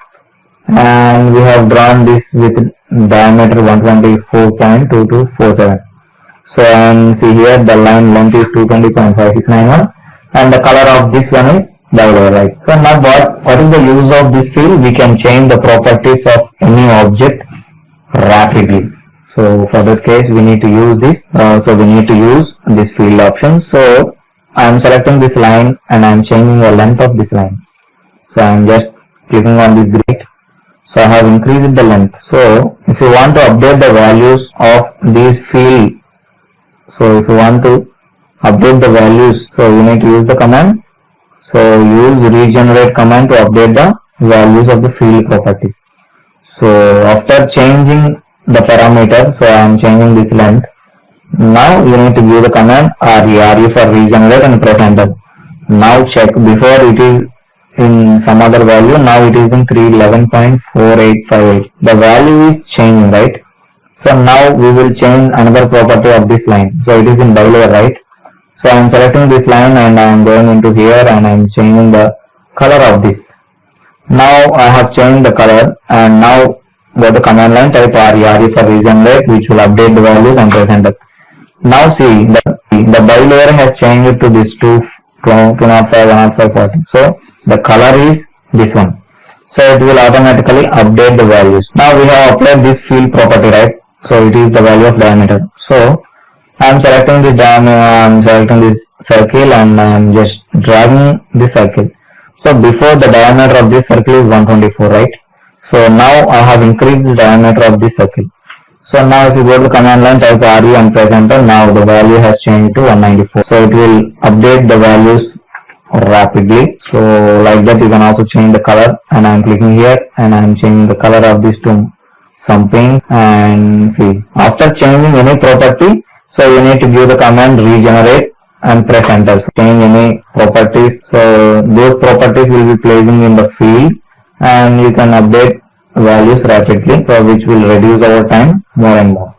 and we have drawn this with diameter 124.2247. So and see here the line length is 220.5691 and the color of this one is bilayer, right? So now what is the use of this field? We can change the properties of any object rapidly. So for that case we need to use this. So we need to use this field option. So I am selecting this line and I am changing the length of this line. So I am just clicking on this grid. So I have increased the length. So if you want to update the values of these field, so if you want to update the values, so you need to use the command. So use regenerate command to update the values of the field properties. So after changing the parameter, so I am changing this length. Now you need to give the command RE for regenerate and press enter. Now check, before it is in some other value, now it is in 311.4858. The value is changing, right? So now we will change another property of this line. So it is in bilayer, right? So I am selecting this line and I am going into here and I am changing the color of this. Now I have changed the color, and now go to command line, type RE for regenerate, which will update the values and press enter. Now see the bilayer has changed to this 205, 105, 40. So the color is this one. So it will automatically update the values. Now we have applied this field property, right? So it is the value of diameter. So I am selecting this diameter, I am selecting this circle and I am just dragging this circle. So before the diameter of this circle is 124, right? So now I have increased the diameter of this circle. So now if you go to the command line, type RE and press enter, now the value has changed to 194. So it will update the values rapidly. So like that you can also change the color, and I am clicking here and I am changing the color of this to some pink. And see, after changing any property, so you need to give the command regenerate and press enter. So change any properties, so those properties will be placing in the field and you can update values rapidly, so which will reduce our time more and more.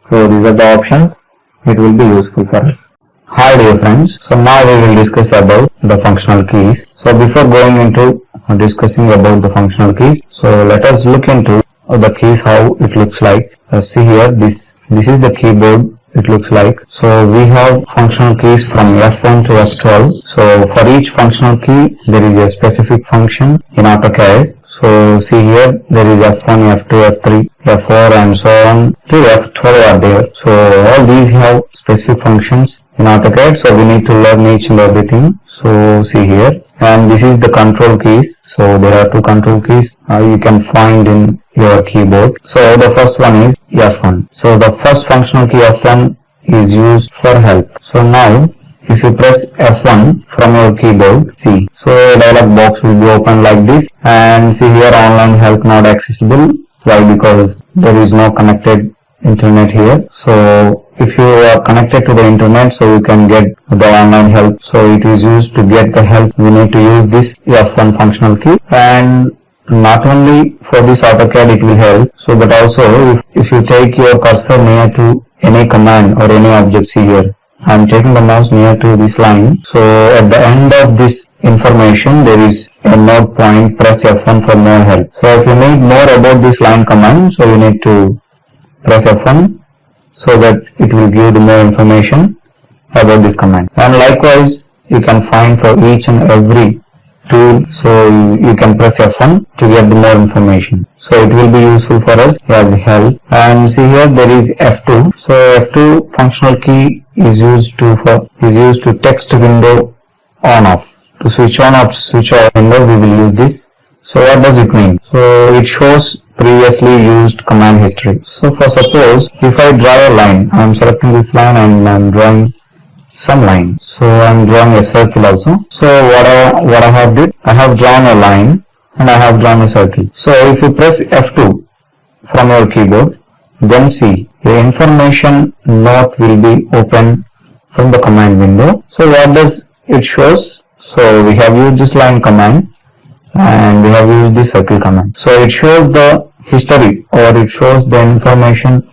So these are the options, it will be useful for us. Hi dear friends, so now we will discuss about the functional keys. So before going into discussing about the functional keys, so let us look into the keys, how it looks like. See here, this is the keyboard it looks like. So we have functional keys from F1 to F12. So for each functional key there is a specific function in AutoCAD. So see here, there is F1, F2, F3, F4 and so on to F12 are there. So all these have specific functions in AutoCAD. So we need to learn each and everything. So see here, and this is the control keys. So there are two control keys you can find in your keyboard. So the first one is F1. So the first functional key F1 is used for help. So now if you press F1 from your keyboard, see, so a dialog box will be open like this, and see here online help not accessible. Why? Because there is no connected internet here. So if you are connected to the internet, so you can get the online help. So it is used to get the help. We need to use this F1 functional key, and not only for this AutoCAD it will help, so but also if you take your cursor near to any command or any object, see here, I am taking the mouse near to this line. So at the end of this information there is a note point, press F1 for more help. So if you need more about this line command, so you need to press F1 so that it will give the more information about this command. And likewise you can find for each and every tool, so you can press F1 to get the more information. So it will be useful for us as help. And see here there is F2. So F2 functional key is used to text window on off. To switch on or switch off window we will use this. So what does it mean? So it shows previously used command history. So for suppose if I draw a line, I am selecting this line and I am drawing some line. So I am drawing a circle also. So what I have did, I have drawn a line and I have drawn a circle. So if you press F2 from your keyboard, then see the information note will be open from the command window. So what does it shows? So we have used this line command and we have used this circle command. So it shows the history, or it shows the information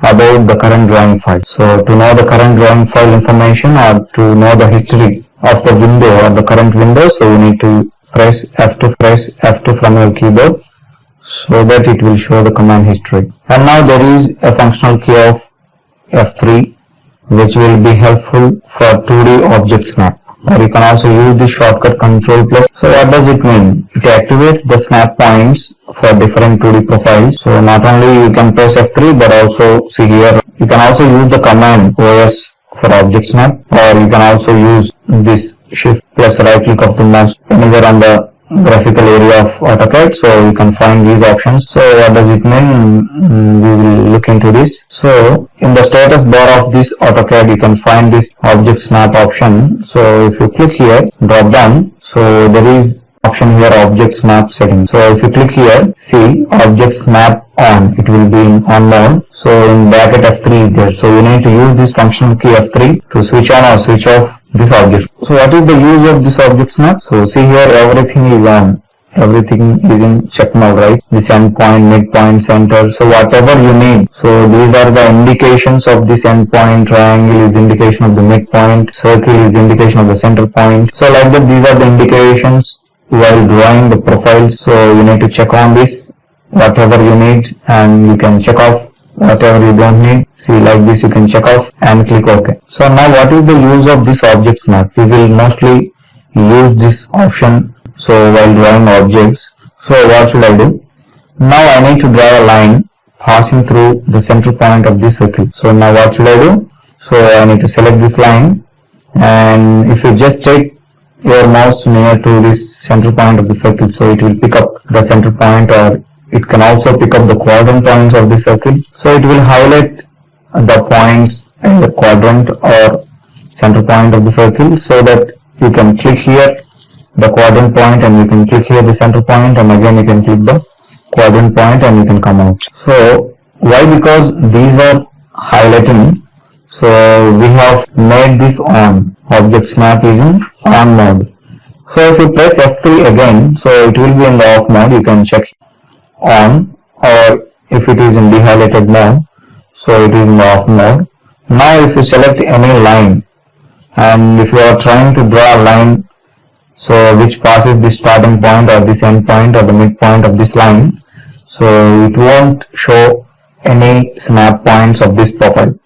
about the current drawing file. So to know the current drawing file information or to know the history of the window or the current window, so you need to press F2 from your keyboard so that it will show the command history. And now there is a functional key of F3 which will be helpful for 2D object snap, or you can also use the shortcut Control plus. So what does it mean? It activates the snap points for different 2D profiles. So not only you can press F3, but also see here you can also use the command OS for object snap, or you can also use this shift plus right click of the mouse anywhere on the graphical area of AutoCAD. So you can find these options. So what does it mean? We will look into this. So in the status bar of this AutoCAD you can find this object snap option. So if you click here, drop down, so there is option here object snap settings. So if you click here, see object snap on, it will be in on mode. So in bracket F3 is there. So you need to use this functional key F3 to switch on or switch off this object. So what is the use of this object snap? So see here everything is on, everything is in check mode, right? This endpoint, midpoint, center, so whatever you need. So these are the indications of this endpoint, triangle is the indication of the midpoint, circle is the indication of the center point. So like that these are the indications while drawing the profiles. So you need to check on this, whatever you need, and you can check off whatever you don't need. See like this you can check off and click OK. So now what is the use of this object snap? We will mostly use this option so while drawing objects. So what should I do? Now I need to draw a line passing through the center point of this circle. So now what should I do? So I need to select this line, and if you just take your mouse near to this center point of the circle, so it will pick up the center point, or it can also pick up the quadrant points of the circle. So it will highlight the points in the quadrant or center point of the circle, so that you can click here the quadrant point and you can click here the center point, and again you can click the quadrant point and you can come out. So why? Because these are highlighting. So we have made this on, object snap is in on mode. So if you press F3 again, so it will be in the off mode. You can check on, or if it is in dehighlighted mode, so it is in the off mode. Now if you select any line, and if you are trying to draw a line so which passes the starting point or this end point or the midpoint of this line, so it won't show any snap points of this profile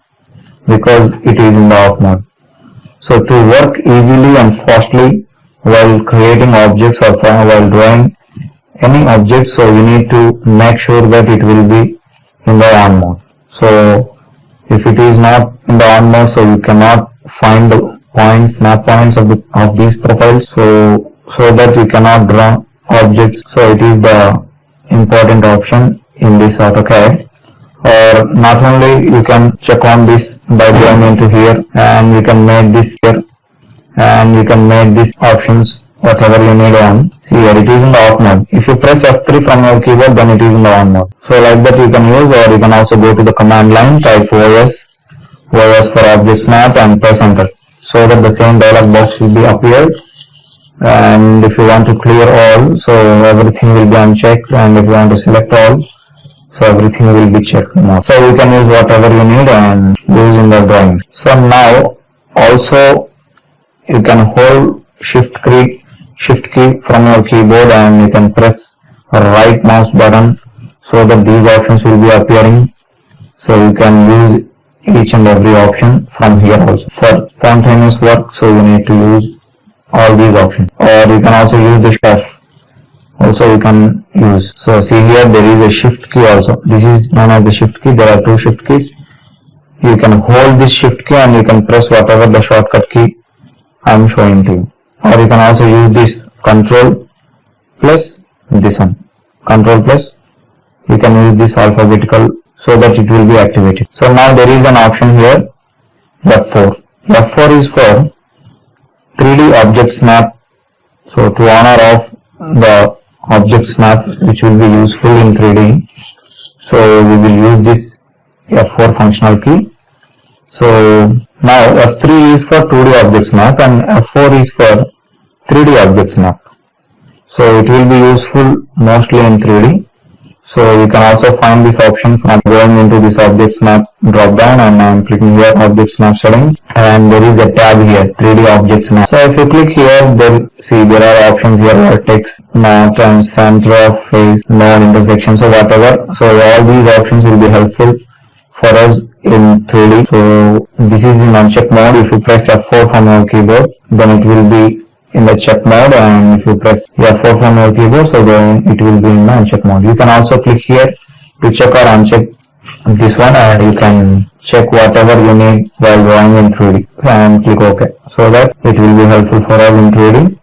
because it is in the off mode. So to work easily and fastly while creating objects or while drawing any object, so you need to make sure that it will be in the on mode. So if it is not in the on mode, so you cannot find the points, snap points of these profiles, so that you cannot draw objects. So it is the important option in this AutoCAD. Or not only you can check on this by going into here, and you can make this here, and you can make these options whatever you need on. See here, it is in the off mode. If you press F3 from your keyboard, then it is in the on mode. So like that you can use, or you can also go to the command line, type OS for object snap, and press enter, so that the same dialog box will be appeared. And if you want to clear all, so everything will be unchecked, and if you want to select all, so everything will be checked now. So you can use whatever you need and use in the drawings. So now also you can hold shift key from your keyboard, and you can press right mouse button, so that these options will be appearing. So you can use each and every option from here also. For spontaneous work, so you need to use all these options, or you can also use the shift. Also you can use. So see here, there is a shift key also. This is known as the shift key. There are two shift keys. You can hold this shift key, and you can press whatever the shortcut key I am showing to you. Or you can also use this control plus this one. Control plus. You can use this alphabetical, so that it will be activated. So now there is an option here, F4. F4 is for 3D object snap. So to honor of the object snap which will be useful in 3D, so we will use this F4 functional key. So now F3 is for 2D object snap, and F4 is for 3D object snap. So it will be useful mostly in 3D. So you can also find this option from going into this object snap drop down, and I am clicking here object snap settings, and there is a tab here, 3D object snap. So if you click here, there are options here, vertex, node, and center of face, node, intersection, so whatever. So all these options will be helpful for us in 3D. So this is in uncheck mode. If you press F4 from your keyboard, then it will be in the check mode, and if you press F4 from your keyboard, so then it will be in the uncheck mode. You can also click here to check or uncheck this one, and you can check whatever you need while drawing in 3D, and click OK, so that it will be helpful for us in 3D.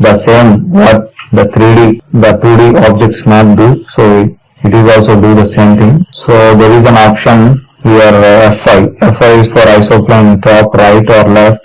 The same what the 2D object snap do, so it is also do the same thing. So there is an option here, F5. F5 is for isoplane, top, right or left.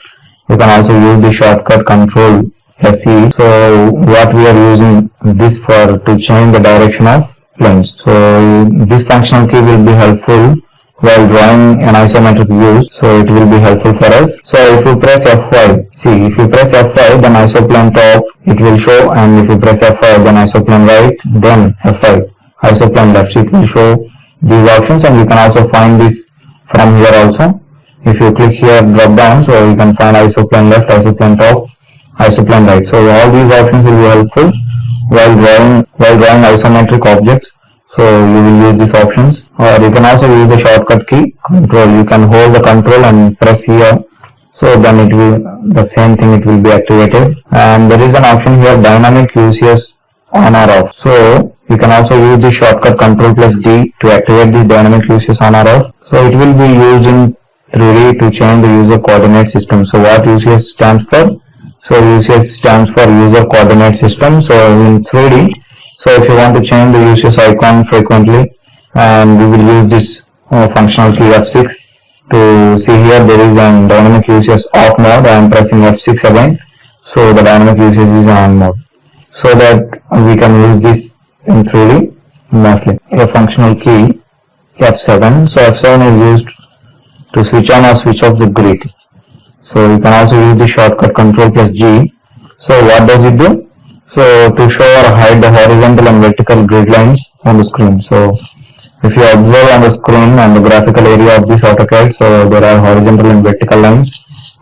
You can also use the shortcut control SE. So what we are using this for, to change the direction of planes. So this functional key will be helpful while drawing an isometric view. So it will be helpful for us. So if you press F5, see, if you press F5, then isoplane top it will show, and if you press F5, then isoplane right, then F5, isoplane left, it will show these options. And you can also find this from here also. If you click here drop down, so you can find isoplane left, isoplane top, isoplane right. So all these options will be helpful while drawing isometric objects. So you will use these options, or you can also use the shortcut key control. You can hold the control and press here, so then it will, the same thing, it will be activated. And there is an option here, dynamic UCS on or off. So you can also use the shortcut control plus D to activate this dynamic UCS on or off. So it will be used in 3D to change the user coordinate system. So what UCS stands for? So UCS stands for user coordinate system. So in 3D, so if you want to change the UCS icon frequently, and we will use this functional key F6 to see here, there is a dynamic UCS off mode. I am pressing F6 again, so the dynamic UCS is on mode, so that we can use this in 3D mostly. A functional key F7. So F7 is used to switch on or switch off the grid. So you can also use the shortcut control plus G. So what does it do? So to show or hide the horizontal and vertical grid lines on the screen. So if you observe on the screen on the graphical area of this AutoCAD, so there are horizontal and vertical lines,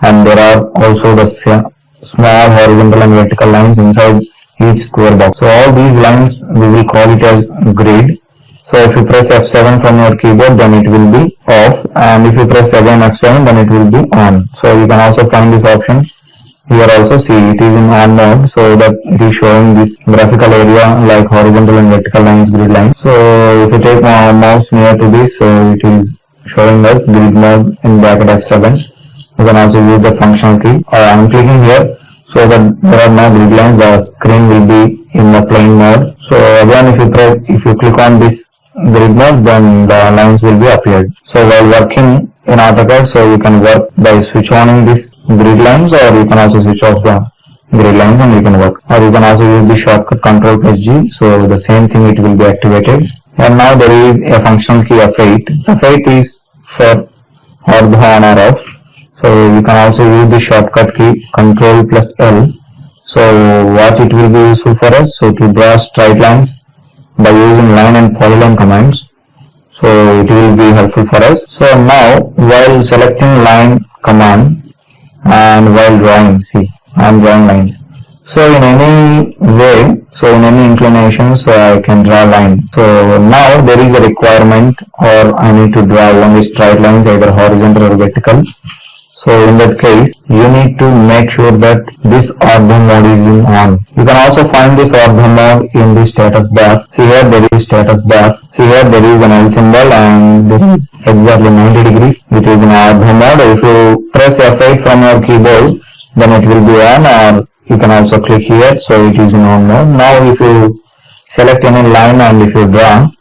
and there are also the small horizontal and vertical lines inside each square box. So all these lines we will call it as grid. So if you press F7 from your keyboard, then it will be off, and if you press again F7, then it will be on. So you can also find this option Here also see it is in on mode, so that it is showing this graphical area like horizontal and vertical lines, grid lines. So if you take my mouse near to this, so it is showing us grid mode in bracket F7. You can also use the functional key. I am clicking here so that there are no grid lines. The screen will be in the plain mode. So again, if you click on this grid mode, then the lines will be appeared. So while working in AutoCAD, so you can work by switch on this grid lines, or you can also switch off the grid lines and you can work. Or you can also use the shortcut Ctrl+G, so the same thing it will be activated. And now there is a functional key F8. F8 is for ortho on or off. So you can also use the shortcut key Ctrl+L. So what it will be useful for us? So to draw straight lines by using line and polyline commands. So it will be helpful for us. So now while selecting line command and while drawing, see I am drawing lines. So in any way, so in any inclination, so I can draw line. So now there is a requirement, or I need to draw only straight lines, either horizontal or vertical. So in that case, you need to make sure that this ortho mode is in on. You can also find this ortho mode in the status bar. See here there is status bar. See here there is an L symbol and there is exactly 90 degrees. It is in ortho mode. If you press F8 from your keyboard, then it will be on, or you can also click here, so it is in on mode. Now if you select any line and if you draw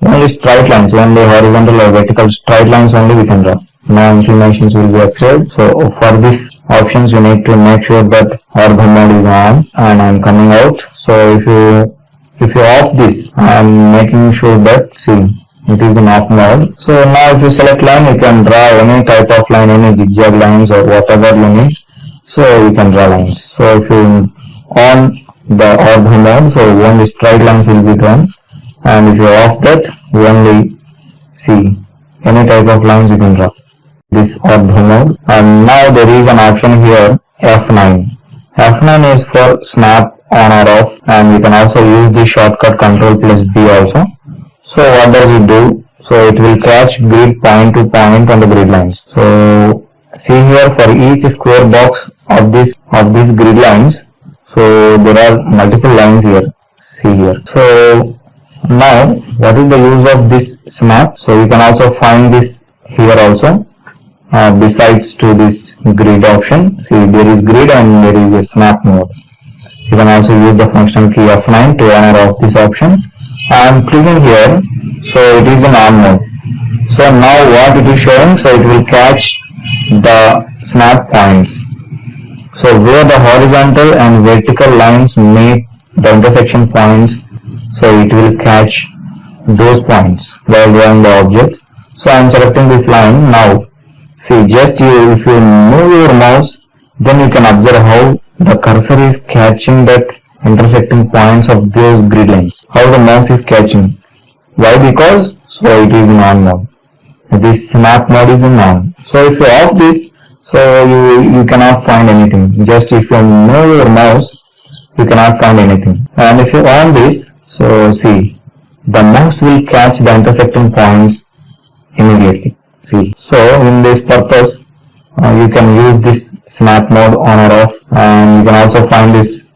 only straight lines, only horizontal or vertical straight lines only we can draw. No inclinations will be accepted. So for this options you need to make sure that ortho mode is on, and I am coming out. So if you off this, I am making sure that see it is in off mode. So now if you select line, you can draw any type of line, any zigzag lines or whatever you need. So you can draw lines. So if you on the ortho mode, so only straight lines will be drawn, and if you off that, only see any type of lines you can draw. This ortho mode. And now there is an option here F9. F9 is for snap on or off, and you can also use the shortcut Ctrl+B also. So what does it do? So it will catch grid point to point on the grid lines. So see here for each square box of these grid lines, so there are multiple lines here. See here. So now what is the use of this snap? So you can also find this here also. Besides to this grid option, see there is grid and there is a snap mode. You can also use the functional key F9 to on or off this option. I am clicking here, so it is in on mode. So now what it is showing, so it will catch the snap points. So where the horizontal and vertical lines meet the intersection points, so it will catch those points while drawing the objects. So I am selecting this line now. See, just if you move your mouse, then you can observe how the cursor is catching that intersecting points of those grid lines. How the mouse is catching. Why? Because so it is in on mode. This snap mode is in on. So if you off this, so you cannot find anything. Just if you move your mouse, you cannot find anything. And if you on this, so see, the mouse will catch the intersecting points immediately. See, so in this purpose, you can use this snap mode on or off, and you can also find this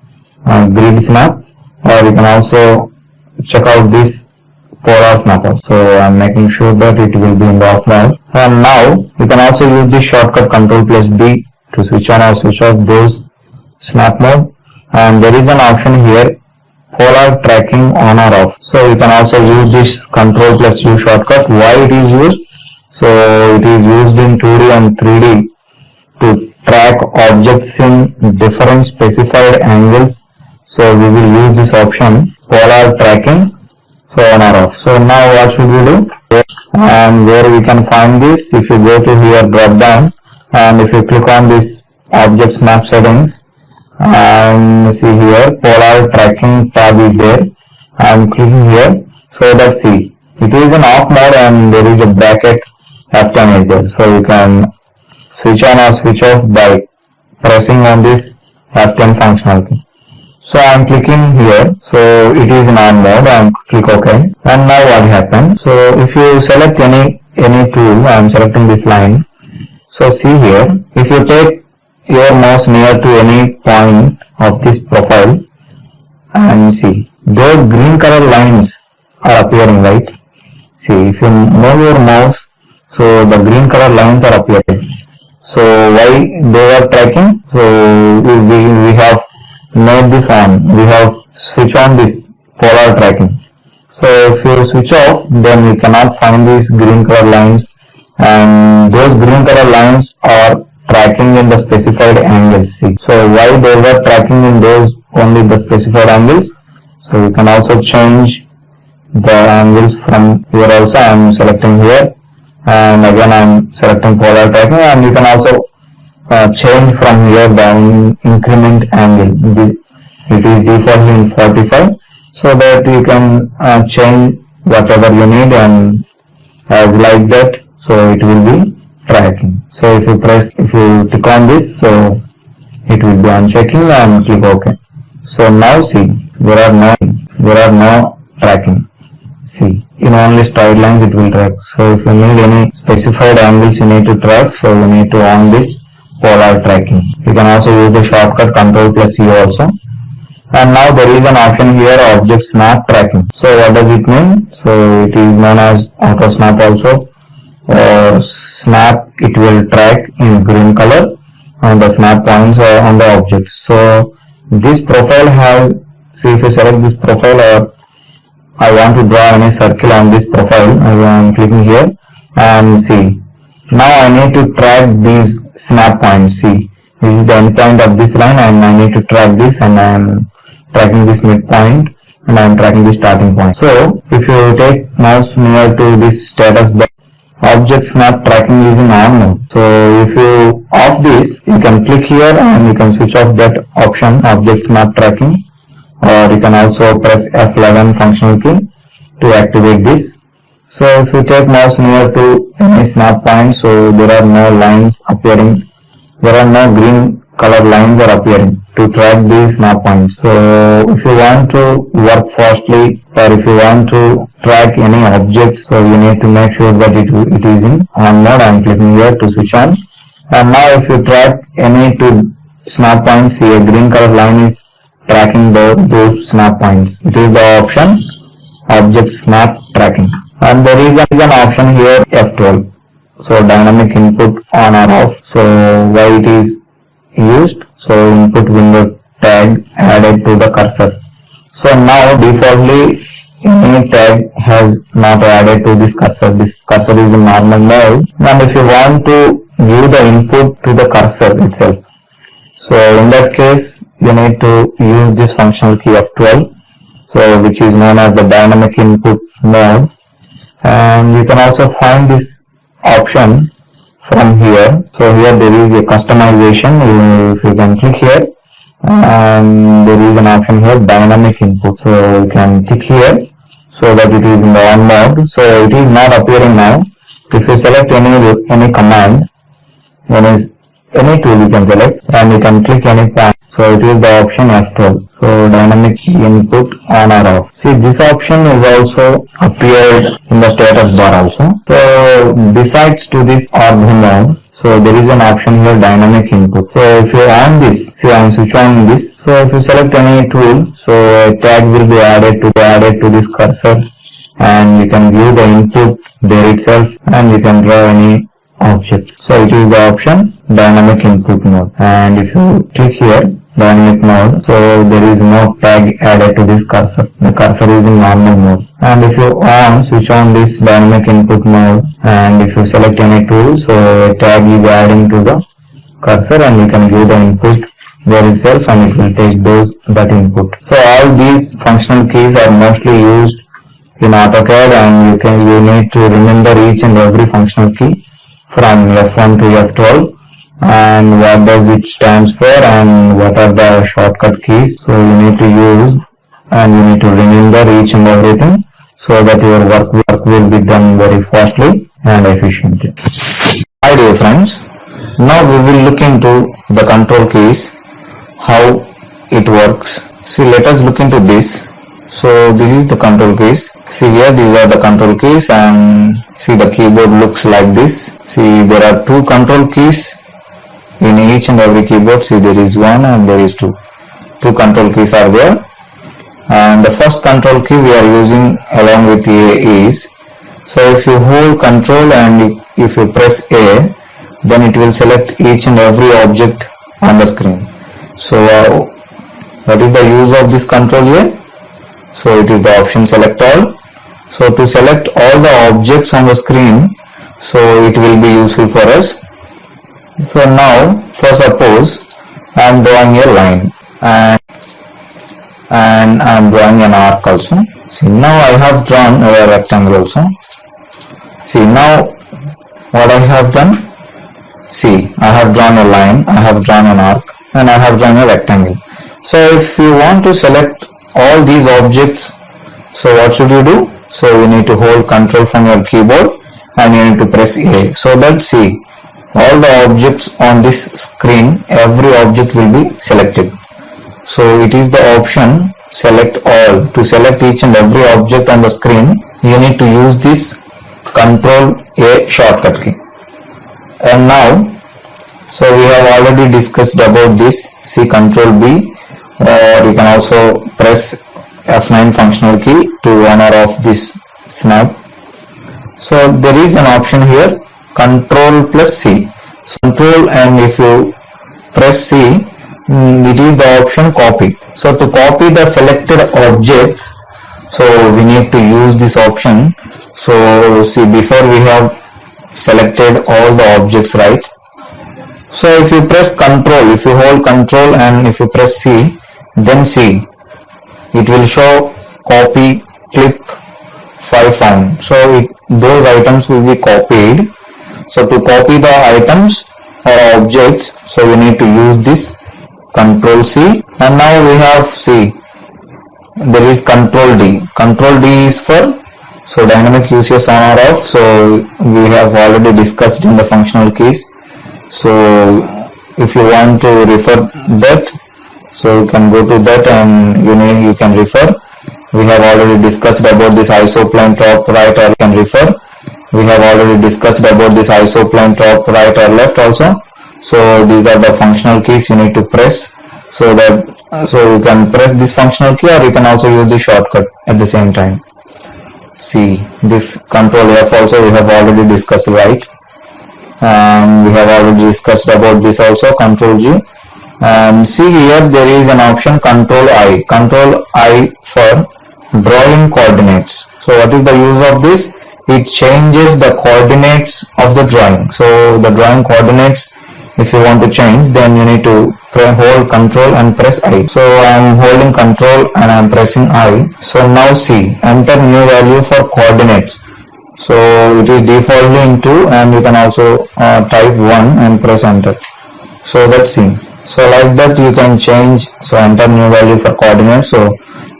grid snap, or you can also check out this polar snapper. So I am making sure that it will be in the off mode. And now you can also use this shortcut Ctrl+B to switch on or switch off those snap mode. And there is an option here, polar tracking on or off. So you can also use this Ctrl+U shortcut. Why it is used? So it is used in 2D and 3D to track objects in different specified angles. So we will use this option, polar tracking, so on or off. So now what should we do? And where we can find this, if you go to here drop down, and if you click on this object snap settings, and see here polar tracking tab is there. I am clicking here, so that see it is in off mode and there is a bracket F10 is there. So you can switch on or switch off by pressing on this F10 functionality. So I am clicking here, so it is in on mode, and click OK. And now what happens? So if you select any tool, I am selecting this line. So see here, if you take your mouse near to any point of this profile and see, those green color lines are appearing, right? See, if you move your mouse, so the green color lines are appearing. So why they are tracking? So we have made this on. We have switch on this polar tracking. So if you switch off, then you cannot find these green color lines, and those green color lines are tracking in the specified angles. See, so why they were tracking in those only the specified angles? So you can also change the angles from here also. I am selecting here, and again I am selecting polar tracking, and you can also change from here the increment angle. It is defaultly in 45, so that you can change whatever you need, and as like that, so it will be tracking. So if you click on this, so it will be unchecking, and click OK. So now see, there are no tracking. See, in only straight lines it will track. So if you need any specified angles you need to track, so you need to on this polar tracking. You can also use the shortcut Ctrl+U also. And now there is an option here, object snap tracking. So what does it mean? So it is known as auto snap also, or snap. It will track in green color on the snap points on the objects. So this profile has, see, if you select this profile, or I want to draw any circle on this profile, I am clicking here, and see, now I need to track these snap points. See, this is the end point of this line, and I need to track this, and I am tracking this midpoint, and I am tracking the starting point. So if you take mouse near to this status bar, object snap tracking is in on mode. So if you off this, you can click here and you can switch off that option, object snap tracking, or you can also press F11 functional key to activate this. So if you take mouse near to any snap point, so there are no lines appearing, there are no green color lines are appearing to track these snap points. So if you want to work fastly, or if you want to track any objects, so you need to make sure that it is in on mode. I am clicking here to switch on. And now if you track any two snap points, see, a green color line is tracking those snap points. It is the option object snap tracking. And there is an option here, F12. So dynamic input on or off. So why it is used? So input window tag added to the cursor. So now defaultly any tag has not added to this cursor. This cursor is in normal mode. And if you want to view the input to the cursor itself, so in that case you need to use this functional key of 12, so which is known as the dynamic input mode. And you can also find this option from here. So here there is a customization. If you can click here, and there is an option here, dynamic input. So you can click here so that it is in the on mode. So it is not appearing now. If you select any command, any tool you can select, and you can click any point. So it is the option F12. So dynamic input on or off. See, this option is also appeared in the status bar also. So besides to this ortho mode, so there is an option here, dynamic input. So if you on this, see, I am switch on this. So if you select any tool, so a tag will be added to this cursor, and you can view the input there itself, and you can draw any objects. So it is the option dynamic input mode. And if you click here, dynamic mode, so there is no tag added to this cursor. The cursor is in normal mode. And if you switch on this dynamic input mode, and if you select any tool, so a tag is adding to the cursor, and you can view the input there itself, and it will take that input. So all these functional keys are mostly used in AutoCAD, and you need to remember each and every functional key from F1 to F12, and what does it stands for, and what are the shortcut keys. So you need to use, and you need to remember each and everything, so that your work will be done very fastly and efficiently. Hi dear friends, now we will look into the control keys, how it works. See, let us look into this. So this is the control keys. See here, these are the control keys, and see, the keyboard looks like this. See, there are two control keys in each and every keyboard, see there is one and there is two control keys are there. And the first control key we are using along with A is, so if you hold control and if you press A, then it will select each and every object on the screen. So what is the use of this control here? So it is the option select all. So to select all the objects on the screen, so it will be useful for us. So now, for suppose I am drawing a line and I am drawing an arc also. See, now I have drawn a rectangle also. See, now what I have done? See, I have drawn a line, I have drawn an arc, and I have drawn a rectangle. So if you want to select all these objects, so what should you do? So you need to hold control from your keyboard and you need to press A. So that, see, all the objects on this screen, every object will be selected. So it is the option select all. To select each and every object on the screen, you need to use this Control A shortcut key. And now, so we have already discussed about this. See, Control B, or you can also press F9 functional key to honor of this snap. So there is an option here, Control plus C. So Control, and if you press C, it is the option copy. So to copy the selected objects, so we need to use this option. So see, before we have selected all the objects, right? So if you press Control, if you hold Control and if you press C, then see, it will show copy clip file found. So those items will be copied. So to copy the items or objects, so we need to use this Control C. And now we have, see, there is Control D. Control D is for, so dynamic use on or off. So we have already discussed in the functional keys. So if you want to refer that, so you can go to that and you can refer. We have already discussed about this isoplane top right, or you can refer. We have already discussed about this isoplane top right or left also. So these are the functional keys you need to press. So that so you can press this functional key, or you can also use the shortcut at the same time. See, this Control F also we have already discussed, right? And we have already discussed about this also, Control G. And see here there is an option Control I. Control I for drawing coordinates. So what is the use of this? It changes the coordinates of the drawing. So the drawing coordinates, if you want to change, then you need to hold Control and press I. So I am holding Control and I am pressing I. So now see, enter new value for coordinates. So it is defaultly in 2, and you can also type 1 and press enter. So let's see. So like that you can change. So enter new value for coordinates. So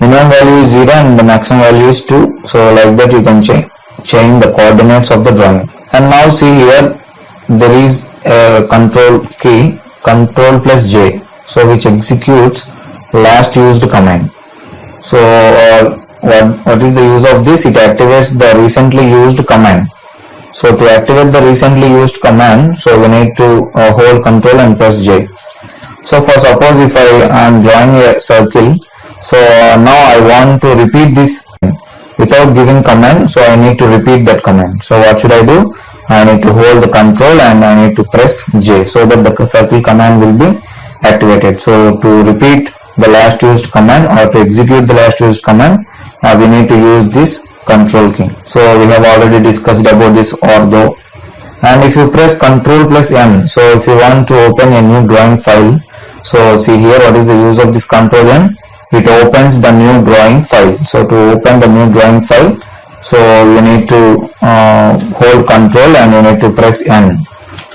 minimum value is 0 and the maximum value is 2. So like that you can change the coordinates of the drawing. And now see here there is a control key, Control plus J, so which executes last used command. So what is the use of this? It activates the recently used command. So to activate the recently used command, so we need to hold Control and press J. So for suppose if I am drawing a circle, so now I want to repeat this without giving command, so I need to repeat that command. So what should I do? I need to hold the Control and I need to press J, so that the circle command will be activated. So to repeat the last used command, or to execute the last used command, we need to use this Control key. So we have already discussed about this ortho. And if you press Control plus N, so if you want to open a new drawing file, so see here what is the use of this Control N? It opens the new drawing file. So to open the new drawing file, so you need to hold Control and you need to press N.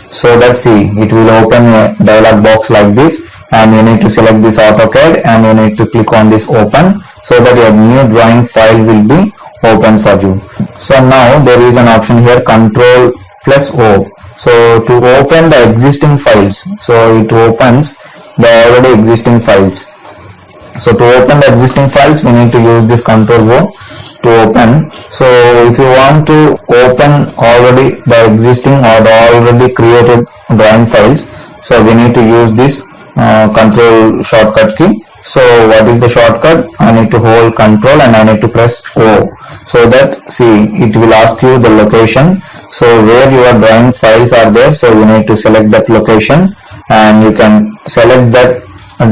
So that's see, it will open a dialog box like this, and you need to select this AutoCAD and you need to click on this open, so that your new drawing file will be open for you. So now there is an option here, Control plus O. So to open the existing files, so it opens the already existing files. So to open the existing files, we need to use this Control O to open. So if you want to open already the existing or the already created drawing files, So we need to use this control shortcut key. So what is the shortcut? I need to hold control and I need to press O, so that, see, it will ask you the location, so where your drawing files are there. So you need to select that location and you can select that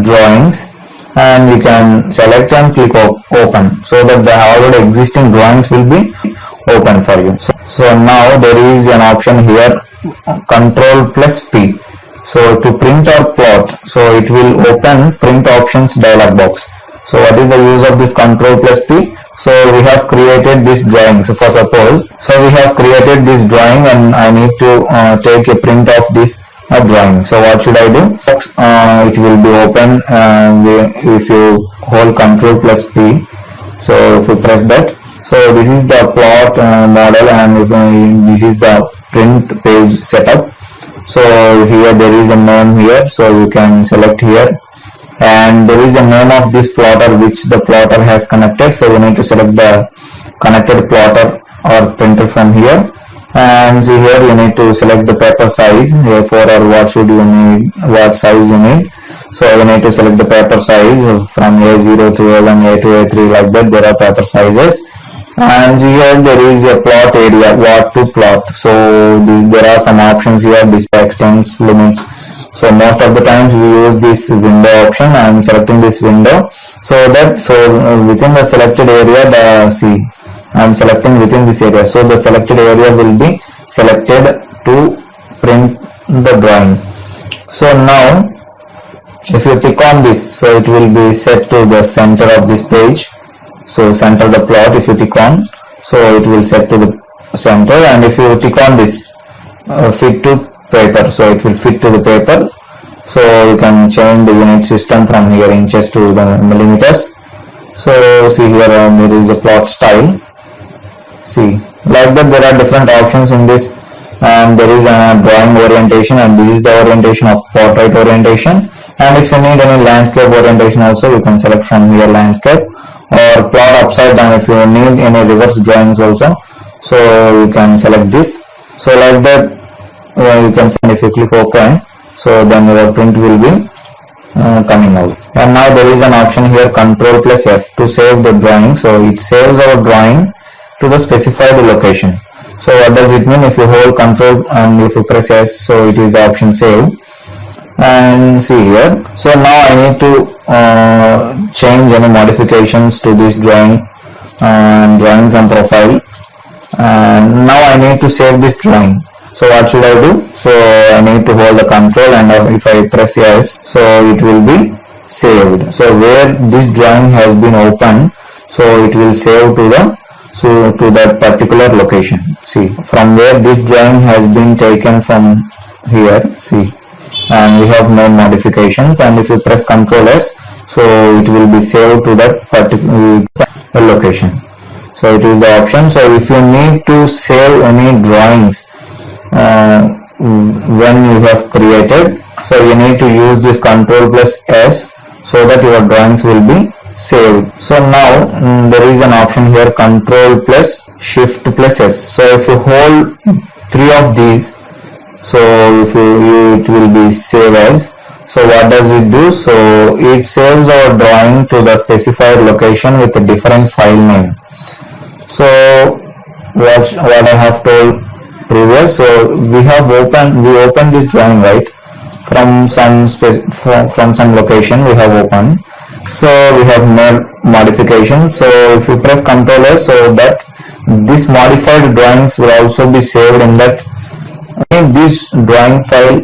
drawings and you can select and click open, so that the already existing drawings will be open for you. So now there is an option here, control plus P. So to print or plot, so it will open print options dialog box. So what is the use of this control plus P? So we have created this drawing. So for suppose, so we have created this drawing and I need to take a print of this drawing. So what should I do? It will be open if you hold control plus P. So if you press that, so this is the plot model and this is the print page setup. So here there is a name here, so you can select here, and there is a name of this plotter which the plotter has connected. So you need to select the connected plotter or printer from here, and see here you need to select the paper size here for, or what should you need, what size you need. So you need to select the paper size from A0 to A1, A2, A3, like that. There are paper sizes. And here there is a plot area, what to plot. So there are some options here, display extents, limits. So most of the times we use this window option. I am selecting this window, so that within the selected area, I am selecting within this area, so the selected area will be selected to print the drawing. So now if you click on this, so it will be set to the center of this page. So center the plot, if you tick on, so it will set to the center, and if you tick on this fit to paper, so it will fit to the paper. So you can change the unit system from here, inches to the millimeters. So see here there is a plot style. See, like that there are different options in this, and there is a drawing orientation, and this is the orientation of portrait orientation. And if you need any landscape orientation also, you can select from here landscape, or plot upside down if you need any reverse drawings also, so you can select this. So like that you can see, if you click OK, so then your print will be coming out. And now there is an option here, control plus F, to save the drawing. So it saves our drawing to the specified location. So what does it mean? If you hold control and if you press S, so it is the option save. And see here, so now I need to change any modifications to this drawing, drawings and profile, and now I need to save this drawing. So what should I do? So I need to hold the control, and if I press yes, so it will be saved. So where this drawing has been opened, so it will save to the to that particular location. See, from where this drawing has been taken from here, see, and we have no modifications, and if you press Ctrl S, so it will be saved to that particular location. So it is the option. So if you need to save any drawings when you have created, so you need to use this Ctrl plus S, so that your drawings will be saved. So now there is an option here, Ctrl plus Shift plus S. So if you hold three of these, so if it will be save as. So what does it do? So it saves our drawing to the specified location with a different file name. So what I have told previous, so we opened this drawing, right, from some location we have opened. So we have made modifications. So if you press Ctrl S, so that this modified drawings will also be saved in that this drawing file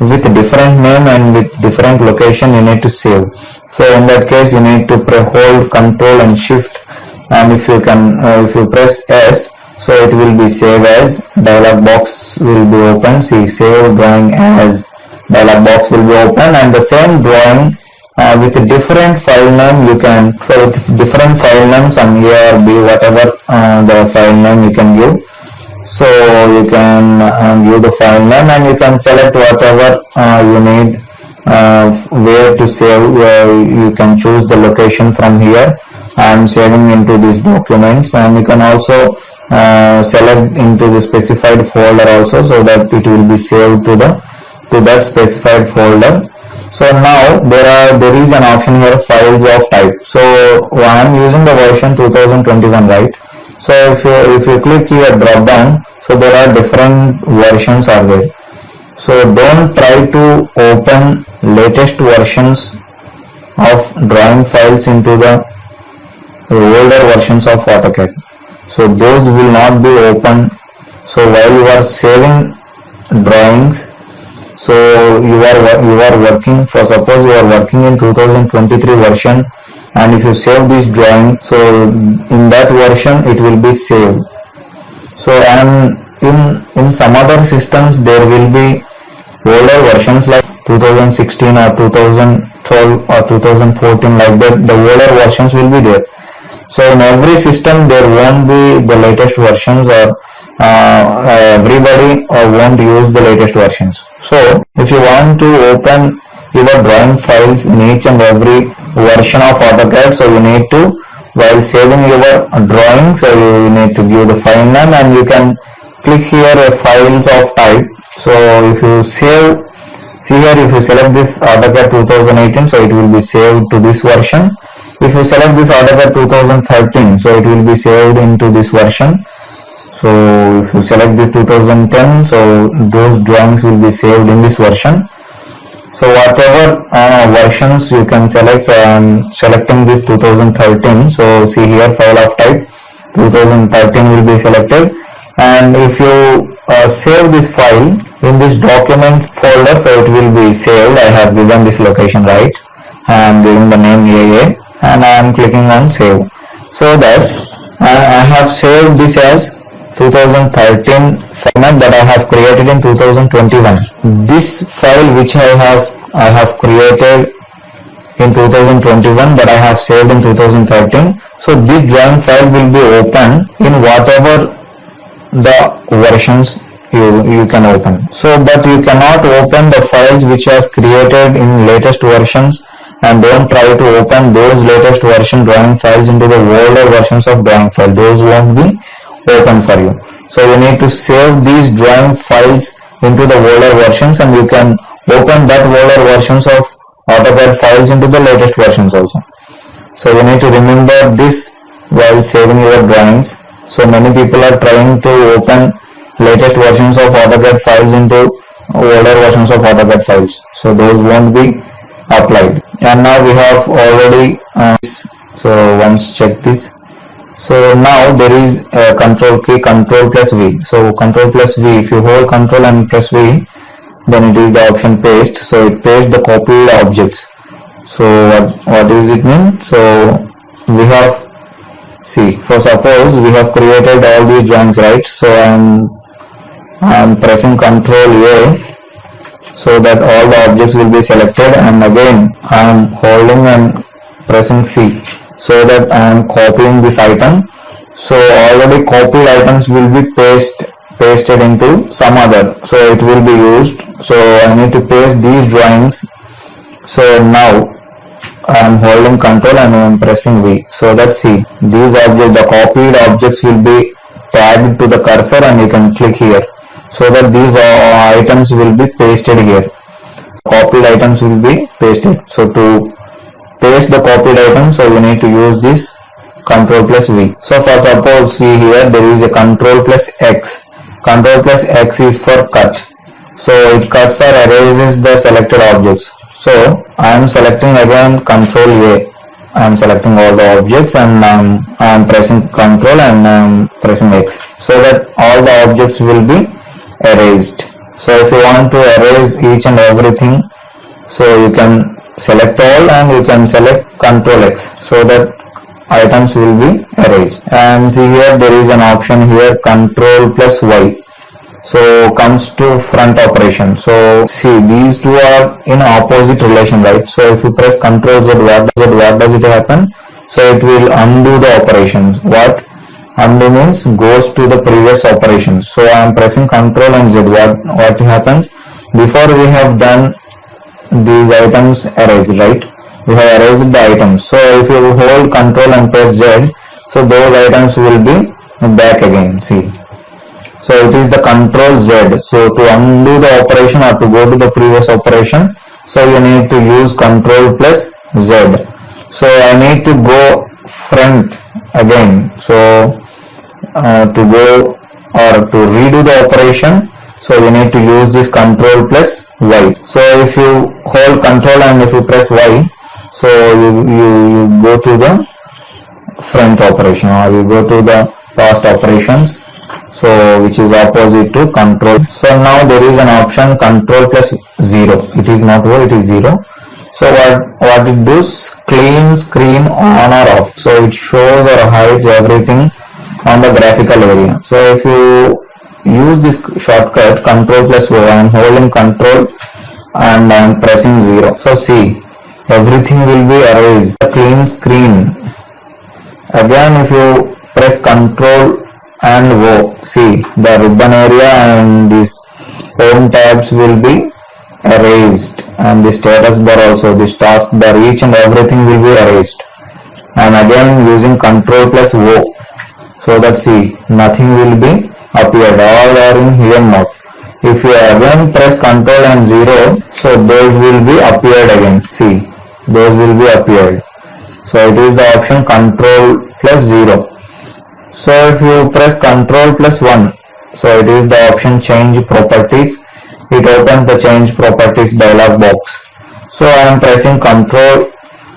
with different name and with different location you need to save. So in that case you need to hold Ctrl and Shift, and if you press S, so it will be save as. Dialog box will be open. See, save drawing as dialog box will be open, and the same drawing with a different file name you can, so with different file names, some A or B, whatever the file name you can give. So you can give the file name, and you can select whatever you need where to save. You can choose the location from here. I am saving into these documents, and you can also select into the specified folder also, so that it will be saved to the to that specified folder. So now there is an option here, files of type. So I am using the version 2021, right? So if you click here drop down, so there are different versions are there. So don't try to open latest versions of drawing files into the older versions of AutoCAD. So those will not be open. So while you are saving drawings, so you are working for, suppose you are working in 2023 version, and if you save this drawing, so in that version it will be saved. So and in some other systems there will be older versions like 2016 or 2012 or 2014, like that the older versions will be there. So in every system there won't be the latest versions, or everybody won't use the latest versions. So if you want to open your drawing files in each and every version of AutoCAD, so you need to, while saving your drawing, so you need to give the file name, and you can click here files of type. So if you save, see here, if you select this AutoCAD 2018, so it will be saved to this version. If you select this AutoCAD 2013, so it will be saved into this version. So if you select this 2010, so those drawings will be saved in this version. So whatever versions you can select, so I am selecting this 2013. So see here, file of type 2013 will be selected, and if you save this file in this documents folder, so it will be saved. I have given this location, right? I am giving the name AA, and I am clicking on save. So that I have saved this as 2013 format that I have created in 2021. This file which I have created in 2021 but I have saved in 2013. So this drawing file will be open in whatever the versions you can open. So but you cannot open the files which has created in latest versions, and don't try to open those latest version drawing files into the older versions of drawing file. Those won't be open for you. So you need to save these drawing files into the older versions, and you can open that older versions of AutoCAD files into the latest versions also. So you need to remember this while saving your drawings. So many people are trying to open latest versions of AutoCAD files into older versions of AutoCAD files. So those won't be applied. And now we have already so once check this. So now there is a control key, control plus V. So control plus V, if you hold control and press V, then it is the option paste. So it pastes the copied objects. So what does it mean? So we have, see, for suppose we have created all these drawings, right? So I am pressing control A, so that all the objects will be selected, and again I am holding and pressing C, so that I am copying this item. So already copied items will be pasted into some other, so it will be used. So I need to paste these drawings. So now I am holding control and I am pressing V, so that see, these objects, the copied objects will be tagged to the cursor, and you can click here, so that these items will be pasted here. Copied items will be pasted. So to paste the copied item, so you need to use this control plus V. So for suppose, see here, there is a control plus X. Control plus X is for cut. So it cuts or erases the selected objects. So I am selecting again control A. I am selecting all the objects, and I am pressing control and I am pressing X, so that all the objects will be erased. So if you want to erase each and everything, so you can select all and you can select control X, so that items will be erased. And see here, there is an option here, control plus Y. So comes to front operation. So see, these two are in opposite relation, right? So if you press control Z, what does it happen? So it will undo the operations. What undo means? Goes to the previous operations. So I am pressing control and Z. What happens? Before we have done these items erased, right? We have erased the items. So if you hold control and press Z, so those items will be back again. See. So it is the control Z. So to undo the operation or to go to the previous operation, so you need to use control plus Z. So I need to go front again. So to go or to redo the operation, so you need to use this control plus Y. So if you hold control and if you press Y, so you go to the front operation or you go to the past operations, so which is opposite to control. So now there is an option control plus 0. It is not O, it is 0. So what it does, clean screen on or off. So it shows or hides everything on the graphical area. So if you use this shortcut control plus O, I am holding control and I am pressing 0. So see, everything will be erased. The clean screen. Again, if you press control and O, see the ribbon area and these home tabs will be erased, and the status bar also, this task bar, each and everything will be erased. And again using control plus O, so that see nothing will be appeared, all are in hidden mode. If you again press control and 0, so those will be appeared again. See, those will be appeared. So it is the option control plus 0. So if you press control plus 1, so it is the option change properties. It opens the change properties dialog box. So I am pressing control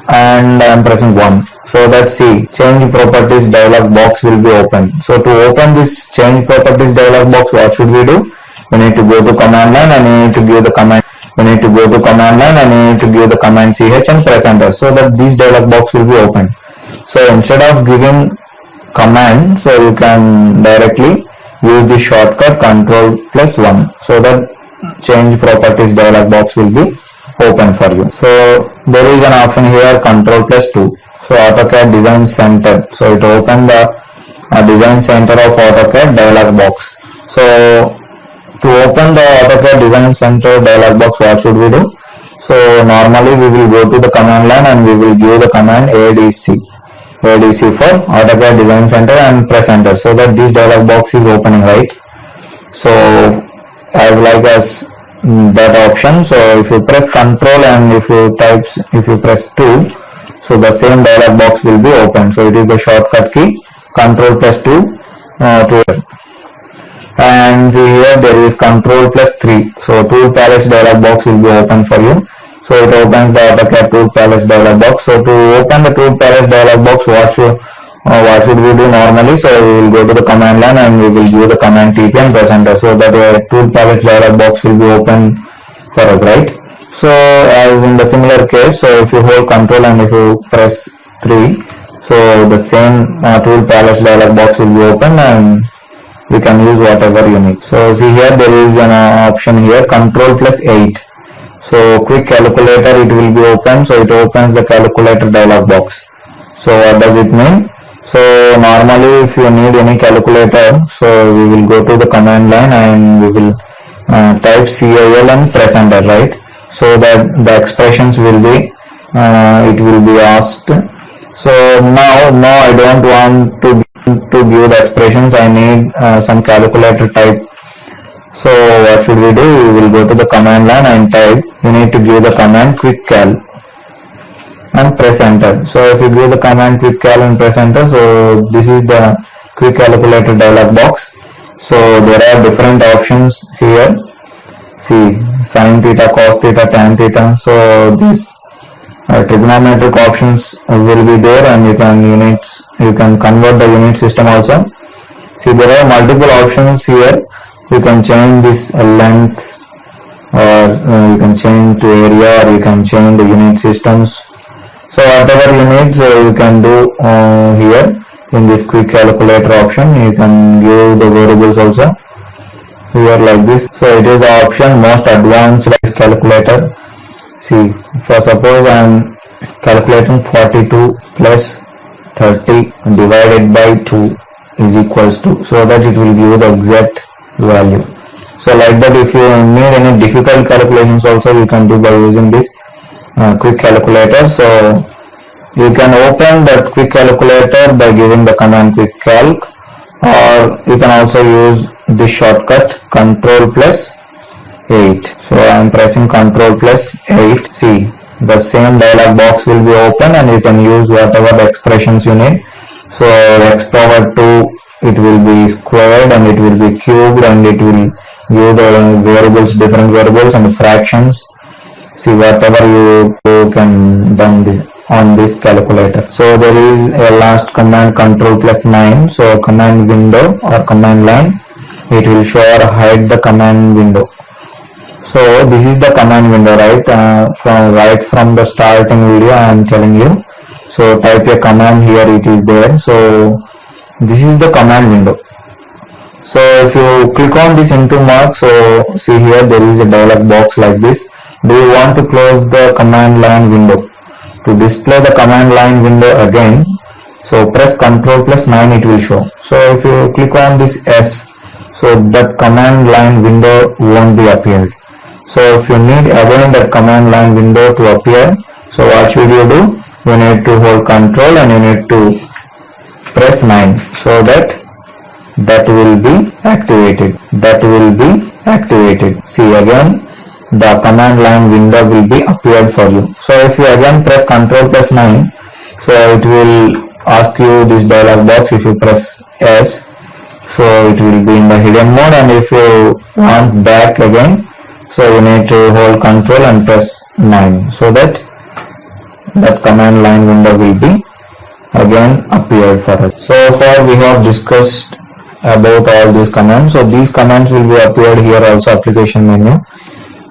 and I am pressing 1. So that see, change properties dialog box will be open. So to open this change properties dialog box, what should we do? We need to go to command line and we need to give the command. We need to go to command line and we need to give the command CH and press enter, so that this dialog box will be open. So instead of giving command, so you can directly use the shortcut control plus 1, so that change properties dialog box will be open for you. So there is an option here control plus 2. So AutoCAD design center, so it opened the design center of AutoCAD dialog box. So to open the AutoCAD design center dialog box, what should we do? So normally we will go to the command line and we will give the command ADC for AutoCAD design center and press enter, so that this dialog box is opening, right? So as that option, so if you press control and if you press 2, so the same dialog box will be open. So it is the shortcut key control plus 2 and see here there is control plus 3. So tool palettes dialog box will be open for you. So it opens the AutoCAD tool palettes dialog box. So to open the tool palettes dialog box, what should we do normally? So we will go to the command line and we will give the command TP and press enter, so that your tool palettes dialog box will be open for us, right? So as in the similar case, so if you hold control and if you press 3, so the same tool palettes dialog box will be open and we can use whatever you need. So see here there is an option here control plus 8. So quick calculator, it will be open. So it opens the calculator dialog box. So what does it mean? So normally if you need any calculator, so we will go to the command line and we will type CIL and press enter, right? So that the expressions will be it will be asked. So now I don't want to give the expressions. I need some calculator type. So what should we do? We will go to the command line and type. You need to give the command quick cal and press enter. So if you give the command quick cal and press enter, so this is the quick calculator dialog box. So there are different options here. See, sin theta, cos theta, tan theta. So these trigonometric options will be there, and you can convert the unit system also. See, there are multiple options here. You can change this length, or you can change to area, or you can change the unit systems. So whatever you need, so you can do here in this quick calculator option. You can give the variables also here like this. So it is the option most advanced calculator. See, for suppose I am calculating 42 plus 30 divided by 2 is equals to, so that it will give the exact value. So like that, if you need any difficult calculations also, you can do by using this quick calculator. So you can open that quick calculator by giving the command quick calc, or you can also use this shortcut Control plus 8. So I am pressing Control plus 8. See, the same dialog box will be open and you can use whatever the expressions you need. So x power 2, it will be squared and it will be cubed and it will use the variables, different variables and fractions. See, whatever you can done on this calculator. So there is a last command Control plus 9. So command window or command line, it will show or hide the command window. So this is the command window, right from the starting video I am telling you. So type a command here, it is there. So this is the command window. So if you click on this into mark, so see here there is a dialog box like this. Do you want to close the command line window? To display the command line window again, so press Control plus 9, it will show. So if you click on this S, so that command line window won't be appeared. So if you need again that command line window to appear, so what should you do? You need to hold Control and you need to press 9, so that will be activated. That will be activated. See, again the command line window will be appeared for you. So if you again press Control plus 9, so it will ask you this dialog box. If you press S, so it will be in the hidden mode, and if you want back again, so you need to hold Control and press 9, so that command line window will be again appeared for us. So far we have discussed about all these commands. So these commands will be appeared here also, application menu.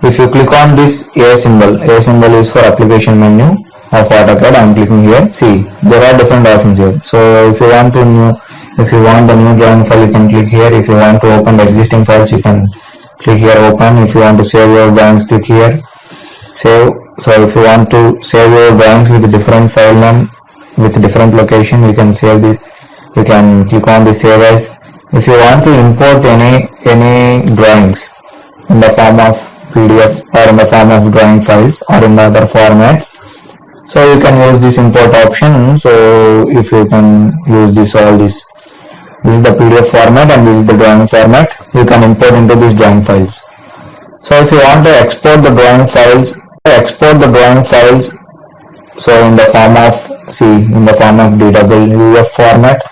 If you click on this A symbol is for application menu of AutoCAD. I am clicking here. See, there are different options here. So if you want the new drawing file, you can click here. If you want to open the existing files, you can click here, open. If you want to save your drawings, click here, save. So if you want to save your drawings with different file name, with different location, you can save this. You can click on the save as. If you want to import any drawings in the form of PDF or in the form of drawing files or in the other formats, so you can use this import option. So if you can use this is the PDF format and this is the drawing format, you can import into these drawing files. So if you want to export the drawing files, so in the form of DWF format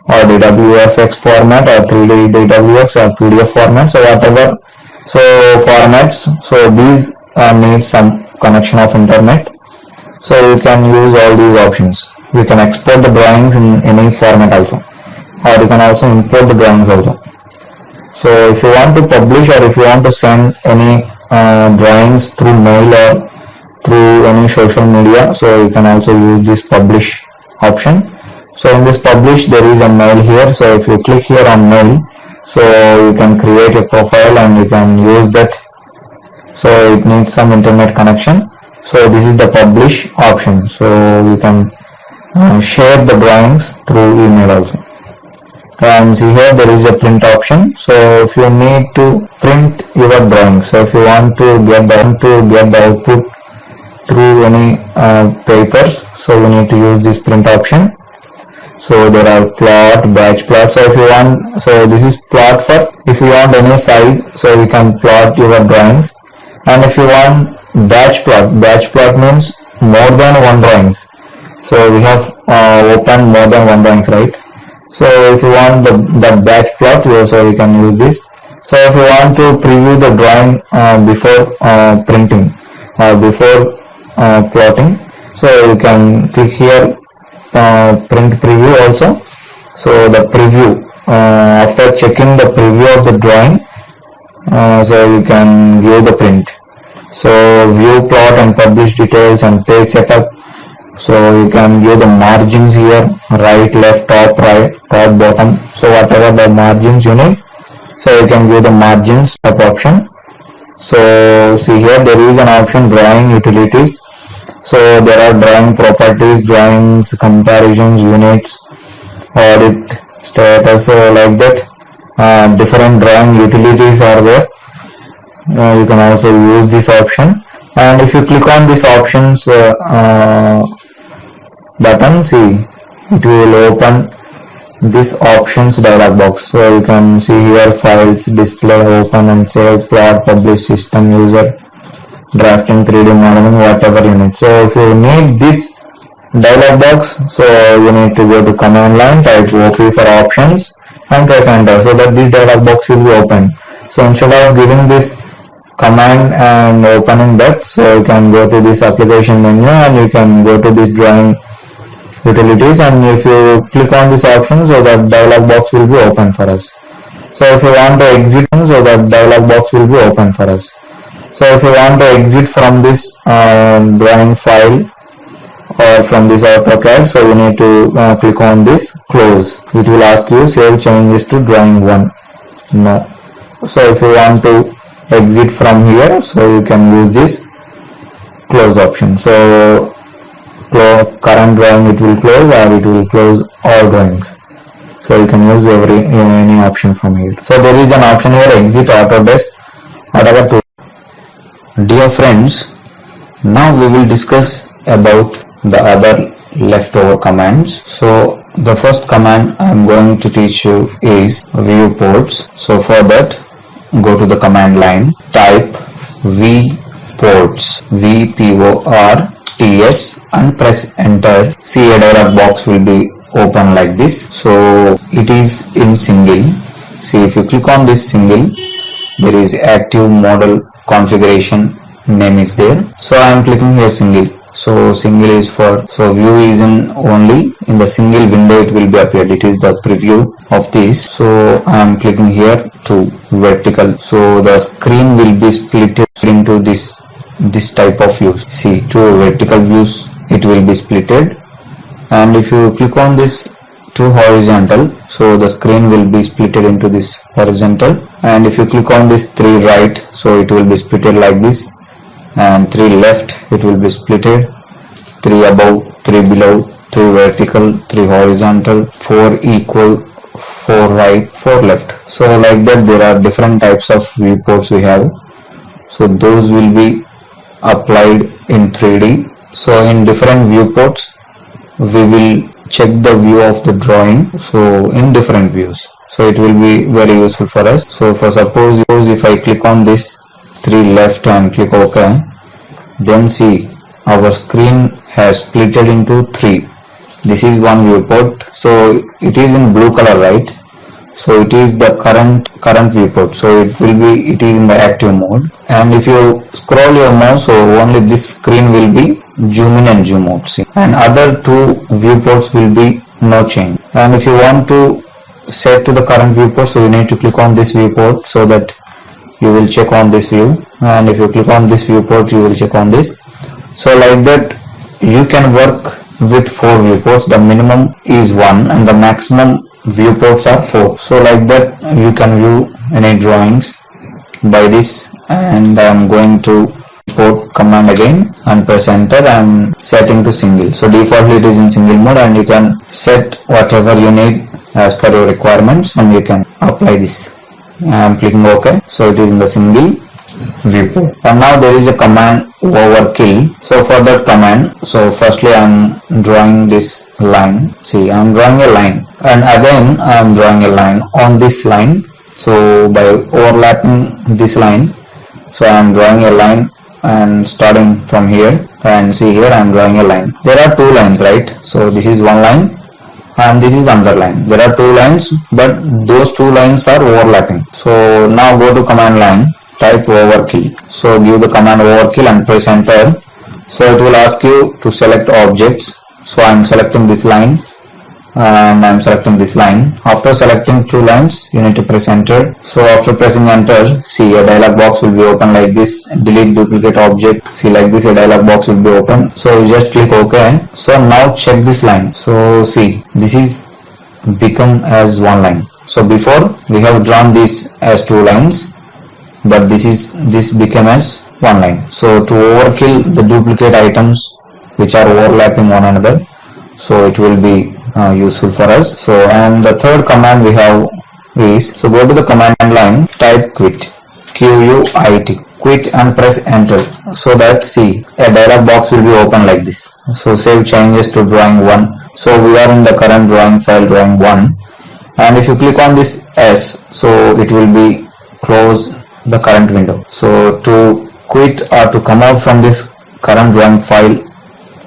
or DWFX format or 3D DWX or PDF format, so whatever formats, so these need some connection of internet, so you can use all these options. You can export the drawings in any format also, or you can also import the drawings also. So if you want to publish or if you want to send any drawings through mail or through any social media, so you can also use this publish option. So in this publish there is a mail here. So if you click here on mail, so you can create a profile and you can use that. So it needs some internet connection. So this is the publish option. So you can share the drawings through email also. And see here there is a print option. So if you need to print your drawings, so if you want to get the output through any papers, so you need to use this print option. So there are plot, batch plot. So if you want, so this is plot for if you want any size, so you can plot your drawings. And if you want batch plot means more than one drawings. So we have opened more than one drawings, right? So if you want the batch plot, so you can use this. So if you want to preview the drawing before printing or before plotting, so you can click here print preview also. So the preview, after checking the preview of the drawing, so you can view the print. So view plot and publish details and page setup. So you can view the margins here, right, left, top, right, top, bottom. So whatever the margins you need, so you can view the margins top option. So see here there is an option drawing utilities. So there are drawing properties, drawings, comparisons, units, audit, status, so like that. Different drawing utilities are there. You can also use this option. And if you click on this options button, see it will open this options dialog box. So you can see here files, display, open and save, plot, publish, system, user, drafting, 3D modeling, whatever you need. So if you need this dialog box, so you need to go to command line, type OP for options and press enter, so that this dialog box will be open. So instead of giving this command and opening that, so you can go to this application menu and you can go to this drawing utilities, and if you click on this option, so that dialog box will be open for us. So if you want to exit, so that dialog box will be open for us. So if you want to exit from this drawing file or from this AutoCAD, so you need to click on this close. It will ask you save changes to drawing 1. No. So if you want to exit from here, so you can use this close option. So current drawing it will close, or it will close all drawings. So you can use any option from here. So there is an option here, exit Autodesk. Dear friends, now we will discuss about the other leftover commands. So the first command I am going to teach you is viewports. So for that, go to the command line, type vports, VPORTS, and press enter. See, a dialog box will be open like this. So it is in single. See, if you click on this single, there is active model configuration name is there. So I am clicking here single. So single is for, so view is only in the single window it will be appeared. It is the preview of this. So I am clicking here to vertical. So the screen will be split into this type of views. See, two vertical views it will be splitted, and if you click on this to horizontal, so the screen will be splitted into this horizontal, and if you click on this 3 right, so it will be splitted like this, and 3 left it will be splitted, 3 above, 3 below, 3 vertical, 3 horizontal, 4 equal, 4 right, 4 left. So like that there are different types of viewports we have. So those will be applied in 3D. So in different viewports we will check the view of the drawing, so in different views. So it will be very useful for us. So for suppose if I click on this 3 left and click OK, then see our screen has splitted into 3. This is one viewport, so it is in blue color, right? So it is the current viewport, so it is in the active mode. And if you scroll your mouse, so only this screen will be zoom in and zoom out, see, and other 2 viewports will be no change. And if you want to set to the current viewport, so you need to click on this viewport, so that you will check on this view, and if you click on this viewport you will check on this. So like that you can work with 4 viewports. The minimum is 1 and the maximum viewports are 4. So like that you can view any drawings by this. And I am going to import command again and press enter. I am setting to single. So defaultly it is in single mode, and you can set whatever you need as per your requirements, and you can apply this. I am clicking OK. So it is in the single viewport. And now there is a command overkill. So for that command, so firstly I am drawing this line. See, I am drawing a line, and again I am drawing a line on this line. So by overlapping this line, so I am drawing a line and starting from here, and see here I am drawing a line. There are 2 lines, right? So this is one line and this is another line. There are 2 lines, but those 2 lines are overlapping. So now go to command line, type overkill. So give the command overkill and press enter. So it will ask you to select objects. So I am selecting this line and I am selecting this line. After selecting 2 lines, you need to press enter. So after pressing enter, see, a dialog box will be open like this. Delete duplicate object. See, like this a dialog box will be open. So you just click OK. So now check this line. So see, this is become as one line. So before we have drawn this as 2 lines, but this became as one line. So to overkill the duplicate items which are overlapping one another, so it will be useful for us. So, and the third command we have is, so go to the command line, type quit, QUIT, quit, and press enter. So that, see, a dialog box will be open like this. So save changes to drawing 1. So we are in the current drawing file, drawing 1. and if you click on this S, so it will be close the current window. So to quit or to come out from this current drawing file,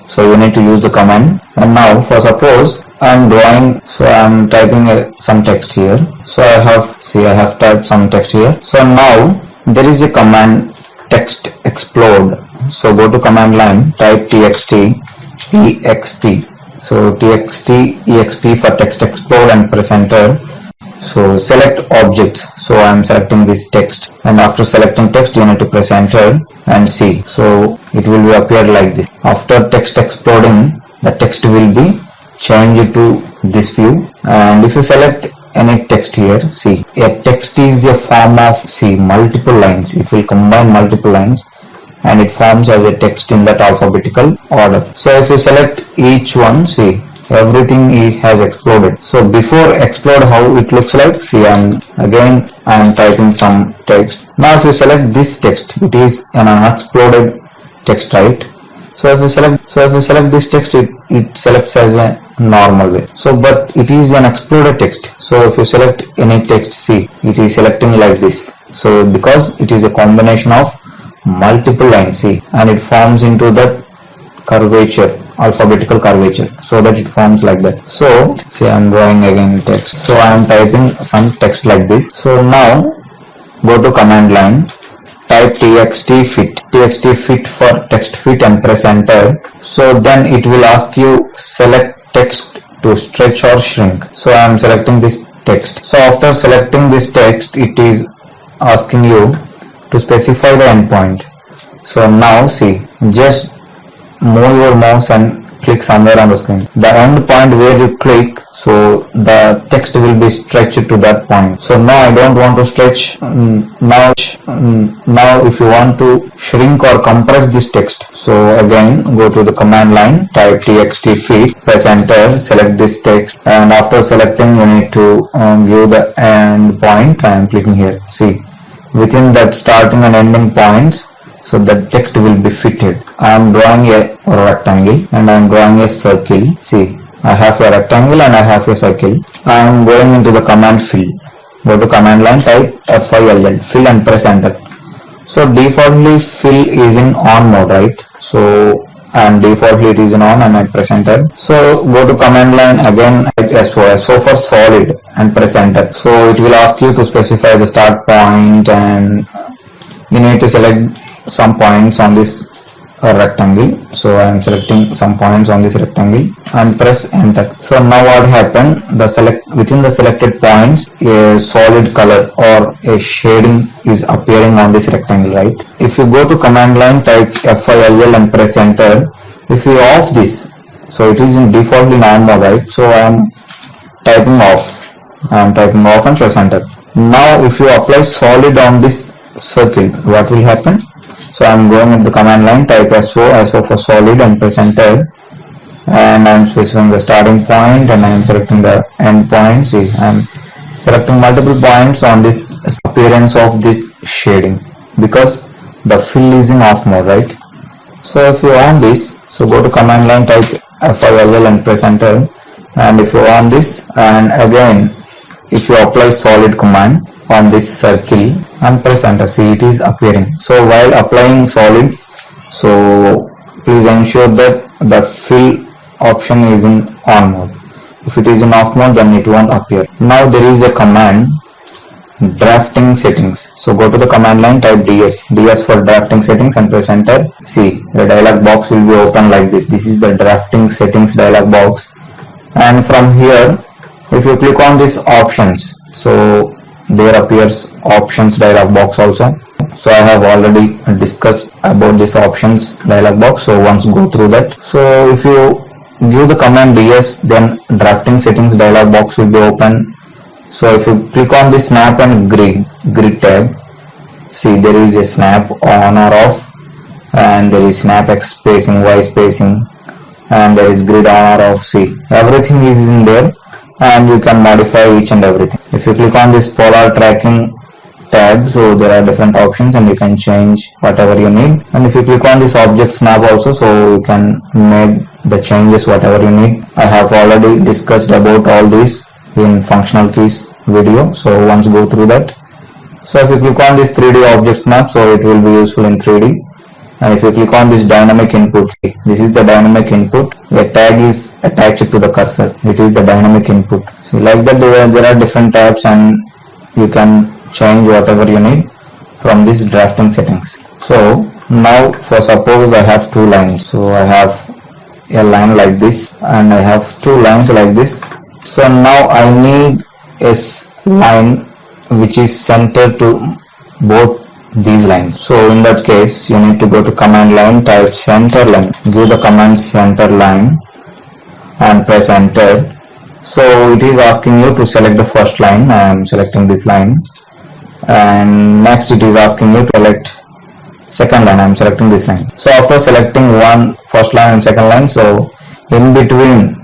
so you need to use the command. And now for suppose I'm drawing, so I'm typing some text here. So I have typed some text here. So now there is a command text explode. So go to command line, type txt exp. So txt exp for text explode and press enter. So select objects. So I am selecting this text, and after selecting text you need to press enter and see. So it will be appeared like this. After text exploding, the text will be changed to this view. And if you select any text here, see, a text is a form of multiple lines. It will combine multiple lines and it forms as a text in that alphabetical order. So if you select each one, see, everything has exploded. So before explode, how it looks like, see, I'm typing some text. Now if you select this text, it is an unexploded text, right? So if you select this text, it selects as a normal way. So but it is an exploded text. So if you select any text, see, it is selecting like this. So because it is a combination of multiple lines, see, and it forms into that curvature, alphabetical curvature, so that it forms like that. So see, I'm drawing again text. So I am typing some text like this. So now go to command line, type txt fit for text fit and press enter. So then it will ask you select text to stretch or shrink. So I am selecting this text. So after selecting this text, it is asking you to specify the endpoint. So now see, just move your mouse and click somewhere on the screen. The end point where you click, so the text will be stretched to that point. So now I don't want to stretch. Now if you want to shrink or compress this text, so again go to the command line, type txt fit, press enter, select this text, and after selecting you need to give the end point. I am clicking here. See, within that starting and ending points, so the text will be fitted. I am drawing a rectangle and I am drawing a circle. See, I have a rectangle and I have a circle. I am going into the command fill. Go to command line, type fill, fill and press enter. So defaultly fill is in on mode, right? So defaultly it is in on and I press enter. So go to command line again, type SO for solid and press enter. So it will ask you to specify the start point and you need to select some points on this rectangle. So I am selecting some points on this rectangle and press enter. So now what happened, within the selected points, a solid color or a shading is appearing on this rectangle, right? If you go to command line, type fill and press enter. If you off this, so it is in defaultly on mode, right? So I am typing off and press enter. Now if you apply solid on this circle, what will happen? So I am going into the command line, type SO for solid and press enter, and I am specifying the starting point and I am selecting the end point. See, I am selecting multiple points on this appearance of this shading because the fill is in off mode, right? So if you on this, so go to command line, type fill and press enter, and if you on this, and again if you apply solid command on this circle and press enter, see, it is appearing. So while applying solid, so please ensure that the fill option is in on mode. If it is in off mode, then it won't appear. Now there is a command, drafting settings. So go to the command line, type ds for drafting settings and press enter. See, the dialog box will be open like this. This is the drafting settings dialog box, and from here if you click on this options, so there appears options dialog box also. So I have already discussed about this options dialog box, so once go through that. So if you give the command ds, then drafting settings dialog box will be open. So if you click on this snap and grid tab, see, there is a snap on or off, and there is snap x spacing, y spacing, and there is grid on or off. See, everything is in there and you can modify each and everything. If you click on this polar tracking tab, so there are different options and you can change whatever you need. And if you click on this object snap also, so you can make the changes whatever you need. I have already discussed about all this in functional keys video, so once go through that. So if you click on this 3D object snap, so it will be useful in 3D. And if you click on this dynamic input, see, this is the dynamic input. A tag is attached to the cursor. It is the dynamic input. So like that there are different tabs and you can change whatever you need from this drafting settings. So now for suppose I have two lines. So I have a line like this and I have two lines like this. So now I need a line which is centered to both these lines. So in that case you need to go to command line, type center line, give the command center line and press enter. So it is asking you to select the first line. I am selecting this line, and next it is asking you to select second line. I am selecting this line. So after selecting first line and second line, so in between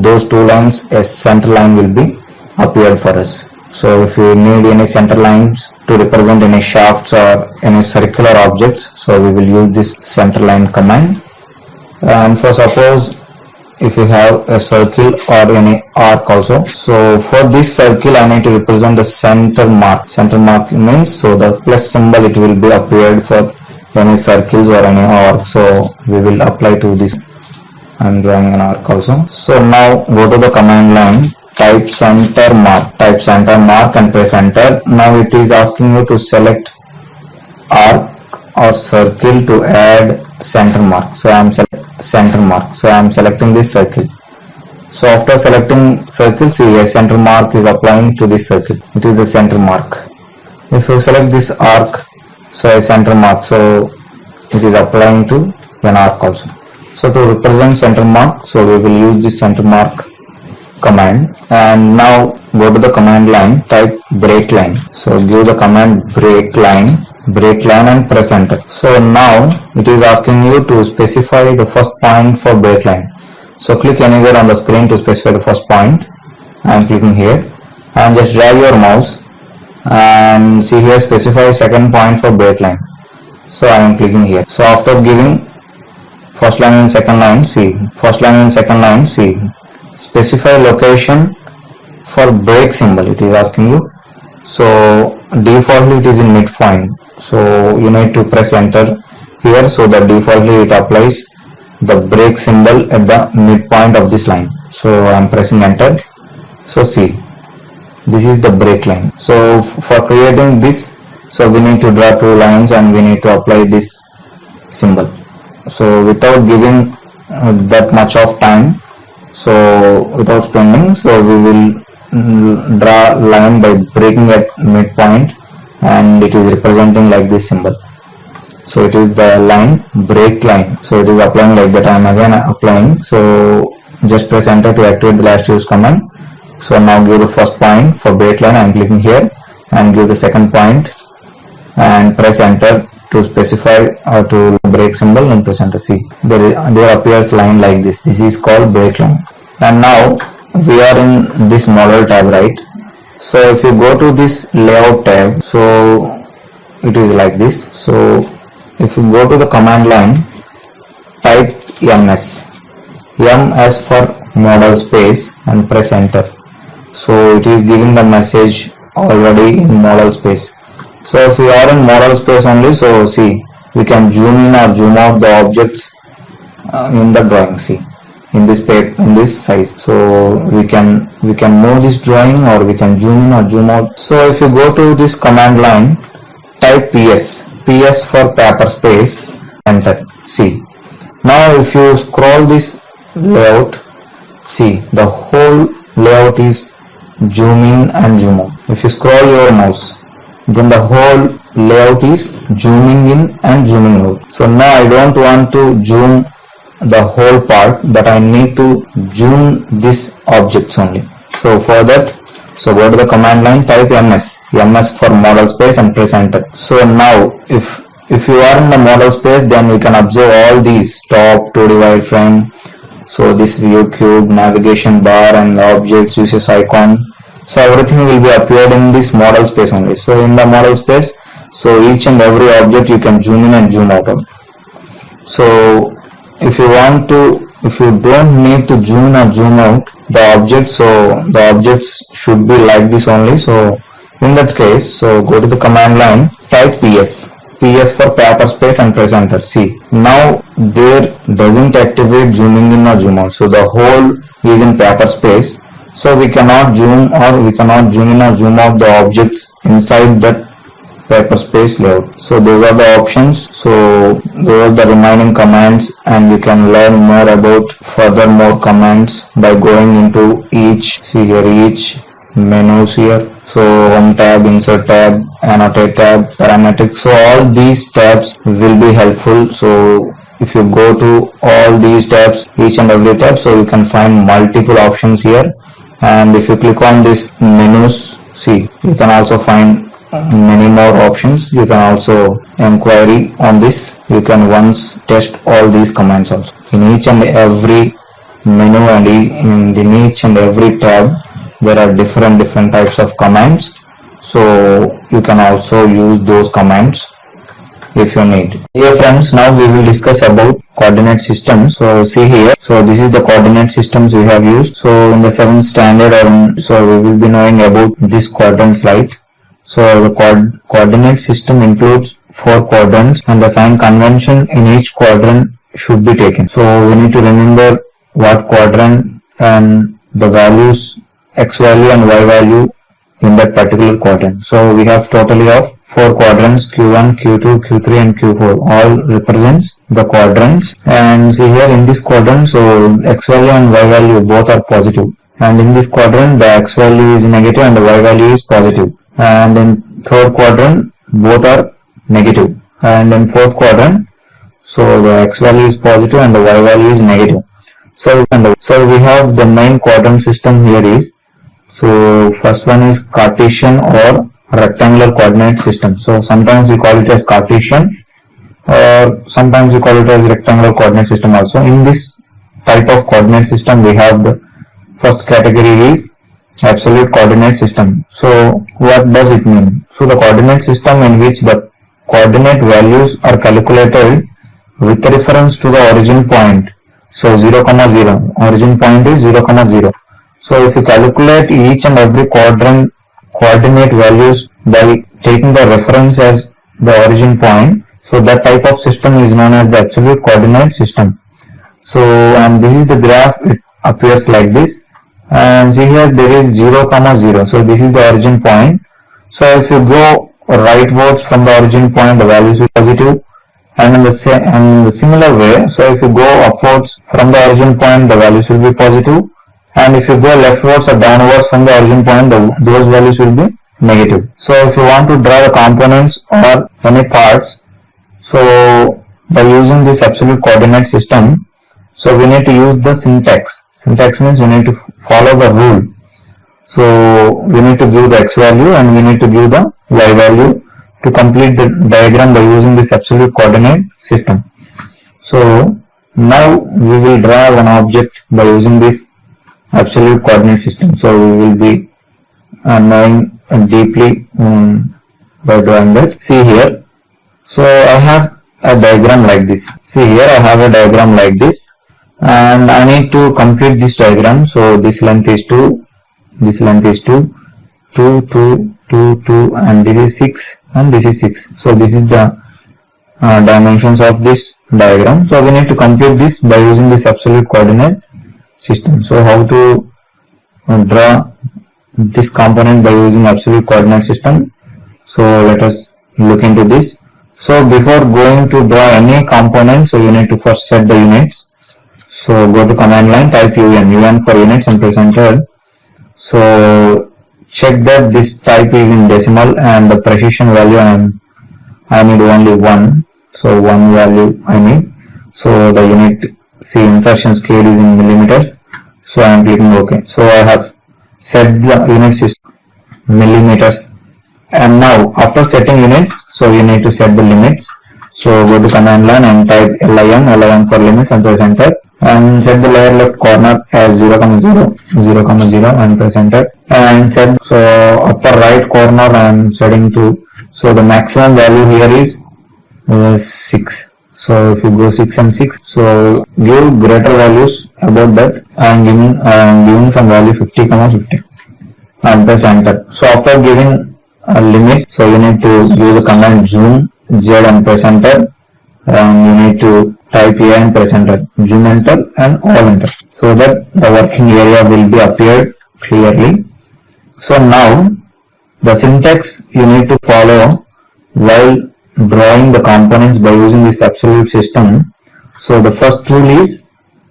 those two lines a center line will be appeared for us. So if you need any center lines to represent any shafts or any circular objects, so we will use this center line command. And for suppose if you have a circle or any arc also, so for this circle I need to represent the center mark. Center mark means so the plus symbol it will be appeared for any circles or any arc. So we will apply to this. I am drawing an arc also. So now go to the command line, type center mark and press enter. Now it is asking you to select arc or circle to add center mark. So I am selecting this circle. So after selecting circle, see a center mark is applying to this circle. It is the center mark. If you select this arc, so a center mark, so it is applying to an arc also. So to represent center mark, so we will use this center mark command. And now go to the command line, type break line. So give the command break line and press enter. So now it is asking you to specify the first point for break line. So click anywhere on the screen to specify the first point. I am clicking here and just drag your mouse and see here specify second point for break line. So I am clicking here. So after giving first line and second line, see specify location for break symbol it is asking you. So defaultly it is in midpoint, so you need to press enter here, so that defaultly it applies the break symbol at the midpoint of this line. So I am pressing enter. So see, this is the break line. So for creating this, so we need to draw two lines and we need to apply this symbol. So without giving that much of time, so without spending, so we will draw line by breaking at midpoint, and it is representing like this symbol. So it is the line, break line. So it is applying like that. I am again applying. So just press enter to activate the last use command. So now give the first point for break line. I am clicking here and give the second point and press enter to specify or to break symbol and press enter. See, there appears line like this. This is called break line. And now we are in this model tab, right? So if you go to this layout tab, so it is like this. So if you go to the command line, type MS for model space and press enter. So it is giving the message already in model space. So if we are in model space only, so see, we can zoom in or zoom out the objects in the drawing. See, in this size. So we can move this drawing, or we can zoom in or zoom out. So if you go to this command line, type PS for paper space, enter. See, now if you scroll this layout, see the whole layout is zoom in and zoom out. If you scroll your mouse, then the whole layout is zooming in and zooming out. So now I don't want to zoom the whole part, but I need to zoom this objects only. So for that, so go to the command line, type MS for model space and press enter. So now if you are in the model space, then we can observe all these top 2D wireframe. So this view cube, navigation bar and the objects uses icon. So everything will be appeared in this model space only. So in the model space, so each and every object you can zoom in and zoom out of. So if you don't need to zoom in or zoom out, the object, so the objects should be like this only. So in that case, so go to the command line, type ps for paper space and press enter. See, now there doesn't activate zooming in or zoom out, so the whole is in paper space, so we cannot zoom in or zoom out the objects inside that paper space layout. So those are the options. So those are the remaining commands, and you can learn more about further more commands by going into each menus here. So home tab, insert tab, annotate tab, parametric. So all these tabs will be helpful. So if you go to all these tabs, each and every tab, so you can find multiple options here. And if you click on this menus, see, you can also find many more options. You can also inquiry on this. You can once test all these commands also. In each and every menu and in each and every tab, there are different types of commands. So you can also use those commands if you need. Dear friends, now we will discuss about coordinate systems. So see here, so this is the coordinate systems we have used. So in the 7th standard, so we will be knowing about this quadrant slide. So the coordinate system includes 4 quadrants, and the sign convention in each quadrant should be taken. So we need to remember what quadrant and the values x value and y value in that particular quadrant. So we have totally of 4 quadrants, Q1, Q2, Q3 and Q4, all represents the quadrants. And see here in this quadrant, so x value and y value both are positive, and in this quadrant the x value is negative and the y value is positive. And in 3rd quadrant both are negative, and in 4th quadrant, so the x value is positive and the y value is negative. So we have the main quadrant system here is, so first one is Cartesian or rectangular coordinate system. So sometimes we call it as Cartesian, or sometimes we call it as rectangular coordinate system also. In this type of coordinate system, we have the first category is absolute coordinate system. So what does it mean? So the coordinate system in which the coordinate values are calculated with reference to the origin point. So 0, 0, origin point is 0, 0. So if you calculate each and every coordinate values by taking the reference as the origin point, so that type of system is known as the absolute coordinate system. So, and this is the graph, it appears like this. And see here there is 0, 0. So this is the origin point. So if you go rightwards from the origin point, the values will be positive. And in the similar way, so if you go upwards from the origin point, the values will be positive. And if you go leftwards or downwards from the origin point, those values will be negative. So if you want to draw the components or any parts, so by using this absolute coordinate system, so we need to use the syntax. Syntax means we need to follow the rule. So we need to give the x value and we need to give the y value to complete the diagram by using this absolute coordinate system. So now we will draw one object by using this absolute coordinate system. So we will be knowing deeply by drawing that. See here, so I have a diagram like this. See here, I have a diagram like this, and I need to complete this diagram. So this length is 2, this length is 2, 2, 2, 2, 2, and this is 6, and this is 6. So this is the dimensions of this diagram. So we need to complete this by using this absolute coordinate system. So how to draw this component by using absolute coordinate system? So let us look into this. So before going to draw any component, so you need to first set the units. So go to command line, type un for units and press enter. So check that this type is in decimal and the precision value I need only 1. So 1 value I need. So the unit, see, insertion scale is in millimeters. So I am clicking OK. So I have set the unit system millimeters. And now after setting units, so you need to set the limits. So go to command line and type lim for limits and press enter. And set the lower left corner as 0, 0, 0, 0 and press enter. And set, so upper right corner I am setting to, so the maximum value here is 6. So if you go 6 and 6, so give greater values about that, I am giving some value 50, 50 and press enter. So after giving a limit, so you need to use the command zoom Z and press enter, and you need to type A and press enter, zoom enter and all enter, so that the working area will be appeared clearly. So now the syntax you need to follow while drawing the components by using this absolute system. So the first rule is,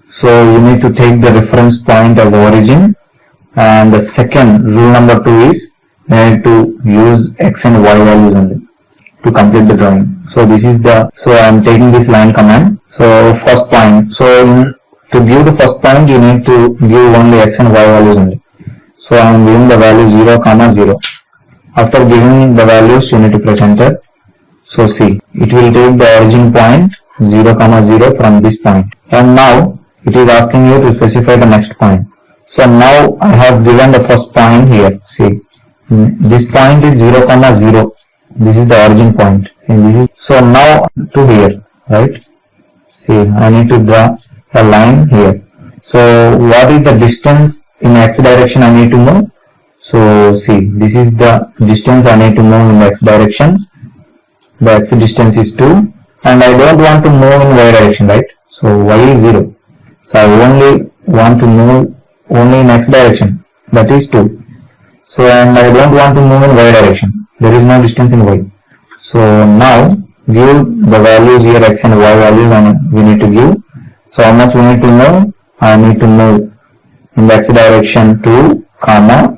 so you need to take the reference point as origin, and the second rule number 2 is you need to use x and y values only to complete the drawing. So this is the, so I am taking this line command. So first point, so to give the first point you need to give only x and y values only. So I am giving the value 0, 0. After giving the values you need to press enter. So see, it will take the origin point 0, 0 from this point, and now it is asking you to specify the next point. So now I have given the first point here. See, this point is 0, 0. This is the origin point. See, this is, so now to here, right? See, I need to draw a line here. So what is the distance in x direction I need to move? So see, this is the distance I need to move in the x direction. The x distance is 2, and I don't want to move in y direction, right? So y is 0. So I only want to move only in x direction, that is 2. So, and I don't want to move in y direction, there is no distance in y. So now give the values here, x and y values, and we need to give. So how much we need to move? I need to move in the x direction 2,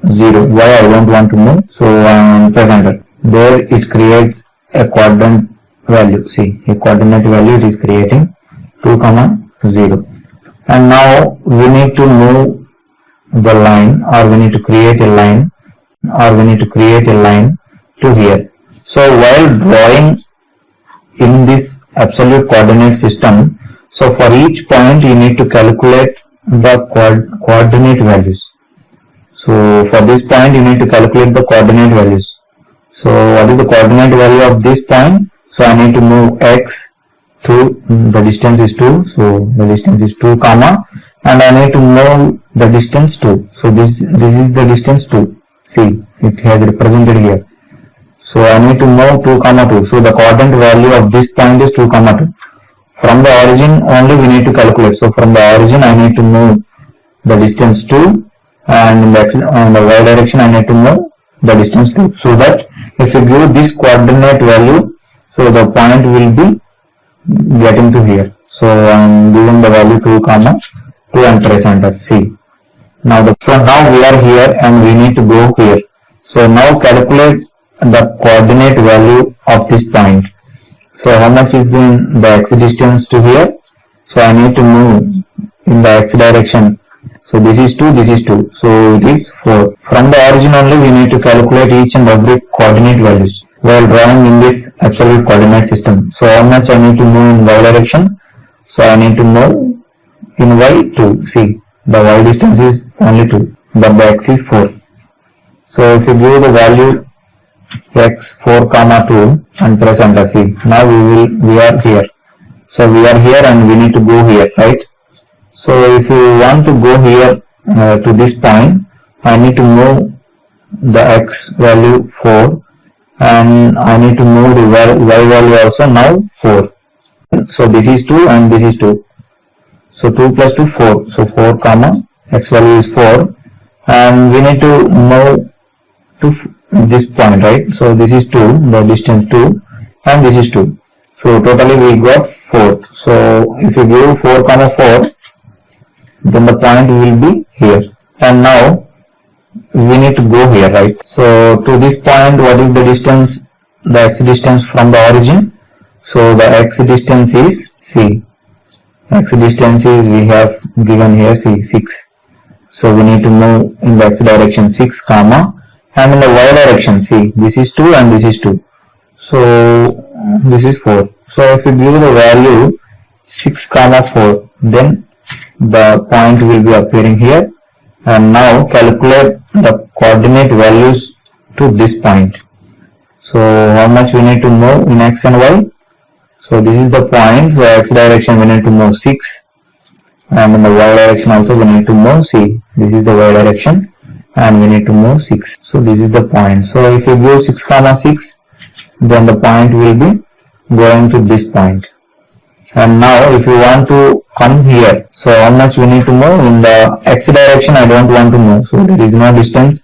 0. Why I don't want to move? So press enter. There it creates a quadrant value. See, a coordinate value it is creating 2, 0. And now we need to move the line, or we need to create a line, to here. So while drawing in this absolute coordinate system, so for each point you need to calculate the coordinate values. So for this point you need to calculate the coordinate values. So what is the coordinate value of this point? So I need to move x to, the distance is 2, so the distance is 2, and I need to move the distance 2. So this is the distance 2. See, it has represented here. So I need to move 2, 2. So the coordinate value of this point is 2, 2. From the origin only we need to calculate. So from the origin I need to move the distance 2, and in the y direction I need to move the distance 2. So that if you give this coordinate value, so the point will be getting to here. So I am giving the value 2, 2 and press enter. See. Now now we are here and we need to go here. So now calculate the coordinate value of this point. So how much is the x distance to here? So I need to move in the x direction. So this is 2, this is 2. So it is 4. From the origin only we need to calculate each and every coordinate values while drawing in this absolute coordinate system. So how much I need to move in y direction? So I need to move in y 2. See, the y distance is only 2, but the x is 4. So if you give the value x 4, 2 and press enter, see, now we are here. So we are here and we need to go here, right? So if you want to go here to this point, I need to move the x value 4, and I need to move the y value also now 4. So this is 2 and this is 2. So 2 plus 2, 4. So 4, x value is 4, and we need to move to this point, right? So this is 2, the distance 2, and this is 2. So totally we got 4. So if you give 4, 4, then the point will be here. And now we need to go here, right? So to this point, what is the distance? The x distance from the origin. So the x distance is, see, x distance is, we have given here, see, 6. So we need to move in the x direction 6, and in the y direction, see, this is 2 and this is 2. So this is 4. So if you give the value 6, 4, then the point will be appearing here. And now calculate the coordinate values to this point. So how much we need to move in x and y? So this is the point. So x direction we need to move 6, and in the y direction also we need to move. See, this is the y direction and we need to move 6. So this is the point. So if you go 6 comma 6, then the point will be going to this point. And now if you want to come here, so how much we need to move? In the x direction I don't want to move, so there is no distance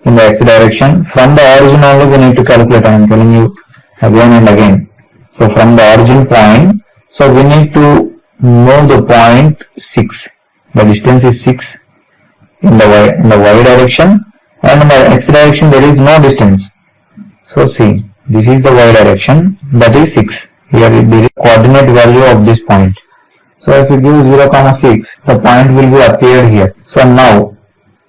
in the x direction. From the origin only we need to calculate. I am telling you again and again. So from the origin point, so we need to move the point 6. The distance is 6 in the y direction, and in the x direction there is no distance. So see, this is the y direction, that is 6. Here there is coordinate value of this point. So if you give 0 comma 6, the point will be appeared here. So now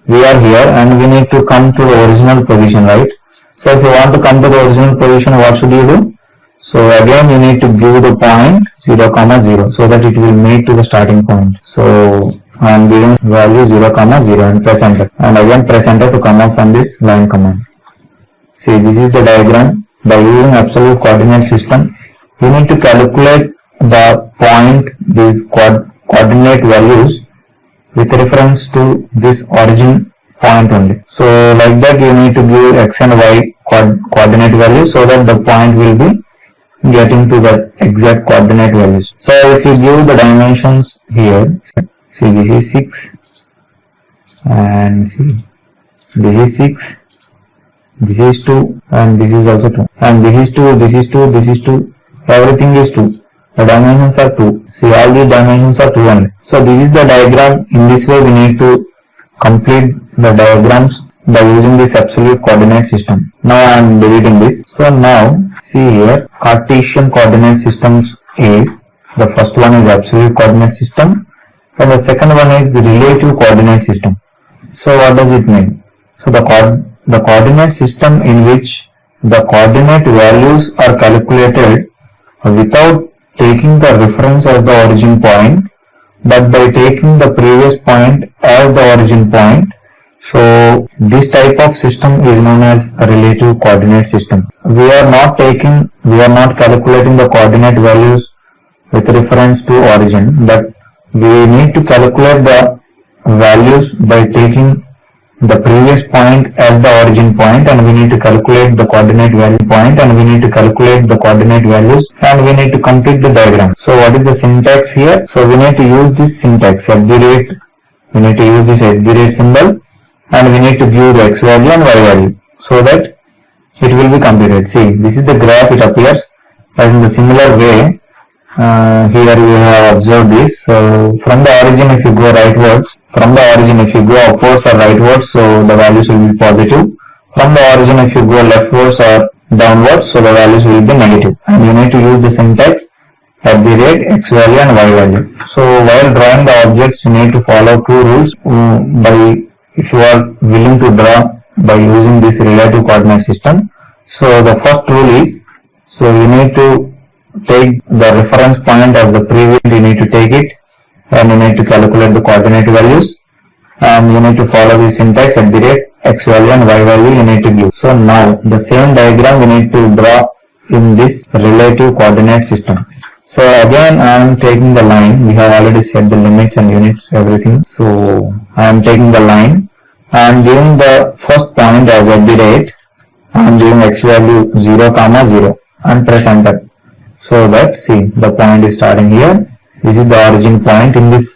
we are here and we need to come to the original position, right? So if you want to come to the original position, what should you do? So again you need to give the point 0 comma 0 so that it will meet to the starting point. So I am giving value 0 comma 0 and press enter, and again press enter to come out from this line command. See, this is the diagram. By using absolute coordinate system, you need to calculate the point, these coordinate values with reference to this origin point only. So like that you need to give x and y coordinate values so that the point will be getting to the exact coordinate values. So if you give the dimensions here, see, this is 6 and see, this is 6, this is 2 and this is also 2 and this is 2, this is 2, this is 2, everything is 2. The dimensions are 2. See, all these dimensions are 2 only. So this is the diagram. In this way we need to complete the diagrams by using this absolute coordinate system. Now I am deleting this. So now see here, Cartesian coordinate systems is, the first one is absolute coordinate system and the second one is the relative coordinate system. So what does it mean? So the coordinate system in which the coordinate values are calculated without taking the reference as the origin point, but by taking the previous point as the origin point. So this type of system is known as a relative coordinate system. We are not calculating the coordinate values with reference to origin, but we need to calculate the values by taking the previous point as the origin point, and we need to calculate the coordinate value point, and we need to calculate the coordinate values, and we need to complete the diagram. So what is the syntax here? So we need to use this syntax, @ we need to use this @ symbol, and we need to give the x value and y value so that it will be completed. See, this is the graph, it appears, and in the similar way here we have observed this. So from the origin if you go rightwards, from the origin if you go upwards or rightwards, so the values will be positive. From the origin if you go leftwards or downwards, so the values will be negative. And you need to use the syntax @ x value and y value. So while drawing the objects you need to follow two rules if you are willing to draw by using this relative coordinate system. So the first rule is, so you need to take the reference point as the previous, you need to take it and you need to calculate the coordinate values, and you need to follow the syntax @ x value and y value you need to give. So now the same diagram we need to draw in this relative coordinate system. So again I am taking the line, we have already set the limits and units, everything. So I am taking the line, I am giving the first point as @ I am giving x value 0 comma 0 and press enter. So that, see, the point is starting here. This is the origin point in this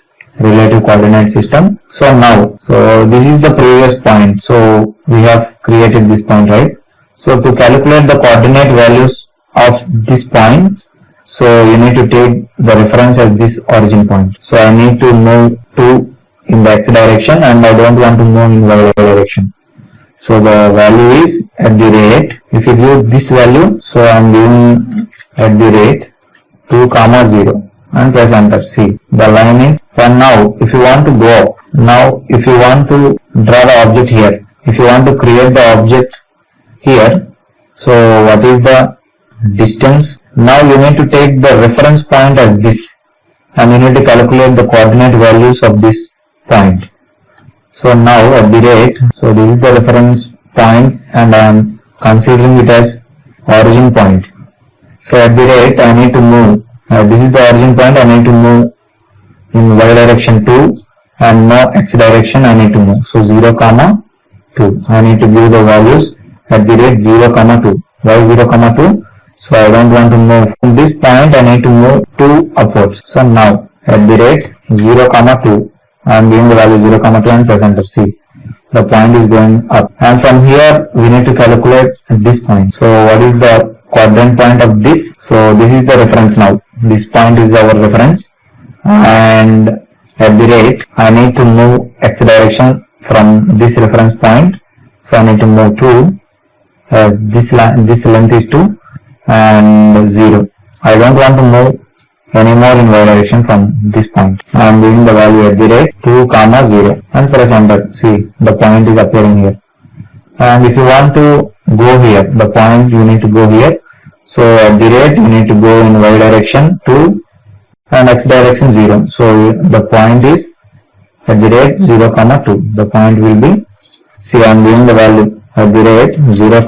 relative coordinate system. So now, so this is the previous point. So we have created this point, right? So to calculate the coordinate values of this point, so you need to take the reference as this origin point. So I need to move 2 in the x direction and I don't want to move in y direction. So the value is @ if you give this value, so I am giving @ 2 comma 0 and press enter. See, the line is, and now if you want to go up, now if you want to draw the object here, if you want to create the object here, so what is the distance? Now you need to take the reference point as this and you need to calculate the coordinate values of this point. So now @ so this is the reference point and I am considering it as origin point. So @ I need to move, this is the origin point, I need to move in y direction 2 and no x direction I need to move. So 0, 2. I need to give the values at the rate 0, 2. Why 0, 2? So I don't want to move from this point. I need to move 2 upwards. So now at the rate 0, 2, I am giving the value 0, 2 and press enter. See, the point is going up, and from here we need to calculate this point. So what is the quadrant point of this? So this is the reference now. This point is our reference, and at the rate I need to move x direction from this reference point. So I need to move 2, this length is 2 and 0. I don't want to move any more in y direction from this point. I am giving the value at the rate 2, 0 and press enter. See, the point is appearing here. And if you want to go here, the point you need to go here. So at the rate you need to go in y direction 2 and x direction 0. So the point is at the rate 0, 2. The point will be, see, I am giving the value at the rate 0,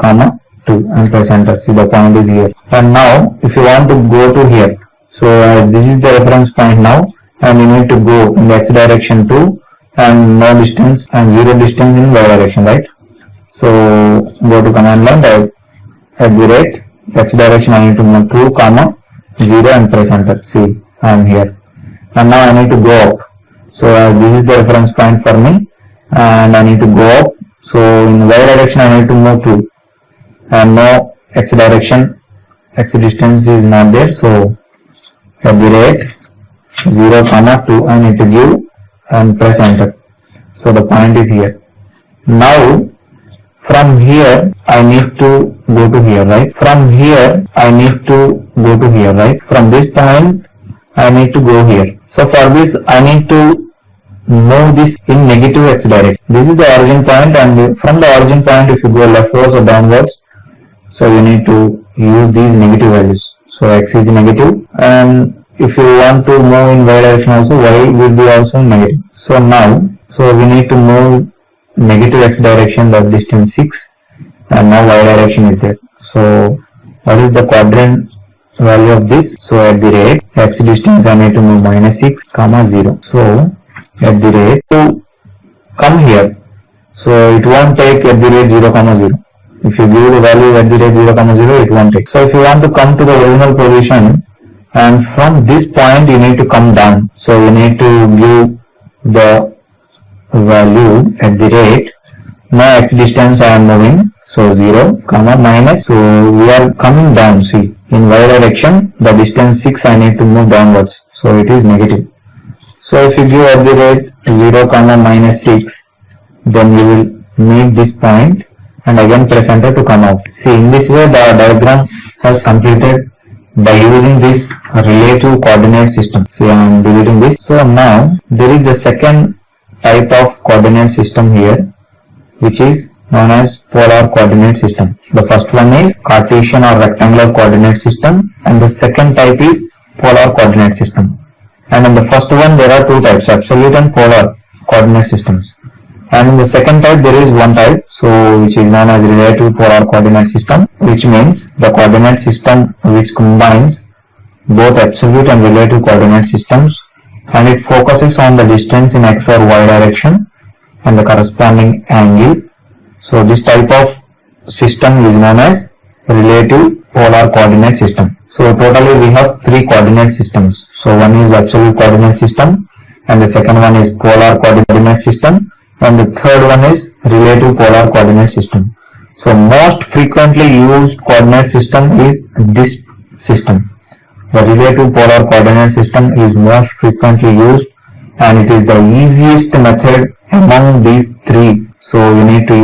2 and press enter. See, the point is here. And now if you want to go to here, so this is the reference point now, and you need to go in the x direction 2 and no distance and 0 distance in y direction, right? So go to command line, type at the rate x direction I need to move 2, 0 and press enter. See, I am here, and now I need to go up. So this is the reference point for me, and I need to go up. So in y direction I need to move 2 and no x direction, x distance is not there. So at the rate 0, 2 I need to give and press enter. So the point is here. Now from here I need to go to here, right? From here I need to go to here, right? From this point I need to go here. So for this I need to move this in negative x direction. This is the origin point, and from the origin point if you go leftwards or downwards, so you need to use these negative values. So x is negative, and if you want to move in y direction also, y will be also negative. So now, so we need to move negative x direction, the distance 6, and now y direction is there. So what is the quadrant value of this? So at the rate x distance I need to move -6, 0. So at the rate to come here, so it won't take at the rate 0, 0. If you give the value at the rate 0, 0, it won't take. So if you want to come to the original position, and from this point you need to come down, so you need to give the value at the rate no x distance I am moving, so 0, minus, so we are coming down. See, in y direction the distance 6 I need to move downwards, so it is negative. So if you give at the rate 0, -6, then you will meet this point and again press enter to come out. See, in this way the diagram has completed by using this relative coordinate system. See, I am deleting this. So now there is the second type of coordinate system here, which is known as polar coordinate system. The first one is Cartesian or rectangular coordinate system, and the second type is polar coordinate system. And in the first one there are two types, absolute and polar coordinate systems. And in the second type there is one type, so which is known as relative polar coordinate system, which means the coordinate system which combines both absolute and relative coordinate systems, and it focuses on the distance in x or y direction and the corresponding angle. So this type of system is known as relative polar coordinate system. So totally we have three coordinate systems. So one is absolute coordinate system, and the second one is polar coordinate system, and the third one is relative polar coordinate system. So most frequently used coordinate system is this system. The relative polar coordinate system is most frequently used, and it is the easiest method among these three. So you need to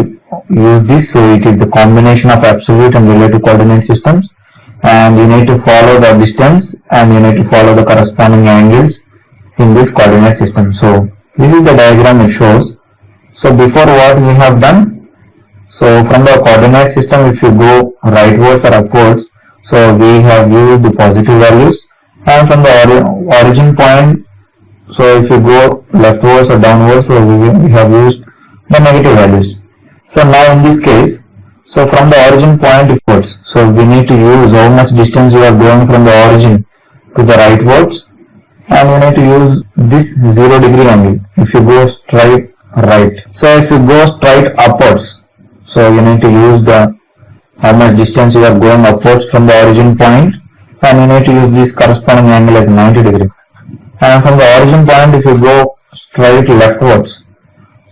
use this. So it is the combination of absolute and relative coordinate systems, and you need to follow the distance and you need to follow the corresponding angles in this coordinate system. So this is the diagram it shows. So before what we have done, so from the coordinate system if you go rightwards or upwards, so we have used the positive values, and from the origin point, so if you go leftwards or downwards, so we have used the negative values. So now in this case, so from the origin point upwards, so we need to use how much distance you are going from the origin to the rightwards and you need to use this 0° angle if you go straight right. So if you go straight upwards, so you need to use the how much distance you are going upwards from the origin point, and you need to use this corresponding angle as 90°. And from the origin point, if you go straight leftwards,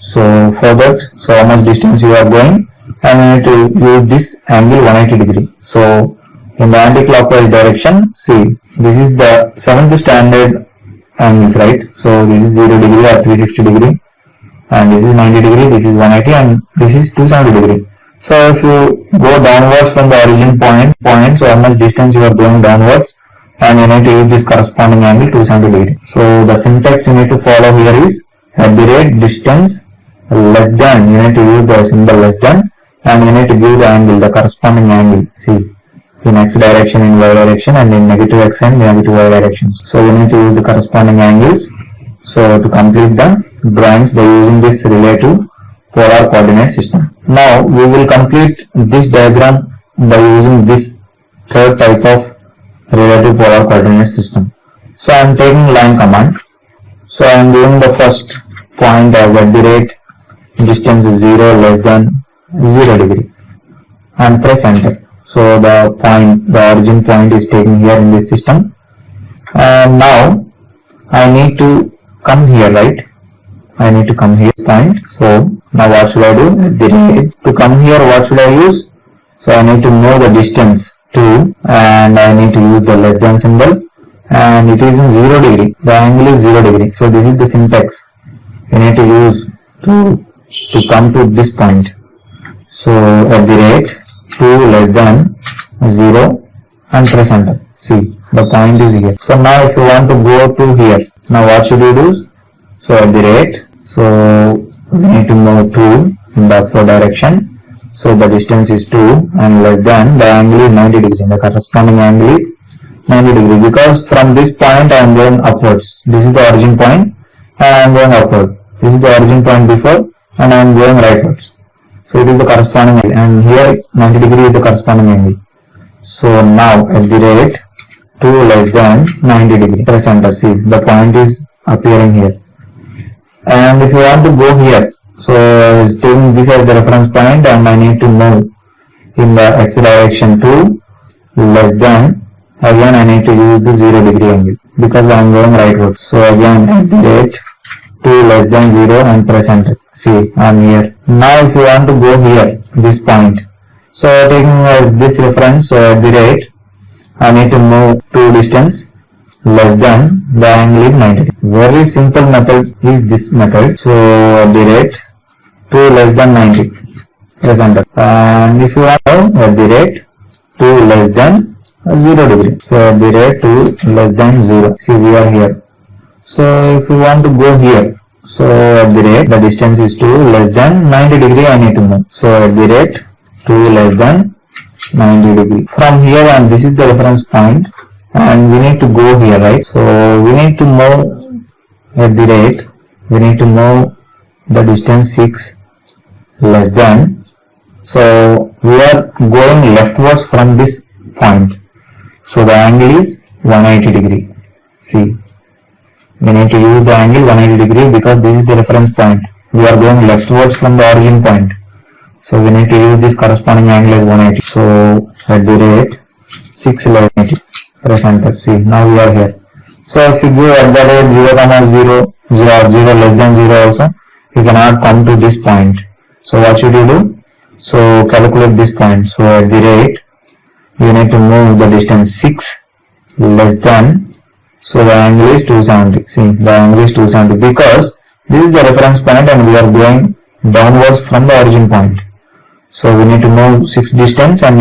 so for that, so how much distance you are going, and you need to use this angle 180°. So in the anti-clockwise direction, see, this is the 7th standard angles, right? So this is 0° or 360°, and this is 90°, this is 180, and this is 270°. So if you go downwards from the origin point, so how much distance you are going downwards, and you need to use this corresponding angle 270°. So the syntax you need to follow here is @distance less than, you need to use the symbol less than, and you need to give the angle, the corresponding angle, see, in x direction, in y direction, and in negative x and negative y directions. So you need to use the corresponding angles, so to complete the drawings by using this relative polar coordinate system. Now we will complete this diagram by using this third type of relative polar coordinate system. So I am taking line command. So I am giving the first point as @distance is 0 less than 0°, and press enter. So the origin point is taken here in this system, and now I need to come here, right? I need to come here point. So now what should I do? To come here, what should I use? So I need to move the distance 2, and I need to use the less than symbol, and it is in 0°. The angle is 0°. So this is the syntax you need to use to come to this point. So @2 less than 0 and press enter. See, the point is here. So now if you want to go to here, now what should you do? So so we need to move 2 in the upward direction. So the distance is 2, and less than, the angle is 90°. The corresponding angle is 90°, because from this point I am going upwards. This is the origin point, and I am going upward. This is the origin point before, and I am going rightwards. So it is the corresponding angle, and here 90° is the corresponding angle. So now @2 less than 90°. Press enter. See, the point is appearing here. And if you want to go here, so I is taking this as the reference point, and I need to move in the x direction 2 less than, again I need to use the 0° angle because I am going rightwards. So again @2 less than 0 and press enter. See, I am here. Now if you want to go here, this point, so taking as this reference, so I need to move 2 distance less than, the angle is 90. Very simple method is this method. So @2 less than 90, press enter. And if you want to 2 less than 0°, so @2 less than 0. See, we are here. So if you want to go here, so the distance is 2 less than 90°, I need to move. So @2 less than 90°. From here, and this is the reference point, and we need to go here, right? So we need to move we need to move the distance 6 less than, so we are going leftwards from this point, so the angle is 180°. See, we need to use the angle 180° because this is the reference point. We are going leftwards from the origin point, so we need to use this corresponding angle as 180. So @6 less than 80. Press enter. See, now we are here. So if you go @0, 0, 0 or 0 less than 0 also, you cannot come to this point. So what should you do? So calculate this point. So you need to move the distance 6 less than, so the angle is 270. See, the angle is 270 because this is the reference point and we are going downwards from the origin point. So we need to move 6 distance and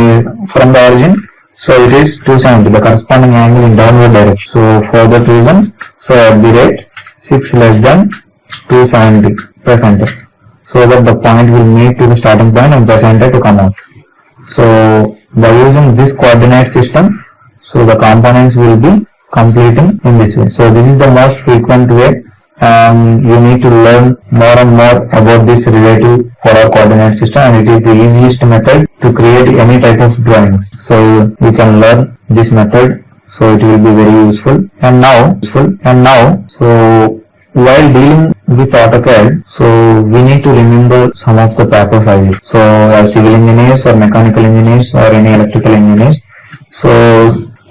from the origin, so it is 270, the corresponding angle in downward direction. So for that reason, so @6 less than 270, press enter, so that the point will meet to the starting point, and press enter to come out. So by using this coordinate system, so the components will be completing in this way. So this is the most frequent way, and you need to learn more and more about this relative polar coordinate system, and it is the easiest method to create any type of drawings. So you can learn this method So it will be very useful. And now, so while dealing with AutoCAD, so we need to remember some of the paper sizes. So as civil engineers or mechanical engineers or any electrical engineers, so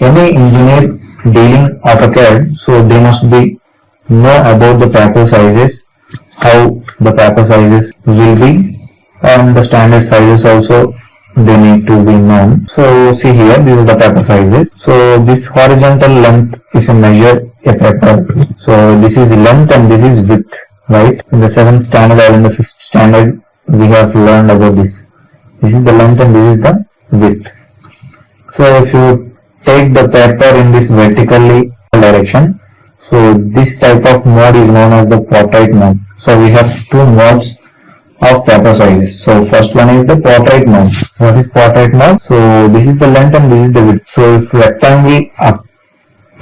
any engineer dealing AutoCAD, so they must be know about the paper sizes, how the paper sizes will be, and the standard sizes also they need to be known. So see here, these are the paper sizes. So this horizontal length is a measure a paper. So this is length and this is width, right? In the 7th standard or in the 5th standard we have learned about this. This is the length and this is the width. So if you take the paper in this vertically direction, so this type of mode is known as the portrait mode. So we have two modes of paper sizes. So first one is the portrait mode. What is portrait mode? So this is the length and this is the width. So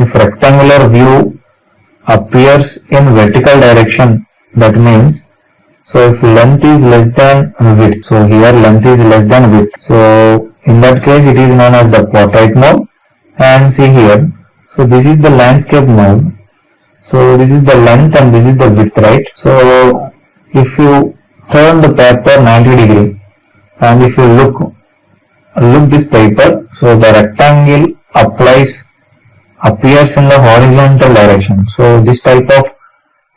if rectangular view appears in vertical direction, that means, so if length is less than width, so here length is less than width, so in that case it is known as the portrait mode. And see here, so this is the landscape mode. So this is the length and this is the width, right? So if you turn the paper 90 degree and if you look this paper, so the rectangle appears in the horizontal direction. So this type of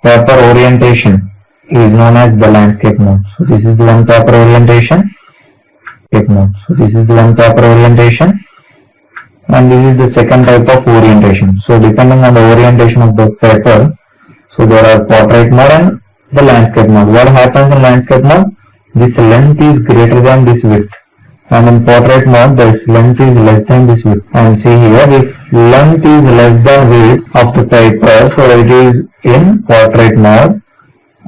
paper orientation is known as the landscape mode. So this is the one paper orientation. So this is the one paper orientation, and this is the second type of orientation. So depending on the orientation of the paper, so there are portrait mode and the landscape mode. What happens in landscape mode? This length is greater than this width, and in portrait mode this length is less than this width. And see here, if length is less than width of the paper, so it is in portrait mode,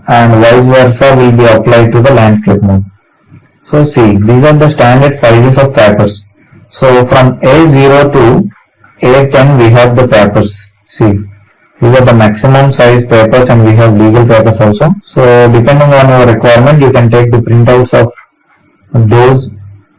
and vice versa will be applied to the landscape mode. So see, these are the standard sizes of papers. So from A0 to A10 we have the papers. See, these are the maximum size papers and we have legal papers also. So depending on your requirement, you can take the printouts of those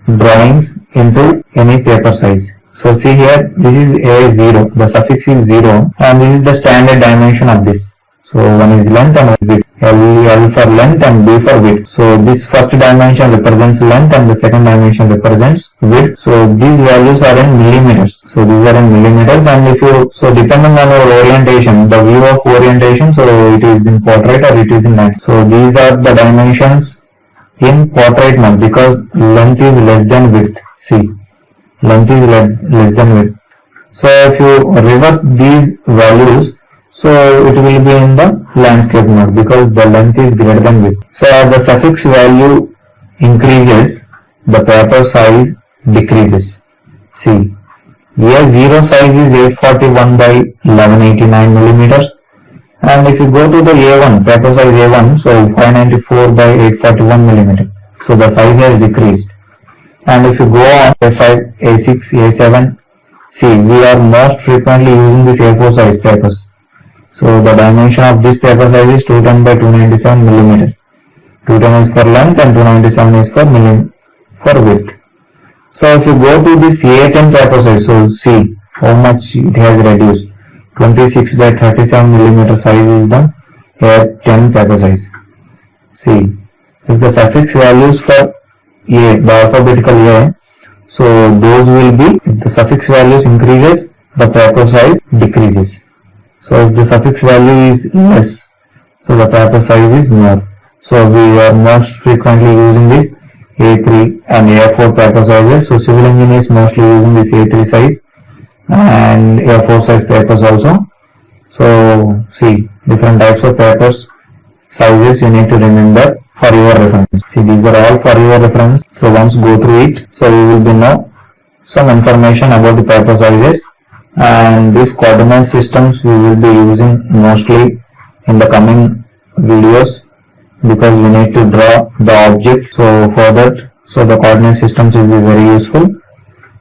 drawings into any paper size. So see here, this is A0, the suffix is 0, and this is the standard dimension of this. So one is length and one is width. L for length and B for width. So this first dimension represents length and the second dimension represents width. So these values are in millimeters. So these are in millimeters, and if you, so depending on your orientation, the view of orientation, so it is in portrait or it is in landscape. So these are the dimensions in portrait mode because length is less than width. See, length is less than width. So if you reverse these values, so it will be in the landscape mode because the length is greater than width. So as the suffix value increases, the paper size decreases. See, here 0 size is 841 by 1189 millimeters, and if you go to the A1, paper size A1, so 594 by 841 millimeter. So the size has decreased. And if you go on A5, A6, A7, see, we are most frequently using this A4 size papers. So the dimension of this paper size is 210 by 297 millimeters. 210 is for length and 297 is for width. So if you go to this A10 paper size, so see how much it has reduced. 26 by 37 millimeter size is the A10 paper size. See, if the suffix values for A, the alphabetical A, so those will be, if the suffix values increases, the paper size decreases. So if the suffix value is less, so the paper size is more. So we are most frequently using this A3 and A4 paper sizes. So civil engineers mostly using this A3 size and A4 size papers also. So see, different types of papers sizes you need to remember for your reference. See, these are all for your reference. So once go through it, so you will be know some information about the paper sizes. And these coordinate systems we will be using mostly in the coming videos because we need to draw the objects. So for that, so the coordinate systems will be very useful.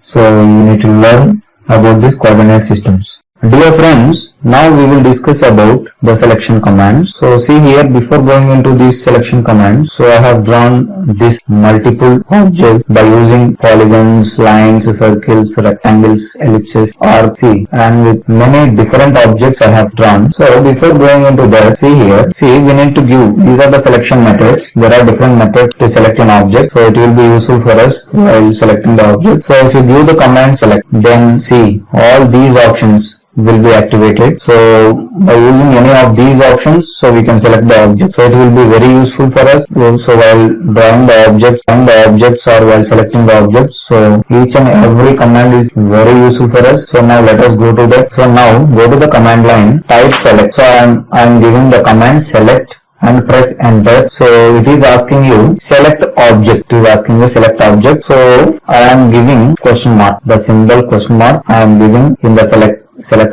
So you need to learn about these coordinate systems. Dear friends, now we will discuss about the selection commands. So see here, before going into these selection commands, so I have drawn this multiple object by using polygons, lines, circles, rectangles, ellipses, arcs, and with many different objects I have drawn. So before going into that, see here, see we need to give, these are the selection methods. There are different methods to select an object, so it will be useful for us while selecting the object. So if you give the command select, then see all these options will be activated. So by using any of these options, so we can select the object. So it will be very useful for us. So while drawing the objects or while selecting the objects, so each and every command is very useful for us. So now let us go to that. So now go to the command line, type select. So I am giving the command select and press enter. So it is asking you select object. It is asking you select object. So I am giving question mark, the symbol question mark I am giving in the select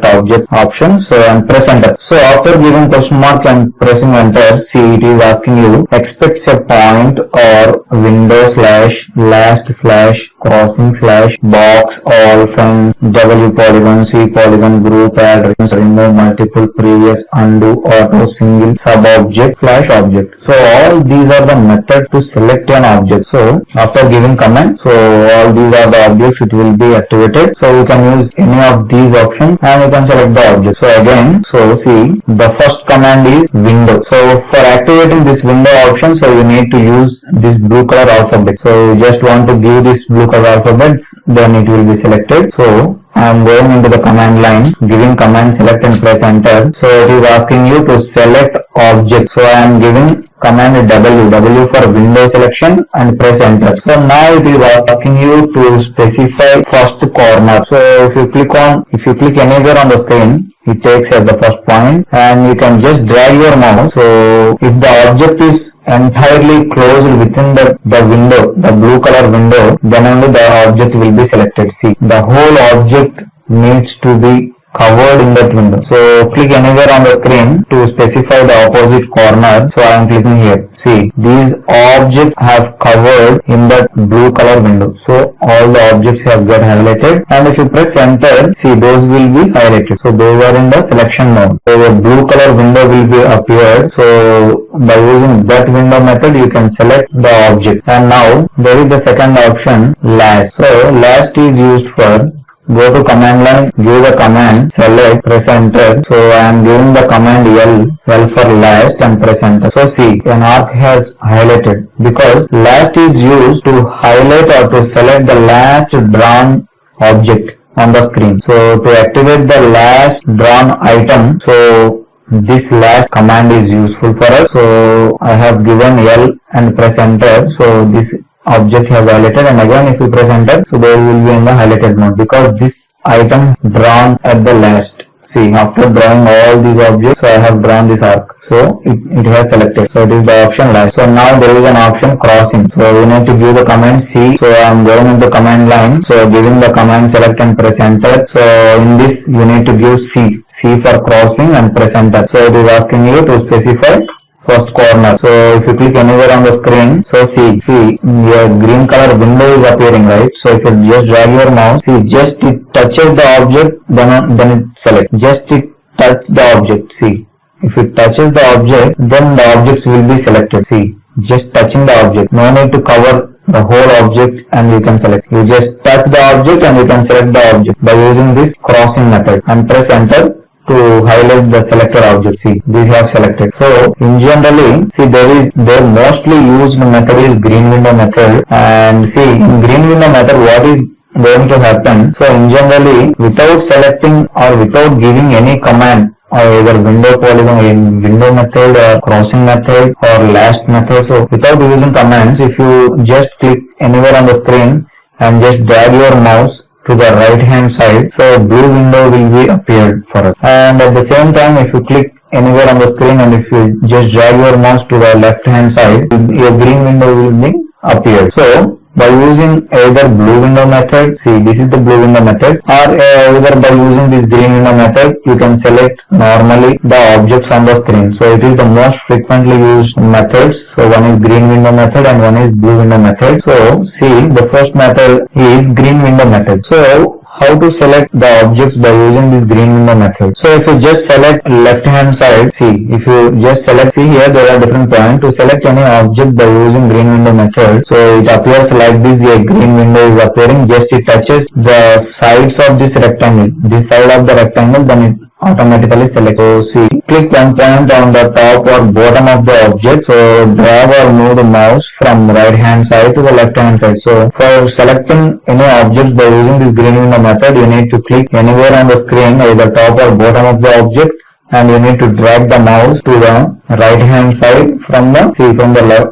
object option. So and press enter. So after giving question mark and pressing enter, see it is asking you expects a point or window slash last slash crossing slash box all fence W polygon C polygon group add remove multiple previous undo auto single sub object slash object. So all these are the method to select an object. So after giving command, so all these are the objects, it will be activated. So you can use any of these options and you can select the object. So again, so see the first command is window. So for activating this window option, so you need to use this blue color alphabet. So you just want to give this blue color alphabets, then it will be selected. So I am going into the command line, giving command select and press enter. So it is asking you to select object. So I am giving command W for window selection and press enter. So now it is asking you to specify first corner. So if you click anywhere on the screen, it takes as the first point and you can just drag your mouse. So if the object is entirely closed within the window, the blue color window, then only the object will be selected. See, the whole object needs to be covered in that window. So click anywhere on the screen to specify the opposite corner. So I am clicking here. See, these objects have covered in that blue color window. So all the objects have got highlighted, and if you press enter, see those will be highlighted. So those are in the selection mode. So the blue color window will be appeared. So by using that window method, you can select the object. And now there is the second option, last. So last is used for go to command line, give the command select, press enter. So I am giving the command L for last and press enter. So see, an arc has highlighted because last is used to highlight or to select the last drawn object on the screen. So to activate the last drawn item, so this last command is useful for us. So I have given L and press enter. So this object has highlighted, and again if you press enter, so they will be in the highlighted mode because this item drawn at the last. See, after drawing all these objects, so I have drawn this arc, so it has selected. So it is the option last. So now there is an option crossing. So we need to give the command C. So I am going into command line. So giving the command select and press enter. So in this you need to give C for crossing and press enter. So it is asking you to specify first corner. So if you click anywhere on the screen, so see your green color window is appearing, right? So if you just drag your mouse, see just it touches the object, then it select. Just it touch the object. See, if it touches the object, then the objects will be selected. See, just touching the object. No need to cover the whole object and you can select. You just touch the object and you can select the object by using this crossing method and press enter to highlight the selected object. See, these have selected. So in generally, see their mostly used method is green window method, and see in green window method what is going to happen. So in generally, without selecting or without giving any command, or either window polygon, window method or crossing method or last method, so without using commands, if you just click anywhere on the screen and just drag your mouse to the right hand side, so blue window will be appeared for us. And at the same time, if you click anywhere on the screen and if you just drag your mouse to the left hand side, your green window will be appeared. So by using either blue window method, see this is the blue window method, or either by using this green window method, you can select normally the objects on the screen. So it is the most frequently used methods. So one is green window method and one is blue window method. So see, the first method is green window method. So how to select the objects by using this green window method. So if you just select left hand side, see, if you just select, see here there are different points. To select any object by using green window method, so it appears like this, a green window is appearing, just it touches the sides of this rectangle, this side of the rectangle, then it automatically select. So see, click one point on the top or bottom of the object, so drag or move the mouse from right hand side to the left hand side. So for selecting any objects by using this green window method, you need to click anywhere on the screen, either top or bottom of the object, and you need to drag the mouse to the right hand side from the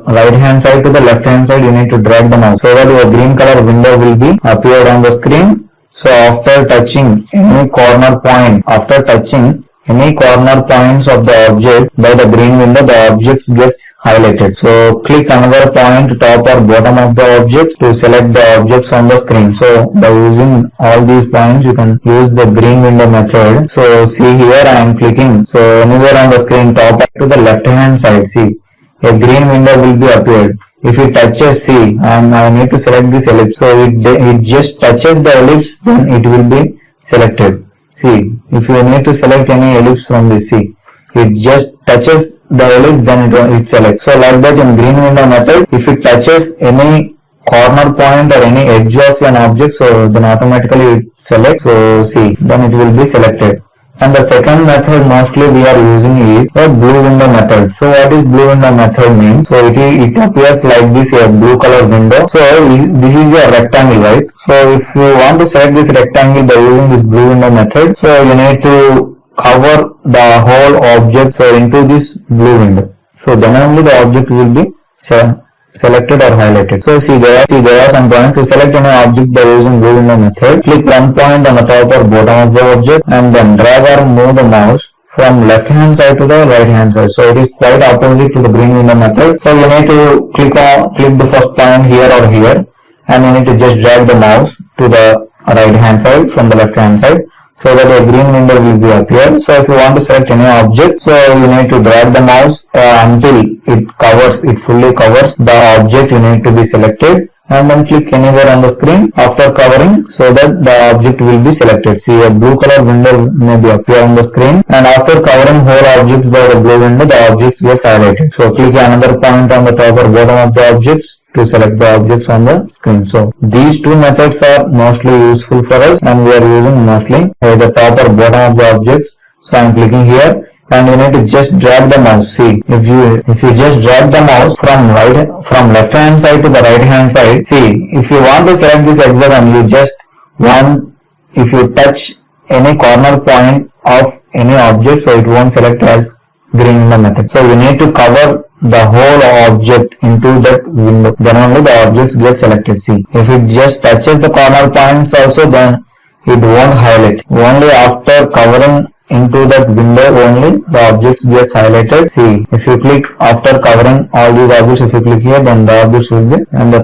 right hand side to the left hand side. You need to drag the mouse so that your green color window will be appeared on the screen. So after touching any corner point, points of the object by the green window, the objects gets highlighted. So click another point top or bottom of the objects to select the objects on the screen. So by using all these points, you can use the green window method. So see here I am clicking. So anywhere on the screen, top to the left hand side, see, a green window will be appeared. If it touches, see, I need to select this ellipse. So it just touches the ellipse, then it will be selected. See, if you need to select any ellipse from this, see, it just touches the ellipse, then it selects. So like that in green window method, if it touches any corner point or any edge of an object, so then automatically it selects. So see, then it will be selected. And the second method mostly we are using is the blue window method. So what is blue window method means? So it appears like this, a blue color window. So this is a rectangle, right? So if you want to select this rectangle by using this blue window method, so you need to cover the whole object so into this blue window. So then only the object will be selected or highlighted. So see there are some points. To select any object by using blue window method, click one point on the top or bottom of the object and then drag or move the mouse from left hand side to the right hand side. So it is quite opposite to the green window method. So you need to click the first point here or here, and you need to just drag the mouse to the right hand side from the left hand side, so that a green window will be appear. So if you want to select any object, so you need to drag the mouse until it fully covers the object you need to be selected, and then click anywhere on the screen after covering so that the object will be selected. See, a blue color window may be appear on the screen, and after covering whole objects by the blue window, the objects gets highlighted. So click another point on the top or bottom of the objects to select the objects on the screen. So these two methods are mostly useful for us, and we are using mostly at the top or bottom of the objects. So I am clicking here, and you need to just drag the mouse. See, if you just drag the mouse from left hand side to the right hand side, see, if you want to select this hexagon, if you touch any corner point of any object, so it won't select as green window method. So you need to cover the whole object into that window, then only the objects get selected. See, if it just touches the corner points also, then it won't highlight. Only after covering into that window only the objects gets highlighted. See, if you click after covering all these objects, if you click here, then the objects will be. And the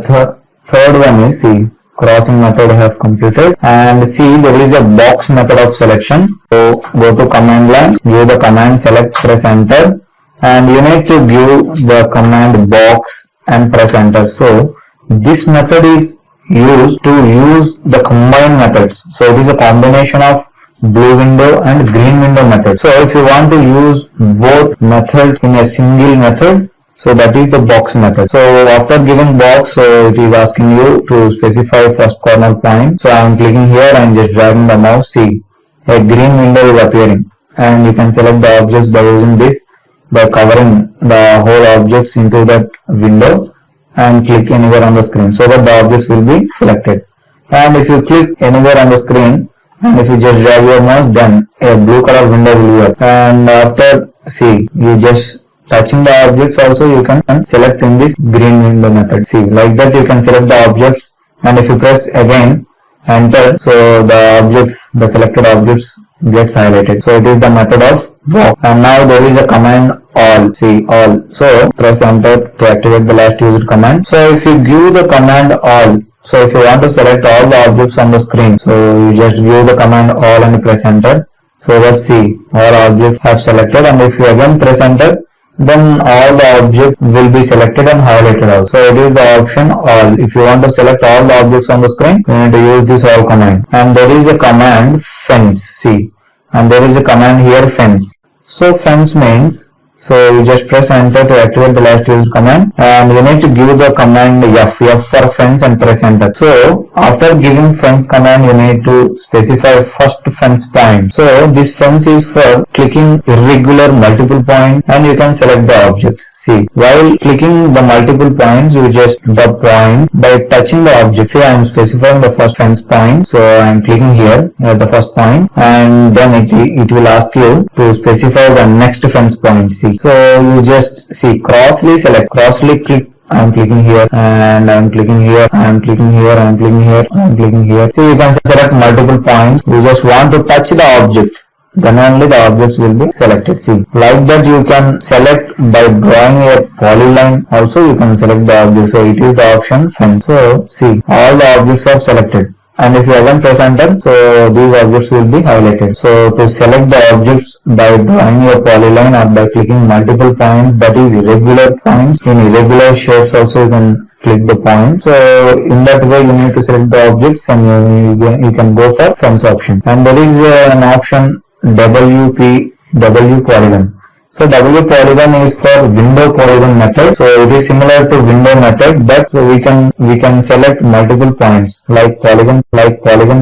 third one is, see, crossing method I have completed. And see, there is a box method of selection. So go to command line, give the command select, press enter, and you need to give the command box and press enter. So this method is used to use the combined methods. So it is a combination of blue window and green window method. So if you want to use both methods in a single method, so that is the box method. So after giving box, so it is asking you to specify first corner point. So I am clicking here and just dragging the mouse. See, a green window is appearing, and you can select the objects by using this, by covering the whole objects into that window and click anywhere on the screen so that the objects will be selected. And if you click anywhere on the screen and if you just drag your mouse, then a blue color window will appear. And after, see, you just touching the objects also, you can select in this green window method. See, like that you can select the objects, and if you press again enter, so the selected objects gets highlighted. So it is the method of box. And now there is a command all. See, all. So press enter to activate the last used command. So if you give the command all, so if you want to select all the objects on the screen, so you just give the command all and press enter. So let's see, all objects have selected, and if you again press enter, then all the objects will be selected and highlighted also. So it is the option all. If you want to select all the objects on the screen, you need to use this all command. And there is a command fence, see, and there is a command here fence. So fence means, so you just press enter to activate the last used command, and you need to give the command F for fence and press enter. So after giving fence command, you need to specify first fence point. So this fence is for clicking irregular multiple point, and you can select the objects. See, while clicking the multiple points, you just the point by touching the object. See, I am specifying the first fence point, so I am clicking here at the first point, and then it will ask you to specify the next fence point. See, so you just see crossly select, crossly click. I am clicking here and I am clicking here, I am clicking here, I am clicking here, I am clicking here. So you can select multiple points. You just want to touch the object, then only the objects will be selected. See, like that you can select by drawing a polyline also, you can select the object. So it is the option fence. So see, all the objects are selected. And if you again press enter, so these objects will be highlighted. So to select the objects by drawing a polyline or by clicking multiple points, that is irregular points, in irregular shapes also you can click the point. So in that way you need to select the objects, and you can go for fence option. And there is an option W polygon. So W polygon is for window polygon method. So it is similar to window method, but so we can select multiple points like polygon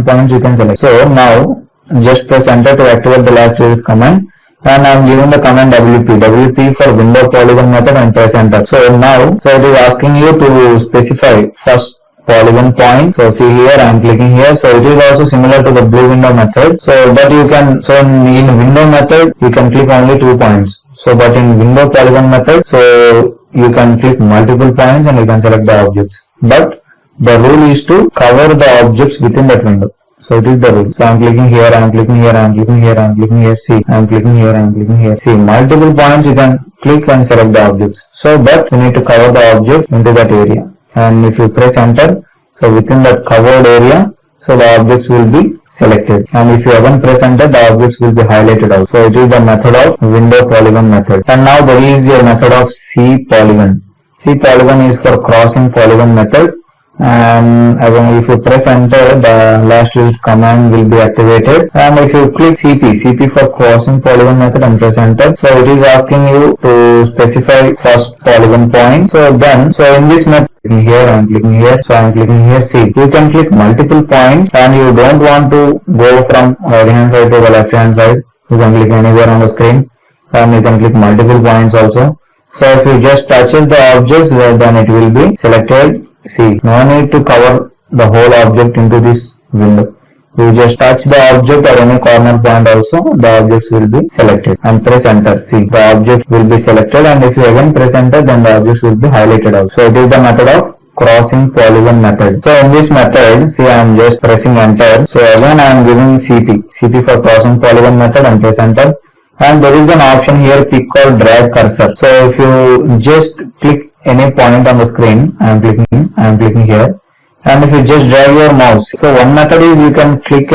points you can select. So now just press enter to activate the last used command, and I am giving the command WP for window polygon method and press enter. So now it is asking you to specify first polygon point. So see here I am clicking here. So it is also similar to the blue window method. So but you can, so in window method you can click only 2 points. So but in window polygon method, so you can click multiple points and you can select the objects. But the rule is to cover the objects within that window. So it is the rule. So I am clicking here, I am clicking here, I am clicking here, I am clicking here. See, I am clicking here, I am clicking here. See, multiple points you can click and select the objects. So but you need to cover the objects into that area. And if you press enter, so within that covered area, so the objects will be selected. And if you again press enter, the objects will be highlighted out. So it is the method of window polygon method. And now there is a method of C polygon. C polygon is for crossing polygon method. And again if you press enter, the last used command will be activated. And if you click CP for crossing polygon method and press enter, so it is asking you to specify first polygon point. So then, so in this method, here I am clicking here, so I am clicking here. See, you can click multiple points, and you don't want to go from right hand side to the left hand side. You can click anywhere on the screen, and you can click multiple points also. So if you just touches the objects, then it will be selected. See, no need to cover the whole object into this window. You just touch the object or any corner point also, the objects will be selected, and press enter. See, the object will be selected, and if you again press enter, then the objects will be highlighted also. So it is the method of crossing polygon method. So in this method, see, I am just pressing enter. So again I am giving CP for crossing polygon method and press enter. And there is an option here, pick or drag cursor. So if you just click any point on the screen, I am clicking here, and if you just drag your mouse, so one method is you can click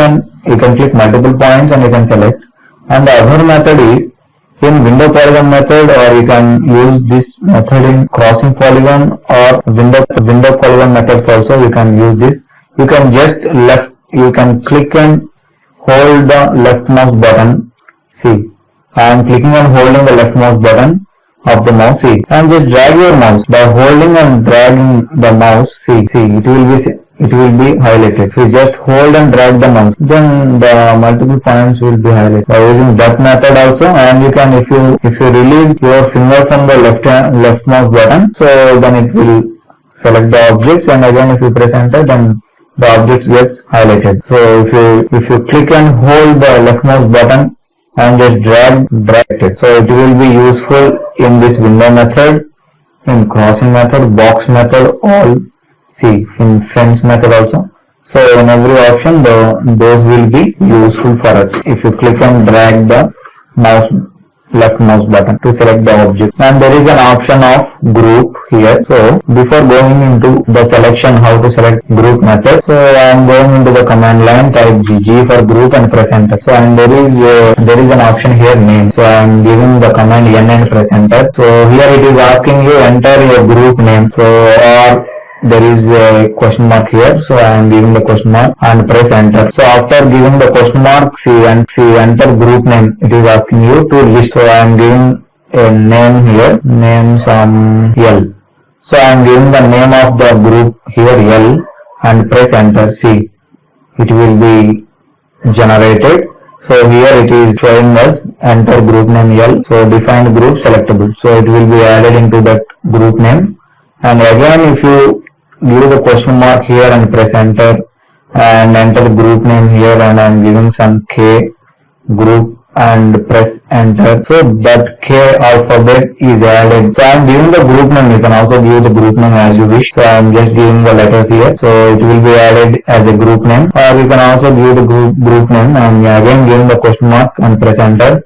multiple points and you can select, and the other method is in window polygon method, or you can use this method in crossing polygon or window polygon methods also. You can use this. You can just you can click and hold the left mouse button. See, I am clicking and holding the left mouse button of the mouse, see, and just drag your mouse by holding and dragging the mouse. See, it will be highlighted. If you just hold and drag the mouse, then the multiple points will be highlighted by using that method also. And you can, if you release your finger from the left mouse button, so then it will select the objects, and again if you press enter, then the objects gets highlighted. So if you click and hold the left mouse button and just drag it, so it will be useful in this window method, in crossing method, box method, all. See, in fence method also. So in every option, those will be useful for us if you click and drag the mouse left mouse button to select the object, and there is an option of group here. So before going into the selection how to select group method, so I am going into the command line, type G for group and press enter. So and there is an option here name, so I am giving the command N and press enter. So here it is asking you enter your group name, so or there is a question mark here, so I am giving the question mark and press enter. So after giving the question mark, see enter group name, it is asking you to list. So I am giving a name here, name some L. So I am giving the name of the group here L and press enter. See, it will be generated. So here it is showing us enter group name L. So defined group selectable. So it will be added into that group name. And again, if you give the question mark here and press enter and enter group name here, and I am giving some K group and press enter, so that K alphabet is added. So I am giving the group name, you can also give the group name as you wish. So I am just giving the letters here, so it will be added as a group name, or you can also give the group name and again giving the question mark and press enter.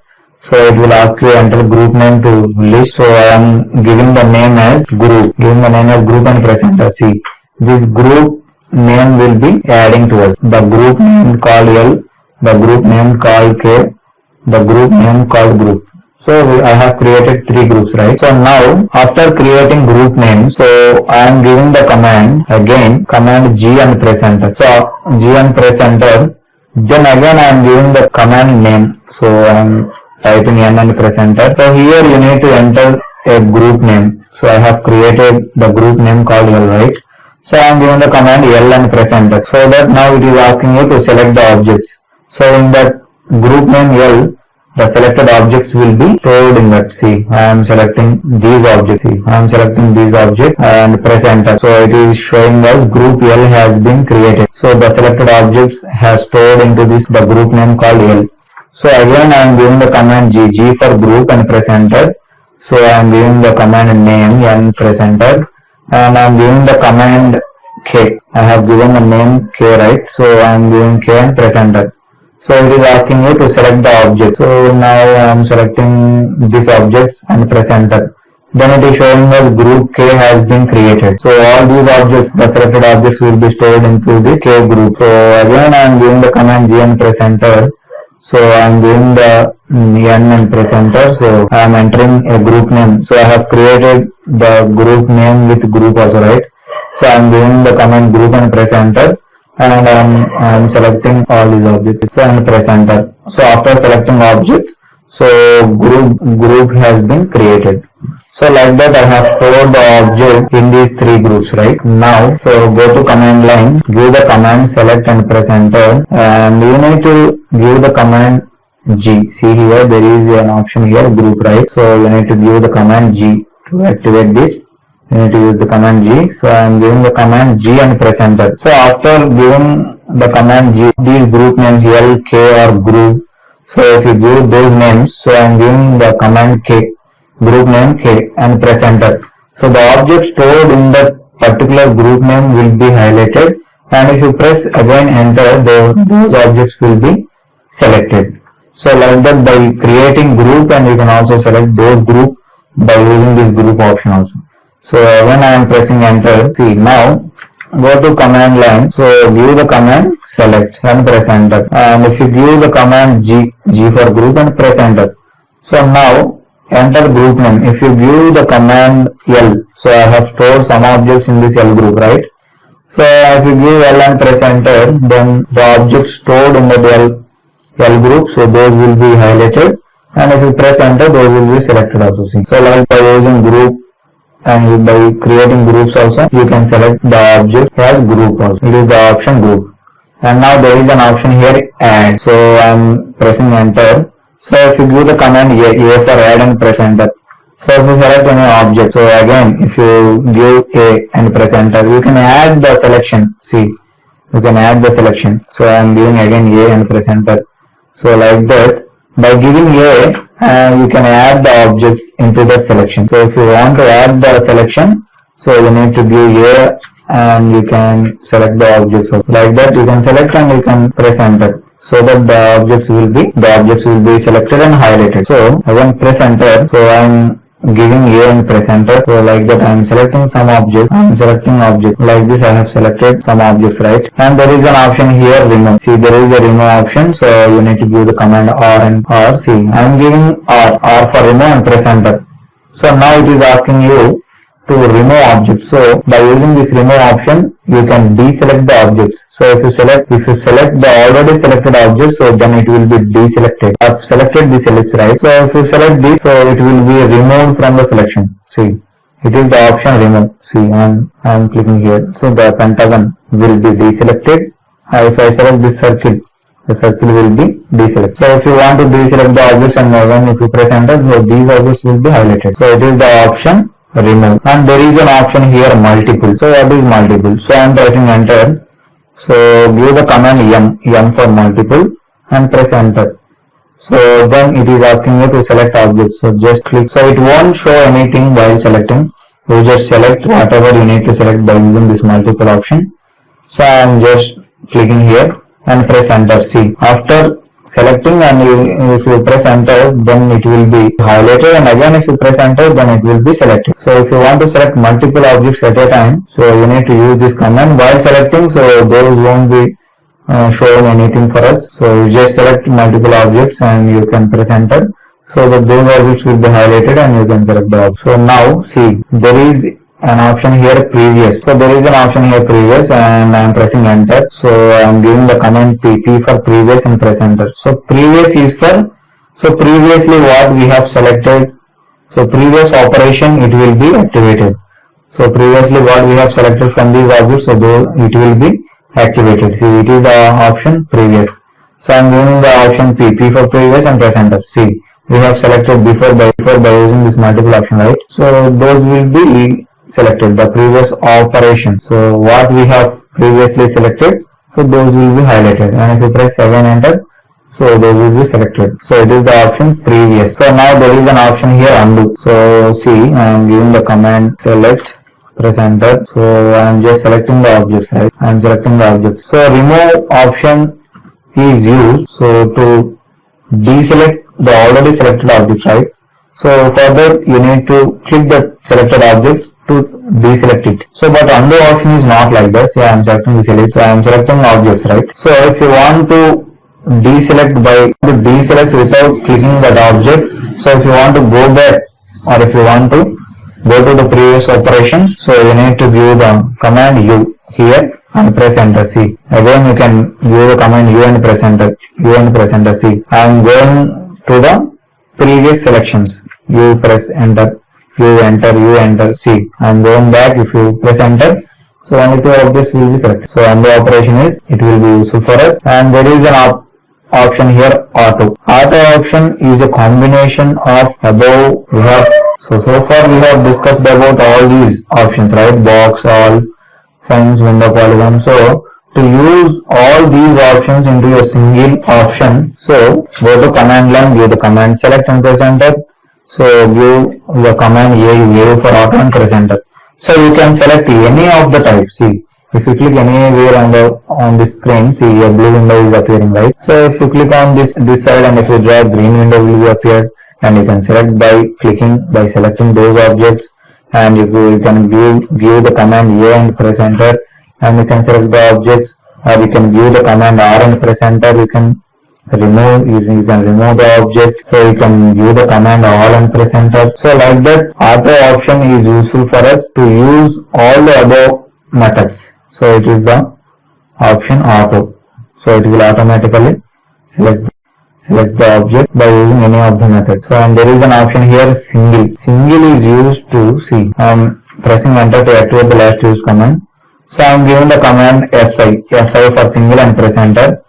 So it will ask you enter group name to list. So I am giving the name as group, giving the name as group and press enter. See, this group name will be adding to us. The group name called L, the group name called K, the group name called group. So I have created 3 groups, right? So now after creating group name, so I am giving the command again, command G and press enter. So G and press enter. Then again I am giving the command name. So I am typing N and press enter. So here you need to enter a group name. So I have created the group name called L, right? So I am giving the command L and press enter. So that now it is asking you to select the objects. So in that group name L, the selected objects will be stored in that. See, I am selecting these objects. See, I am selecting these objects and press enter. So it is showing us group L has been created. So the selected objects has stored into this the group name called L. So again I am giving the command G for group and press enter. So I am giving the command name and press enter, and I am giving the command K. I have given the name K, right? So I am giving K and press enter. So it is asking you to select the object. So now I am selecting these objects and press enter. Then it is showing us group K has been created. So all these objects, the selected objects will be stored into this K group. So again I am giving the command G and press enter. So I am giving the N and press enter. So I am entering a group name. So I have created the group name with group also, right? So I am giving the command group and press enter, and I am selecting all these objects. So and press enter. So after selecting objects, so group has been created. So like that I have stored the object in these 3 groups, right? Now, so go to command line, give the command select and press enter, and you need to give the command G. See here there is an option here group, right? So you need to give the command G to activate this. You need to use the command G. So I am giving the command G and press enter. So after giving the command G, these group names L, K or group. So if you give those names, so I am giving the command K, group name K and press enter. So the object stored in that particular group name will be highlighted, and if you press again enter, those objects will be selected. So like that by creating group, and you can also select those group by using this group option also. So when I am pressing enter, see now go to command line, so give the command select and press enter, and if you give the command G for group and press enter, so now enter group name. If you give the command L, so I have stored some objects in this L group, right? So if you give L and press enter, then the objects stored in the L group, so those will be highlighted, and if you press enter, those will be selected also. See, so like by using group and by creating groups also, you can select the object as group also. It is the option group. And now there is an option here add. So I am pressing enter. So if you give the command A for add and press enter. So if you select any object, so again if you give A and press enter, you can add the selection. See, you can add the selection. So I am giving again A and press enter. So like that, by giving A, you can add the objects into the selection. So if you want to add the selection, so you need to give A and you can select the objects. So like that you can select and you can press enter. so that the objects will be selected and highlighted. So again press enter. So I am giving A and press enter. So like that I am selecting some object. I am selecting object like this. I have selected some objects, right? And there is an option here, remove. See, there is a remove option. So you need to give the command R and R. See, I am giving R for remove and press enter. So now it is asking you to remove objects. So by using this remove option, you can deselect the objects. So if you select the already selected object, so then it will be deselected. I've selected this ellipse, right? So if you select this, so it will be removed from the selection. See, it is the option remove. See, I am clicking here. So the pentagon will be deselected. If I select this circle, the circle will be deselected. So if you want to deselect the objects and then if you press enter, so these objects will be highlighted. So it is the option remove. And there is an option here, multiple. So what is multiple? So I am pressing enter. So give the command M for multiple and press enter. So then it is asking you to select objects. So just click. So it won't show anything while selecting. You just select whatever you need to select by using this multiple option. So I am just clicking here and press enter. See, after selecting and if you press enter, then it will be highlighted, and again if you press enter, then it will be selected. So if you want to select multiple objects at a time, so you need to use this command while selecting, so those won't be showing anything for us. So you just select multiple objects and you can press enter, so that those objects will be highlighted and you can select the object. So now see, there is an option here, previous. So there is an option here, previous, and I am pressing enter. So I am giving the command PP for previous and press enter. So previous is for, so previously what we have selected, so previous operation it will be activated. So previously what we have selected from these objects, so it will be activated. See, it is the option previous. So I am giving the option PP for previous and press enter. See, we have selected before by using this multiple option, right? So those will be selected, the previous operation. So what we have previously selected, so those will be highlighted, and if you press again enter, so those will be selected. So it is the option previous. So now there is an option here, undo. So see, I am giving the command select, press enter. So I am just selecting the objects, right? I am selecting the objects. So remove option is used so to deselect the already selected object, right? So further you need to click the selected object to deselect it. So but undo option is not like this. Yeah, I am selecting this ellipse. I am selecting objects, right? So if you want to deselect without clicking that object, so if you want to go back or if you want to go to the previous operations, so you need to give the command U here and press enter. See, again you can give the command U and press enter. See, I am going to the previous selections. You press enter. You enter. See, I am going back. If you press enter, so only two objects will be selected. So undo operation is, it will be useful for us. And there is an option here, auto. Auto option is a combination of above we have. So far we have discussed about all these options, right? Box, all, fence, window, polygon. So to use all these options into a single option, so go to command line, give the command select and press enter. So give the command A for auto and press enter. So you can select any of the types. See, if you click anywhere on the screen, see a blue window is appearing, right? So if you click on this side and if you draw, green window will be appeared, and you can select by selecting those objects, and you can give the command A and press enter, and you can select the objects, or you can give the command R and press enter. You can remove the object, so you can use the command all and press enter. So like that, auto option is useful for us to use all the above methods. So it is the option auto. So it will automatically select the object by using any of the methods. So and there is an option here, single. Single is used to, see, I am pressing enter to activate the last use command. So I am giving the command SI for single and press enter.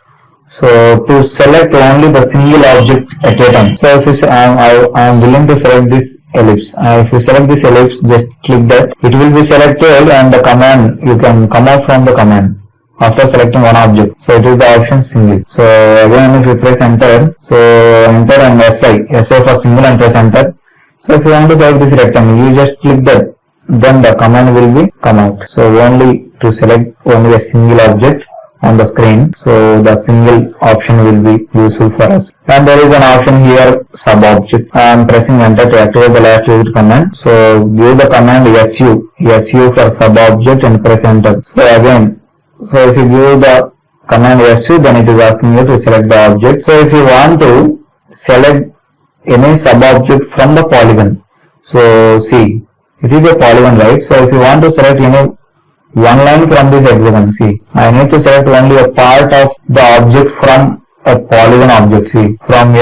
So to select only the single object at a time. So if you say I am willing to select this ellipse, if you select this ellipse, just click that, it will be selected, and the command, you can come out from the command after selecting one object. So it is the option single. So again if you press enter, so enter and SI for single and press enter. So if you want to select this rectangle, you just click that, then the command will be come out. So only to select only a single object on the screen. So the single option will be useful for us. And there is an option here, sub object. I am pressing enter to activate the last digit command. So give the command su for sub object and press enter. So again, so if you give the command su, then it is asking you to select the object. So if you want to select any sub object from the polygon, so see, it is a polygon, right? So if you want to select any one line from this hexagon, see, I need to select only a part of the object from a polygon object, see, from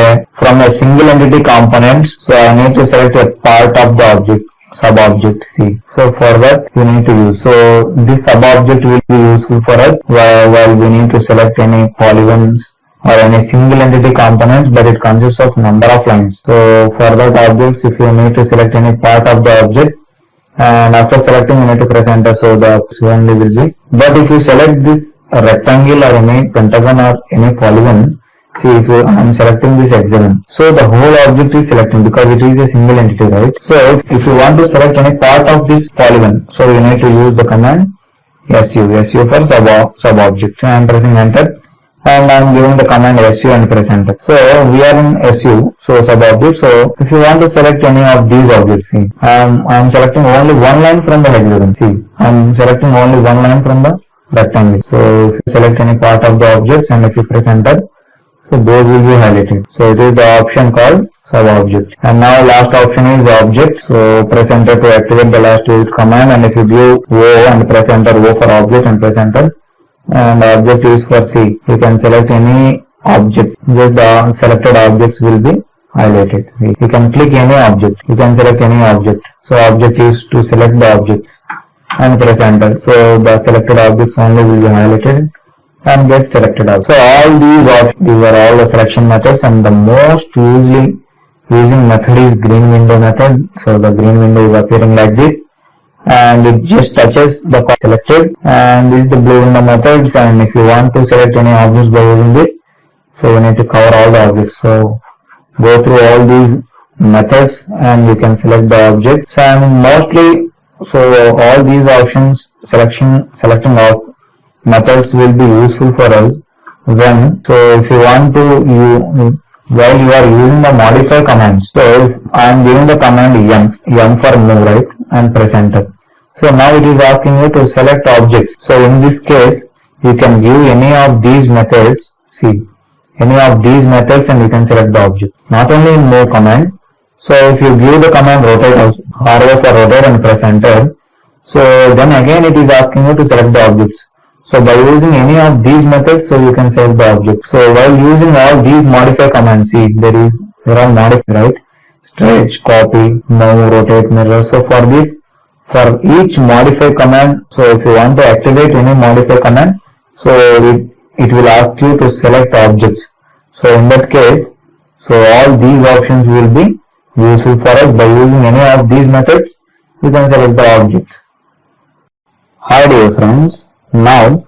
a single entity component. So I need to select a part of the object, sub object, see. So for that we need to use. So this sub object will be useful for us while we need to select any polygons or any single entity components, but it consists of number of lines. So for that objects, if you need to select any part of the object, and after selecting you need to press enter, so the only will be. But if you select this rectangle or any pentagon or any polygon, see, if I am selecting this hexagon, so the whole object is selecting because it is a single entity, right? So if you want to select any part of this polygon, so you need to use the command su for sub object. I am pressing enter and I am giving the command su and press enter. So we are in su, so sub object. So if you want to select any of these objects, see, I am selecting only one line from the hexagon. See, I am selecting only one line from the rectangle. So if you select any part of the objects and if you press enter, so those will be highlighted. So it is the option called sub object. And now last option is object. So press enter to activate the last digit command, and if you give O and press enter, O for object and press enter, and object is for C. You can select any object, just the selected objects will be highlighted. You can click any object, you can select any object. So object is to select the objects and press enter. So the selected objects only will be highlighted and get selected out. So all these are all the selection methods, and the most usually using method is green window method. So the green window is appearing like this, and it just touches the selected, and this is the blue window methods. And if you want to select any objects by using this, so you need to cover all the objects. So go through all these methods and you can select the objects. And mostly, so all these options selecting methods will be useful for us when, so if you want to while you are using the modify commands. So if I am giving the command m for move, right, and press enter. So now it is asking you to select objects. So in this case you can give any of these methods, see, any of these methods, and you can select the object, not only in move command. So if you give the command rotate also, RO for rotate and press enter, so then again it is asking you to select the objects. So by using any of these methods, so you can select the object. So while using all these modify commands, see, there are modify, right? Stretch, copy, move, rotate, mirror. So for this, for each modify command, so if you want to activate any modify command, so it will ask you to select objects. So in that case, so all these options will be useful for us. By using any of these methods, you can select the objects. Hi dear friends. Now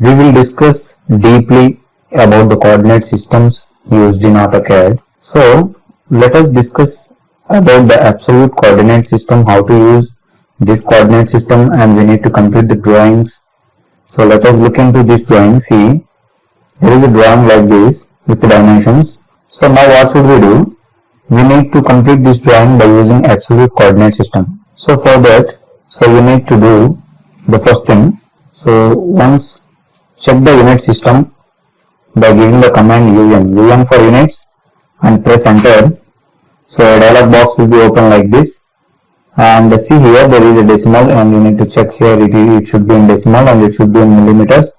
we will discuss deeply about the coordinate systems used in AutoCAD. So let us discuss about the absolute coordinate system, how to use this coordinate system, and we need to complete the drawings. So let us look into this drawing. See, there is a drawing like this with the dimensions. So now what should we do? We need to complete this drawing by using absolute coordinate system. So for that, so we need to do the first thing. So once check the unit system by giving the command un for units and press enter. So a dialog box will be open like this, and see here there is a decimal, and you need to check here it should be in decimal and it should be in millimeters,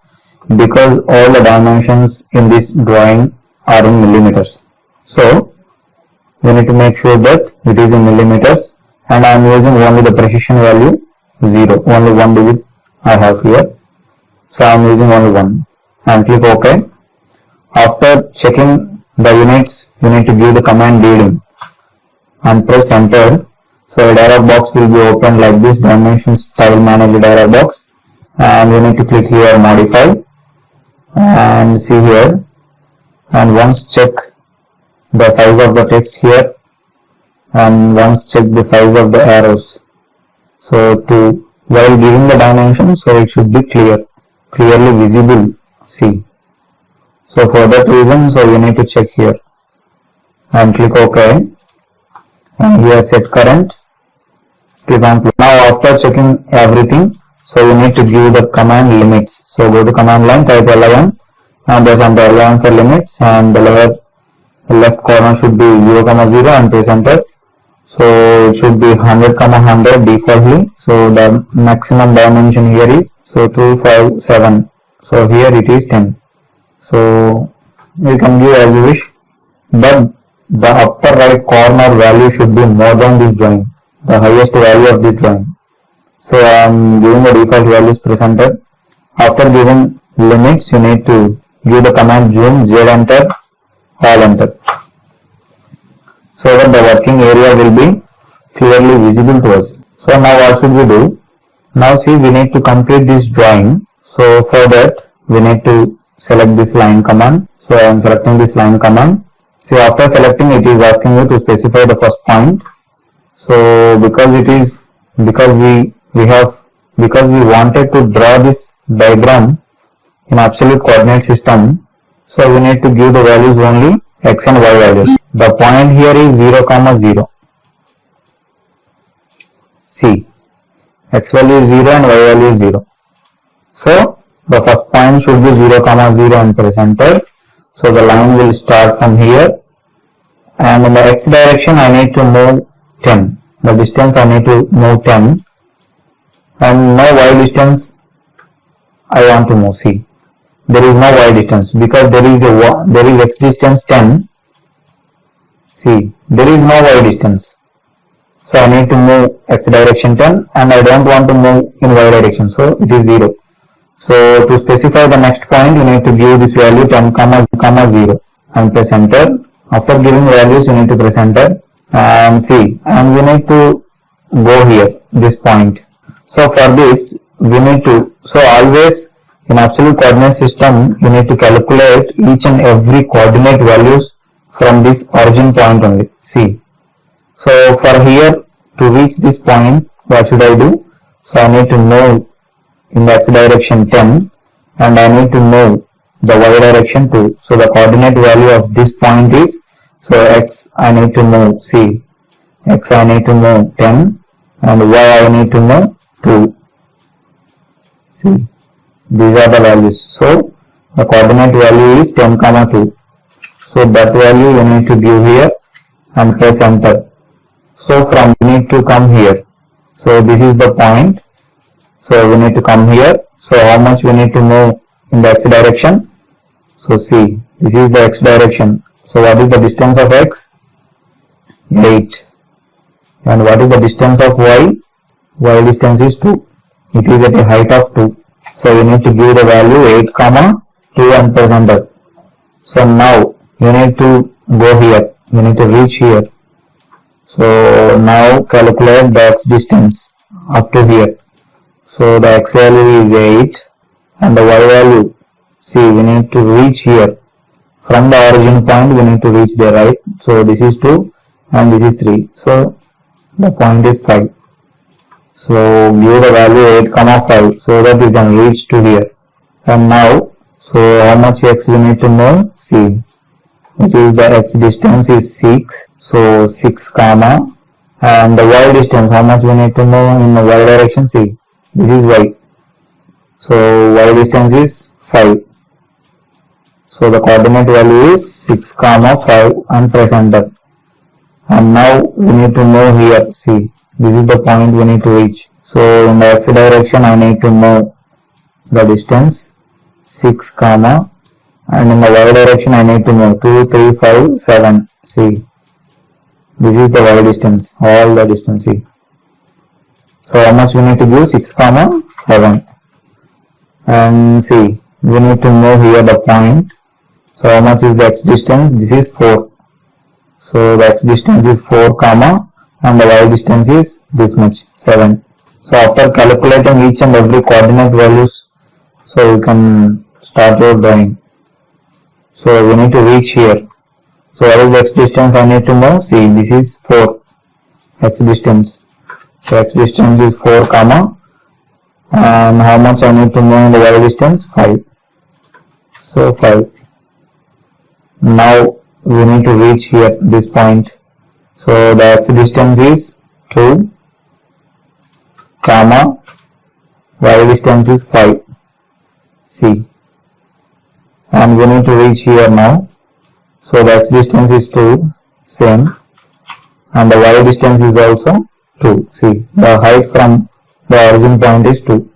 because all the dimensions in this drawing are in millimeters. So we need to make sure that it is in millimeters, and I am using only the precision value 0, only one digit I have here. So I am using only 1 and click OK. After checking the units, you need to give the command reading and press enter. So a dialog box will be opened like this, dimension style manager dialog box, and you need to click here modify and see here, and once check the size of the text here, and once check the size of the arrows. So while giving the dimension, so it should be clear. clearly visible. See, so for that reason, so you need to check here and click OK, and here set current, click on play. Now after checking everything, so you need to give the command limits. So go to command line, type lim, and press enter, lim for limits, and the layer left corner should be 0, 0, and press enter. So it should be 100, 100 defaultly. So the maximum dimension here is 257. So here it is 10. So you can give as you wish, but the upper right corner value should be more than this drawing, the highest value of this drawing. So I am giving the default values, press enter. After giving limits, you need to give the command zoom, Z enter, all enter, so that the working area will be clearly visible to us. So now what should we do? Now see, we need to complete this drawing. So for that we need to select this line command. So I am selecting this line command. See, after selecting, it is asking you to specify the first point. So because we wanted to draw this diagram in absolute coordinate system, so we need to give the values only x and y values. The point here is 0, 0. See, x value is 0 and y value is 0. So the first point should be 0, 0, and press enter. So the line will start from here, and in the x direction I need to move 10. The distance I need to move 10, and no y distance I want to move. See, there is no y distance because there is x distance 10. See, there is no y distance. So I need to move x direction 10, and I don't want to move in y direction, so it is 0. So to specify the next point, you need to give this value 10, 0, and press enter. After giving values, you need to press enter, and see, and we need to go here, this point. So for this we need to, so always in absolute coordinate system you need to calculate each and every coordinate values from this origin point only. See, so for here to reach this point, what should I do? So I need to move in the x direction 10, and I need to move the y direction 2. So the coordinate value of this point is, so x I need to move, see, x I need to move 10, and y I need to move 2. See, these are the values. So the coordinate value is 10, 2. So that value you need to give here and press enter. So from we need to come here. So this is the point. So we need to come here. So how much we need to move in the x direction? So see, this is the x direction. So what is the distance of x? 8. And what is the distance of y? Y distance is 2. It is at a height of 2. So you need to give the value 8, 2, and press enter. So now you need to go here. You need to reach here. So now calculate the x distance up to here. So the x value is 8, and the y value, see, we need to reach here. From the origin point we need to reach there, right? So this is 2 and this is 3. So the point is 5. So give the value 8, 5, so that you can reach to here. And now, so how much x we need to move? See, it is the x distance is 6. So 6, and the y distance, how much we need to move in the y direction? See, this is y. So y distance is 5. So the coordinate value is 6, 5, and press enter. And now we need to move here. See, this is the point we need to reach. So in the x direction I need to move the distance 6, and in the y direction I need to move 2, 3, 5, 7. See, this is the y distance, all the distance. See, so how much we need to give? 6, 7. And see, we need to move here the point. So how much is the x distance? This is 4. So the x distance is 4, and the y distance is this much, 7. So after calculating each and every coordinate values, so you can start your drawing. So we need to reach here. So what is the x distance I need to move? See, this is 4 x distance. So x distance is 4, And how much I need to move in the y distance? 5. So 5. Now we need to reach here, this point. So the x distance is 2, comma, y distance is 5. See. And we need to reach here now. So the x distance is 2, same. And the y distance is also 2. See, the height from the origin point is 2.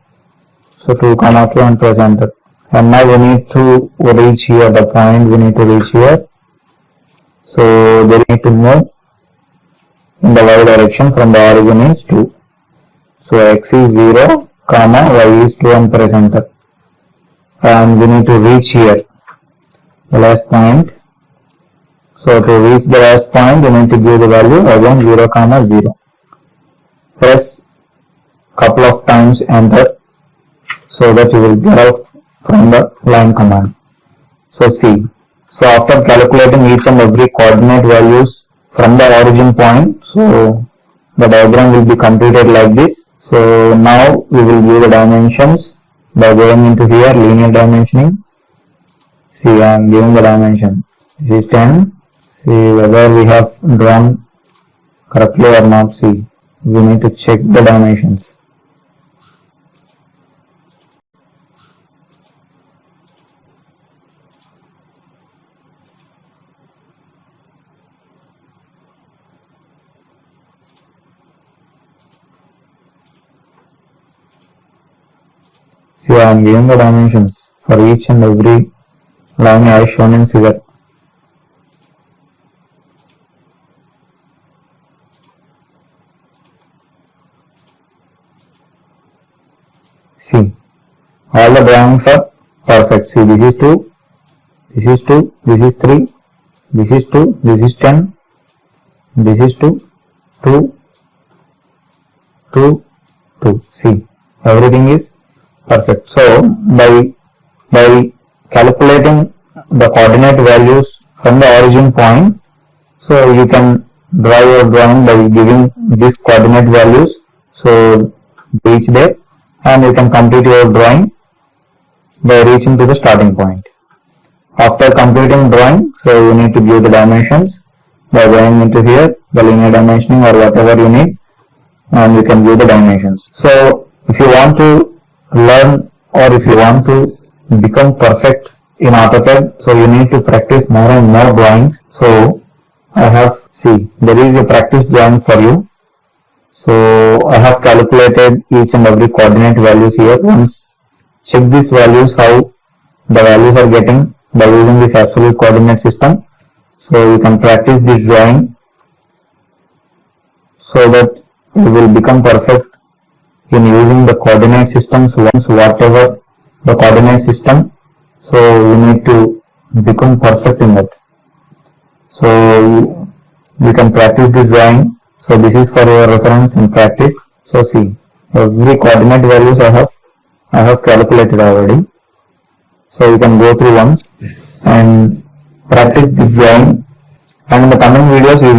So 2 comma 2 and press enter. And now we need to reach here, the point we need to reach here. So they need to move in the y direction from the origin is 2. So x is 0, comma, y is 2 and press enter. And we need to reach here, the last point. So to reach the last point, we need to give the value again 0, comma 0. Press couple of times enter so that you will get out from the line command. So see, so after calculating each and every coordinate values from the origin point, so the diagram will be completed like this. So now we will give the dimensions by going into here, linear dimensioning. See, I am giving the dimension. This is 10. See whether we have drawn correctly or not. See, we need to check the dimensions. See, I am giving the dimensions for each and every line as shown in figure. See, all the drawings are perfect. See, this is 2, this is 2, this is 3, this is 2, this is 10, this is 2, 2, 2, 2. See, everything is perfect. So, by calculating the coordinate values from the origin point, so you can draw your drawing by giving these coordinate values. So, reach there. And you can complete your drawing by reaching to the starting point. After completing drawing, so you need to give the dimensions by going into here, the linear dimensioning or whatever you need, and you can give the dimensions. So if you want to learn or if you want to become perfect in AutoCAD, so you need to practice more and more drawings. So I have, see, there is a practice drawing for you. So I have calculated each and every coordinate values here. Once check these values, how the values are getting by using this absolute coordinate system. So you can practice this drawing so that you will become perfect in using the coordinate systems. Once whatever the coordinate system, so you need to become perfect in that. So you can practice this drawing. So this is for your reference and practice. So see, every coordinate values I have calculated already. So you can go through once and practice this drawing. And in the coming videos we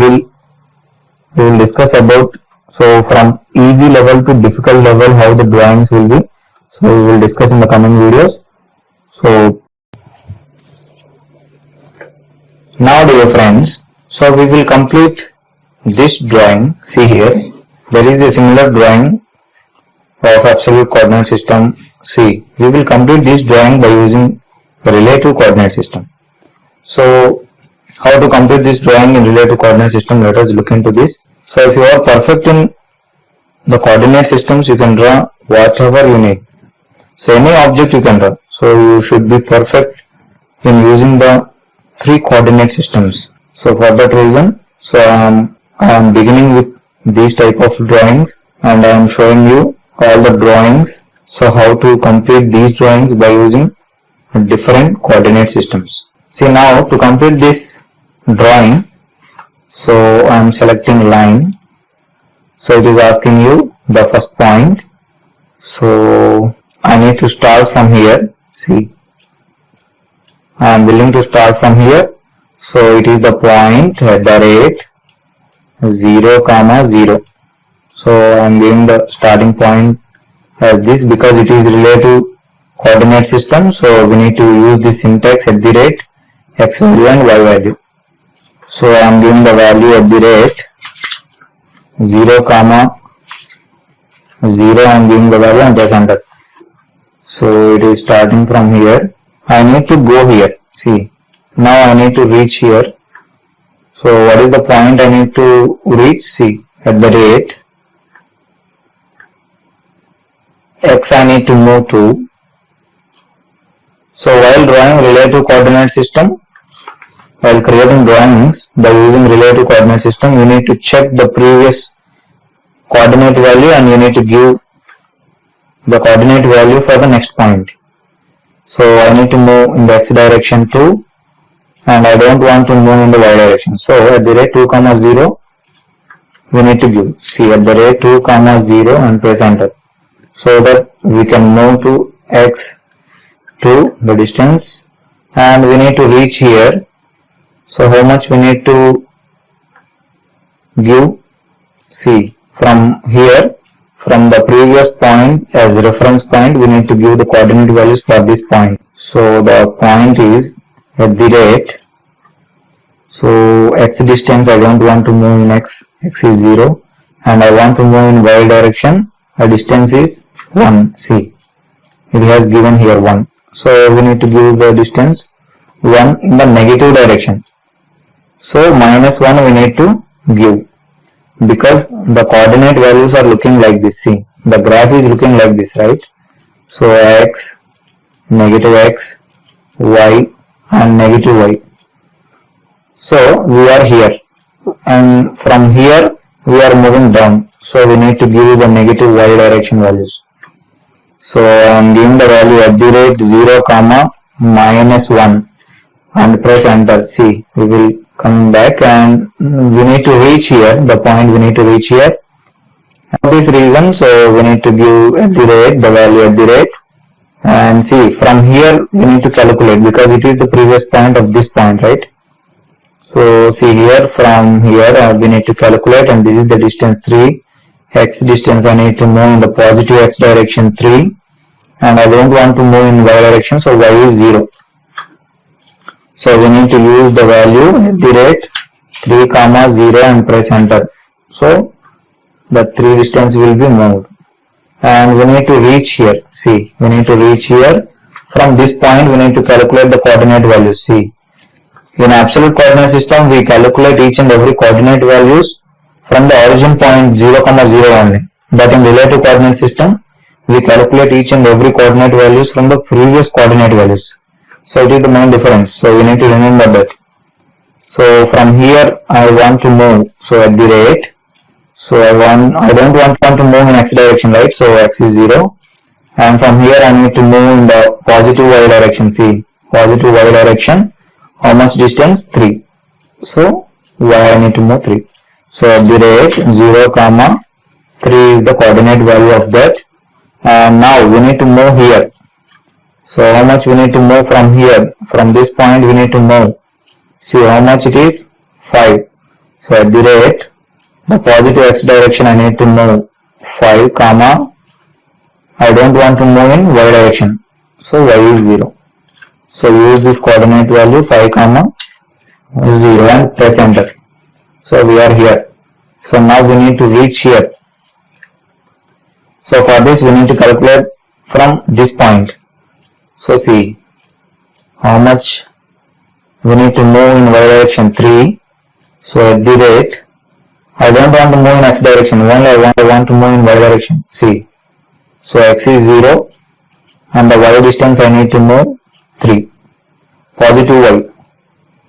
will discuss about, so from easy level to difficult level, how the drawings will be. So we will discuss in the coming videos. So now dear friends, so we will complete this drawing. See here, there is a similar drawing of absolute coordinate system. See, we will complete this drawing by using the relative coordinate system. So how to complete this drawing in relative coordinate system, let us look into this. So if you are perfect in the coordinate systems, you can draw whatever you need. So any object you can draw. So you should be perfect in using the 3 coordinate systems. So for that reason, so I am beginning with these type of drawings and I am showing you all the drawings. So how to complete these drawings by using different coordinate systems. See, now to complete this drawing, so I am selecting line. So it is asking you the first point. So I need to start from here. See, I am willing to start from here. So it is the point at the rate 0, 0. So I am giving the starting point as this because it is related to coordinate system. So we need to use this syntax at the rate x value and y value. So I am giving the value at the rate 0 comma 0. I am giving the value and press enter. So it is starting from here. I need to go here. See, now I need to reach here. So what is the point I need to reach? See, at the rate x I need to move to. So while drawing relative coordinate system, while creating drawings by using relative coordinate system, you need to check the previous coordinate value and you need to give the coordinate value for the next point. So I need to move in the x direction 2 and I don't want to move in the y direction. So at the rate 2 comma 0 we need to give. See, at the rate 2 comma 0 and press enter, so that we can move to x 2 the distance, and we need to reach here. So how much we need to give? See, from here, from the previous point as reference point, we need to give the coordinate values for this point. So the point is at the rate, so x distance I don't want to move in x is 0, and I want to move in y direction, the distance is 1. See, it has given here 1. So we need to give the distance 1 in the negative direction. So minus 1 we need to give, because the coordinate values are looking like this. See, the graph is looking like this, right? So x, negative x, y and negative y. So we are here, and from here we are moving down. So we need to give the negative y direction values. So I am giving the value at the rate 0 comma minus 1 and press enter. See, we will come back and we need to reach here, the point we need to reach here. For this reason, so we need to give at the rate, the value at the rate, and see, from here we need to calculate because it is the previous point of this point, right? So see here, from here we need to calculate, and this is the distance 3. X distance I need to move in the positive x direction 3, and I don't want to move in y direction, so y is 0. So we need to use the value at the rate 3 comma 0 and press enter. So the 3 distance will be moved, and we need to reach here. See, we need to reach here. From this point we need to calculate the coordinate values. See, in absolute coordinate system we calculate each and every coordinate values from the origin point 0 comma 0 only, but in relative coordinate system we calculate each and every coordinate values from the previous coordinate values. So it is the main difference, so we need to remember that. So from here I want to move, so at the rate, so I don't want to move in x direction, right? So x is 0, and from here I need to move in the positive y direction. See, positive y direction, how much distance? 3. So y I need to move 3. So at the rate 0 comma 3 is the coordinate value of that, and now we need to move here. So how much we need to move from here? From this point we need to move. See how much it is? 5. So at the rate, the positive x direction I need to move 5 comma, I don't want to move in y direction, so y is 0. So use this coordinate value 5 comma 0 and press enter. So we are here. So now we need to reach here. So for this we need to calculate from this point. So see how much we need to move in y direction 3. So at the rate, I don't want to move in x direction, only I want to move in y direction. See, so x is 0 and the y distance I need to move 3, positive y.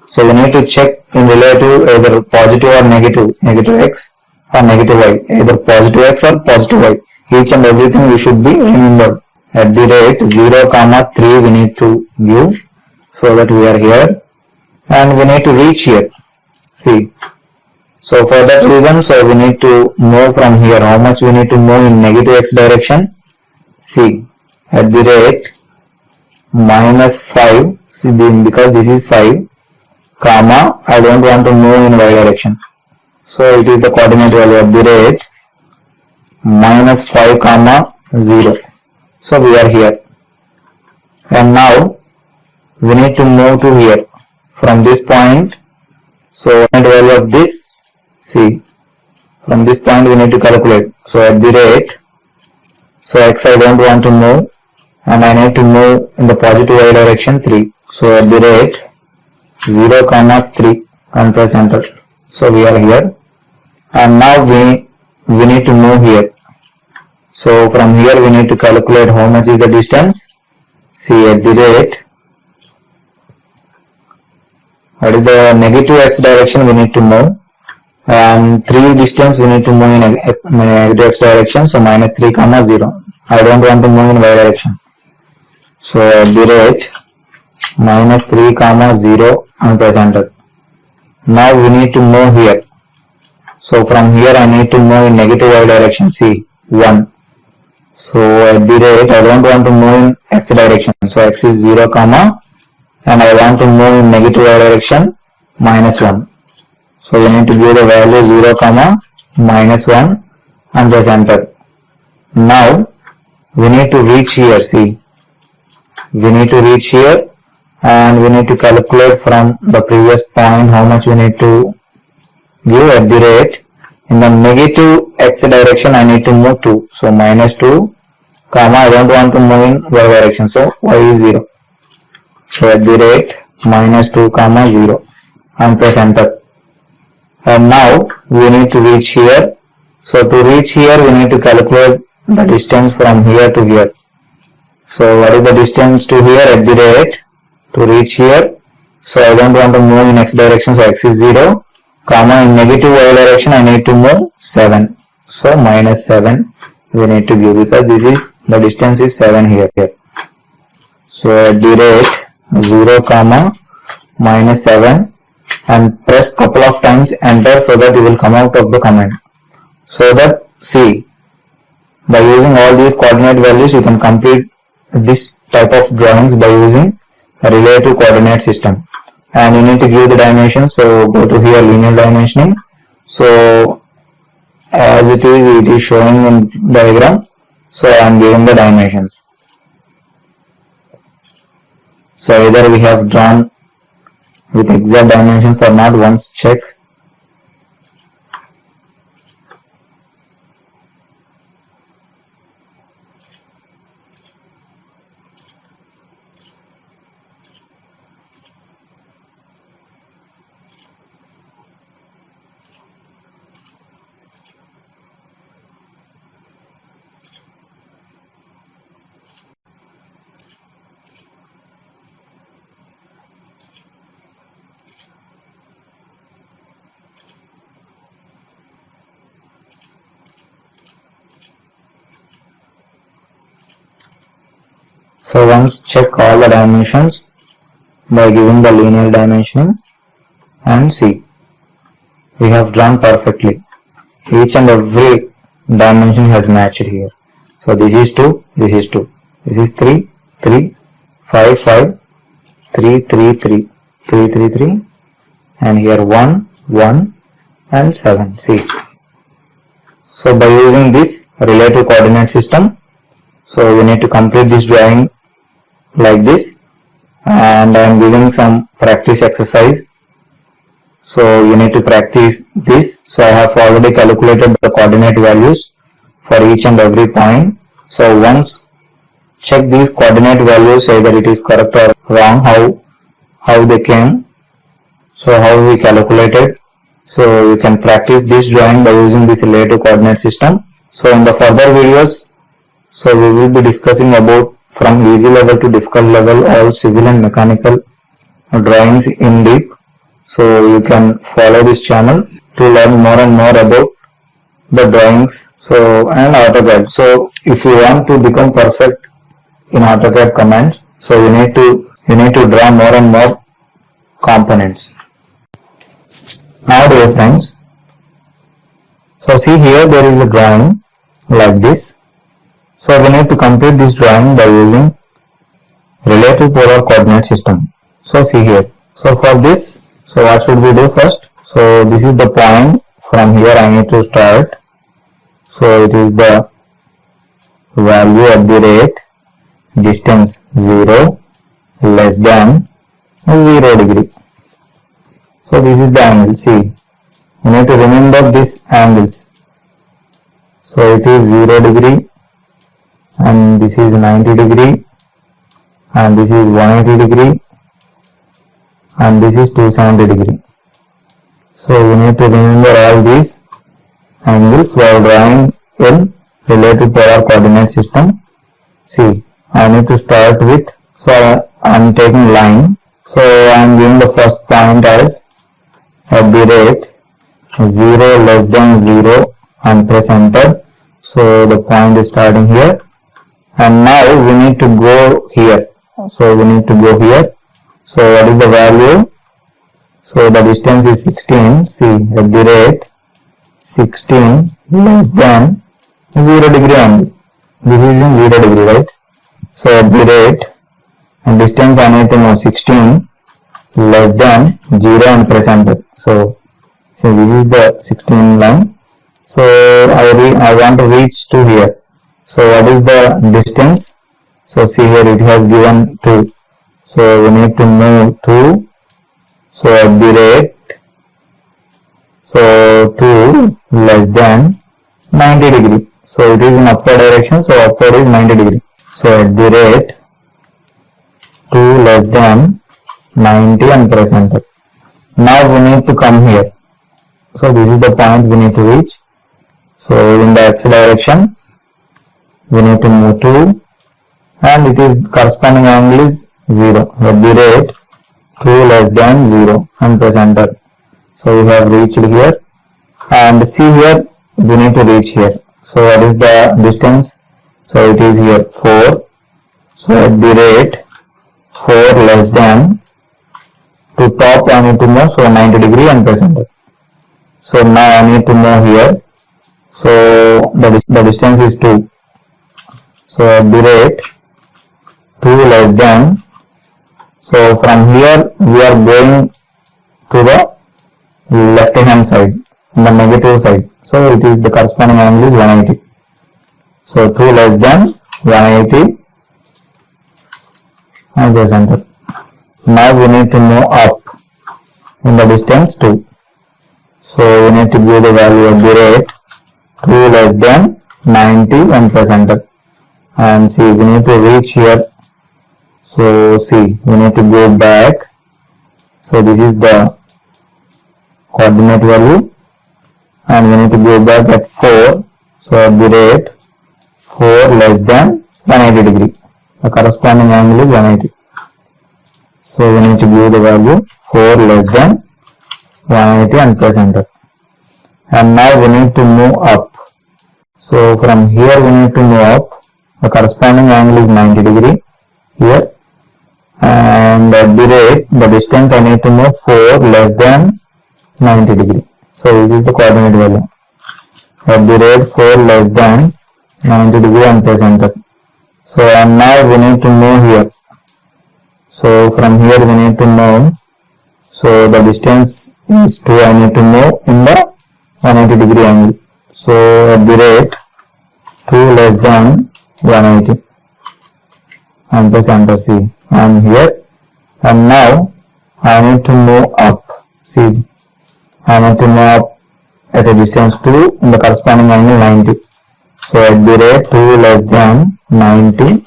So we need to check in relative either positive or negative x or negative y, either positive x or positive y. Each and everything we should be remembered. At the rate 0 comma 3 we need to give, so that we are here, and we need to reach here. See, so for that reason, so we need to move from here. How much we need to move in negative x direction? See, at the rate minus 5, see, because this is 5 comma, I don't want to move in y direction, so it is the coordinate value at the rate minus 5 comma 0. So we are here. And now we need to move to here. From this point, so value of this, see, from this point we need to calculate. So at the rate, so x I don't want to move, and I need to move in the positive y direction 3. So at the rate 0, 3 and press enter. So we are here, and now we need to move here. So from here we need to calculate how much is the distance. See, at the rate, what is the negative x direction we need to move, and 3 distance we need to move in negative x direction. So minus 3 comma 0. I don't want to move in y direction. So at the rate minus 3 comma 0 and press enter. Now we need to move here. So from here I need to move in negative y direction. See, 1. So at the rate I don't want to move in x direction. So x is 0 comma, and I want to move in negative y direction minus 1. So we need to give the value 0 comma minus 1 and press enter. Now we need to reach here. See, we need to reach here, and we need to calculate from the previous point how much we need to give. At the rate, in the negative x direction I need to move 2. So minus 2 comma, I don't want to move in y direction. So y is 0. So at the rate minus 2 comma 0 and press enter. And now we need to reach here. So to reach here we need to calculate the distance from here to here. So what is the distance to here? At the rate to reach here, so I don't want to move in x direction, so x is 0 comma, in negative y direction I need to move 7. So minus 7 we need to give, because this is the distance is 7 here. So at the rate 0 comma minus 7 and press couple of times enter, so that you will come out of the command. So that, see, by using all these coordinate values you can complete this type of drawings by using a relative coordinate system. And you need to give the dimensions. So go to here, linear dimensioning. So as it is showing in diagram. So I am giving the dimensions. So either we have drawn with exact dimensions or not, once check. So once check all the dimensions by giving the linear dimensioning, and see, we have drawn perfectly. Each and every dimension has matched here. So this is 2, this is 2, this is 3, 3, 5, 5, 3, 3, 3, 3, 3, 3, and here 1, 1 and 7. See. So by using this relative coordinate system, so we need to complete this drawing like this, and I am giving some practice exercise. So you need to practice this. So I have already calculated the coordinate values for each and every point. So once check these coordinate values, either it is correct or wrong, how they came, so how we calculated. So you can practice this drawing by using this relative coordinate system. So in the further videos, so we will be discussing about from easy level to difficult level all civil and mechanical drawings in deep. So you can follow this channel to learn more and more about the drawings and AutoCAD. So if you want to become perfect in AutoCAD commands, so you need to draw more and more components. Now dear friends, so see here there is a drawing like this. So we need to complete this drawing by using relative polar coordinate system. So see here. So for this, so what should we do first? So this is the point, from here I need to start. So it is the value at the rate distance 0 less than 0 degree. So this is the angle. See, you need to remember these angles. So it is 0 degree and this is 90 degree and this is 180 degree and this is 270 degree. So you need to remember all these angles while drawing in related polar coordinate system. See, I need to start with, so I am taking line. So I am giving the first point as at the rate 0 less than 0 and press enter. So the point is starting here and now we need to go here. So we need to go here. So what is the value? So the distance is 16. See, at the rate 16 less than 0 degree angle. This is in 0 degree, right? So at the rate and distance I need to know 16 less than 0 and press enter. So see, this is the 16 line. So I want to reach to here. So what is the distance? So see here it has given 2. So we need to move 2. So at the rate, so 2 less than 90 degree. So it is in upward direction. So upward is 90 degree. So at the rate 2 less than 90 and press enter. Now we need to come here. So this is the point we need to reach. So in the x direction we need to move 2 and it is corresponding angle is 0 at the rate 2 less than 0 and press enter. So we have reached here and see here we need to reach here. So what is the distance? So it is here 4. So at the rate 4 less than, to top I need to move, so 90 degree and press enter. So now I need to move here. So the distance is 2. So at the rate 2 less than, so from here we are going to the left hand side, the negative side. So it is the corresponding angle is 180. So 2 less than 180 and press enter. Now we need to move up in the distance 2. So we need to give the value of the rate 2 less than 90 and press enter. And see, we need to reach here. So see, we need to go back. So this is the coordinate value and we need to go back at 4. So at the rate 4 less than 180 degree. The corresponding angle is 180. So we need to give the value 4 less than 180 and press enter. And now we need to move up. So from here we need to move up. The corresponding angle is 90 degree here. And at the rate, the distance I need to move 4 less than 90 degree. So this is the coordinate value. At the rate 4 less than 90 degree and press enter. So and now we need to move here. So from here we need to move. So the distance is 2. I need to move in the 180 degree angle. So at the rate 2 less than 180 and press enter. See, I am here and now I need to move up. See, I need to move up at a distance 2 in the corresponding angle 90. So at the rate 2 less than 90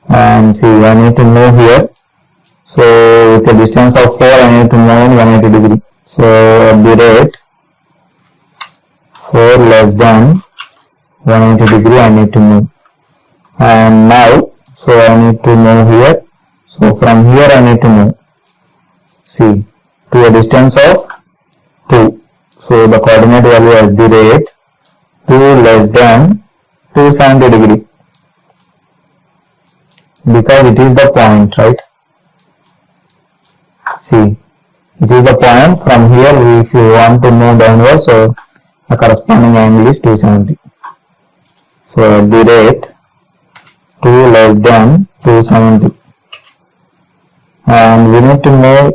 and see, I need to move here. So with a distance of 4 I need to move in 180 degree. So at the rate 4 less than 180 degree I need to move. And now, so I need to move here. So from here I need to move. See, to a distance of 2. So the coordinate value at the rate 2 less than 270 degree. Because it is the point, right? See, it is the point. From here if you want to move downwards, so the corresponding angle is 270. So at the rate 2 less than 270 and we need to move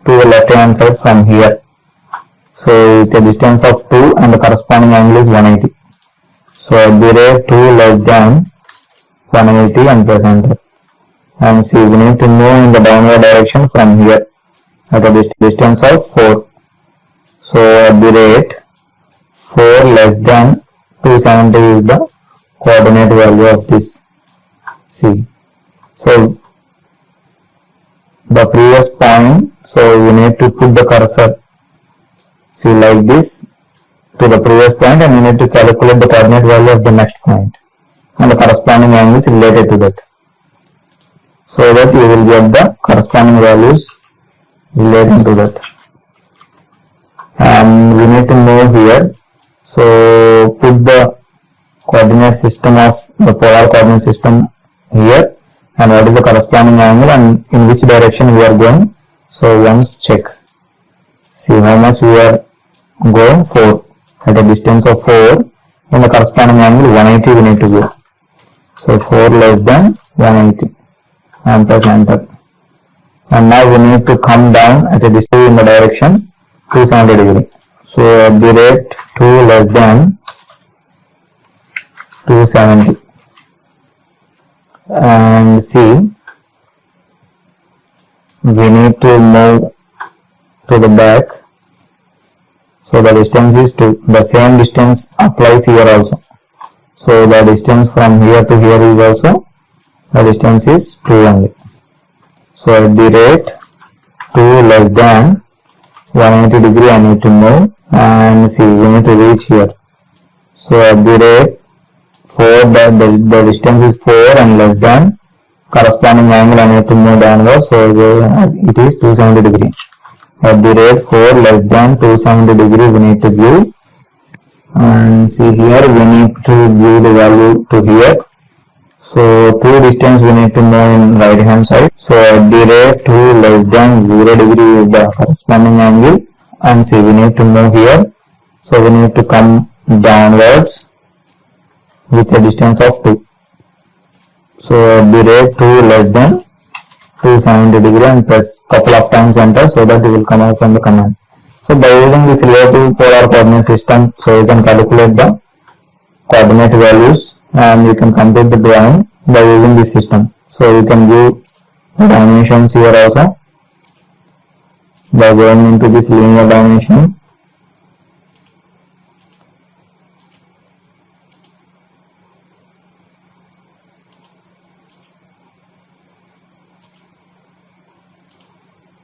to the left hand side from here. So with a distance of 2 and the corresponding angle is 180. So at the rate 2 less than 180 and press enter. And see, we need to move in the downward direction from here at a distance of 4. So at the rate 4 less than 270 is the coordinate value of this. See, so the previous point, so you need to put the cursor, see, like this to the previous point, and you need to calculate the coordinate value of the next point and the corresponding angles related to that, so that you will get the corresponding values relating to that. And we need to move here, so put the coordinate system of the polar coordinate system here, and what is the corresponding angle and in which direction we are going. So once check, see how much we are going, 4, at a distance of 4, in the corresponding angle 180 we need to go. So 4 less than 180 and press enter. And now we need to come down at a distance in the direction 270 degree. So at the rate 2 less than 270, and see, we need to move to the back, so the distance is 2. The same distance applies here also, so the distance from here to here is also, the distance is 2 only. So at the rate 2 less than 180 degree I need to move, and see, we need to reach here. So at the rate 4, the distance is 4 and less than corresponding angle I need to move downward, so it is 270 degree. At the rate 4 less than 270 degree we need to view, and see here we need to view the value to here. So 2 distance we need to move in right hand side. So at the rate 2 less than 0 degree is the corresponding angle, and see, we need to move here. So we need to come downwards with a distance of 2. So at the rate 2 less than 270 degree and press couple of times enter, so that it will come out from the command. So by using this relative polar coordinate system, so you can calculate the coordinate values and you can complete the drawing by using this system. So you can view the dimensions here also by going into this linear dimension.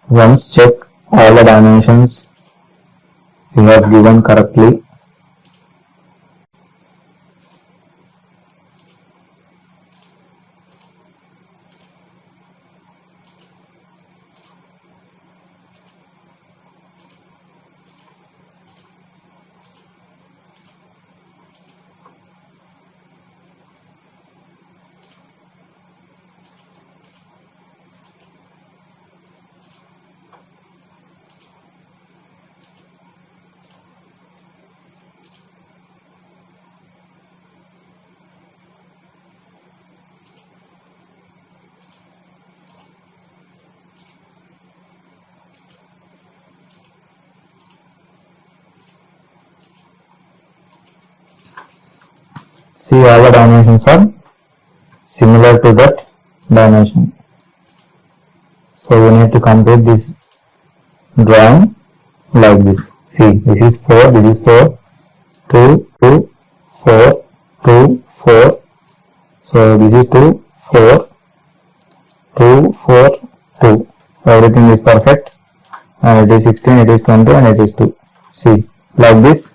Once check all the dimensions you have given correctly. See, all the dimensions are similar to that dimension. So we need to complete this drawing like this. See, this is 4, this is 4, 2, 2, 4, 2, 4. So this is 2, 4, 2, 4, 2. Everything is perfect. And it is 16, it is 20, and it is 2. See, like this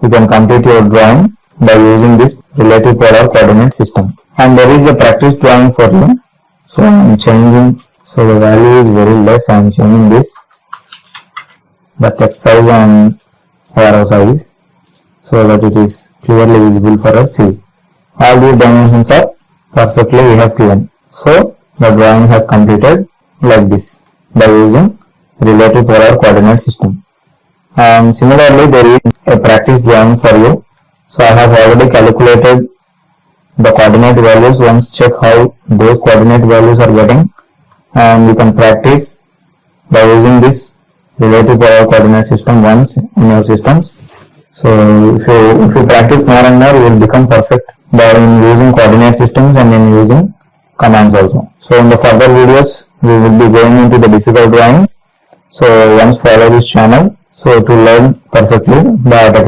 you can complete your drawing by using this relative polar coordinate system. And there is a practice drawing for you. So I am changing, so the value is very less. I am changing this, the text size and arrow size, so that it is clearly visible for us. See, all these dimensions are perfectly we have given. So the drawing has completed like this by using relative polar coordinate system. And similarly there is a practice drawing for you. So I have already calculated the coordinate values. Once check how those coordinate values are getting, and you can practice by using this relative polar coordinate system once in your systems. So if you practice more and more, you will become perfect by using coordinate systems and in using commands also. So in the further videos, we will be going into the difficult drawings. So once follow this channel so to learn perfectly the AutoCAD.